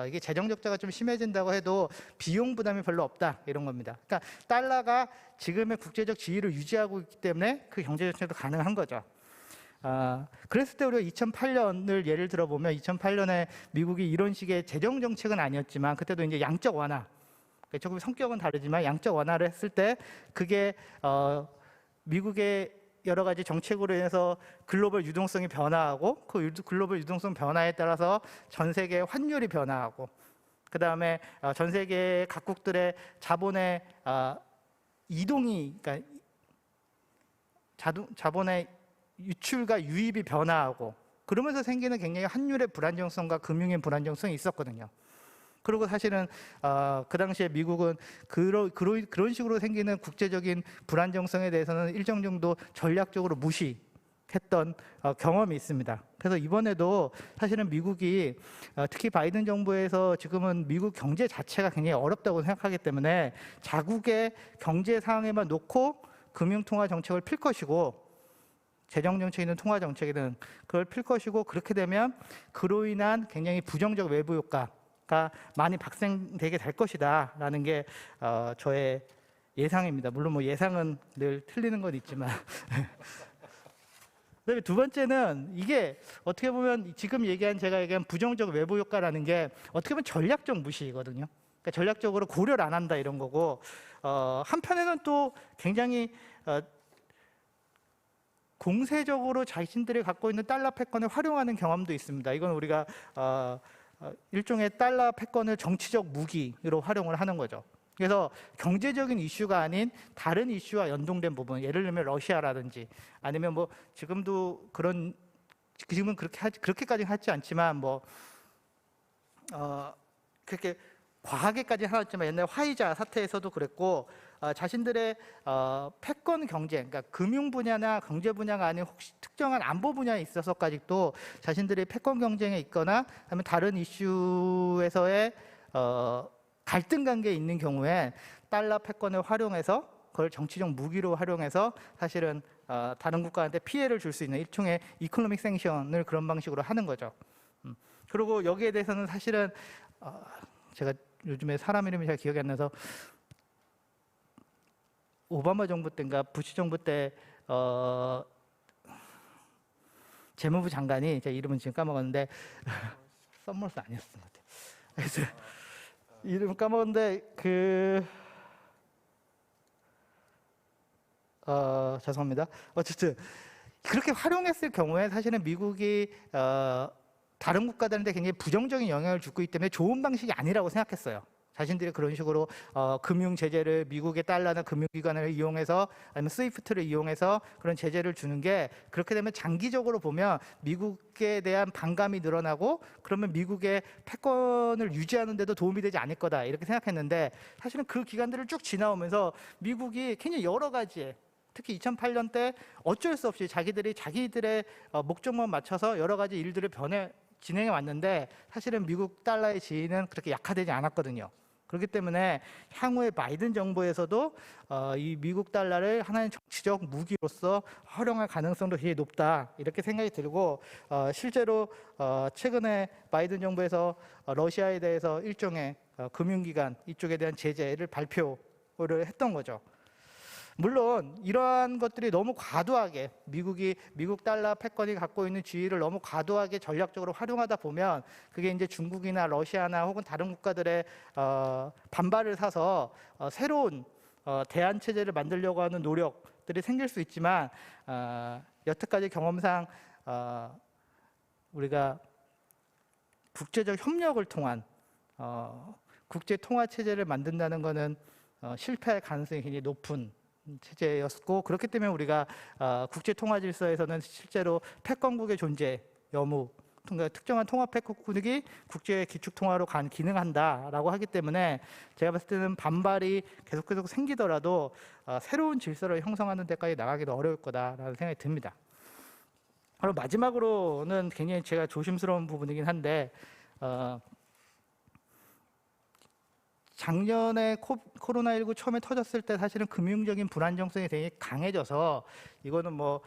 이게 재정 적자가 좀 심해진다고 해도 비용 부담이 별로 없다 이런 겁니다. 그러니까 달러가 지금의 국제적 지위를 유지하고 있기 때문에 그 경제 정책도 가능한 거죠. 그랬을 때 우리가 2008년을 예를 들어보면 2008년에 미국이 이런 식의 재정 정책은 아니었지만 그때도 이제 양적 완화, 조금 성격은 다르지만 양적 완화를 했을 때 그게 미국의 여러 가지 정책으로 인해서 글로벌 유동성이 변화하고 그 글로벌 유동성 변화에 따라서 전 세계 환율이 변화하고 그 다음에 전 세계 각국들의 자본의 이동이 그러니까 자본의 유출과 유입이 변화하고 그러면서 생기는 굉장히 환율의 불안정성과 금융의 불안정성이 있었거든요. 그리고 사실은 그 당시에 미국은 그런 식으로 생기는 국제적인 불안정성에 대해서는 일정 정도 전략적으로 무시했던 경험이 있습니다. 그래서 이번에도 사실은 미국이 특히 바이든 정부에서 지금은 미국 경제 자체가 굉장히 어렵다고 생각하기 때문에 자국의 경제 상황에만 놓고 금융통화 정책을 필 것이고 재정정책이든 통화정책이든 그걸 필 것이고 그렇게 되면 그로 인한 굉장히 부정적 외부 효과가 많이 발생되게 될 것이다 라는 게 저의 예상입니다. 물론 뭐 예상은 늘 틀리는 건 있지만 그다음에 두 번째는 이게 어떻게 보면 지금 제가 얘기한 부정적 외부 효과라는 게 어떻게 보면 전략적 무시이거든요. 그러니까 전략적으로 고려를 안 한다 이런 거고 한편에는 또 굉장히 공세적으로 자신들이 갖고 있는 달러 패권을 활용하는 경험도 있습니다. 이건 우리가 일종의 달러 패권을 정치적 무기로 활용을 하는 거죠. 그래서 경제적인 이슈가 아닌 다른 이슈와 연동된 부분, 예를 들면 러시아라든지 아니면 뭐 지금도 지금은 그렇게까지 하지 않지만 뭐 그렇게 과하게까지 하였지만 옛날 화이자 사태에서도 그랬고 자신들의 패권 경쟁, 그러니까 금융 분야나 경제 분야가 아닌 혹시 특정한 안보 분야에 있어서까지도 자신들의 패권 경쟁에 있거나 아니면 다른 이슈에서의 갈등 관계에 있는 경우에 달러 패권을 활용해서 그걸 정치적 무기로 활용해서 사실은 다른 국가한테 피해를 줄 수 있는 일종의 이코노믹 생션을 그런 방식으로 하는 거죠. 그리고 여기에 대해서는 사실은 제가 요즘에 사람 이름이 잘 기억이 안 나서 오바마 정부 때인가 부시 정부 때 재무부 장관이 제 이름은 지금 까먹었는데 썸머스 아니었던 것 같아요. 그래서 이름 까먹었는데 죄송합니다. 어쨌든 그렇게 활용했을 경우에 사실은 미국이 다른 국가들한테 굉장히 부정적인 영향을 주고 있기 때문에 좋은 방식이 아니라고 생각했어요. 자신들이 그런 식으로 금융 제재를 미국의 달러나 금융기관을 이용해서 아니면 스위프트를 이용해서 그런 제재를 주는 게 그렇게 되면 장기적으로 보면 미국에 대한 반감이 늘어나고 그러면 미국의 패권을 유지하는 데도 도움이 되지 않을 거다 이렇게 생각했는데 사실은 그 기간들을 쭉 지나오면서 미국이 굉장히 여러 가지에 특히 2008년 때 어쩔 수 없이 자기들의 목적만 맞춰서 여러 가지 일들을 진행해 왔는데 사실은 미국 달러의 지위는 그렇게 약화되지 않았거든요. 그렇기 때문에 향후에 바이든 정부에서도 이 미국 달러를 하나의 정치적 무기로서 활용할 가능성도 굉장히 높다 이렇게 생각이 들고 실제로 최근에 바이든 정부에서 러시아에 대해서 일종의 금융기관 이쪽에 대한 제재를 발표를 했던 거죠. 물론 이러한 것들이 너무 과도하게 미국 달러 패권이 갖고 있는 지위를 너무 과도하게 전략적으로 활용하다 보면 그게 이제 중국이나 러시아나 혹은 다른 국가들의 반발을 사서 새로운 대안 체제를 만들려고 하는 노력들이 생길 수 있지만 여태까지 경험상 우리가 국제적 협력을 통한 국제 통화 체제를 만든다는 것은 실패할 가능성이 굉장히 높은 체제였고 그렇기 때문에 우리가 국제 통화 질서에서는 실제로 패권국의 존재 여무 특정한 통화 패권국이 국제 기축 통화로 기능한다라고 하기 때문에 제가 봤을 때는 반발이 계속 생기더라도 새로운 질서를 형성하는 데까지 나가기도 어려울 거다라는 생각이 듭니다. 그리고 마지막으로는 굉장히 제가 조심스러운 부분이긴 한데 작년에 코로나19 처음에 터졌을 때 사실은 금융적인 불안정성이 되게 강해져서 이거는 뭐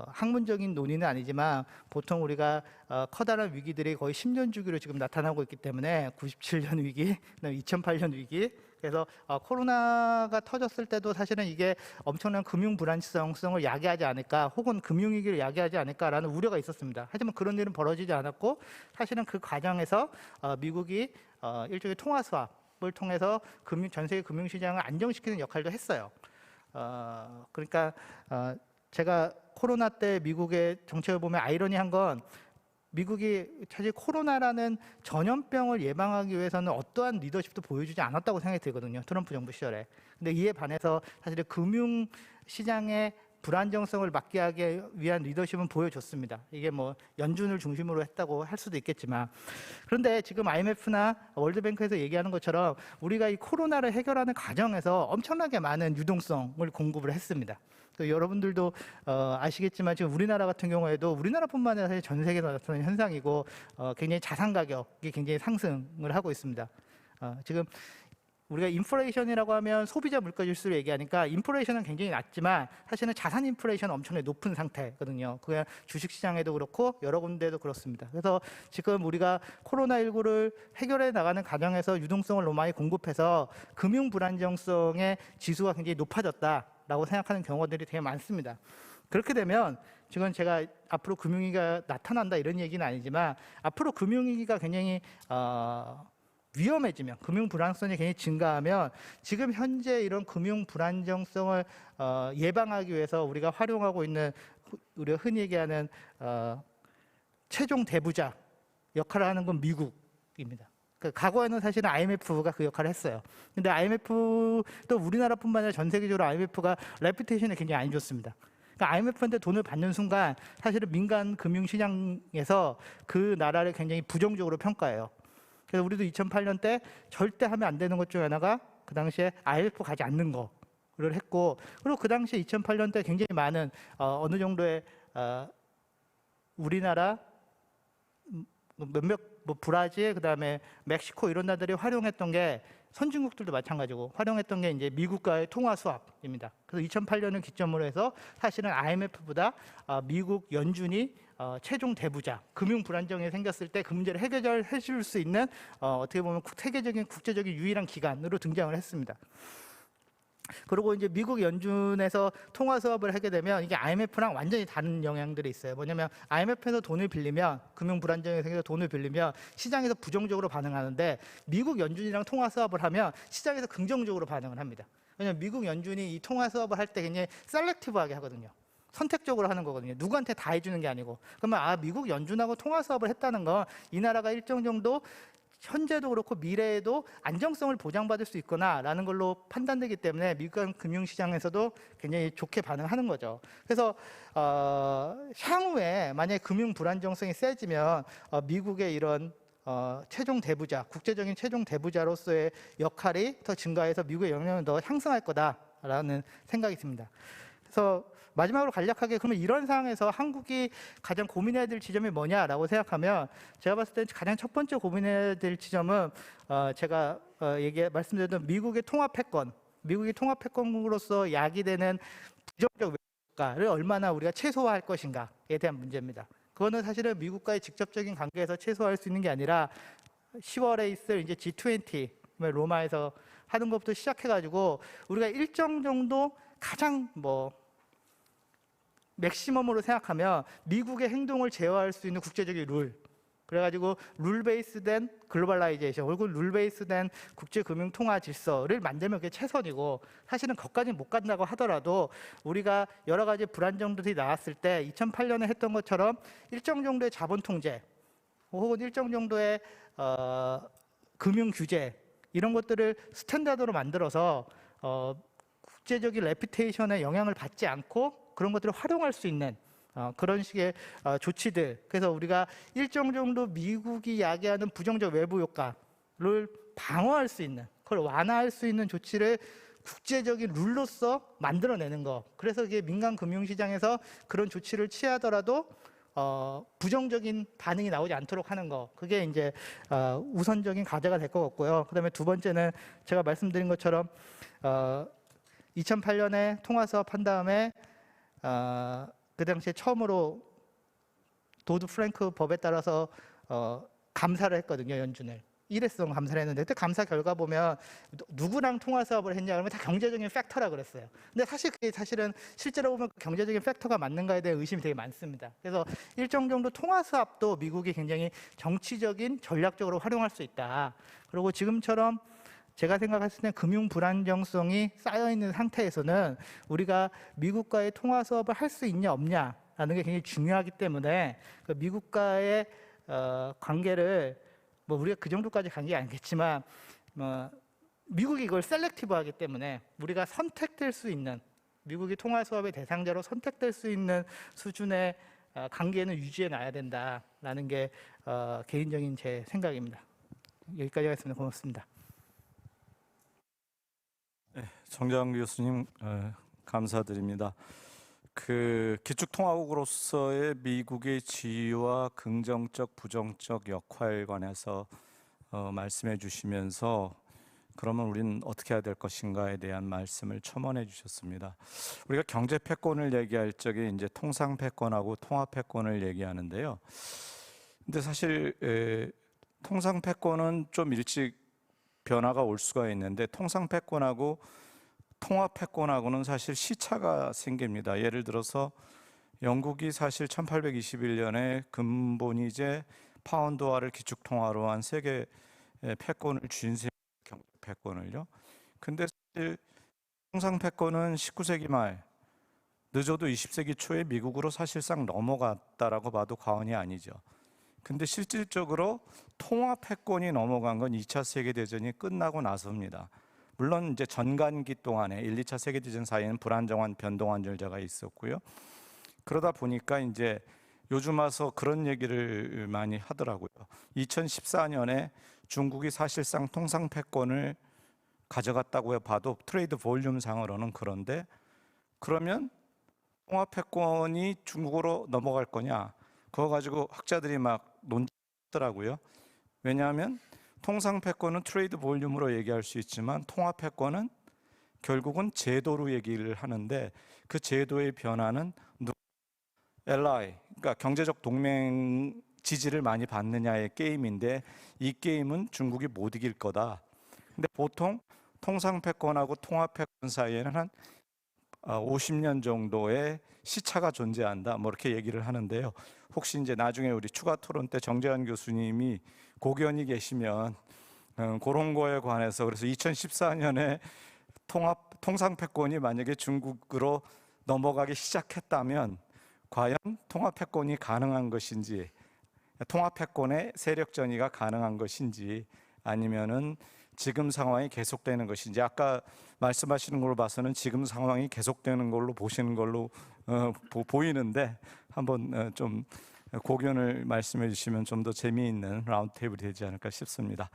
학문적인 논의는 아니지만 보통 우리가 커다란 위기들이 거의 10년 주기로 지금 나타나고 있기 때문에 97년 위기, 2008년 위기 그래서 코로나가 터졌을 때도 사실은 이게 엄청난 금융 불안정성을 야기하지 않을까 혹은 금융위기를 야기하지 않을까라는 우려가 있었습니다. 하지만 그런 일은 벌어지지 않았고 사실은 그 과정에서 미국이 일종의 통화 수합을 통해서 전 세계 금융시장을 안정시키는 역할도 했어요. 그러니까 제가 코로나 때 미국의 정책을 보면 아이러니한 건 미국이 사실 코로나라는 전염병을 예방하기 위해서는 어떠한 리더십도 보여주지 않았다고 생각이 들거든요. 트럼프 정부 시절에. 근데 이에 반해서 사실 금융시장의 불안정성을 막게 하기 위한 리더십은 보여줬습니다. 이게 뭐 연준을 중심으로 했다고 할 수도 있겠지만 그런데 지금 IMF나 월드뱅크에서 얘기하는 것처럼 우리가 이 코로나를 해결하는 과정에서 엄청나게 많은 유동성을 공급을 했습니다. 여러분들도 아시겠지만 지금 우리나라 같은 경우에도 우리나라뿐만 아니라 사실 전 세계에서 나타나는 현상이고 굉장히 자산 가격이 굉장히 상승을 하고 있습니다. 지금 우리가 인플레이션이라고 하면 소비자 물가 지수를 얘기하니까 인플레이션은 굉장히 낮지만 사실은 자산 인플레이션은 엄청나게 높은 상태거든요. 그게 주식시장에도 그렇고 여러 군데도 그렇습니다. 그래서 지금 우리가 코로나19를 해결해 나가는 과정에서 유동성을 너무 많이 공급해서 금융 불안정성의 지수가 굉장히 높아졌다라고 생각하는 경우들이 되게 많습니다. 그렇게 되면 지금 제가 앞으로 금융위기가 나타난다 이런 얘기는 아니지만 앞으로 금융위기가 굉장히 위험해지면 금융 불안성이 굉장히 증가하면 지금 현재 이런 금융 불안정성을 예방하기 위해서 우리가 활용하고 있는 우리가 흔히 얘기하는 최종 대부자 역할을 하는 건 미국입니다. 과거에는 사실은 IMF가 그 역할을 했어요. 근데 IMF도 우리나라뿐만 아니라 전 세계적으로 IMF가 레퓨테이션이 굉장히 안 좋습니다. 그러니까 IMF한테 돈을 받는 순간 사실은 민간 금융시장에서 그 나라를 굉장히 부정적으로 평가해요. 그래서 우리도 2008년 때 절대 하면 안 되는 것 중에 하나가 그 당시에 IMF 가지 않는 거를 했고, 그리고 그 당시에 2008년 때 굉장히 많은 어느 정도의 우리나라 몇몇 브라질, 그다음에 멕시코 이런 나라들이 활용했던 게 선진국들도 마찬가지고 활용했던 게 이제 미국과의 통화 수합입니다. 그래서 2008년을 기점으로 해서 사실은 IMF보다 미국 연준이 최종 대부자, 금융 불안정이 생겼을 때 그 문제를 해결해 줄 수 있는 어떻게 보면 세계적인 국제적인 유일한 기관으로 등장을 했습니다. 그리고 이제 미국 연준에서 통화 수합을 하게 되면 이게 IMF랑 완전히 다른 영향들이 있어요. 뭐냐면 IMF에서 돈을 빌리면 금융 불안정이 생겨서 돈을 빌리면 시장에서 부정적으로 반응하는데 미국 연준이랑 통화 수합을 하면 시장에서 긍정적으로 반응을 합니다. 왜냐면 미국 연준이 이 통화 수합을 할 때 굉장히 셀렉티브하게 하거든요. 선택적으로 하는 거거든요. 누구한테 다 해주는 게 아니고. 그러면 미국 연준하고 통화 수합을 했다는 건 이 나라가 일정 정도 현재도 그렇고 미래에도 안정성을 보장받을 수 있구나라는 걸로 판단되기 때문에 미국 금융시장에서도 굉장히 좋게 반응하는 거죠. 그래서 향후에 만약에 금융 불안정성이 세지면 미국의 이런 최종 대부자, 국제적인 최종 대부자로서의 역할이 더 증가해서 미국의 영향을 더 향상할 거다라는 생각이 듭니다. 그래서 마지막으로 간략하게 그러면 이런 상황에서 한국이 가장 고민해야 될 지점이 뭐냐라고 생각하면 제가 봤을 때 가장 첫 번째 고민해야 될 지점은 제가 말씀드렸던 미국의 통화 패권, 미국이 통화 패권으로서 야기되는 부정적 외교를 얼마나 우리가 최소화할 것인가에 대한 문제입니다. 그거는 사실은 미국과의 직접적인 관계에서 최소화할 수 있는 게 아니라 10월에 있을 이제 G20 로마에서 하는 것부터 시작해가지고 우리가 일정 정도 가장 맥시멈으로 생각하면 미국의 행동을 제어할 수 있는 국제적인 룰, 그래가지고 룰 베이스된 글로벌라이제이션, 그리고 룰 베이스된 국제금융 통화 질서를 만들면 그게 최선이고, 사실은 거기까지는 못 간다고 하더라도 우리가 여러 가지 불안정들이 나왔을 때 2008년에 했던 것처럼 일정 정도의 자본 통제 혹은 일정 정도의 금융 규제 이런 것들을 스탠다드로 만들어서 국제적인 레퓨테이션에 영향을 받지 않고 그런 것들을 활용할 수 있는 그런 식의 조치들. 그래서 우리가 일정 정도 미국이 야기하는 부정적 외부 효과를 방어할 수 있는, 그걸 완화할 수 있는 조치를 국제적인 룰로서 만들어내는 거. 그래서 이게 민간 금융시장에서 그런 조치를 취하더라도 부정적인 반응이 나오지 않도록 하는 거. 그게 이제 우선적인 과제가 될 것 같고요. 그다음에 두 번째는 제가 말씀드린 것처럼 2008년에 통화 수합한 다음에 그 당시에 처음으로 도드 프랭크 법에 따라서 감사를 했거든요, 연준을. 일회성 감사를 했는데 그때 감사 결과 보면 누구랑 통화 수합을 했냐 그러면 다 경제적인 팩터라 그랬어요. 근데 사실은 실제로 보면 경제적인 팩터가 맞는가에 대한 의심이 되게 많습니다. 그래서 일정 정도 통화 수합도 미국이 굉장히 정치적인 전략적으로 활용할 수 있다. 그리고 지금처럼 제가 생각했을 때 금융 불안정성이 쌓여있는 상태에서는 우리가 미국과의 통화 수합을 할 수 있냐 없냐라는 게 굉장히 중요하기 때문에 그 미국과의 관계를 우리가 그 정도까지 간 게 아니겠지만 미국이 이걸 셀렉티브하기 때문에 우리가 선택될 수 있는, 미국이 통화 수합의 대상자로 선택될 수 있는 수준의 관계는 유지해 놔야 된다라는 게 개인적인 제 생각입니다. 여기까지 하겠습니다. 고맙습니다. 네, 정재환 교수님 감사드립니다. 그 기축통화국으로서의 미국의 지위와 긍정적, 부정적 역할에 관해서 말씀해 주시면서 그러면 우리는 어떻게 해야 될 것인가에 대한 말씀을 첨언해 주셨습니다. 우리가 경제 패권을 얘기할 적에 이제 통상 패권하고 통합 패권을 얘기하는데요. 근데 사실 통상 패권은 좀 일찍 변화가 올 수가 있는데 통상 패권하고 통합 패권하고는 사실 시차가 생깁니다. 예를 들어서 영국이 사실 1821년에 근본이제 파운드화를 기축통화로 한 세계 패권을 쥔 경제 패권을요. 근데 사실 통상 패권은 19세기 말 늦어도 20세기 초에 미국으로 사실상 넘어갔다라고 봐도 과언이 아니죠. 근데 실질적으로 통합 패권이 넘어간 건 2차 세계대전이 끝나고 나서입니다. 물론 이제 전간기 동안에 1, 2차 세계대전 사이에는 불안정한 변동한 절차가 있었고요. 그러다 보니까 이제 요즘 와서 그런 얘기를 많이 하더라고요. 2014년에 중국이 사실상 통상 패권을 가져갔다고 봐도 트레이드 볼륨 상으로는 그런데 그러면 통합 패권이 중국으로 넘어갈 거냐? 그거 가지고 학자들이 막 논하더라고요. 왜냐하면 통상 패권은 트레이드 볼륨으로 얘기할 수 있지만 통합 패권은 결국은 제도로 얘기를 하는데 그 제도의 변화는 LI, 그러니까 경제적 동맹 지지를 많이 받느냐의 게임인데 이 게임은 중국이 못 이길 거다. 근데 보통 통상 패권하고 통합 패권 사이에는 한 50년 정도의 시차가 존재한다. 뭐 이렇게 얘기를 하는데요. 혹시 이제 나중에 우리 추가 토론 때 정재환 교수님이 고견이 계시면 그런 거에 관해서 그래서 2014년에 통상 패권이 만약에 중국으로 넘어가기 시작했다면 과연 통합 패권이 가능한 것인지, 통합 패권의 세력 전이가 가능한 것인지, 아니면은 지금 상황이 계속되는 것인지. 아까 말씀하시는 걸로 봐서는 지금 상황이 계속되는 걸로 보시는 걸로 보이는데 한번 좀 고견을 말씀해 주시면 좀 더 재미있는 라운드 테이블이 되지 않을까 싶습니다.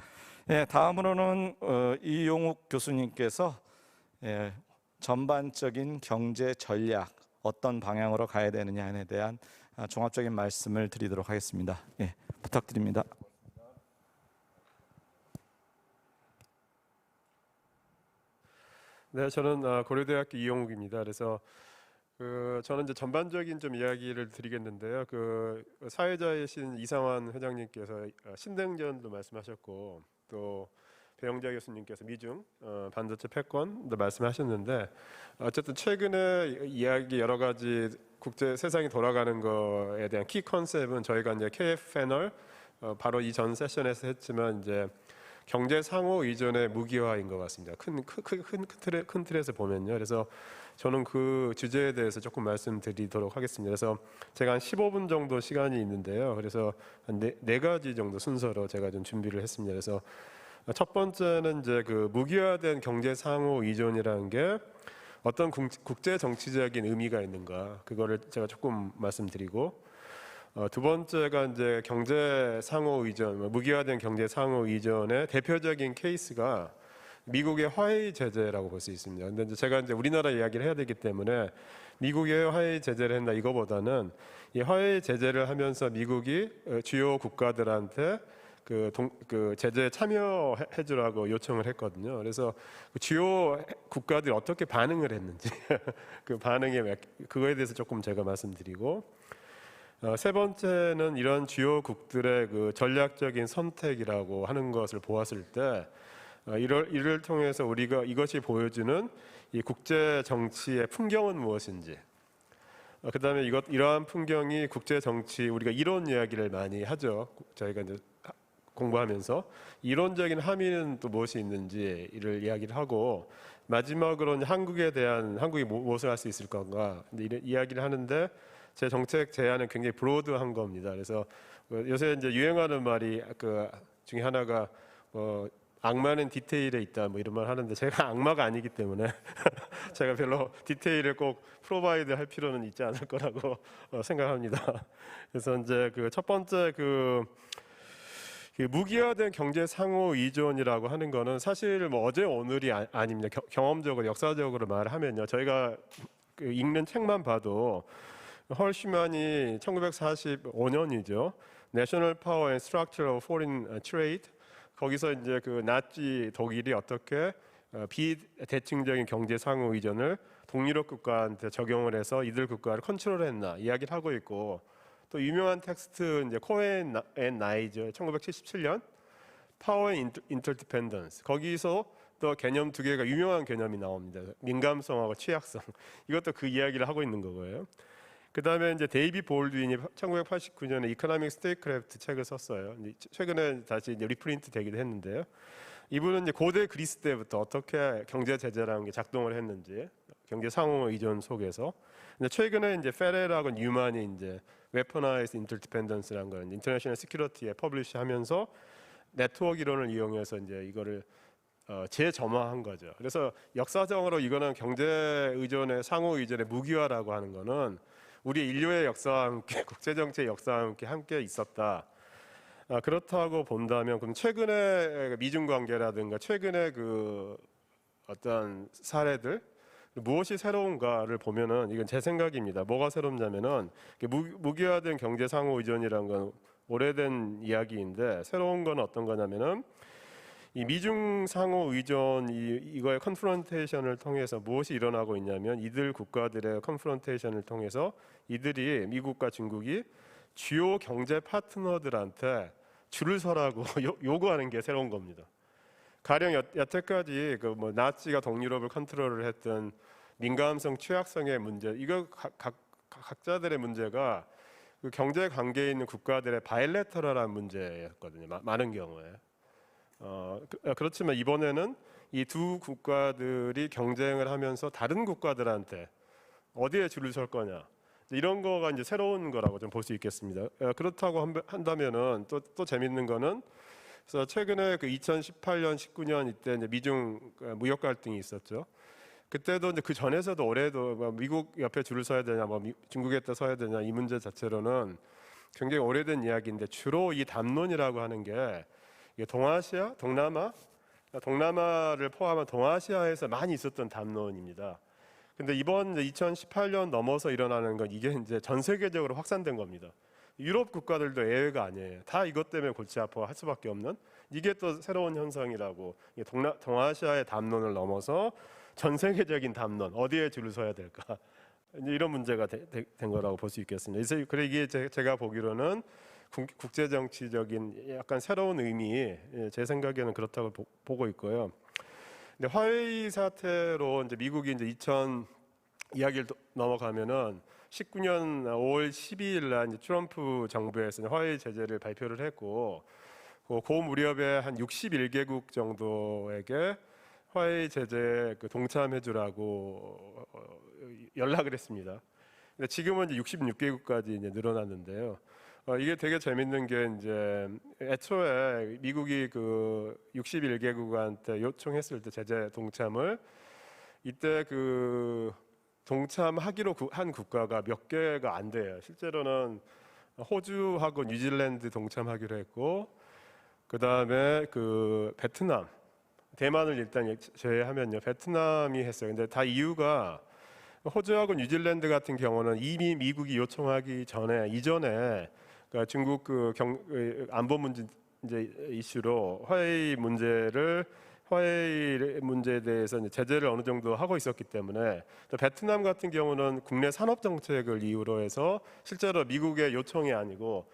예, 다음으로는 이용욱 교수님께서 전반적인 경제 전략 어떤 방향으로 가야 되느냐에 대한 종합적인 말씀을 드리도록 하겠습니다. 예, 부탁드립니다. 네, 저는 고려대학교 이용욱입니다. 그래서 저는 이제 전반적인 좀 이야기를 드리겠는데요. 사회자이신 이상환 회장님께서 신냉전도 말씀하셨고 또 배영자 교수님께서 미중 반도체 패권도 말씀하셨는데 어쨌든 최근에 이야기 여러 가지 국제 세상이 돌아가는 거에 대한 키 컨셉은 저희가 이제 KF 패널 바로 이전 세션에서 했지만 이제 경제 상호 의존의 무기화인 것 같습니다. 큰 틀에서 보면요. 그래서 저는 그 주제에 대해서 조금 말씀드리도록 하겠습니다. 그래서 제가 한 15분 정도 시간이 있는데요. 그래서 한 네 가지 정도 순서로 제가 좀 준비를 했습니다. 그래서 첫 번째는 이제 그 무기화된 경제 상호 의존이라는 게 어떤 국제 정치적인 의미가 있는가 그거를 제가 조금 말씀드리고 두 번째가 이제 경제 상호 의존, 무기화된 경제 상호 의존의 대표적인 케이스가 미국의 화해 제재라고 볼 수 있습니다. 근데 이제 제가 이제 우리나라 이야기를 해야 되기 때문에 미국의 화해 제재를 했나 이거보다는 이 화해 제재를 하면서 미국이 주요 국가들한테 그 제재에 참여해 주라고 요청을 했거든요. 그래서 그 주요 국가들이 어떻게 반응을 했는지 그 반응에 그거에 대해서 조금 제가 말씀드리고 세 번째는 이런 주요국들의 그 전략적인 선택이라고 하는 것을 보았을 때 이를 통해서 우리가 이것이 보여주는 이 국제 정치의 풍경은 무엇인지 그다음에 이러한 풍경이 국제 정치 우리가 이론 이야기를 많이 하죠. 저희가 이제 공부하면서 이론적인 함의는 또 무엇이 있는지를 이야기를 하고 마지막으로는 한국이 무엇을 할 수 있을 건가 이런 이야기를 하는데 제 정책 제안은 굉장히 브로드한 겁니다. 그래서 요새 이제 유행하는 말이 그 중에 하나가 악마는 디테일에 있다 뭐 이런 말 하는데 제가 악마가 아니기 때문에 제가 별로 디테일을 꼭 프로바이드 할 필요는 있지 않을 거라고 생각합니다. 그래서 이제 그 첫 번째 그 무기화된 경제 상호 의존이라고 하는 거는 사실 뭐 어제 오늘이 아닙니다. 경험적으로 역사적으로 말하면요. 저희가 읽는 책만 봐도 헐슈만이 1945년이죠. National Power and Structure of Foreign Trade 거기서 이제 그 나치 독일이 어떻게 비대칭적인 경제 상호 의존을 동유럽 국가한테 적용을 해서 이들 국가를 컨트롤했나 이야기를 하고 있고, 또 유명한 텍스트 이제 코엔 앤 나이저 1977년 파워 앤 인터디펜던스, 거기서 또 개념 두 개가 유명한 개념이 나옵니다. 민감성하고 취약성. 이것도 그 이야기를 하고 있는 거고요. 그 다음에 이제 데이비 볼드윈이 1989년에 이코노믹 스테이크래프트 책을 썼어요. 최근에 다시 이제 리프린트 되기도 했는데요. 이분은 이제 고대 그리스 때부터 어떻게 경제 제재라는 게 작동을 했는지, 경제 상호 의존 속에서. 근데 최근에 이제 페렐하고 뉴만이 이제 Weaponized Interdependence라는 걸 인터내셔널 시큐리티에 퍼블리시하면서 네트워크 이론을 이용해서 이제 이거를 재점화한 거죠. 그래서 역사적으로 이거는 경제 의존의 상호 의존의 무기화라고 하는 거는 우리 인류의 역사와 함께 국제 정치의 역사와 함께 있었다. 그렇다고 본다면 그럼 최근의 미중 관계라든가 최근의 그 어떤 사례들 무엇이 새로운가를 보면은 이건 제 생각입니다. 뭐가 새롭냐면은 무기화된 경제 상호 의존이라는 건 오래된 이야기인데, 새로운 건 어떤 거냐면은 이 미중 상호 의존 이거의 컨프런테이션을 통해서 무엇이 일어나고 있냐면, 이들 국가들의 컨프런테이션을 통해서 이들이 미국과 중국이 주요 경제 파트너들한테 줄을 서라고 요구하는 게 새로운 겁니다. 가령 여태까지 그 뭐 나치가 동유럽을 컨트롤을 했던 민감성, 취약성의 문제, 이거 각자들의 문제가 그 경제 관계에 있는 국가들의 바일레터럴한 문제였거든요. 많은 경우에. 그렇지만 이번에는 이 두 국가들이 경쟁을 하면서 다른 국가들한테 어디에 줄을 설 거냐, 이런 거가 이제 새로운 거라고 좀 볼 수 있겠습니다. 그렇다고 한다면은 또 재밌는 거는, 그래서 최근에 그 2018년, 19년 이때 이제 미중 무역 갈등이 있었죠. 그때도 이제 그 전에서도 올해도 뭐 미국 옆에 줄을 서야 되냐, 뭐 중국에 서야 되냐, 이 문제 자체로는 굉장히 오래된 이야기인데, 주로 이 담론이라고 하는 게 동아시아, 동남아를 포함한 동아시아에서 많이 있었던 담론입니다. 근데 이번 2018년 넘어서 일어나는 건 이게 이제 전 세계적으로 확산된 겁니다. 유럽 국가들도 예외가 아니에요. 다 이것 때문에 골치 아파할 수밖에 없는, 이게 또 새로운 현상이라고. 동아시아의 담론을 넘어서 전 세계적인 담론, 어디에 줄을 서야 될까, 이런 문제가 된 거라고 볼 수 있겠습니다. 그래서 이게 제가 보기로는 국제 정치적인 약간 새로운 의미, 제 생각에는 그렇다고 보고 있고요. 근데 화웨이 사태로 이제 미국이 이제 이야기를 넘어가면은 19년 5월 12일 날 이제 트럼프 정부에서 화웨이 제재를 발표를 했고, 그 무렵에 한 61개국 정도에게 화웨이 제재에 동참해주라고 연락을 했습니다. 근데 지금은 이제 66개국까지 이제 늘어났는데요. 이게 되게 재밌는 게, 이제 애초에 미국이 그 61개국한테 요청했을 때 제재 동참을, 이때 그 동참하기로 한 국가가 몇 개가 안 돼요. 실제로는 호주하고 뉴질랜드 동참하기로 했고, 그 다음에 그 베트남, 대만을 일단 제외하면요, 베트남이 했어요. 근데 다 이유가, 호주하고 뉴질랜드 같은 경우는 이미 미국이 요청하기 이전에 그러니까 중국 안보 문제 이슈로 화웨이 문제에 대해서 이제 제재를 어느 정도 하고 있었기 때문에, 또 베트남 같은 경우는 국내 산업 정책을 이유로 해서 실제로 미국의 요청이 아니고,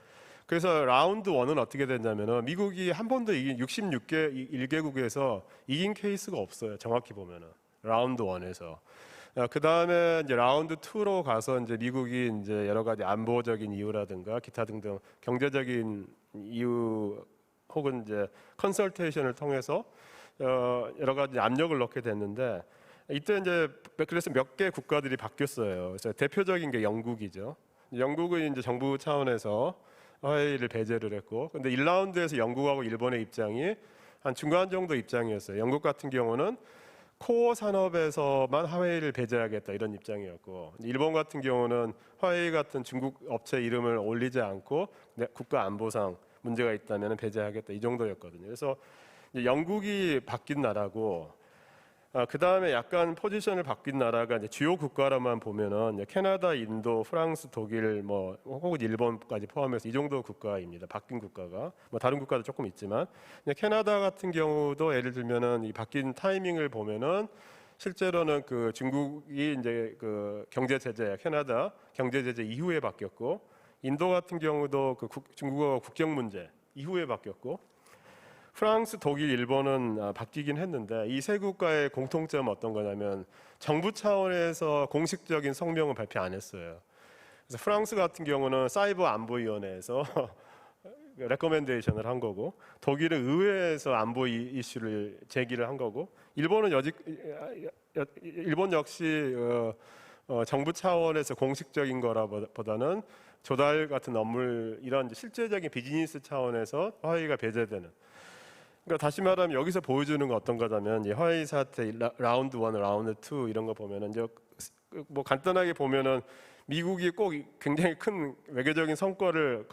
그래서 라운드 1은 어떻게 됐냐면은 미국이 한 번도 이긴 1개국에서 이긴 케이스가 없어요. 정확히 보면은 라운드 1에서. 그 다음에 이제 라운드 2로 가서 이제 미국이 이제 여러 가지 안보적인 이유라든가 기타 등등 경제적인 이유 혹은 이제 컨설테이션을 통해서 여러 가지 압력을 넣게 됐는데, 이때 이제 그래서 몇 개 국가들이 바뀌었어요. 그래서 대표적인 게 영국이죠. 영국은 이제 정부 차원에서 화웨이를 배제를 했고, 근데 1라운드에서 영국하고 일본의 입장이 한 중간 정도 입장이었어요. 영국 같은 경우는 코어 산업에서만 화웨이를 배제하겠다, 이런 입장이었고, 일본 같은 경우는 화웨이 같은 중국 업체 이름을 올리지 않고 국가 안보상 문제가 있다면 배제하겠다, 이 정도였거든요. 그래서 영국이 바뀐 나라고, 그 다음에 약간 포지션을 바뀐 나라가 이제 주요 국가로만 보면은 캐나다, 인도, 프랑스, 독일, 뭐 혹은 일본까지 포함해서 이 정도 국가입니다. 바뀐 국가가 뭐 다른 국가도 조금 있지만 캐나다 같은 경우도 예를 들면은 이 바뀐 타이밍을 보면은 실제로는 그 중국이 이제 그 경제 제재, 캐나다 경제 제재 이후에 바뀌었고, 인도 같은 경우도 그 중국어 국경 문제 이후에 바뀌었고, 프랑스, 독일, 일본은 바뀌긴 했는데 이 세 국가의 공통점은 어떤 거냐면 정부 차원에서 공식적인 성명을 발표 안 했어요. 그래서 프랑스 같은 경우는 사이버 안보위원회에서 레코멘데이션을 한 거고, 독일은 의회에서 안보 이슈를 제기를 한 거고, 일본 역시 정부 차원에서 공식적인 거라보다는 조달 같은 업무 이런 실제적인 비즈니스 차원에서 화해가 배제되는. 그러니까 다시 말하면 여기서 보여주는 건 어떤 거냐면 이 화해 사태 라운드 1, 라운드 2 이런 거 보면은 이제 뭐 간단하게 보면은 미국이 꼭 굉장히 큰 외교적인 성과를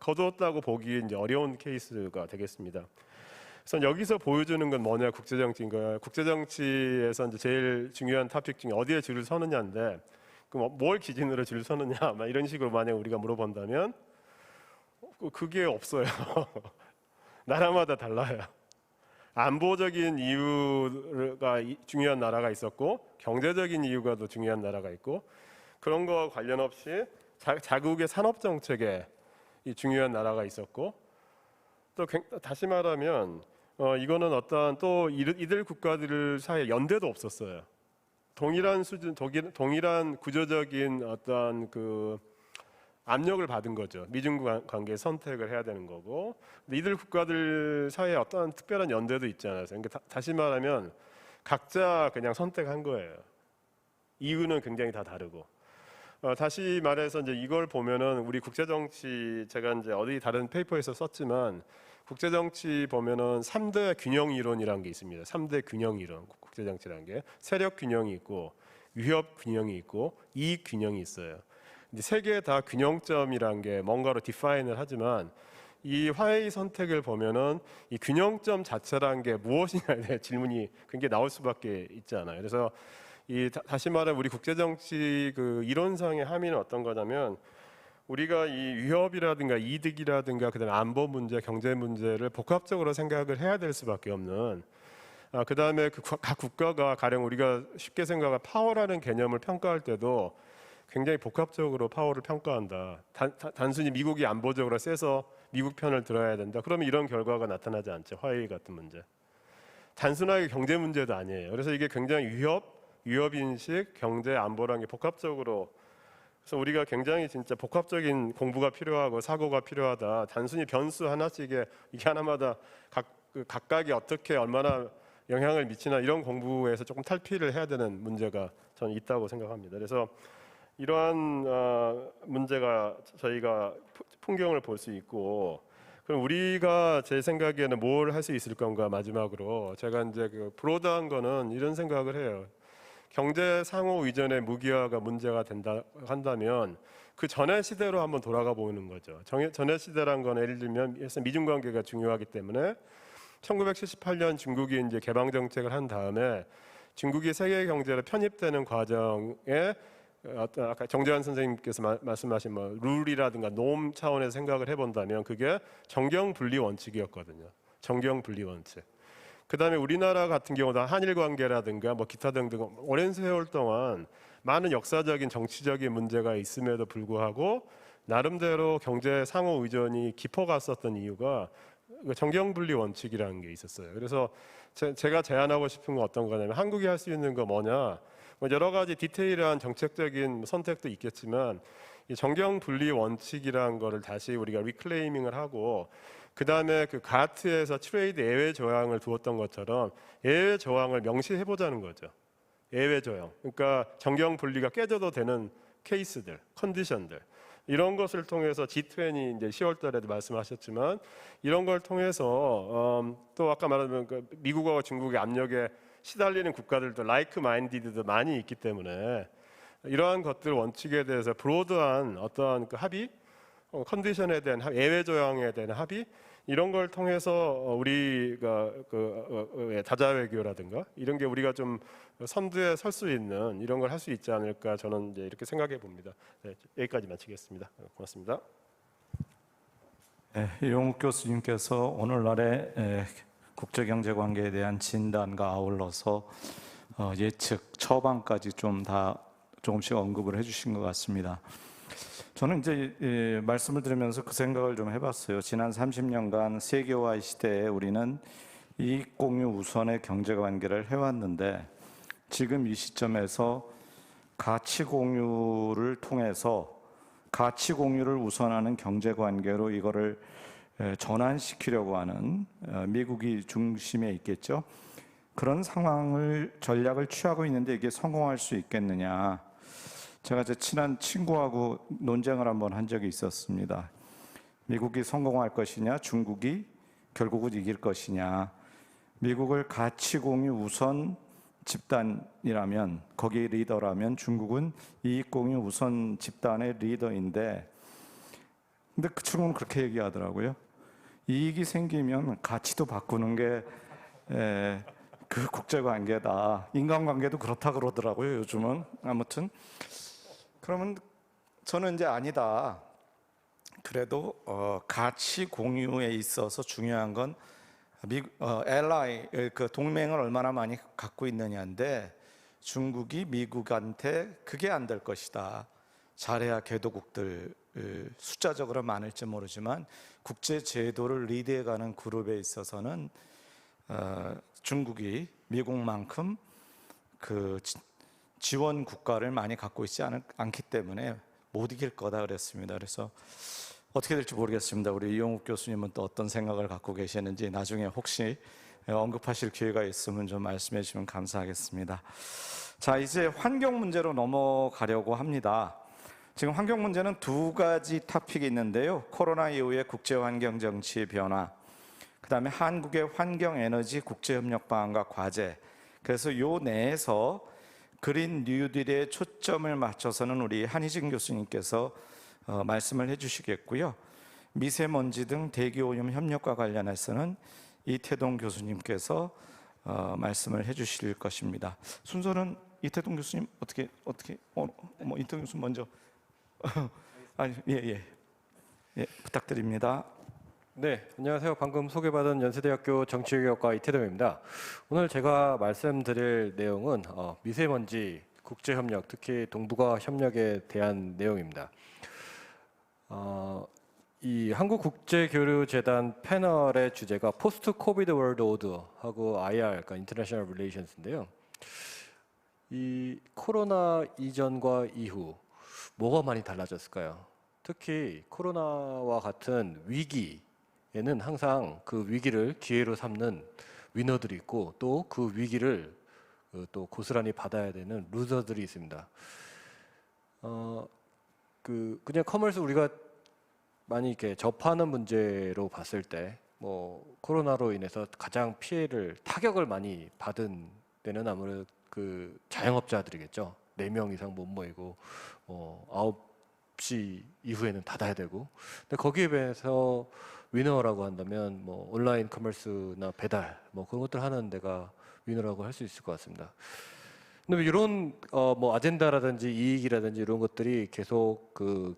거두었다고 보기 이제 어려운 케이스가 되겠습니다. 그래서 여기서 보여주는 건 뭐냐, 국제정치인 거야. 국제정치에서 이제 제일 중요한 토픽 중에 어디에 줄을 서느냐인데, 그럼 뭘 기준으로 줄을 서느냐, 막 이런 식으로 만약 우리가 물어본다면 그게 없어요. 나라마다 달라요. 안보적인 이유가 중요한 나라가 있었고, 경제적인 이유가 더 중요한 나라가 있고, 그런 거와 관련 없이 자국의 산업 정책에 중요한 나라가 있었고, 또 다시 말하면 이거는 어떤 또 이들 국가들 사이에 연대도 없었어요. 동일한 수준, 동일한 구조적인 어떤 그 압력을 받은 거죠. 미중 관계 선택을 해야 되는 거고, 근데 이들 국가들 사이에 어떤 특별한 연대도 있지 않아서, 그러니까 다시 말하면 각자 그냥 선택한 거예요. 이유는 굉장히 다 다르고. 다시 말해서 이제 이걸 보면은 우리 국제정치, 제가 이제 어디 다른 페이퍼에서 썼지만 국제정치 보면은 3대 균형 이론이라는 게 있습니다. 3대 균형 이론, 국제정치라는 게 세력 균형이 있고 위협 균형이 있고 이익 균형이 있어요. 세 개 다 균형점이란 게 뭔가로 디파인을 하지만 이 화해의 선택을 보면은 이 균형점 자체란 게 무엇이냐에 대한 질문이 굉장히 나올 수밖에 있지 않아요. 그래서 다시 말해 우리 국제정치 그 이론상의 함의는 어떤 거냐면 우리가 이 위협이라든가 이득이라든가 그다음에 안보 문제, 경제 문제를 복합적으로 생각을 해야 될 수밖에 없는. 그다음에 각 국가가 가령 우리가 쉽게 생각할 파워라는 개념을 평가할 때도 굉장히 복합적으로 파워를 평가한다. 단순히 미국이 안보적으로 세서 미국 편을 들어야 된다. 그러면 이런 결과가 나타나지 않죠. 화해 같은 문제. 단순하게 경제 문제도 아니에요. 그래서 이게 굉장히 위협인식, 경제, 안보라는 게 복합적으로, 그래서 우리가 굉장히 진짜 복합적인 공부가 필요하고 사고가 필요하다. 단순히 변수 하나씩에 이게 하나마다 각각이 어떻게 얼마나 영향을 미치나 이런 공부에서 조금 탈피를 해야 되는 문제가 저는 있다고 생각합니다. 그래서 이러한 문제가 저희가 풍경을 볼 수 있고, 그럼 우리가 제 생각에는 뭘 할 수 있을 건가. 마지막으로 제가 이제 그 브로드한 거는 이런 생각을 해요. 경제 상호 의존의 무기화가 문제가 된다 한다면 그 전의 시대로 한번 돌아가 보는 거죠. 전의 시대란 건 예를 들면 미중 관계가 중요하기 때문에 1978년 중국이 이제 개방 정책을 한 다음에 중국이 세계 경제로 편입되는 과정에 어떤 아까 정재환 선생님께서 말씀하신 뭐 룰이라든가 노임 차원에서 생각을 해본다면 그게 정경 분리 원칙이었거든요. 정경 분리 원칙. 그다음에 우리나라 같은 경우도 한일 관계라든가 뭐 기타 등등 오랜 세월 동안 많은 역사적인 정치적인 문제가 있음에도 불구하고 나름대로 경제 상호 의존이 깊어갔었던 이유가 정경 분리 원칙이라는 게 있었어요. 그래서 제가 제안하고 싶은 건 어떤 거냐면 한국이 할 수 있는 거 뭐냐. 뭐 여러 가지 디테일한 정책적인 선택도 있겠지만 이 정경 분리 원칙이라는 거를 다시 우리가 리클레이밍을 하고 그 다음에 그 가트에서 트레이드 예외 조항을 두었던 것처럼 예외 조항을 명시해 보자는 거죠. 예외 조항. 그러니까 정경 분리가 깨져도 되는 케이스들, 컨디션들. 이런 것을 통해서 G20 이제 10월달에도 말씀하셨지만 이런 걸 통해서 또 아까 말한 그 미국과 중국의 압력에 시달리는 국가들도 라이크 마인디드도 많이 있기 때문에 이러한 것들 원칙에 대해서 브로드한 어떠한 그 합의, 컨디션에 대한 예외 조항에 대한 합의 이런 걸 통해서 우리가 다자외교라든가 이런 게 우리가 좀 선두에 설 수 있는 이런 걸 할 수 있지 않을까 저는 이제 이렇게 생각해 봅니다. 네, 여기까지 마치겠습니다. 고맙습니다. 네, 이용욱 교수님께서 오늘날의 국제경제관계에 대한 진단과 아울러서 예측, 처방까지 좀 다 조금씩 언급을 해주신 것 같습니다. 저는 이제 말씀을 들으면서 그 생각을 좀 해봤어요. 지난 30년간 세계화의 시대에 우리는 이익 공유 우선의 경제관계를 해왔는데 지금 이 시점에서 가치 공유를 통해서 가치 공유를 우선하는 경제관계로 이거를 전환시키려고 하는 미국이 중심에 있겠죠. 그런 상황을 전략을 취하고 있는데 이게 성공할 수 있겠느냐. 제가 제 친한 친구하고 논쟁을 한번 한 적이 있었습니다. 미국이 성공할 것이냐, 중국이 결국은 이길 것이냐. 미국을 가치 공유 우선 집단이라면, 거기에 리더라면 중국은 이익 공유 우선 집단의 리더인데, 근데 그 친구는 그렇게 얘기하더라고요. 이익이 생기면 가치도 바꾸는 게 그 국제관계다. 인간관계도 그렇다 그러더라고요, 요즘은. 아무튼 그러면 저는 이제 아니다. 그래도 가치 공유에 있어서 중요한 건 그 동맹을 얼마나 많이 갖고 있느냐인데 중국이 미국한테 그게 안 될 것이다. 잘해야 개도국들 숫자적으로 많을지 모르지만 국제 제도를 리드해가는 그룹에 있어서는 중국이 미국만큼 그 지원 국가를 많이 갖고 있지 않기 때문에 못 이길 거다 그랬습니다. 그래서 어떻게 될지 모르겠습니다. 우리 이용욱 교수님은 또 어떤 생각을 갖고 계시는지 나중에 혹시 언급하실 기회가 있으면 좀 말씀해 주시면 감사하겠습니다. 자, 이제 환경 문제로 넘어가려고 합니다. 지금 환경 문제는 두 가지 토픽이 있는데요. 코로나 이후의 국제 환경 정치의 변화, 그 다음에 한국의 환경 에너지 국제협력 방안과 과제. 그래서 요 내에서 그린 뉴딜에 초점을 맞춰서는 우리 한희진 교수님께서 말씀을 해주시겠고요. 미세먼지 등 대기오염 협력과 관련해서는 이태동 교수님께서 말씀을 해주실 것입니다. 순서는 이태동 교수님 어떻게 이태동 교수님 먼저 아니 예, 부탁드립니다. 네, 안녕하세요. 방금 소개받은 연세대학교 정치외교학과 이태동입니다. 오늘 제가 말씀드릴 내용은 미세먼지 국제협력, 특히 동북아 협력에 대한 내용입니다. 이 한국국제교류재단 패널의 주제가 포스트 코비드 월드 오더하고 IR, 그러니까 인터내셔널 릴레이션스인데요. 이 코로나 이전과 이후 뭐가 많이 달라졌을까요? 특히 코로나와 같은 위기에는 항상 그 위기를 기회로 삼는 위너들이 있고 또 그 위기를 또 고스란히 받아야 되는 루저들이 있습니다. 그냥 커머스 우리가 많이 이렇게 접하는 문제로 봤을 때 뭐 코로나로 인해서 가장 타격을 많이 받은 데는 아무래도 그 자영업자들이겠죠. 4명 이상 못 모이고 9시 이후에는 닫아야 되고. 근데 거기에 비해서 위너라고 한다면 뭐 온라인 커머스나 배달 뭐 그런 것들 하는 데가 위너라고 할 수 있을 것 같습니다. 근데 이런 뭐 아젠다라든지 이익이라든지 이런 것들이 계속 그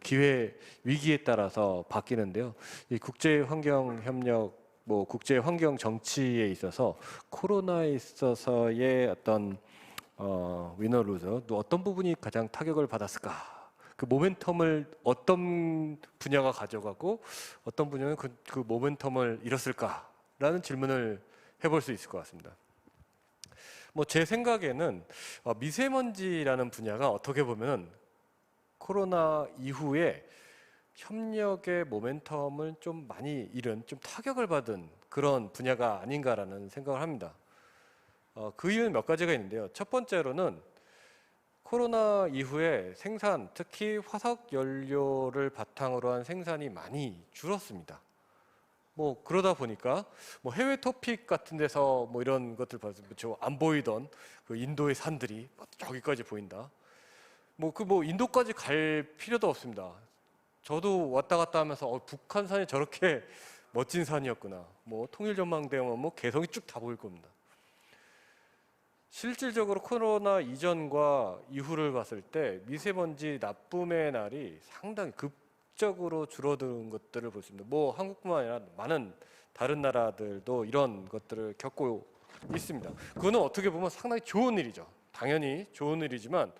위기에 따라서 바뀌는데요. 이 국제 환경 협력, 뭐 국제 환경 정치에 있어서 코로나에 있어서의 어떤 위너 루저, 또 어떤 부분이 가장 타격을 받았을까? 그 모멘텀을 어떤 분야가 가져가고 어떤 분야는 그 모멘텀을 잃었을까라는 질문을 해볼 수 있을 것 같습니다. 뭐 제 생각에는 미세먼지라는 분야가 어떻게 보면 코로나 이후에 협력의 모멘텀을 좀 많이 잃은, 좀 타격을 받은 그런 분야가 아닌가라는 생각을 합니다. 그 이유는 몇 가지가 있는데요. 첫 번째로는 코로나 이후에 생산, 특히 화석 연료를 바탕으로 한 생산이 많이 줄었습니다. 뭐 그러다 보니까 뭐 해외 토픽 같은 데서 뭐 이런 것들 봐서 안 보이던 그 인도의 산들이 저기까지 보인다. 뭐 인도까지 갈 필요도 없습니다. 저도 왔다 갔다 하면서 북한산이 저렇게 멋진 산이었구나. 뭐 통일전망대면 뭐 개성이 쭉 다 보일 겁니다. 실질적으로 코로나 이전과 이후를 봤을 때 미세먼지 나쁨의 날이 상당히 급적으로 줄어든 것들을 볼 수 있습니다. 뭐 한국뿐만 아니라 많은 다른 나라들도 이런 것들을 겪고 있습니다. 그거는 어떻게 보면 상당히 좋은 일이죠. 당연히 좋은 일이지만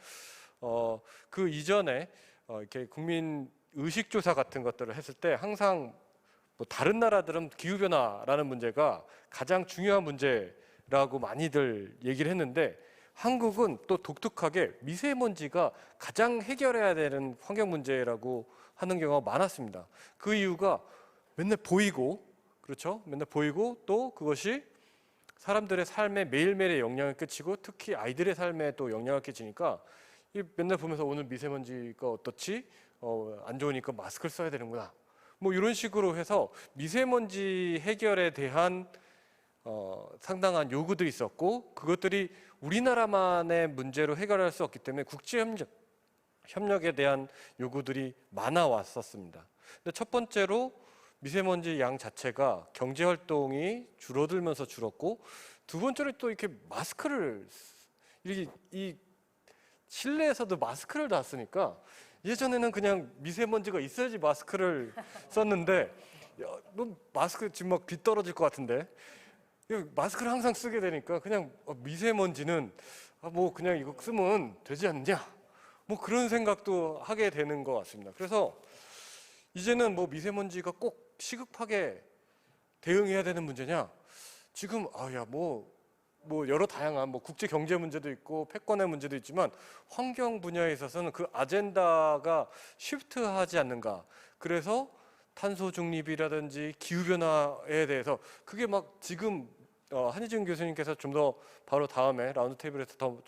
그 이전에 이렇게 국민 의식조사 같은 것들을 했을 때 항상 뭐 다른 나라들은 기후변화라는 문제가 가장 중요한 문제라고 많이들 얘기를 했는데 한국은 또 독특하게 미세먼지가 가장 해결해야 되는 환경 문제라고 하는 경우가 많았습니다. 그 이유가 맨날 보이고, 그렇죠? 맨날 보이고 또 그것이 사람들의 삶에 매일매일의 영향을 끼치고 특히 아이들의 삶에 또 영향을 끼치니까 맨날 보면서 오늘 미세먼지가 어떻지? 안 좋으니까 마스크를 써야 되는구나. 뭐 이런 식으로 해서 미세먼지 해결에 대한 상당한 요구들이 있었고 그것들이 우리나라만의 문제로 해결할 수 없기 때문에 국제협력에 대한 요구들이 많아왔었습니다. 근데 첫 번째로 미세먼지 양 자체가 경제활동이 줄어들면서 줄었고 두 번째로 또 이렇게 마스크를 이 실내에서도 마스크를 다 쓰니까 예전에는 그냥 미세먼지가 있어야지 마스크를 썼는데 너 마스크 지금 막 비 떨어질 것 같은데 마스크를 항상 쓰게 되니까 그냥 미세먼지는 뭐 그냥 이거 쓰면 되지 않냐 뭐 그런 생각도 하게 되는 것 같습니다. 그래서 이제는 뭐 미세먼지가 꼭 시급하게 대응해야 되는 문제냐 지금 뭐 여러 다양한 뭐 국제 경제 문제도 있고 패권의 문제도 있지만 환경 분야에 있어서는 그 아젠다가 쉬프트하지 않는가. 그래서 탄소 중립이라든지 기후 변화에 대해서 그게 막 지금 한희준 교수님께서 좀 더 바로 다음에 라운드 테이블에서 더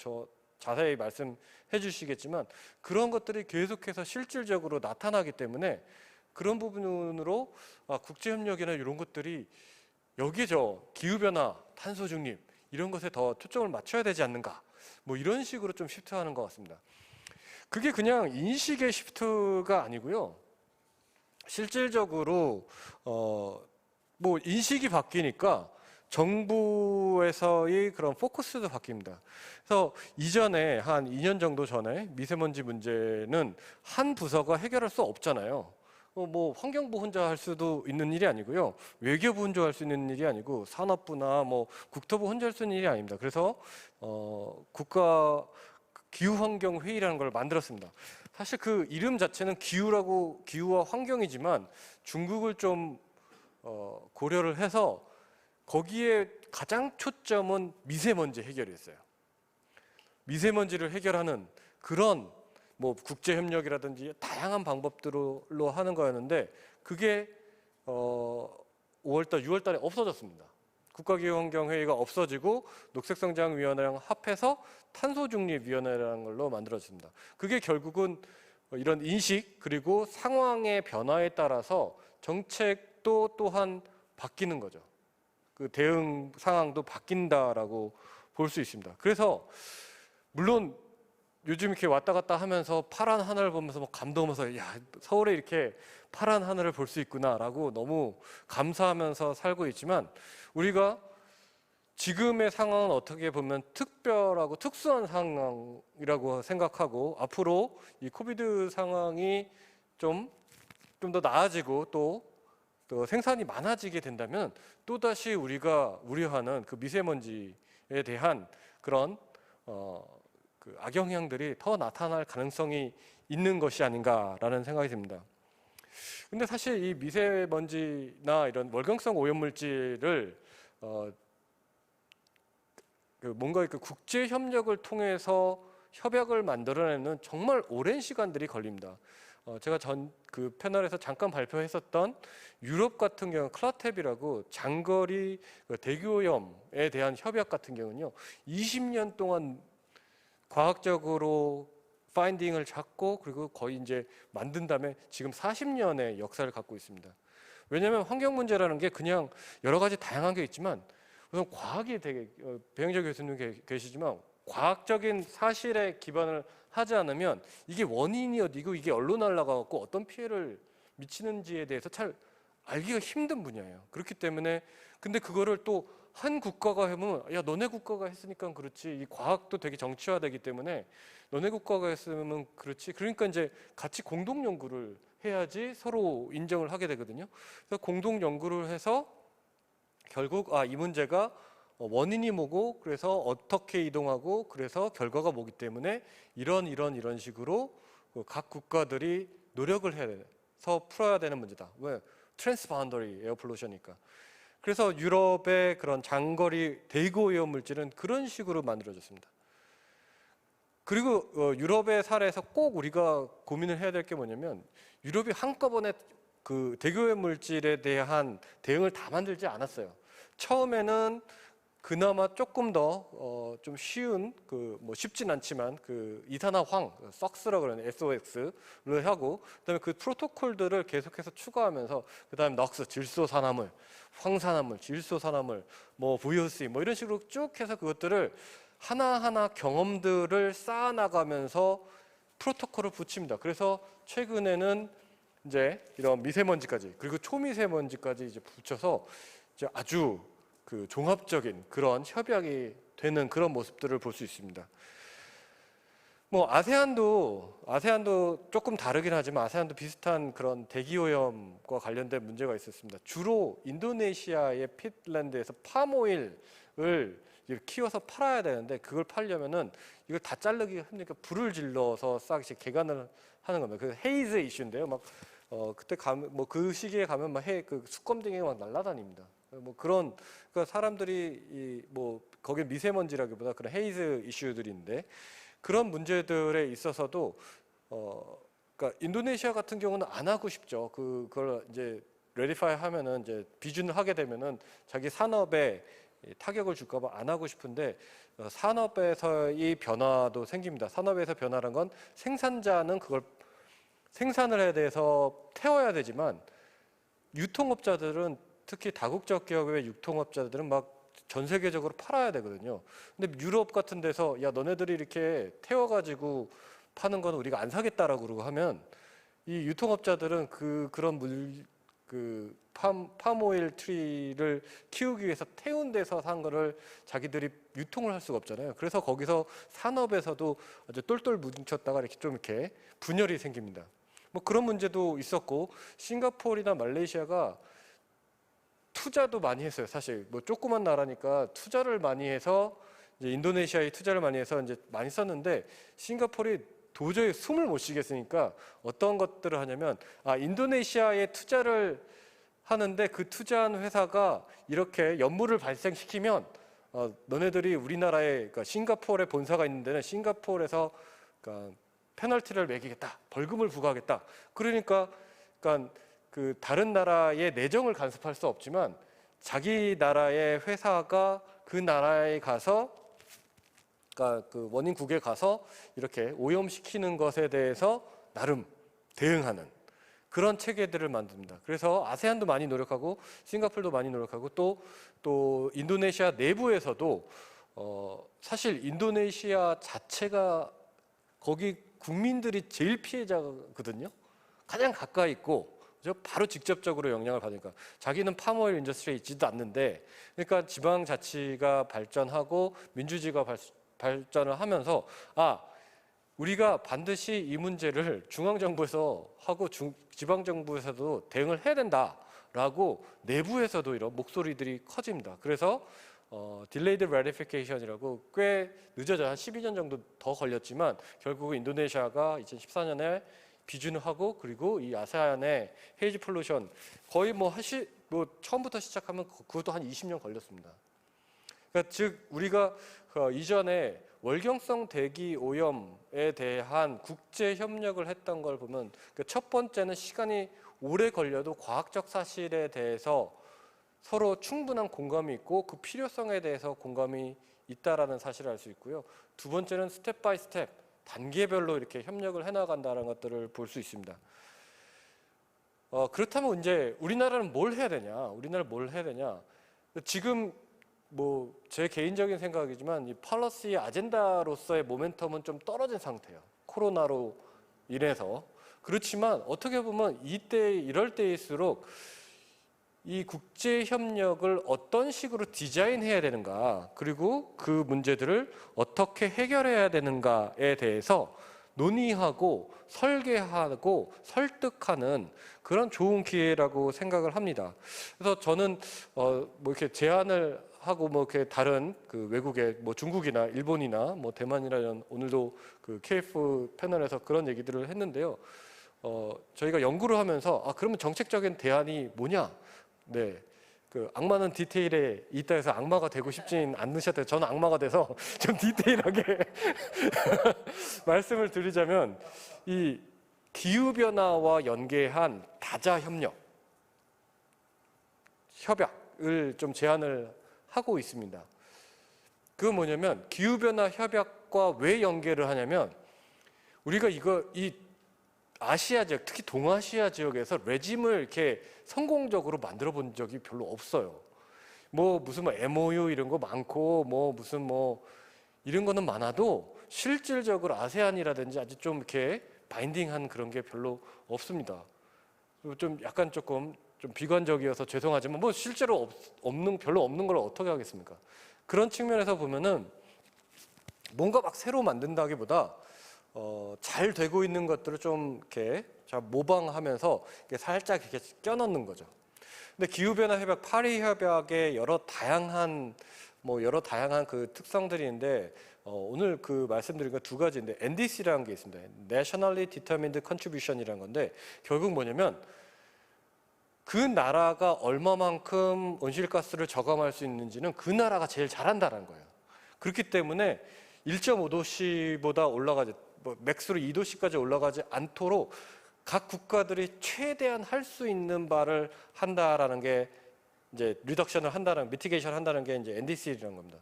자세히 말씀해 주시겠지만 그런 것들이 계속해서 실질적으로 나타나기 때문에 그런 부분으로 국제 협력이나 이런 것들이 여기에 기후 변화, 탄소 중립 이런 것에 더 초점을 맞춰야 되지 않는가 뭐 이런 식으로 좀 시프트하는 것 같습니다. 그게 그냥 인식의 시프트가 아니고요. 실질적으로 뭐 인식이 바뀌니까 정부에서의 그런 포커스도 바뀝니다. 그래서 이전에 한 2년 정도 전에 미세먼지 문제는 한 부서가 해결할 수 없잖아요. 뭐 환경부 혼자 할 수도 있는 일이 아니고요. 외교부 혼자 할 수 있는 일이 아니고 산업부나 뭐 국토부 혼자 할 수 있는 일이 아닙니다. 그래서 국가 기후환경회의라는 걸 만들었습니다. 사실 그 이름 자체는 기후와 환경이지만 중국을 좀 고려를 해서 거기에 가장 초점은 미세먼지 해결이었어요. 미세먼지를 해결하는 그런 뭐 국제협력이라든지 다양한 방법들로 하는 거였는데 그게 5월달, 6월달에 없어졌습니다. 국가기후환경회의가 없어지고 녹색성장위원회랑 합해서 탄소중립위원회라는 걸로 만들어졌습니다. 그게 결국은 이런 인식 그리고 상황의 변화에 따라서 정책도 또한 바뀌는 거죠. 그 대응 상황도 바뀐다라고 볼 수 있습니다. 그래서 물론 요즘 이렇게 왔다 갔다 하면서 파란 하늘을 보면서 막 감동하면서 야 서울에 이렇게 파란 하늘을 볼 수 있구나라고 너무 감사하면서 살고 있지만 우리가 지금의 상황은 어떻게 보면 특별하고 특수한 상황이라고 생각하고 앞으로 이 코비드 상황이 좀 더 나아지고 또 생산이 많아지게 된다면 또다시 우리가 우려하는 그 미세먼지에 대한 그런 그 악영향들이 더 나타날 가능성이 있는 것이 아닌가라는 생각이 듭니다. 근데 사실 이 미세먼지나 이런 월경성 오염물질을 뭔가 그 국제 협력을 통해서 협약을 만들어내는 정말 오랜 시간들이 걸립니다. 제가 그 패널에서 잠깐 발표했었던 유럽 같은 경우 클라텝이라고 장거리 대기오염에 대한 협약 같은 경우는요 20년 동안 과학적으로 파인딩을 잡고 그리고 거의 이제 만든 다음에 지금 40년의 역사를 갖고 있습니다. 왜냐하면 환경 문제라는 게 그냥 여러 가지 다양한 게 있지만 우선 과학이 되게 배영재 교수님 계시지만 과학적인 사실에 기반을 하지 않으면 이게 원인이 어디고 이게 얼로 날아가고 어떤 피해를 미치는지에 대해서 잘 알기가 힘든 분야예요. 그렇기 때문에 근데 그거를 또 한 국가가 하면 야 너네 국가가 했으니까 그렇지, 이 과학도 되게 정치화되기 때문에 너네 국가가 했으면 그렇지, 그러니까 이제 같이 공동 연구를 해야지 서로 인정을 하게 되거든요. 그래서 공동 연구를 해서 결국 이 문제가 원인이 뭐고 그래서 어떻게 이동하고 그래서 결과가 뭐기 때문에 이런 식으로 각 국가들이 노력을 해서 풀어야 되는 문제다. 왜? 트랜스바운더리 에어 pollution이니까. 그래서 유럽의 그런 장거리 대기오염 물질은 그런 식으로 만들어졌습니다. 그리고 유럽의 사례에서 꼭 우리가 고민을 해야 될 게 뭐냐면 유럽이 한꺼번에 그 대기오염 물질에 대한 대응을 다 만들지 않았어요. 처음에는 그나마 조금 더 좀 쉬운 뭐 쉽진 않지만 그 이산화황 SOx라고 그러는 SOX를 하고 그다음에 그 프로토콜들을 계속해서 추가하면서 그다음에 넉스 질소산화물, 황산화물, 질소산화물, 뭐 VOC 뭐 이런 식으로 쭉 해서 그것들을 하나하나 경험들을 쌓아나가면서 프로토콜을 붙입니다. 그래서 최근에는 이제 이런 미세먼지까지 그리고 초미세먼지까지 이제 붙여서 이제 아주 그 종합적인 그런 협약이 되는 그런 모습들을 볼 수 있습니다. 뭐 아세안도 조금 다르긴 하지만 아세안도 비슷한 그런 대기오염과 관련된 문제가 있었습니다. 주로 인도네시아의 핏랜드에서 팜오일을 키워서 팔아야 되는데 그걸 팔려면은 이걸 다 자르기가 힘드니까 불을 질러서 싹씩 개간을 하는 겁니다. 그 헤이즈 이슈인데요. 막 그때 가면 뭐 그 시기에 가면 막 그 수검댕이가 막 날아다닙니다. 뭐 그런 그러니까 사람들이 뭐 거기 미세먼지라기보다 그런 헤이즈 이슈들인데 그런 문제들에 있어서도 그러니까 인도네시아 같은 경우는 안 하고 싶죠. 그걸 이제 레디파이 하면은 이제 비준을 하게 되면은 자기 산업에 타격을 줄까봐 안 하고 싶은데 산업에서의 변화도 생깁니다. 산업에서 변화란 건 생산자는 그걸 생산을 해야 돼서 태워야 되지만 유통업자들은 특히 다국적 기업의 유통업자들은 막 전 세계적으로 팔아야 되거든요. 근데 유럽 같은 데서 야 너네들이 이렇게 태워가지고 파는 건 우리가 안 사겠다라고 그러고 하면 이 유통업자들은 그런 팜오일 트리를 키우기 위해서 태운 데서 산 거를 자기들이 유통을 할 수가 없잖아요. 그래서 거기서 산업에서도 아주 똘똘 뭉쳤다가 이렇게 좀 이렇게 분열이 생깁니다. 뭐 그런 문제도 있었고 싱가포르나 말레이시아가 투자도 많이 했어요. 사실 뭐 조그만 나라니까 투자를 많이 해서 이제 인도네시아에 투자를 많이 해서 이제 많이 썼는데 싱가포르이 도저히 숨을 못 쉬겠으니까 어떤 것들을 하냐면 인도네시아에 투자를 하는데 그 투자한 회사가 이렇게 연물을 발생시키면 너네들이 우리나라에 그러니까 싱가포르에 본사가 있는 데는 싱가포르에서 그러니까 페널티를 매기겠다, 벌금을 부과하겠다. 그러니까 그 다른 나라의 내정을 간섭할 수 없지만 자기 나라의 회사가 그 나라에 가서 그러니까 그 원인국에 가서 이렇게 오염시키는 것에 대해서 나름 대응하는 그런 체계들을 만듭니다. 그래서 아세안도 많이 노력하고 싱가포르도 많이 노력하고 또 인도네시아 내부에서도 사실 인도네시아 자체가 거기 국민들이 제일 피해자거든요. 가장 가까이 있고 바로 직접적으로 영향을 받으니까 자기는 팜오일 인더스트리에 있지도 않는데 그러니까 지방자치가 발전하고 민주주의가 발전을 하면서 우리가 반드시 이 문제를 중앙정부에서 하고 지방정부에서도 대응을 해야 된다라고 내부에서도 이런 목소리들이 커집니다. 그래서 Delayed Ratification이라고 꽤 늦어져 한 12년 정도 더 걸렸지만 결국 인도네시아가 2014년에 비준을 하고 그리고 이 아세안의 헤이즈 폴루션 거의 뭐 처음부터 시작하면 그것도 한 20년 걸렸습니다. 그러니까 즉 우리가 이전에 월경성 대기 오염에 대한 국제 협력을 했던 걸 보면 첫 번째는 시간이 오래 걸려도 과학적 사실에 대해서 서로 충분한 공감이 있고 그 필요성에 대해서 공감이 있다라는 사실을 알 수 있고요. 두 번째는 스텝 바이 스텝 단계별로 이렇게 협력을 해나간다는 것들을 볼 수 있습니다. 그렇다면 이제 우리나라는 뭘 해야 되냐? 지금 뭐 제 개인적인 생각이지만 이 폴리시 아젠다로서의 모멘텀은 좀 떨어진 상태예요. 이 국제 협력을 어떤 식으로 디자인해야 되는가, 그리고 그 문제들을 어떻게 해결해야 되는가에 대해서 논의하고 설계하고 설득하는 그런 좋은 기회라고 생각을 합니다. 그래서 저는 뭐 이렇게 제안을 하고 뭐 이렇게 다른 그 외국의 뭐 중국이나 일본이나 뭐 대만이나 이런, 오늘도 그 KF 패널에서 그런 얘기들을 했는데요. 저희가 연구를 하면서 그러면 정책적인 대안이 뭐냐? 네. 그 악마는 디테일에 있다 해서 악마가 되고 싶진 않으셨대요. 저는 악마가 돼서 좀 디테일하게 말씀을 드리자면, 이 기후변화와 연계한 다자협력, 협약을 좀 제안을 하고 있습니다. 그건 뭐냐면, 기후변화 협약과 왜 연계를 하냐면, 우리가 이 아시아 지역, 특히 동아시아 지역에서 레짐을 이렇게 성공적으로 만들어 본 적이 별로 없어요. 뭐 무슨 뭐 MOU 이런 거 많고 뭐 무슨 뭐 이런 거는 많아도 실질적으로 아세안이라든지 아직 좀 이렇게 바인딩한 그런 게 별로 없습니다. 좀 약간 조금 좀 비관적이어서 죄송하지만 뭐 실제로 별로 없는 걸 어떻게 하겠습니까? 그런 측면에서 보면은 뭔가 막 새로 만든다기보다 잘 되고 있는 것들을 좀 이렇게 모방하면서 이렇게 살짝 이렇게 껴넣는 거죠. 근데 기후변화 협약, 파리 협약의 여러 다양한 그 특성들이 있는데, 오늘 그 말씀드린 거 두 가지인데, NDC라는 게 있습니다. Nationally Determined Contribution이라는 건데, 결국 뭐냐면 그 나라가 얼마만큼 온실가스를 저감할 수 있는지는 그 나라가 제일 잘한다는 거예요. 그렇기 때문에 1.5도씨보다 올라가지, 뭐 맥스로 2도씨까지 올라가지 않도록 각 국가들이 최대한 할 수 있는 바를 한다라는 게 이제 리덕션을 한다는, 미티게이션 한다는 게 이제 NDC라는 겁니다.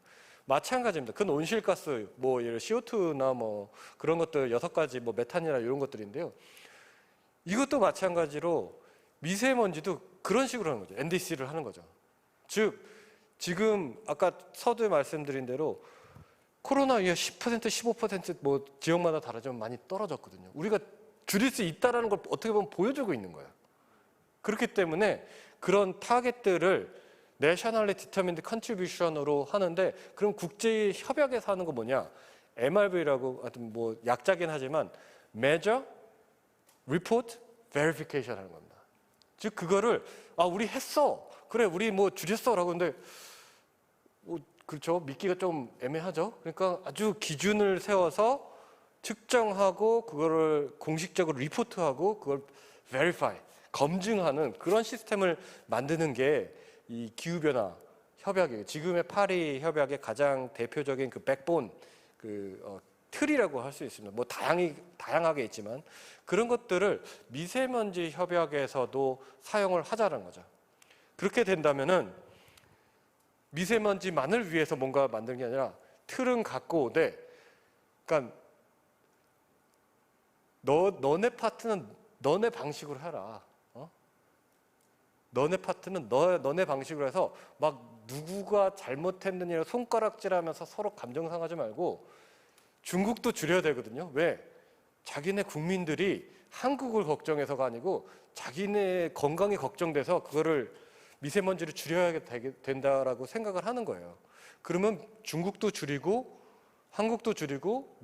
마찬가지입니다. 그건 온실가스, 뭐 예를 CO2나 뭐 그런 것들 6가지, 뭐 메탄이나 이런 것들인데요. 이것도 마찬가지로 미세먼지도 그런 식으로 하는 거죠. NDC를 하는 거죠. 즉 지금 아까 서두에 말씀드린 대로 코로나 이후 10%, 15% 뭐 지역마다 다르지만 많이 떨어졌거든요. 우리가 줄일 수 있다는 걸 어떻게 보면 보여주고 있는 거예요. 그렇기 때문에 그런 타겟들을 Nationally Determined Contribution으로 하는데, 그럼 국제 협약에서 하는 거 뭐냐? MRV라고 하여튼 뭐 약자긴 하지만 Measure, Report, Verification 하는 겁니다. 즉 그거를 우리 했어. 그래 우리 뭐 줄였어라고 하는데 그렇죠. 믿기가 좀 애매하죠. 그러니까 아주 기준을 세워서 측정하고 그거를 공식적으로 리포트하고 그걸 verify, 검증하는 그런 시스템을 만드는 게 이 기후변화 협약이에요. 지금의 파리 협약의 가장 대표적인 그 백본, 틀이라고 할 수 있습니다. 뭐 다양하게 있지만 그런 것들을 미세먼지 협약에서도 사용을 하자는 거죠. 그렇게 된다면은 미세먼지만을 위해서 뭔가 만드는 게 아니라 틀은 갖고, 그러니까 너네 파트는 너네 방식으로 해라. 너네 파트는 너네 방식으로 해서 막 누구가 잘못했느냐 손가락질하면서 서로 감정 상하지 말고, 중국도 줄여야 되거든요. 왜? 자기네 국민들이 한국을 걱정해서가 아니고 자기네 건강이 걱정돼서 그거를 미세먼지를 줄여야 된다라고 생각을 하는 거예요. 그러면 중국도 줄이고 한국도 줄이고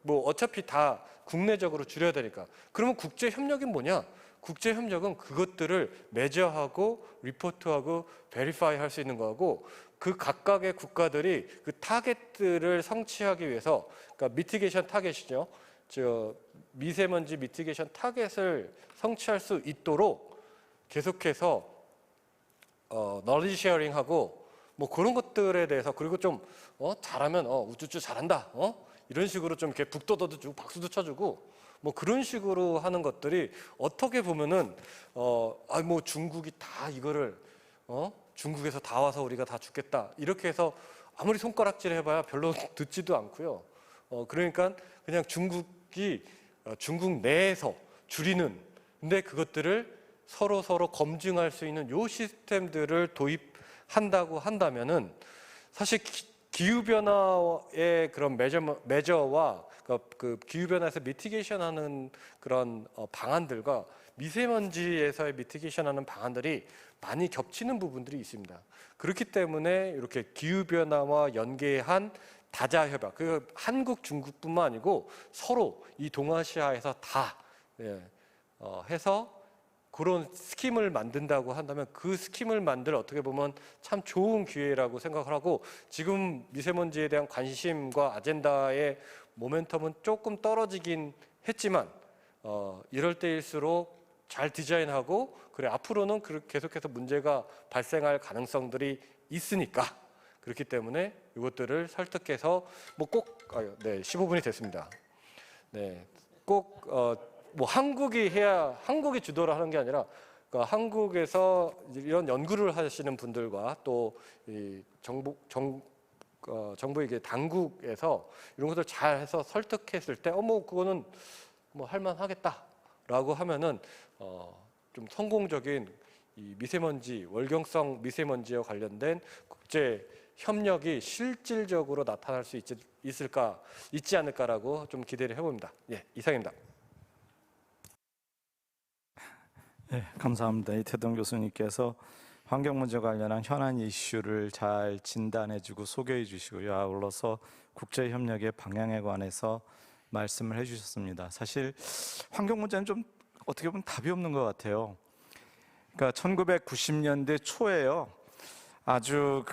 뭐 어차피 다 국내적으로 줄여야 되니까. 그러면 국제 협력이 뭐냐? 국제 협력은 그것들을 매저하고 리포트하고 베리파이 할 수 있는 거고, 그 각각의 국가들이 그 타겟들을 성취하기 위해서, 그러니까 미티게이션 타겟이죠. 미세먼지 미티게이션 타겟을 성취할 수 있도록 계속해서 너리지 쉐어링하고 뭐 그런 것들에 대해서, 그리고 좀 잘하면 우쭈쭈 잘한다 이런 식으로 좀 이렇게 북돋아도 주고 박수도 쳐주고 뭐 그런 식으로 하는 것들이 어떻게 보면은 뭐 중국이 다 이거를 중국에서 다 와서 우리가 다 죽겠다 이렇게 해서 아무리 손가락질 해봐야 별로 듣지도 않고요. 그러니까 그냥 중국이 중국 내에서 줄이는, 근데 그것들을 서로 검증할 수 있는 요 시스템들을 도입한다고 한다면은, 사실 기후변화의 그런 매저와 그 기후변화에서 미티게이션하는 그런 방안들과 미세먼지에서의 미티게이션하는 방안들이 많이 겹치는 부분들이 있습니다. 그렇기 때문에 이렇게 기후변화와 연계한 다자협약, 그 한국, 중국뿐만 아니고 서로 이 동아시아에서 다 해서 그런 스킴을 만든다고 한다면 그 스킴을 만들 어떻게 보면 참 좋은 기회라고 생각을 하고, 지금 미세먼지에 대한 관심과 아젠다의 모멘텀은 조금 떨어지긴 했지만 이럴 때일수록 잘 디자인하고, 그래 앞으로는 계속해서 문제가 발생할 가능성들이 있으니까, 그렇기 때문에 이것들을 설득해서 꼭 15분이 됐습니다. 네, 꼭 뭐 한국이 주도를 하는 게 아니라 그러니까 한국에서 이런 연구를 하시는 분들과 또 이 정부 이게 당국에서 이런 것들 잘 해서 설득했을 때 그거는 뭐 할만하겠다라고 하면은 좀 성공적인 이 미세먼지, 월경성 미세먼지와 관련된 국제 협력이 실질적으로 나타날 수 있지 않을까라고 좀 기대를 해봅니다. 예, 이상입니다. 네, 감사합니다. 이태동 교수님께서 환경 문제 관련한 현안 이슈를 잘 진단해주고 소개해주시고요. 아울러서 국제 협력의 방향에 관해서 말씀을 해주셨습니다. 사실 환경 문제는 좀 어떻게 보면 답이 없는 것 같아요. 그러니까 1990년대 초에요. 아주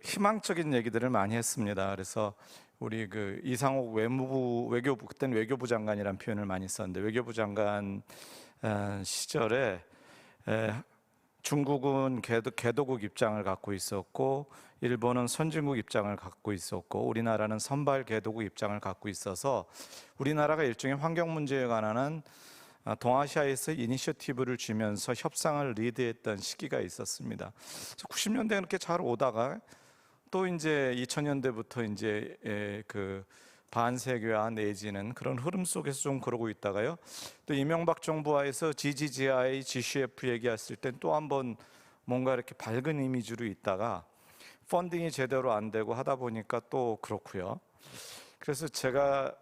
희망적인 얘기들을 많이 했습니다. 그래서 우리 이상옥 외교부, 그때는 외교부 장관이라는 표현을 많이 썼는데, 외교부 장관 시절에 중국은 개도국 입장을 갖고 있었고, 일본은 선진국 입장을 갖고 있었고, 우리나라는 선발 개도국 입장을 갖고 있어서 우리나라가 일종의 환경 문제에 관한 동아시아에서 이니셔티브를 주면서 협상을 리드했던 시기가 있었습니다. 90년대 그렇게 잘 오다가 또 이제 2000년대부터 이제 반세계화 내지는 그런 흐름 속에서 좀 그러고 있다가요. 또 이명박 정부하에서 GGGI, GCF 얘기했을 땐 또 한번 뭔가 이렇게 밝은 이미지로 있다가 펀딩이 제대로 안 되고 하다 보니까 또 그렇고요. 그래서 제가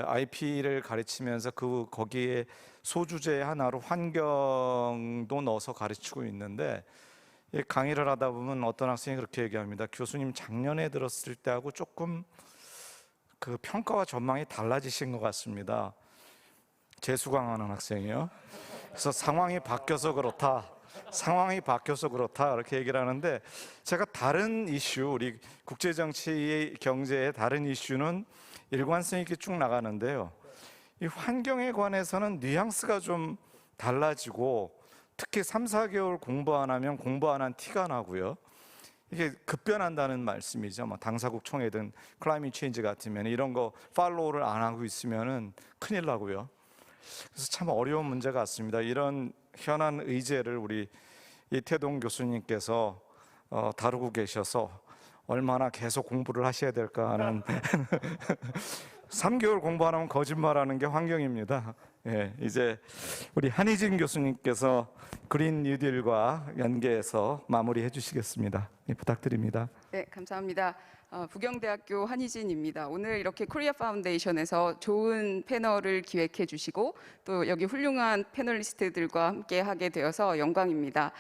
IP를 가르치면서 거기에 소주제 하나로 환경도 넣어서 가르치고 있는데, 강의를 하다 보면 어떤 학생이 그렇게 얘기합니다. 교수님 작년에 들었을 때하고 조금 평가와 전망이 달라지신 것 같습니다. 재수강하는 학생이요. 그래서 상황이 바뀌어서 그렇다 이렇게 얘기를 하는데, 제가 다른 이슈, 우리 국제정치 경제의 다른 이슈는 일관성 있게 쭉 나가는데요. 이 환경에 관해서는 뉘앙스가 좀 달라지고, 특히 3, 4개월 공부 안 하면 공부 안 한 티가 나고요. 이게 급변한다는 말씀이죠. 당사국 총회든 클라이밋 체인지 같으면 이런 거 팔로우를 안 하고 있으면은 큰일 나고요. 그래서 참 어려운 문제 같습니다. 이런 현안 의제를 우리 이태동 교수님께서 다루고 계셔서 얼마나 계속 공부를 하셔야 될까 하는 3개월 공부 안 하면 거짓말하는 게 환경입니다. 예, 이제 우리 한희진 교수님께서 그린 뉴딜과 연계해서 마무리해 주시겠습니다. 예, 부탁드립니다. 네, 감사합니다. 부경대학교 한희진입니다. 오늘 이렇게 코리아 파운데이션에서 좋은 패널을 기획해 주시고 또 여기 훌륭한 패널리스트들과 함께 하게 되어서 영광입니다.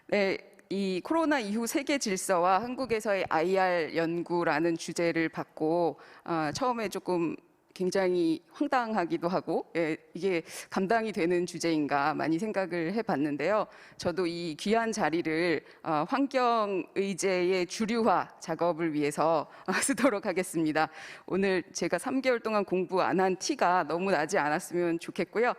네, 이 코로나 이후 세계 질서와 한국에서의 IR 연구라는 주제를 받고 처음에 조금 굉장히 황당하기도 하고 이게 감당이 되는 주제인가 많이 생각을 해봤는데요. 저도 이 귀한 자리를 환경의제의 주류화 작업을 위해서 쓰도록 하겠습니다. 오늘 제가 3개월 동안 공부 안 한 티가 너무 나지 않았으면 좋겠고요.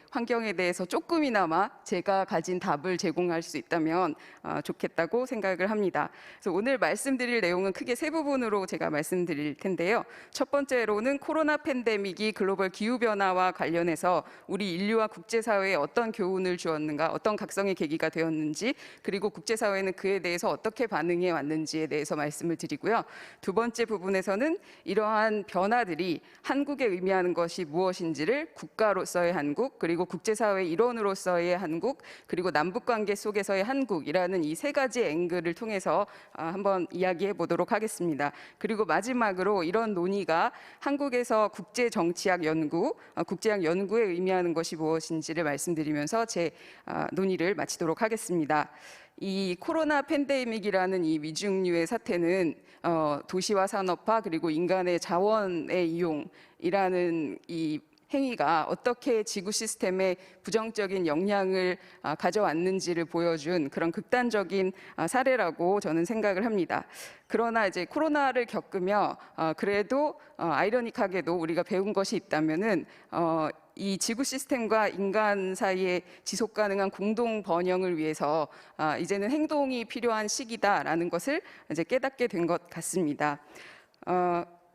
환경에 대해서 조금이나마 제가 가진 답을 제공할 수 있다면 좋겠다고 생각을 합니다. 그래서 오늘 말씀드릴 내용은 크게 세 부분으로 제가 말씀드릴 텐데요. 첫 번째로는 코로나 팬데믹이 글로벌 기후변화와 관련해서 우리 인류와 국제사회에 어떤 교훈을 주었는가, 어떤 각성의 계기가 되었는지, 그리고 국제사회는 그에 대해서 어떻게 반응해 왔는지에 대해서 말씀을 드리고요. 두 번째 부분에서는 이러한 변화들이 한국에 의미하는 것이 무엇인지를 국가로서의 한국, 그리고 국제사회 일원으로서의 한국, 그리고 남북관계 속에서의 한국이라는 이 세 가지 앵글을 통해서 한번 이야기해 보도록 하겠습니다. 그리고 마지막으로 이런 논의가 한국에서 이어서 국제정치학 연구, 국제학 연구에 의미하는 것이 무엇인지를 말씀드리면서 제 논의를 마치도록 하겠습니다. 이 코로나 팬데믹이라는 이 위중류의 사태는 도시화 산업화 그리고 인간의 자원의 이용이라는 이 행위가 어떻게 지구 시스템에 부정적인 영향을 가져왔는지를 보여준 그런 극단적인 사례라고 저는 생각을 합니다. 그러나 이제 코로나를 겪으며 그래도 아이러니하게도 우리가 배운 것이 있다면은 이 지구 시스템과 인간 사이의 지속 가능한 공동 번영을 위해서 이제는 행동이 필요한 시기다라는 것을 이제 깨닫게 된 것 같습니다.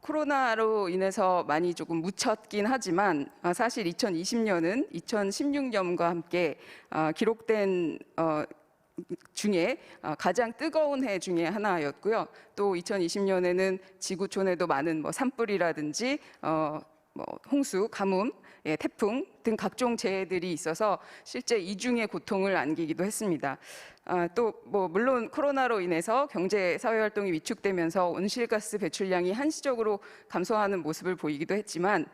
코로나로 인해서 많이 조금 묻혔긴 하지만 사실 2020년은 2016년과 함께 기록된 중에 가장 뜨거운 해 중에 하나였고요. 또 2020년에는 지구촌에도 많은 산불이라든지 홍수, 가뭄, 태풍 등 각종 재해들이 있어서 실제 이중의 고통을 안기기도 했습니다. 또 물론 코로나로 인해서 경제 사회 활동이 위축되면서 온실가스 배출량이 한시적으로 감소하는 모습을 보이기도 했지만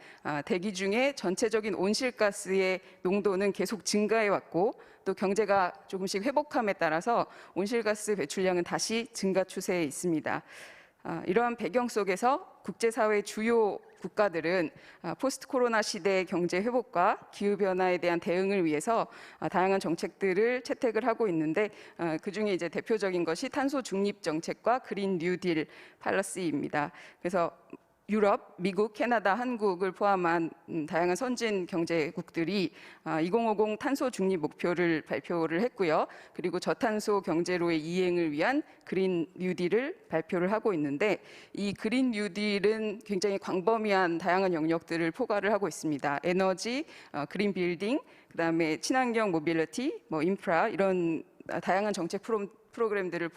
대기 중에 전체적인 온실가스의 농도는 계속 증가해 왔고 또 경제가 조금씩 회복함에 따라서 온실가스 배출량은 다시 증가 추세에 있습니다. 이러한 배경 속에서 국제사회 주요 국가들은 포스트 코로나 시대의 경제 회복과 기후변화에 대한 대응을 위해서 다양한 정책들을 채택을 하고 있는데 그중에 이제 대표적인 것이 탄소 중립 정책과 그린 뉴딜 팔러시입니다. 그래서 유럽, 미국, 캐나다, 한국을 포함한 다양한 선진 경제국들이 2050 탄소 중립 목표를 발표를 했고요. 그리고 저탄소 경제로의 이행을 위한 그린 뉴딜을 발표를 하고 있는데 이 그린 뉴딜은 굉장히 광범위한 다양한 영역들을 포괄을 하고 있습니다. 에너지, 그린 빌딩, 그다음에 친환경 모빌리티, 인프라 이런 다양한 정책 프로그램들을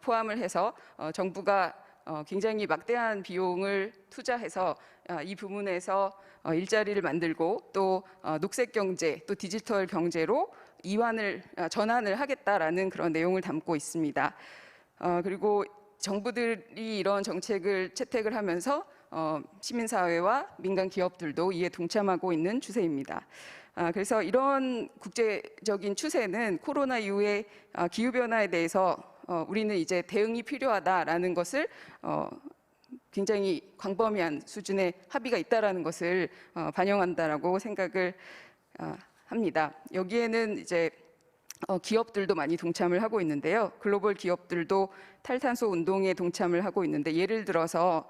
포함을 해서 정부가 굉장히 막대한 비용을 투자해서 이 부문에서 일자리를 만들고 또 녹색 경제, 또 디지털 경제로 전환을 하겠다라는 그런 내용을 담고 있습니다. 그리고 정부들이 이런 정책을 채택을 하면서 시민사회와 민간 기업들도 이에 동참하고 있는 추세입니다. 그래서 이런 국제적인 추세는 코로나 이후에 기후변화에 대해서 우리는 이제 대응이 필요하다라는 것을 굉장히 광범위한 수준의 합의가 있다라는 것을 반영한다라고 생각을 합니다. 여기에는 이제 기업들도 많이 동참을 하고 있는데요. 글로벌 기업들도 탈탄소 운동에 동참을 하고 있는데 예를 들어서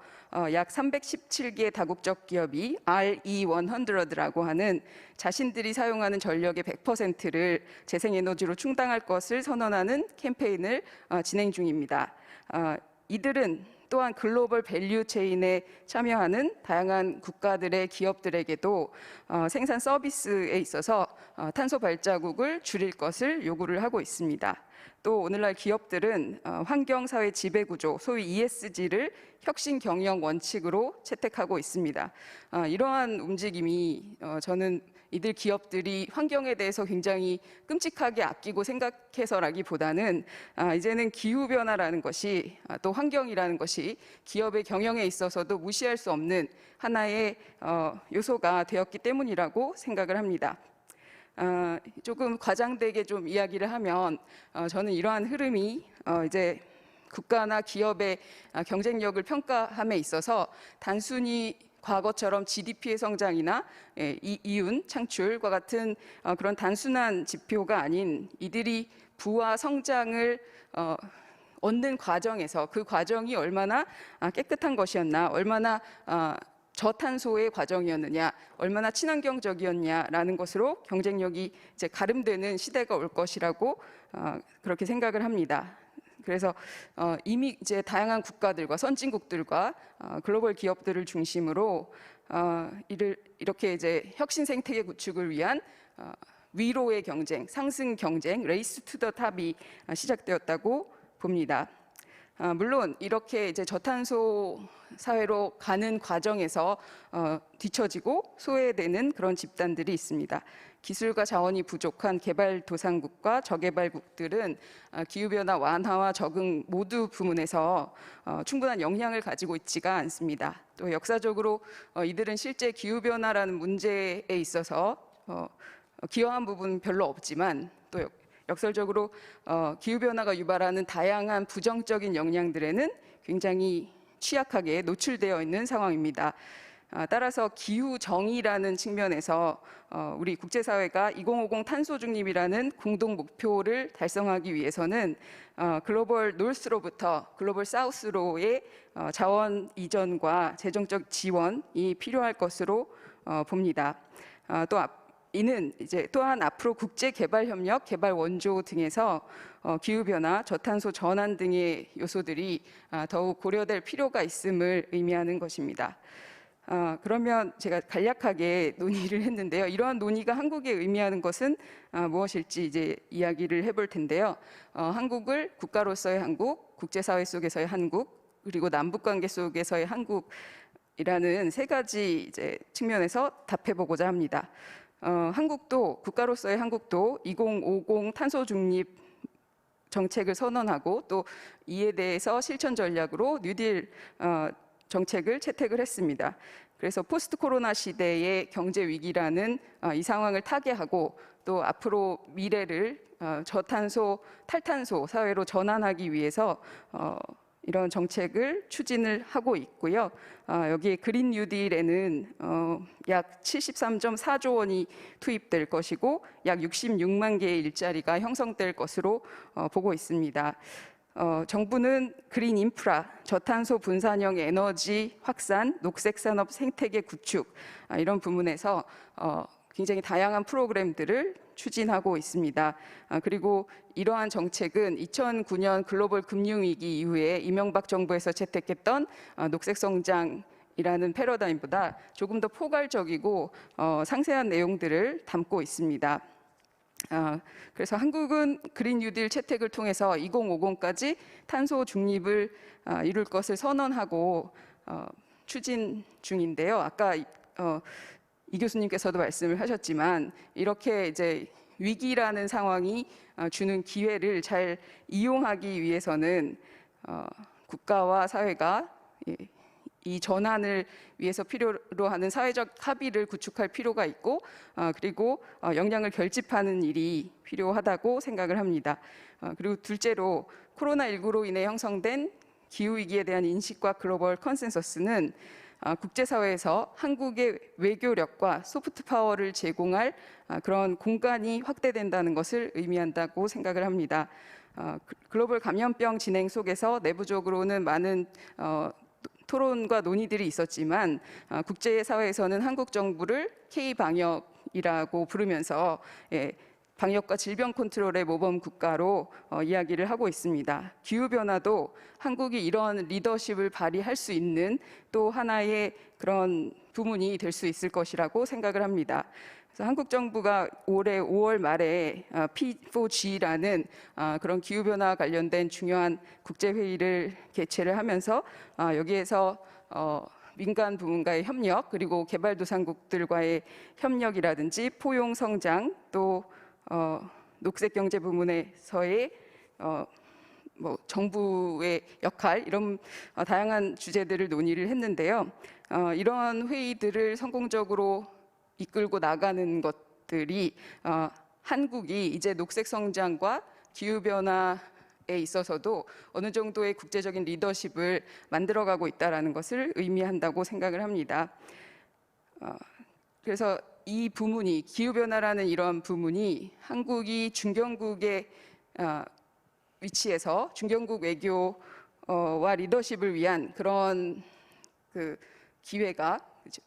약 317개 다국적 기업이 RE100라고 하는 자신들이 사용하는 전력의 100%를 재생에너지로 충당할 것을 선언하는 캠페인을 진행 중입니다. 이들은 또한 글로벌 밸류 체인에 참여하는 다양한 국가들의 기업들에게도 생산 서비스에 있어서 탄소 발자국을 줄일 것을 요구를 하고 있습니다. 또 오늘날 기업들은 환경사회 지배구조, 소위 ESG를 혁신 경영 원칙으로 채택하고 있습니다. 이러한 움직임이 저는 이들 기업들이 환경에 대해서 굉장히 끔찍하게 아끼고 생각해서라기보다는 이제는 기후변화라는 것이 또 환경이라는 것이 기업의 경영에 있어서도 무시할 수 없는 하나의 요소가 되었기 때문이라고 생각을 합니다. 조금 과장되게 좀 이야기를 하면 저는 이러한 흐름이 이제 국가나 기업의 경쟁력을 평가함에 있어서 단순히 과거처럼 GDP의 성장이나 이윤, 창출과 같은 그런 단순한 지표가 아닌 이들이 부와 성장을 얻는 과정에서 그 과정이 얼마나 깨끗한 것이었나, 얼마나 저탄소의 과정이었느냐, 얼마나 친환경적이었냐라는 것으로 경쟁력이 이제 가름되는 시대가 올 것이라고 그렇게 생각을 합니다. 그래서 이미 이제 다양한 국가들과 선진국들과 글로벌 기업들을 중심으로 이렇게 이제 혁신 생태계 구축을 위한 위로의 경쟁, 상승 경쟁, 레이스 투 더 탑이 시작되었다고 봅니다. 물론 이렇게 이제 저탄소 사회로 가는 과정에서 뒤처지고 소외되는 그런 집단들이 있습니다. 기술과 자원이 부족한 개발도상국과 저개발국들은 기후변화 완화와 적응 모두 부문에서 충분한 역량을 가지고 있지가 않습니다. 또 역사적으로 이들은 실제 기후변화라는 문제에 있어서 기여한 부분 별로 없지만 또 역설적으로 기후변화가 유발하는 다양한 부정적인 영향들에는 굉장히 취약하게 노출되어 있는 상황입니다. 따라서 기후 정의라는 측면에서 우리 국제사회가 2050 탄소 중립이라는 공동 목표를 달성하기 위해서는 글로벌 노스로부터 글로벌 사우스로의 자원 이전과 재정적 지원이 필요할 것으로 봅니다. 이는 이제 또한 앞으로 국제 개발 협력, 개발 원조 등에서 기후 변화, 저탄소 전환 등의 요소들이 더욱 고려될 필요가 있음을 의미하는 것입니다. 그러면 제가 간략하게 논의를 했는데요. 이러한 논의가 한국에 의미하는 것은 무엇일지 이제 이야기를 해볼 텐데요. 한국을 국가로서의 한국, 국제사회 속에서의 한국, 그리고 남북관계 속에서의 한국이라는 세 가지 이제 측면에서 답해보고자 합니다. 한국도 국가로서의 한국도 2050 탄소 중립 정책을 선언하고 또 이에 대해서 실천 전략으로 뉴딜 정책을 채택을 했습니다. 그래서 포스트 코로나 시대의 경제 위기라는 이 상황을 타개하고 또 앞으로 미래를 저탄소, 탈탄소 사회로 전환하기 위해서 이런 정책을 추진을 하고 있고요. 여기에 그린 뉴딜에는 약 73.4조 원이 투입될 것이고 약 66만 개의 일자리가 형성될 것으로 보고 있습니다. 정부는 그린 인프라, 저탄소 분산형 에너지 확산, 녹색 산업 생태계 구축 이런 부문에서 굉장히 다양한 프로그램들을 추진하고 있습니다. 그리고 이러한 정책은 2009년 글로벌 금융위기 이후에 이명박 정부에서 채택했던 녹색 성장이라는 패러다임보다 조금 더 포괄적이고 상세한 내용들을 담고 있습니다. 그래서 한국은 그린 뉴딜 채택을 통해서 2050까지 탄소 중립을 이룰 것을 선언하고 추진 중인데요. 아까 이 교수님께서도 말씀을 하셨지만 이렇게 이제 위기라는 상황이 주는 기회를 잘 이용하기 위해서는 국가와 사회가 이 전환을 위해서 필요로 하는 사회적 합의를 구축할 필요가 있고 그리고 역량을 결집하는 일이 필요하다고 생각을 합니다. 그리고 둘째로 코로나19로 인해 형성된 기후위기에 대한 인식과 글로벌 컨센서스는 국제사회에서 한국의 외교력과 소프트 파워를 제공할 그런 공간이 확대된다는 것을 의미한다고 생각을 합니다. 글로벌 감염병 진행 속에서 내부적으로는 많은 토론과 논의들이 있었지만 국제사회에서는 한국 정부를 K-방역이라고 부르면서 방역과 질병 컨트롤의 모범 국가로 이야기를 하고 있습니다. 기후변화도 한국이 이런 리더십을 발휘할 수 있는 또 하나의 그런 부문이 될 수 있을 것이라고 생각을 합니다. 그래서 한국 정부가 올해 5월 말에 P4G라는 그런 기후변화 관련된 중요한 국제회의를 개최를 하면서 여기에서 민간 부문과의 협력 그리고 개발도상국들과의 협력이라든지 포용 성장 또 녹색 경제 부문에서의 정부의 역할 이런 다양한 주제들을 논의를 했는데요. 이런 회의들을 성공적으로 이끌고 나가는 것들이 한국이 이제 녹색 성장과 기후 변화에 있어서도 어느 정도의 국제적인 리더십을 만들어가고 있다라는 것을 의미한다고 생각을 합니다. 그래서 이 부문이 기후변화라는 이런 부문이 한국이 중견국의 위치에서 중견국 외교와 리더십을 위한 그런 기회가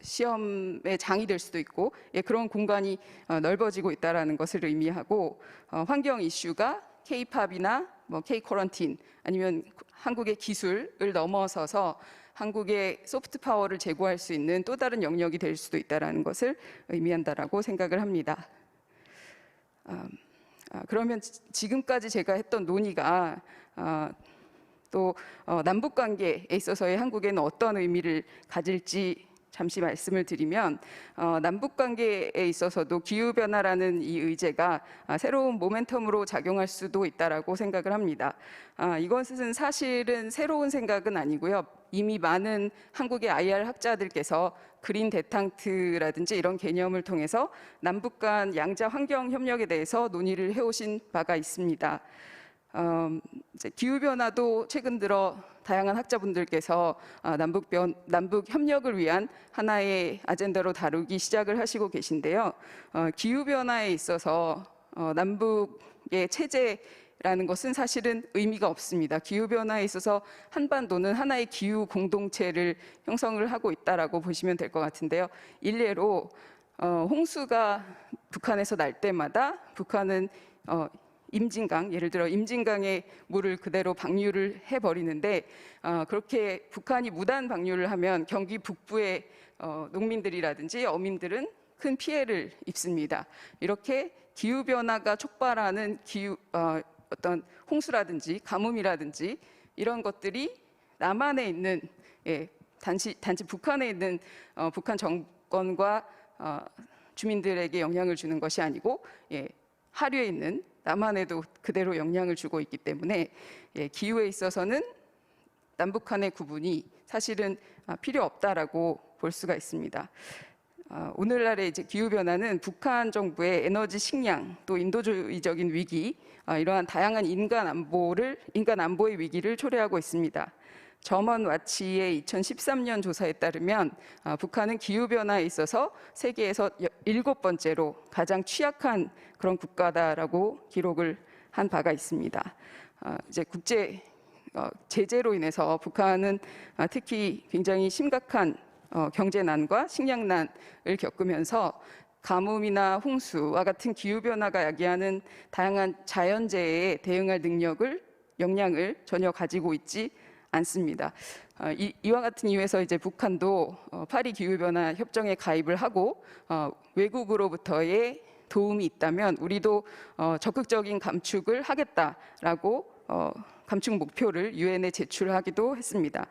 시험의 장이 될 수도 있고 그런 공간이 넓어지고 있다는 것을 의미하고 환경 이슈가 K-팝이나 K-쿼런틴 아니면 한국의 기술을 넘어서서 한국의 소프트 파워를 제고할 수 있는 또 다른 영역이 될 수도 있다는 것을 의미한다라고 생각을 합니다. 그러면 지금까지 제가 했던 논의가 또 남북 관계에 있어서의 한국에는 어떤 의미를 가질지 잠시 말씀을 드리면 남북 관계에 있어서도 기후 변화라는 이 의제가 새로운 모멘텀으로 작용할 수도 있다라고 생각을 합니다. 이것은 사실은 새로운 생각은 아니고요. 이미 많은 한국의 IR 학자들께서 그린 데탕트라든지 이런 개념을 통해서 남북 간 양자 환경 협력에 대해서 논의를 해오신 바가 있습니다. 이제 기후 변화도 최근 들어 다양한 학자분들께서 남북 협력을 위한 하나의 아젠다로 다루기 시작을 하시고 계신데요. 기후 변화에 있어서 남북의 체제라는 것은 사실은 의미가 없습니다. 기후 변화에 있어서 한반도는 하나의 기후 공동체를 형성을 하고 있다라고 보시면 될 것 같은데요. 일례로 홍수가 북한에서 날 때마다 북한은 임진강, 예를 들어 임진강의 물을 그대로 방류를 해버리는데 그렇게 북한이 무단 방류를 하면 경기 북부의 농민들이라든지 어민들은 큰 피해를 입습니다. 이렇게 기후변화가 촉발하는 어떤 홍수라든지 가뭄이라든지 이런 것들이 남한에 있는 단지 북한에 있는 북한 정권과 주민들에게 영향을 주는 것이 아니고 하류에 있는 남한에도 그대로 영향을 주고 있기 때문에 기후에 있어서는 남북 간의 구분이 사실은 필요 없다라고 볼 수가 있습니다. 오늘날의 이제 기후 변화는 북한 정부의 에너지 식량 또 인도주의적인 위기 이러한 다양한 인간 안보의 위기를 초래하고 있습니다. 점원 와치의 2013년 조사에 따르면 북한은 기후 변화에 있어서 세계에서 7번째로 가장 취약한 그런 국가다라고 기록을 한 바가 있습니다. 이제 국제 제재로 인해서 북한은 특히 굉장히 심각한 경제난과 식량난을 겪으면서 가뭄이나 홍수와 같은 기후 변화가 야기하는 다양한 자연재해에 대응할 역량을 전혀 가지고 있지 않습니다. 이와 같은 이유에서 이제 북한도 파리 기후변화 협정에 가입을 하고 외국으로부터의 도움이 있다면 우리도 적극적인 감축을 하겠다라고 감축 목표를 유엔에 제출하기도 했습니다.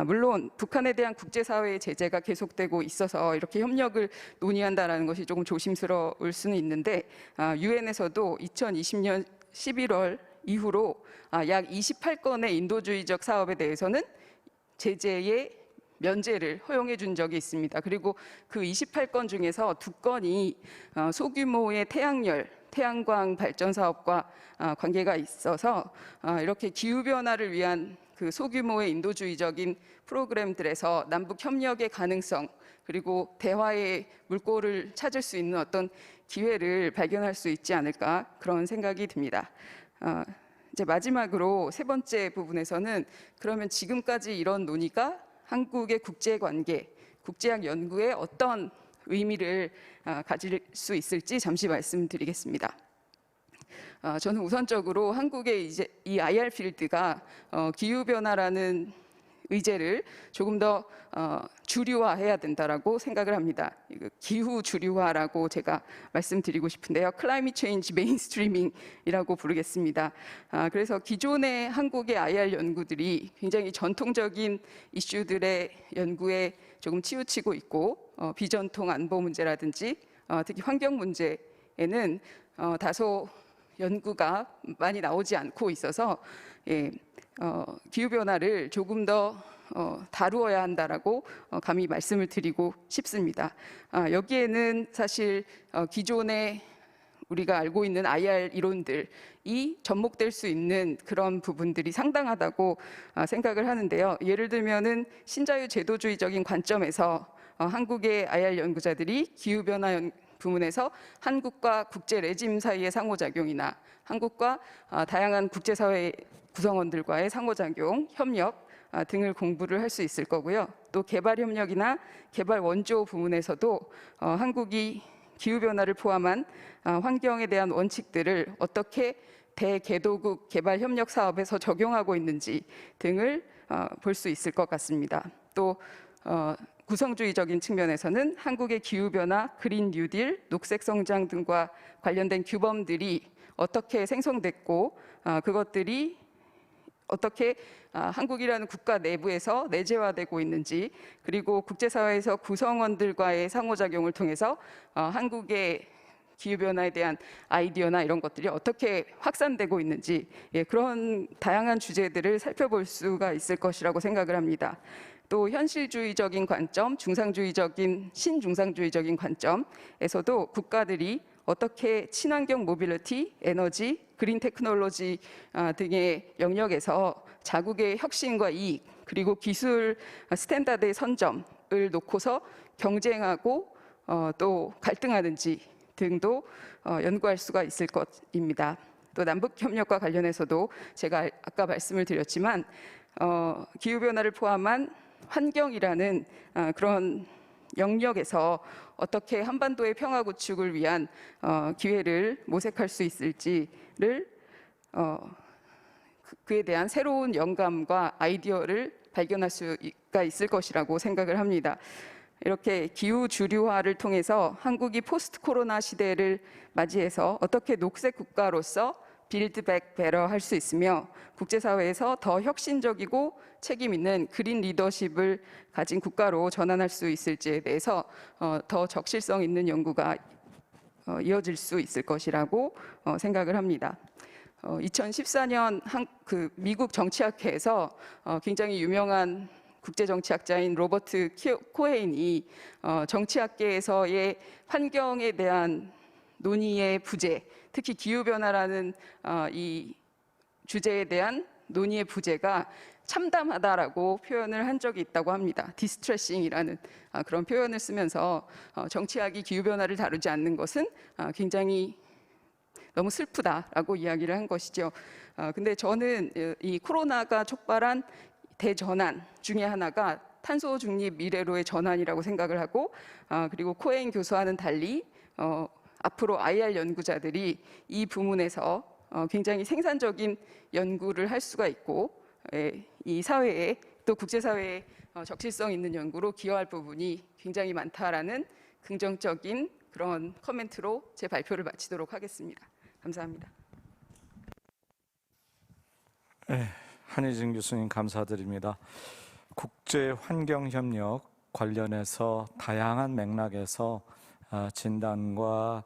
물론 북한에 대한 국제사회의 제재가 계속되고 있어서 이렇게 협력을 논의한다는 것이 조금 조심스러울 수는 있는데 유엔에서도 2020년 11월 이후로 약 28건의 인도주의적 사업에 대해서는 제재의 면제를 허용해 준 적이 있습니다. 그리고 그 28건 중에서 2건이 소규모의 태양광 발전 사업과 관계가 있어서 이렇게 기후변화를 위한 그 소규모의 인도주의적인 프로그램들에서 남북 협력의 가능성 그리고 대화의 물꼬를 찾을 수 있는 어떤 기회를 발견할 수 있지 않을까 그런 생각이 듭니다. 이제 마지막으로 세 번째 부분에서는 그러면 지금까지 이런 논의가 한국의 국제관계, 국제학 연구에 어떤 의미를 가질 수 있을지 잠시 말씀드리겠습니다. 저는 우선적으로 한국의 이제 이 IR 필드가 기후 변화라는 의제를 조금 더 주류화해야 된다라고 생각을 합니다. 기후 주류화라고 제가 말씀드리고 싶은데요. Climate Change Mainstreaming이라고 부르겠습니다. 그래서 기존의 한국의 IR 연구들이 굉장히 전통적인 이슈들의 연구에 조금 치우치고 있고 비전통 안보 문제라든지 특히 환경 문제에는 다소 연구가 많이 나오지 않고 있어서 기후 변화를 조금 더 다루어야 한다라고 감히 말씀을 드리고 싶습니다. 여기에는 사실 기존에 우리가 알고 있는 IR 이론들이 접목될 수 있는 그런 부분들이 상당하다고 생각을 하는데요. 예를 들면은 신자유 제도주의적인 관점에서 한국의 IR 연구자들이 기후 변화 부문에서 한국과 국제 레짐 사이의 상호작용이나 한국과 다양한 국제사회 구성원들과의 상호작용, 협력 등을 공부를 할 수 있을 거고요. 또 개발협력이나 개발 원조 부문에서도 한국이 기후변화를 포함한 환경에 대한 원칙들을 어떻게 대개도국 개발협력 사업에서 적용하고 있는지 등을 볼 수 있을 것 같습니다. 또 구성주의적인 측면에서는 한국의 기후변화, 그린 뉴딜, 녹색 성장 등과 관련된 규범들이 어떻게 생성됐고 그것들이 어떻게 한국이라는 국가 내부에서 내재화되고 있는지, 그리고 국제사회에서 구성원들과의 상호작용을 통해서 한국의 기후변화에 대한 아이디어나 이런 것들이 어떻게 확산되고 있는지, 그런 다양한 주제들을 살펴볼 수가 있을 것이라고 생각을 합니다. 또 현실주의적인 관점, 신중상주의적인 관점에서도 국가들이 어떻게 친환경 모빌리티, 에너지, 그린 테크놀로지 등의 영역에서 자국의 혁신과 이익, 그리고 기술 스탠다드의 선점을 놓고서 경쟁하고 또 갈등하는지 등도 연구할 수가 있을 것입니다. 또 남북협력과 관련해서도 제가 아까 말씀을 드렸지만 기후변화를 포함한 환경이라는 그런 영역에서 어떻게 한반도의 평화 구축을 위한 기회를 모색할 수 있을지를 그에 대한 새로운 영감과 아이디어를 발견할 수가 있을 것이라고 생각을 합니다. 이렇게 기후 주류화를 통해서 한국이 포스트 코로나 시대를 맞이해서 어떻게 녹색 국가로서 빌드 백 베러 할 수 있으며 국제사회에서 더 혁신적이고 책임 있는 그린 리더십을 가진 국가로 전환할 수 있을지에 대해서 더 적실성 있는 연구가 이어질 수 있을 것이라고 생각을 합니다. 2014년 미국 정치학회에서 굉장히 유명한 국제정치학자인 로버트 코헤인이 정치학계에서의 환경에 대한 논의의 부재, 특히 기후변화라는 이 주제에 대한 논의의 부재가 참담하다라고 표현을 한 적이 있다고 합니다. 디스트레싱이라는 그런 표현을 쓰면서 정치학이 기후변화를 다루지 않는 것은 굉장히 너무 슬프다라고 이야기를 한 것이죠. 근데 저는 이 코로나가 촉발한 대전환 중에 하나가 탄소 중립 미래로의 전환이라고 생각을 하고, 그리고 코헤인 교수와는 달리 앞으로 IR 연구자들이 이 부문에서 굉장히 생산적인 연구를 할 수가 있고, 이 사회에 또 국제사회에 적실성 있는 연구로 기여할 부분이 굉장히 많다라는 긍정적인 그런 코멘트로 제 발표를 마치도록 하겠습니다. 감사합니다. 네, 한희진 교수님 감사드립니다. 국제환경협력 관련해서 다양한 맥락에서 진단과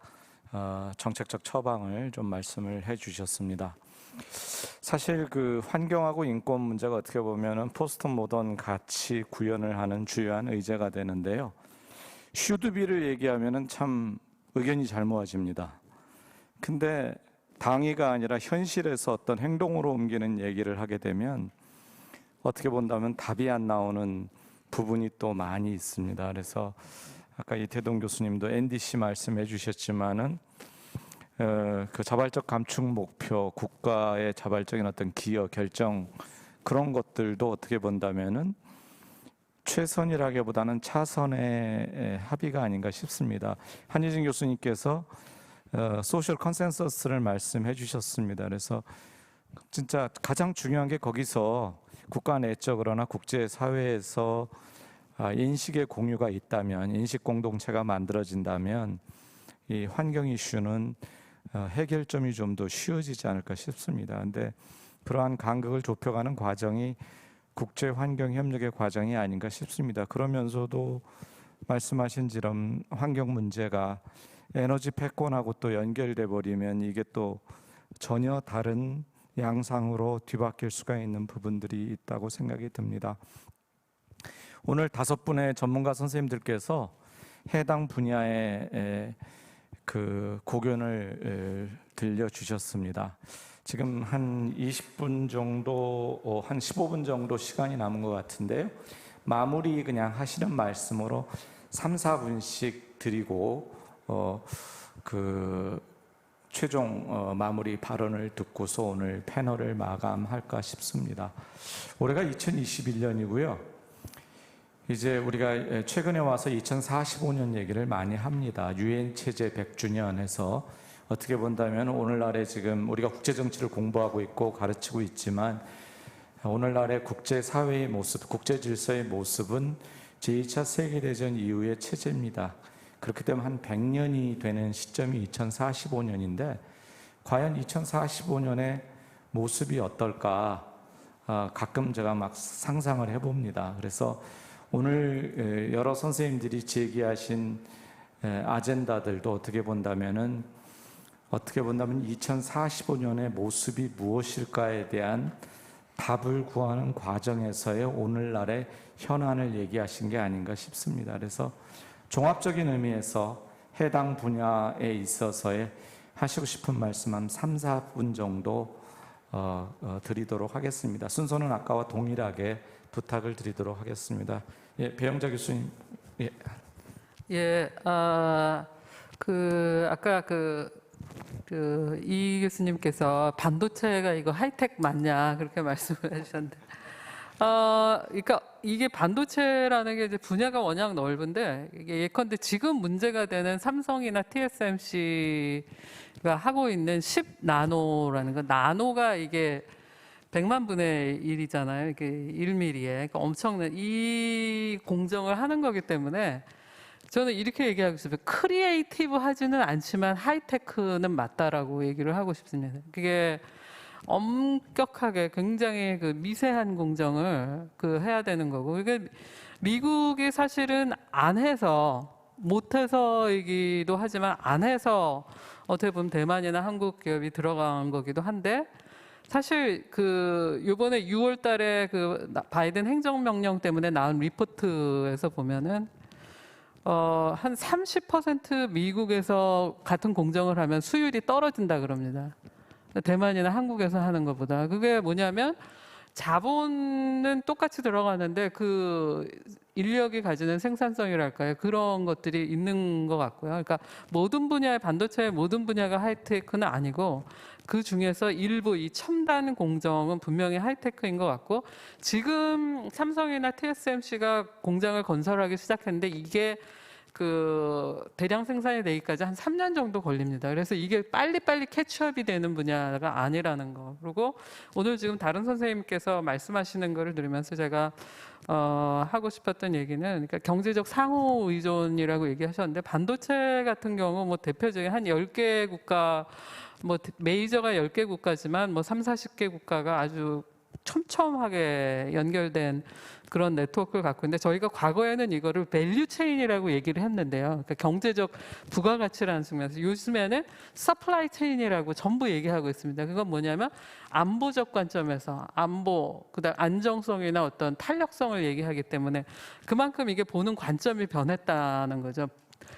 정책적 처방을 좀 말씀을 해주셨습니다. 사실 그 환경하고 인권 문제가 어떻게 보면은 포스트 모던 가치 구현을 하는 주요한 의제가 되는데요. 슈드비를 얘기하면은 참 의견이 잘 모아집니다. 근데 당위가 아니라 현실에서 어떤 행동으로 옮기는 얘기를 하게 되면 어떻게 본다면 답이 안 나오는 부분이 또 많이 있습니다. 그래서 아까 이태동 교수님도 NDC 말씀해 주셨지만은 그 자발적 감축 목표, 국가의 자발적인 어떤 기여, 결정 그런 것들도 어떻게 본다면은 최선이라기보다는 차선의 합의가 아닌가 싶습니다. 한희진 교수님께서 소셜 컨센서스를 말씀해 주셨습니다. 그래서 진짜 가장 중요한 게 거기서 국가 내적으로나 국제사회에서 인식의 공유가 있다면, 인식 공동체가 만들어진다면 이 환경 이슈는 해결점이 좀 더 쉬워지지 않을까 싶습니다. 근데 그러한 간극을 좁혀가는 과정이 국제환경협력의 과정이 아닌가 싶습니다. 그러면서도 말씀하신처럼 환경 문제가 에너지 패권하고 또 연결돼 버리면 이게 또 전혀 다른 양상으로 뒤바뀔 수가 있는 부분들이 있다고 생각이 듭니다. 오늘 5분의 전문가 선생님들께서 해당 분야의 그 고견을 들려주셨습니다. 지금 한 20분 정도, 한 15분 정도 시간이 남은 것 같은데요. 마무리 그냥 하시는 말씀으로 3, 4분씩 드리고 그 최종 마무리 발언을 듣고서 오늘 패널을 마감할까 싶습니다. 올해가 2021년이고요. 이제 우리가 최근에 와서 2045년 얘기를 많이 합니다. 유엔 체제 100주년 해서 어떻게 본다면 오늘날에 지금 우리가 국제정치를 공부하고 있고 가르치고 있지만 오늘날의 국제사회의 모습, 국제질서의 모습은 제2차 세계대전 이후의 체제입니다. 그렇기 때문에 한 100년이 되는 시점이 2045년인데 과연 2045년의 모습이 어떨까? 가끔 제가 막 상상을 해봅니다. 그래서 오늘 여러 선생님들이 제기하신 아젠다들도 어떻게 본다면 2045년의 모습이 무엇일까에 대한 답을 구하는 과정에서의 오늘날의 현안을 얘기하신 게 아닌가 싶습니다. 그래서 종합적인 의미에서 해당 분야에 있어서의 하시고 싶은 말씀 한 3, 4분 정도 드리도록 하겠습니다. 순서는 아까와 동일하게 부탁을 드리도록 하겠습니다. 예, 배영자 교수님. 예. 예, 아까 이 교수님께서 반도체가 이거 하이텍 맞냐 그렇게 말씀을 해주셨는데, 그러니까 이게 반도체라는 게 이제 분야가 워낙 넓은데 이게 예컨대 지금 문제가 되는 삼성이나 TSMC가 하고 있는 10나노라는 거, 나노가 이게 100만 분의 1이잖아요. 이게 1mm에 그러니까 엄청난 이 공정을 하는 거기 때문에. 저는 이렇게 얘기하고 싶어요. 크리에이티브 하지는 않지만 하이테크는 맞다라고 얘기를 하고 싶습니다. 그게 엄격하게 굉장히 그 미세한 공정을 해야 되는 거고, 이게 미국이 사실은 안 해서 못해서이기도 하지만 안 해서 어떻게 보면 대만이나 한국 기업이 들어간 거기도 한데, 사실 요번에 6월 달에 바이든 행정명령 때문에 나온 리포트에서 보면은 한 30% 미국에서 같은 공정을 하면 수율이 떨어진다 그럽니다. 대만이나 한국에서 하는 것보다. 그게 뭐냐면 자본은 똑같이 들어가는데 그 인력이 가지는 생산성이랄까요? 그런 것들이 있는 것 같고요. 그러니까 모든 분야의 반도체의 모든 분야가 하이테크는 아니고 그 중에서 일부 이 첨단 공정은 분명히 하이테크인 것 같고, 지금 삼성이나 TSMC가 공장을 건설하기 시작했는데 이게 대량 생산이 되기까지 한 3년 정도 걸립니다. 그래서 이게 빨리빨리 캐치업이 되는 분야가 아니라는 거. 그리고 오늘 지금 다른 선생님께서 말씀하시는 거를 들으면서 제가 하고 싶었던 얘기는, 그러니까 경제적 상호 의존이라고 얘기하셨는데, 반도체 같은 경우 뭐 대표적인 한 10개 국가, 뭐 메이저가 10개 국가지만 뭐 3, 40개 국가가 아주 촘촘하게 연결된 그런 네트워크를 갖고 있는데, 저희가 과거에는 이거를 밸류 체인이라고 얘기를 했는데요. 그러니까 경제적 부가가치라는 측면에서 요즘에는 서플라이 체인이라고 전부 얘기하고 있습니다. 그건 뭐냐면 안보적 관점에서 그다음 안정성이나 어떤 탄력성을 얘기하기 때문에 그만큼 이게 보는 관점이 변했다는 거죠.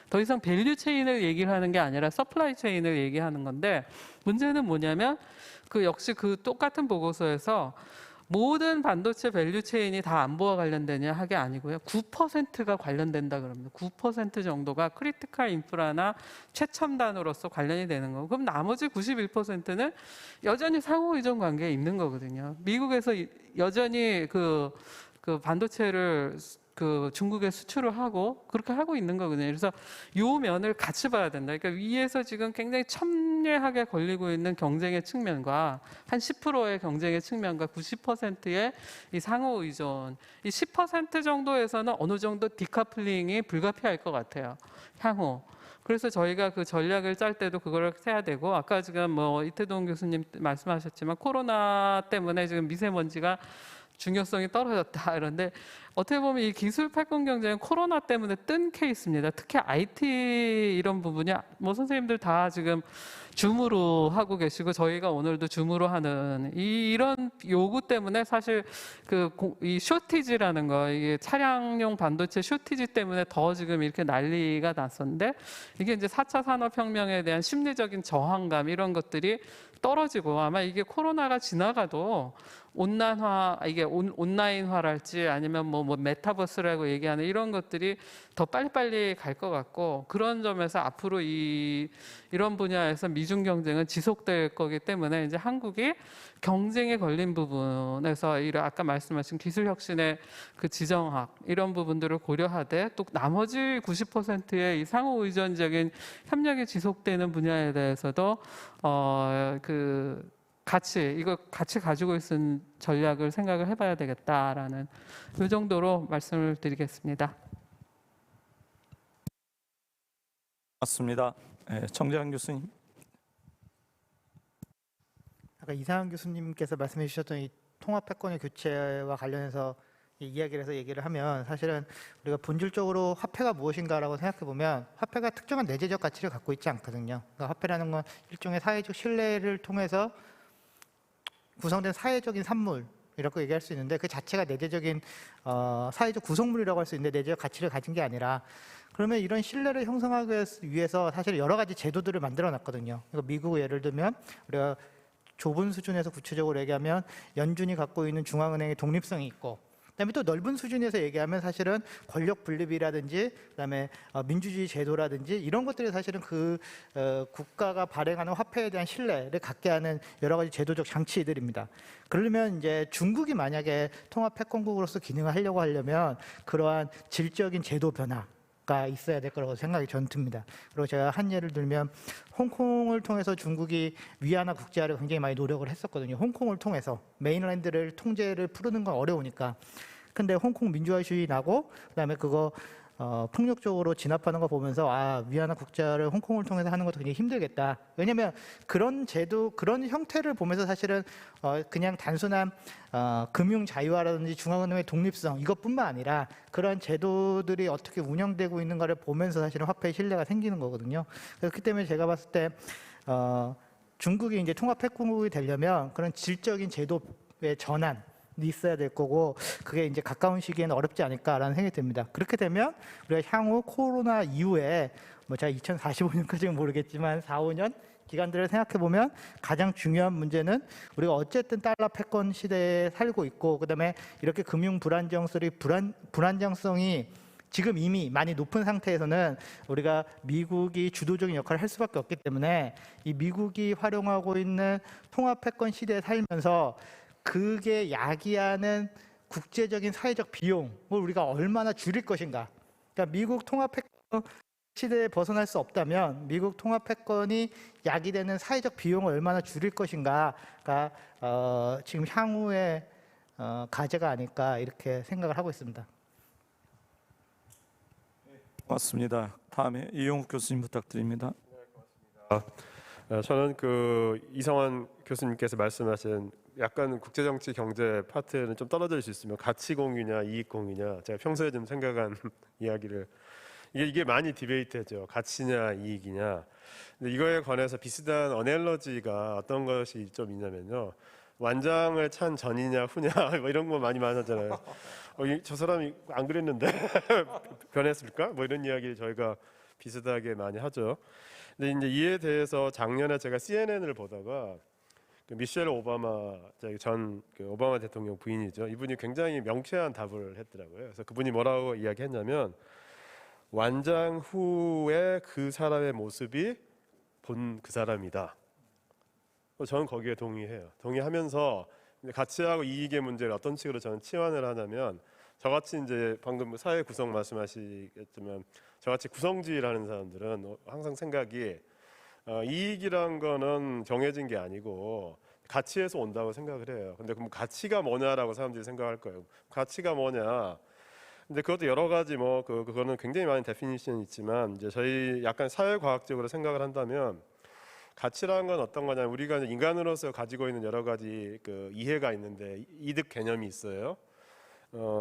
더 이상 밸류 체인을 얘기를 하는 게 아니라 서플라이 체인을 얘기하는 건데, 문제는 뭐냐면 역시 똑같은 보고서에서 모든 반도체 밸류 체인이 다 안보와 관련되냐 하게 아니고요. 9%가 관련된다 그럽니다. 9% 정도가 크리티컬 인프라나 최첨단으로서 관련이 되는 거고, 그럼 나머지 91%는 여전히 상호 의존 관계에 있는 거거든요. 미국에서 여전히 반도체를 중국에 수출을 하고 그렇게 하고 있는 거거든요. 그래서 요 면을 같이 봐야 된다. 그러니까 위에서 지금 굉장히 첨예하게 걸리고 있는 경쟁의 측면과 한 10%의 경쟁의 측면과 90%의 이 상호 의존, 이 10% 정도에서는 어느 정도 디커플링이 불가피할 것 같아요. 향후. 그래서 저희가 전략을 짤 때도 그걸 해야 되고, 아까 지금 뭐 이태동 교수님 말씀하셨지만 코로나 때문에 지금 미세먼지가 중요성이 떨어졌다. 그런데 어떻게 보면 이 기술 패권 경쟁은 코로나 때문에 뜬 케이스입니다. 특히 IT 이런 부분이 뭐 선생님들 다 지금 줌으로 하고 계시고 저희가 오늘도 줌으로 하는 이런 요구 때문에 사실 이 쇼티지라는 거, 이게 차량용 반도체 쇼티지 때문에 더 지금 이렇게 난리가 났었는데, 이게 이제 4차 산업혁명에 대한 심리적인 저항감 이런 것들이 떨어지고, 아마 이게 코로나가 지나가도 온난화, 이게 온라인화랄지 아니면 뭐 메타버스라고 얘기하는 이런 것들이 더 빨리빨리 갈 것 같고, 그런 점에서 앞으로 이런 분야에서 미중 경쟁은 지속될 거기 때문에 이제 한국이 경쟁에 걸린 부분에서 아까 말씀하신 기술 혁신의 지정학 이런 부분들을 고려하되, 또 나머지 90%의 이 상호 의존적인 협력이 지속되는 분야에 대해서도 이거 같이 가지고 있는 전략을 생각을 해봐야 되겠다라는 이 정도로 말씀을 드리겠습니다. 맞습니다. 네, 정재환 교수님. 아까 이상한 교수님께서 말씀해 주셨던 이 통합 패권의 교체와 관련해서 이야기를 해서 얘기를 하면 사실은 우리가 본질적으로 화폐가 무엇인가라고 생각해 보면 화폐가 특정한 내재적 가치를 갖고 있지 않거든요. 그러니까 화폐라는 건 일종의 사회적 신뢰를 통해서 구성된 사회적인 산물이라고 얘기할 수 있는데 그 자체가 내재적인 사회적 구성물이라고 할 수 있는데 내재적 가치를 가진 게 아니라 그러면 이런 신뢰를 형성하기 위해서 사실 여러 가지 제도들을 만들어 놨거든요. 그러니까 미국 예를 들면 우리가 좁은 수준에서 구체적으로 얘기하면 연준이 갖고 있는 중앙은행의 독립성이 있고 그다음에 또 넓은 수준에서 얘기하면 사실은 권력 분립이라든지 그다음에 민주주의 제도라든지 이런 것들이 사실은 그 국가가 발행하는 화폐에 대한 신뢰를 갖게 하는 여러 가지 제도적 장치들입니다. 그러려면 이제 중국이 만약에 통합 패권국으로서 기능을 하려고 하려면 그러한 질적인 제도 변화가 있어야 될 거라고 생각이 저는 듭니다. 그리고 제가 한 예를 들면 홍콩을 통해서 중국이 위안화 국제화를 굉장히 많이 노력을 했었거든요. 홍콩을 통해서 메인랜드를 통제를 풀는 건 어려우니까. 근데 홍콩 민주화주의 나고 그다음에 그거 폭력적으로 진압하는 거 보면서 위안화 국제화를 홍콩을 통해서 하는 것도 굉장히 힘들겠다. 왜냐하면 그런 제도, 그런 형태를 보면서 사실은 그냥 단순한 금융 자유화라든지 중앙은행의 독립성 이것뿐만 아니라 그런 제도들이 어떻게 운영되고 있는가를 보면서 사실은 화폐의 신뢰가 생기는 거거든요. 그렇기 때문에 제가 봤을 때 중국이 이제 통합 패권국이 되려면 그런 질적인 제도의 전환 있어야 될 거고 그게 이제 가까운 시기에는 어렵지 않을까라는 생각이 듭니다. 그렇게 되면 우리가 향후 코로나 이후에 뭐 제가 2045년까지는 모르겠지만 4, 5년 기간들을 생각해 보면 가장 중요한 문제는 우리가 어쨌든 달러 패권 시대에 살고 있고 그다음에 이렇게 금융 불안정성이 지금 이미 많이 높은 상태에서는 우리가 미국이 주도적인 역할을 할 수밖에 없기 때문에 이 미국이 활용하고 있는 통합 패권 시대에 살면서 그게 야기하는 국제적인 사회적 비용을 우리가 얼마나 줄일 것인가. 그러니까 미국 통합 패권 시대에 벗어날 수 없다면 미국 통합 패권이 야기되는 사회적 비용을 얼마나 줄일 것인가가 지금 향후의 과제가 아닐까 이렇게 생각을 하고 있습니다. 고맙습니다. 다음에 이용욱 교수님 부탁드립니다. 저는 그 이성환 교수님께서 말씀하신 약간 국제정치 경제 파트는 좀 떨어질 수 있으면 가치 공유냐 이익 공유냐 제가 평소에 좀 생각한 이야기를 이게 많이 디베이트죠. 가치냐 이익이냐. 근데 이거에 관해서 비슷한 어넬러지가 어떤 것이 좀 있냐면요. 완장을 찬 전이냐 후냐 뭐 이런 거 많이 하잖아요. 저 사람이 안 그랬는데 변했을까? 뭐 이런 이야기 저희가 비슷하게 많이 하죠. 근데 이제 이에 대해서 작년에 제가 CNN을 보다가 미셸 오바마 전 오바마 대통령 부인이죠. 이분이 굉장히 명쾌한 답을 했더라고요. 그래서 그분이 뭐라고 이야기했냐면 완장 후에 그 사람의 모습이 본 그 사람이다. 저는 거기에 동의해요. 동의하면서 가치하고 이익의 문제를 어떤 식으로 저는 치환을 하냐면 저같이 이제 방금 사회 구성 말씀하시겠지만 저같이 구성주의라는 사람들은 항상 생각이 이익이란 거는 정해진 게 아니고 가치에서 온다고 생각을 해요. 근데 그럼 가치가 뭐냐라고 사람들이 생각할 거예요. 가치가 뭐냐? 근데 그것도 여러 가지 그거는 굉장히 많은 데피니션이 있지만 이제 저희 약간 사회과학적으로 생각을 한다면 가치라는 건 어떤 거냐? 우리가 인간으로서 가지고 있는 여러 가지 그 이해가 있는데 이득 개념이 있어요.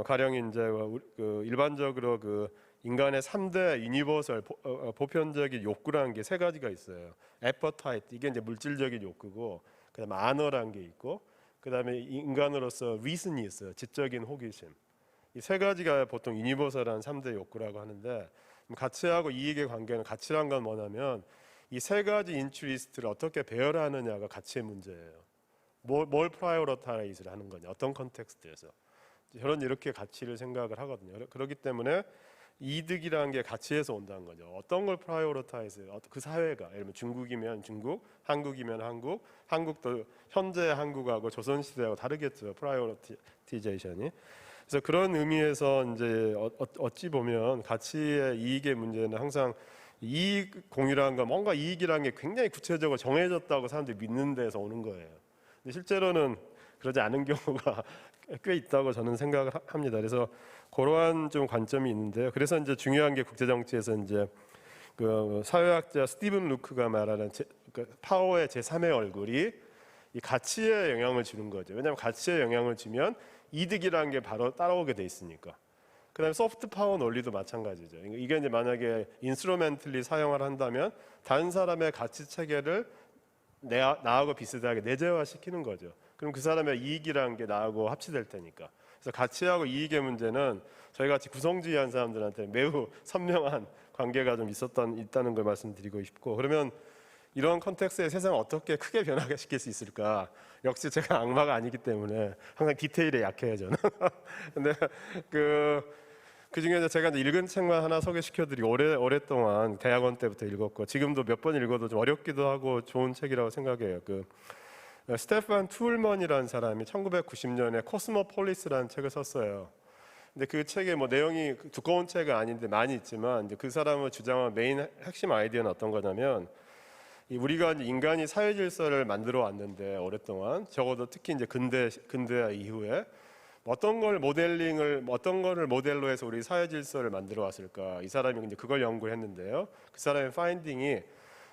가령 이제 일반적으로 그 인간의 3대 유니버설 보편적인 욕구라는 게 3가지가 있어요. 애퍼타이트 이게 이제 물질적인 욕구고, 그다음에 아너라는 게 있고, 그다음에 인간으로서 리슨이 있어요. 지적인 호기심. 이 3가지가 보통 유니버설한 3대 욕구라고 하는데 가치하고 이익의 관계는 가치란 건 뭐냐면 이 3가지 인트리스트를 어떻게 배열하느냐가 가치의 문제예요. 뭘 프라이오리타이즈를 하는 거냐, 어떤 컨텍스트에서. 저는 이렇게 가치를 생각을 하거든요. 그렇기 때문에 이득이라는 게 가치에서 온다는 거죠. 어떤 걸 프라이오리타이즈, 그 사회가, 예를 들면 중국이면 중국, 한국이면 한국, 한국도 현재 한국하고 조선시대하고 다르겠죠. 프라이오리티제이션이. 그래서 그런 의미에서 이제 어찌 보면 가치의 이익의 문제는 항상 이익 공유라는 건 뭔가 이익이라는 게 굉장히 구체적으로 정해졌다고 사람들이 믿는 데서 오는 거예요. 근데 실제로는 그러지 않은 경우가 꽤 있다고 저는 생각을 합니다. 그래서 그러한 좀 관점이 있는데요. 그래서 이제 중요한 게 국제정치에서 이제 그 사회학자 스티븐 루크가 말하는 파워의 제3의 얼굴이 이 가치에 영향을 주는 거죠. 왜냐하면 가치에 영향을 주면 이득이라는 게 바로 따라오게 돼 있으니까. 그다음에 소프트 파워 논리도 마찬가지죠. 이게 이제 만약에 인스트루멘틀리 사용을 한다면 다른 사람의 가치 체계를 나하고 비슷하게 내재화시키는 거죠. 그럼 그 사람의 이익이라는 게 나하고 합치될 테니까. 그래서 가치하고 이익의 문제는 저희 같이 구성주의한 사람들한테 매우 선명한 관계가 좀 있다는 걸 말씀드리고 싶고, 그러면 이런 컨텍스트에 세상을 어떻게 크게 변화시킬 수 있을까? 역시 제가 악마가 아니기 때문에 항상 디테일에 약해요, 저는. 근데 그 중에 제가 읽은 책만 하나 소개시켜드리고 오랫동안 대학원 때부터 읽었고 지금도 몇 번 읽어도 좀 어렵기도 하고 좋은 책이라고 생각해요. 스테판 툴먼이라는 사람이 1990년에 코스모폴리스라는 책을 썼어요. 근데 그 책의 뭐 내용이 두꺼운 책은 아닌데 많이 있지만 이제 그 사람을 주장한 메인 핵심 아이디어는 어떤 거냐면 우리가 이제 인간이 사회 질서를 만들어 왔는데 오랫동안 적어도 특히 이제 근대화 이후에 어떤 거를 모델로 해서 우리 사회 질서를 만들어 왔을까? 이 사람이 이제 그걸 연구를 했는데요. 그 사람의 파인딩이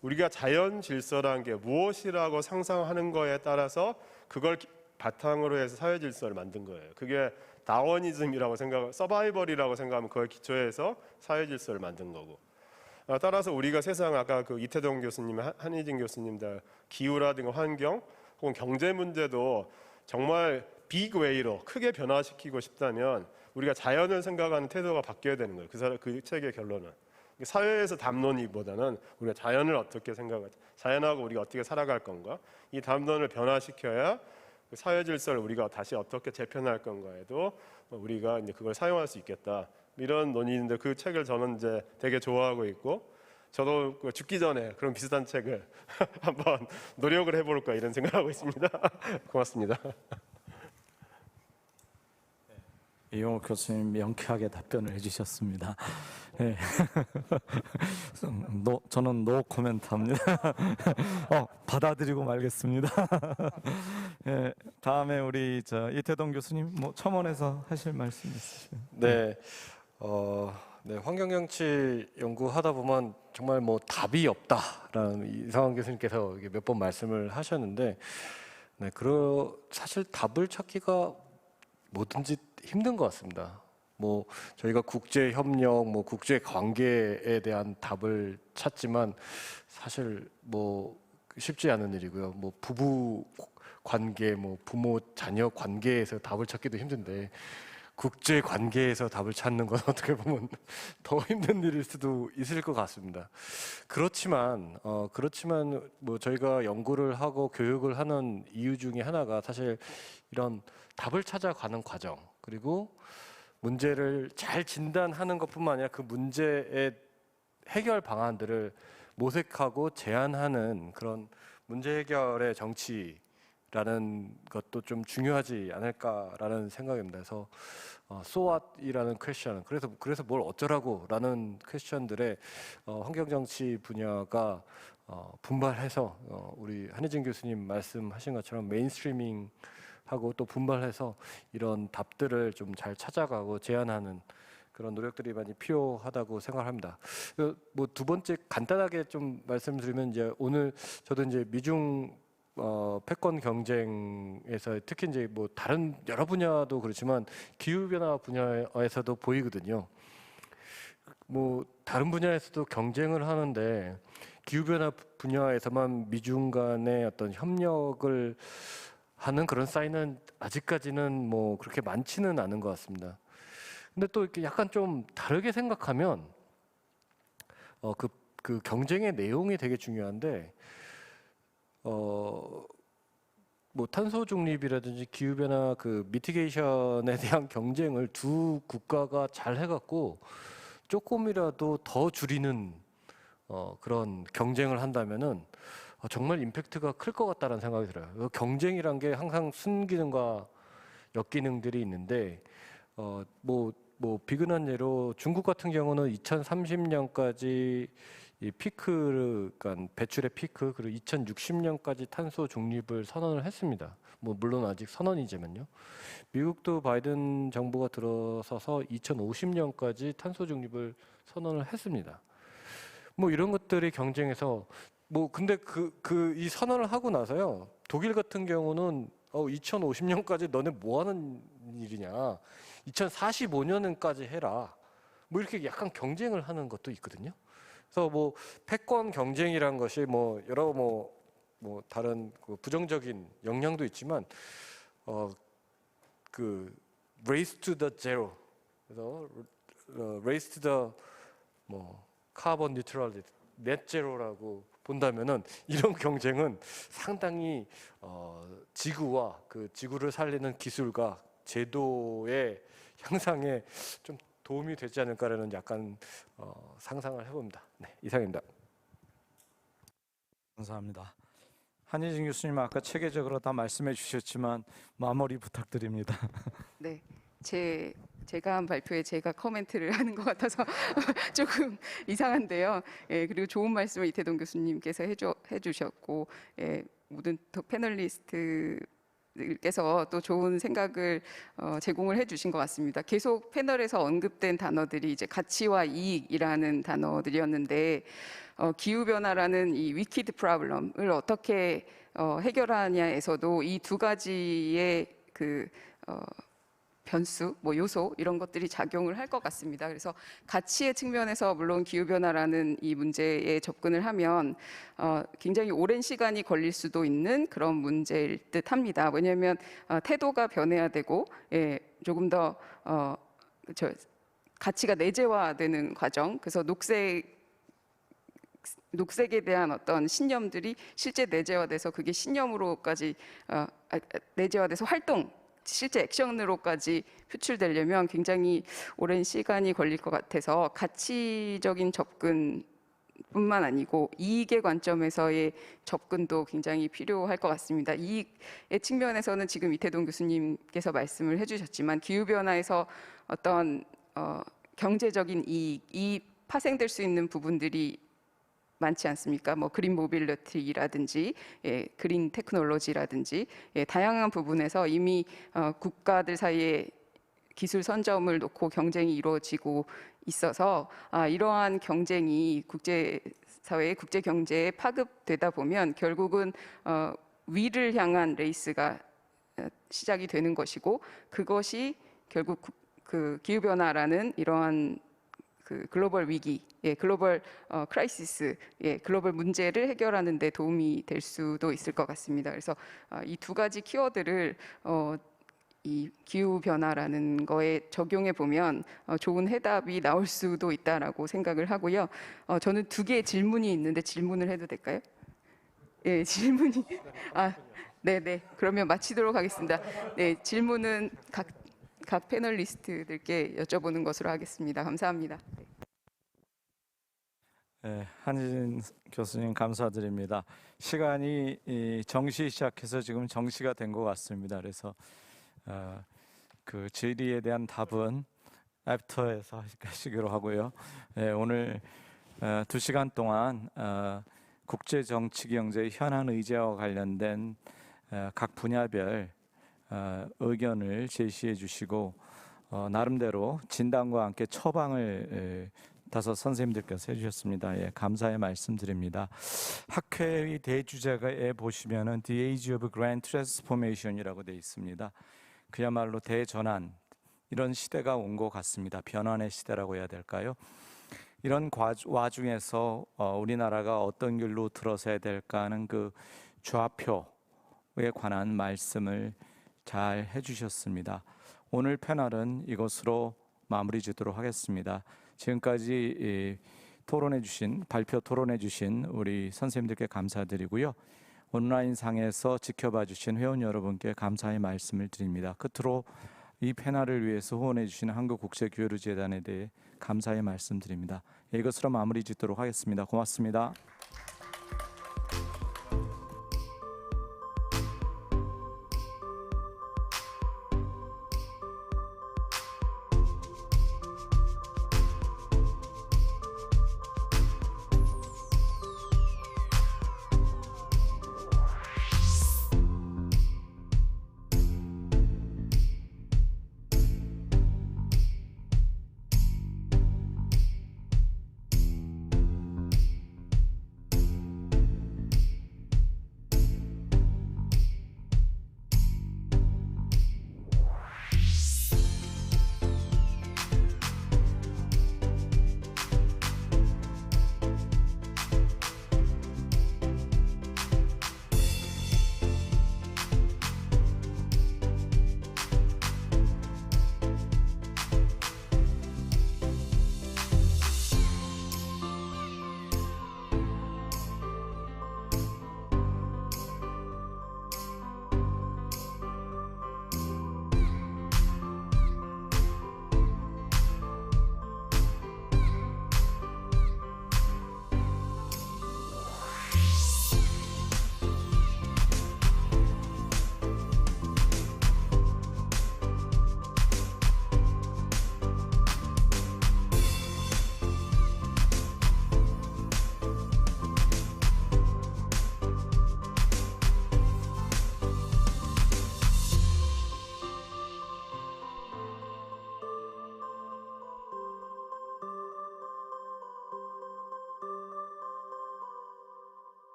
우리가 자연 질서라는 게 무엇이라고 상상하는 거에 따라서 그걸 바탕으로 해서 사회 질서를 만든 거예요. 그게 다워니즘이라고 서바이벌이라고 생각하면 그걸 기초해서 사회 질서를 만든 거고. 따라서 우리가 세상 아까 그 이태동 교수님, 한희진 교수님 다 기후라든가 환경 혹은 경제 문제도 정말 빅 웨이로 크게 변화시키고 싶다면 우리가 자연을 생각하는 태도가 바뀌어야 되는 거예요. 그 책의 결론은 사회에서 담론이보다는 우리가 자연을 어떻게 생각하지, 자연하고 우리가 어떻게 살아갈 건가, 이 담론을 변화시켜야 사회 질서를 우리가 다시 어떻게 재편할 건가에도 우리가 이제 그걸 사용할 수 있겠다. 이런 논의인데 그 책을 저는 이제 되게 좋아하고 있고 저도 죽기 전에 그런 비슷한 책을 한번 노력을 해볼까 이런 생각하고 있습니다. 고맙습니다. 이용욱 교수님 명쾌하게 답변을 해주셨습니다. 네. 저는 노 코멘트합니다. 받아들이고 말겠습니다. 네, 다음에 우리 이태동 교수님 뭐 첨언해서 하실 말씀 있으시죠? 네, 네, 환경정치 연구하다 보면 정말 뭐 답이 없다라는 이상한 교수님께서 몇 번 말씀을 하셨는데, 네, 사실 답을 찾기가 뭐든지 힘든 것 같습니다. 뭐 저희가 국제 협력, 뭐 국제 관계에 대한 답을 찾지만 사실 뭐 쉽지 않은 일이고요. 뭐 부부 관계, 뭐 부모 자녀 관계에서 답을 찾기도 힘든데 국제 관계에서 답을 찾는 건 어떻게 보면 더 힘든 일일 수도 있을 것 같습니다. 그렇지만 뭐 저희가 연구를 하고 교육을 하는 이유 중에 하나가 사실 이런 답을 찾아가는 과정, 그리고 문제를 잘 진단하는 것뿐만 아니라 그 문제의 해결 방안들을 모색하고 제안하는 그런 문제 해결의 정치라는 것도 좀 중요하지 않을까라는 생각입니다. 그래서 So what이라는 퀘스천, 그래서 뭘 어쩌라고라는 퀘스천들의 환경 정치 분야가 분발해서 우리 한희진 교수님 말씀하신 것처럼 메인스트리밍 하고 또 분발해서 이런 답들을 좀 잘 찾아가고 제안하는 그런 노력들이 많이 필요하다고 생각합니다. 뭐 두 번째 간단하게 좀 말씀드리면 이제 오늘 저도 이제 미중 패권 경쟁에서 특히 이제 뭐 다른 여러 분야도 그렇지만 기후 변화 분야에서도 보이거든요. 뭐 다른 분야에서도 경쟁을 하는데 기후 변화 분야에서만 미중 간의 어떤 협력을 하는 그런 사인은 아직까지는 뭐 그렇게 많지는 않은 것 같습니다. 근데 또 이렇게 약간 좀 다르게 생각하면 그 경쟁의 내용이 되게 중요한데 뭐 탄소 중립이라든지 기후 변화 그 미티게이션에 대한 경쟁을 두 국가가 잘 해갖고 조금이라도 더 줄이는 그런 경쟁을 한다면은 정말 임팩트가 클 것 같다는 생각이 들어요. 경쟁이란 게 항상 순기능과 역기능들이 있는데 뭐 비근한 예로 중국 같은 경우는 2030년까지 이 피크를, 그러니까 배출의 피크, 그리고 2060년까지 탄소 중립을 선언을 했습니다. 뭐 물론 아직 선언이지만요. 미국도 바이든 정부가 들어서서 2050년까지 탄소 중립을 선언을 했습니다. 뭐 이런 것들이 경쟁에서 뭐 근데 이 선언을 하고 나서요. 독일 같은 경우는 2050년까지 너네 뭐 하는 일이냐. 2045년까지 해라. 뭐 이렇게 약간 경쟁을 하는 것도 있거든요. 그래서 뭐 패권 경쟁이란 것이 뭐 여러 뭐 다른 그 부정적인 영향도 있지만 그 race to the zero. 그래서 race to the 뭐 carbon neutrality, net zero라고 본다면은 이런 경쟁은 상당히 지구와 그 지구를 살리는 기술과 제도의 향상에 좀 도움이 되지 않을까라는 약간 상상을 해봅니다. 네, 이상입니다. 감사합니다. 한희진 교수님 아까 체계적으로 다 말씀해 주셨지만 마무리 부탁드립니다. 네, 제가 한 발표에 제가 코멘트를 하는 것 같아서 조금 이상한데요. 예, 그리고 좋은 말씀을 이태동 교수님께서 해주셨고, 예, 모든 패널리스트들께서 또 좋은 생각을 제공을 해주신 것 같습니다. 계속 패널에서 언급된 단어들이 이제 가치와 이익이라는 단어들이었는데, 기후 변화라는 이 위키드 프로블럼을 어떻게 해결하냐에서도 이 두 가지의 그 변수, 뭐 요소 이런 것들이 작용을 할 것 같습니다. 그래서 가치의 측면에서 물론 기후 변화라는 이 문제에 접근을 하면 굉장히 오랜 시간이 걸릴 수도 있는 그런 문제일 듯합니다. 왜냐하면 태도가 변해야 되고, 예, 조금 더 가치가 내재화되는 과정. 그래서 녹색에 대한 어떤 신념들이 실제 내재화돼서 그게 신념으로까지 내재화돼서 실제 액션으로까지 표출되려면 굉장히 오랜 시간이 걸릴 것 같아서 가치적인 접근뿐만 아니고 이익의 관점에서의 접근도 굉장히 필요할 것 같습니다. 이익의 측면에서는 지금 이태동 교수님께서 말씀을 해주셨지만 기후변화에서 어떤 경제적인 이익이 파생될 수 있는 부분들이 많지 않습니까? 뭐 그린 모빌리티라든지, 예, 그린 테크놀로지라든지, 예, 다양한 부분에서 이미 국가들 사이에 기술 선점을 놓고 경쟁이 이루어지고 있어서 이러한 경쟁이 국제사회의 국제 경제에 파급되다 보면 결국은 위를 향한 레이스가 시작이 되는 것이고, 그것이 결국 그 기후 변화라는 이러한 그 글로벌 위기, 예, 글로벌 크라이시스, 예, 글로벌 문제를 해결하는 데 도움이 될 수도 있을 것 같습니다. 그래서 이 두 가지 키워드를 이 기후 변화라는 거에 적용해 보면 좋은 해답이 나올 수도 있다라고 생각을 하고요. 저는 두 개의 질문이 있는데 질문을 해도 될까요? 예, 질문이 네네. 그러면 마치도록 하겠습니다. 네, 질문은 각 패널리스트들께 여쭤보는 것으로 하겠습니다. 감사합니다. 네, 한희진 교수님 감사드립니다. 시간이 정시 시작해서 지금 정시가 된 것 같습니다. 그래서 그 질의에 대한 답은 애프터에서 하시기로 하고요. 네, 오늘 2시간 동안 국제 정치 경제 현안 의제와 관련된 각 분야별 의견을 제시해 주시고 나름대로 진단과 함께 처방을 5 선생님들께서 해주셨습니다. 예, 감사의 말씀드립니다. 학회의 대주제가에 보시면은 The Age of Grand Transformation이라고 되어 있습니다. 그야말로 대전환, 이런 시대가 온 것 같습니다. 변환의 시대라고 해야 될까요? 이런 와중에서 우리나라가 어떤 길로 들어서야 될까 하는 그 좌표에 관한 말씀을 잘 해주셨습니다. 오늘 패널은 이것으로 마무리 짓도록 하겠습니다. 지금까지 발표 토론해 주신 우리 선생님들께 감사드리고요. 온라인 상에서 지켜봐 주신 회원 여러분께 감사의 말씀을 드립니다. 끝으로 이 패널을 위해서 후원해 주신 한국국제교류재단에 대해 감사의 말씀드립니다. 이것으로 마무리 짓도록 하겠습니다. 고맙습니다.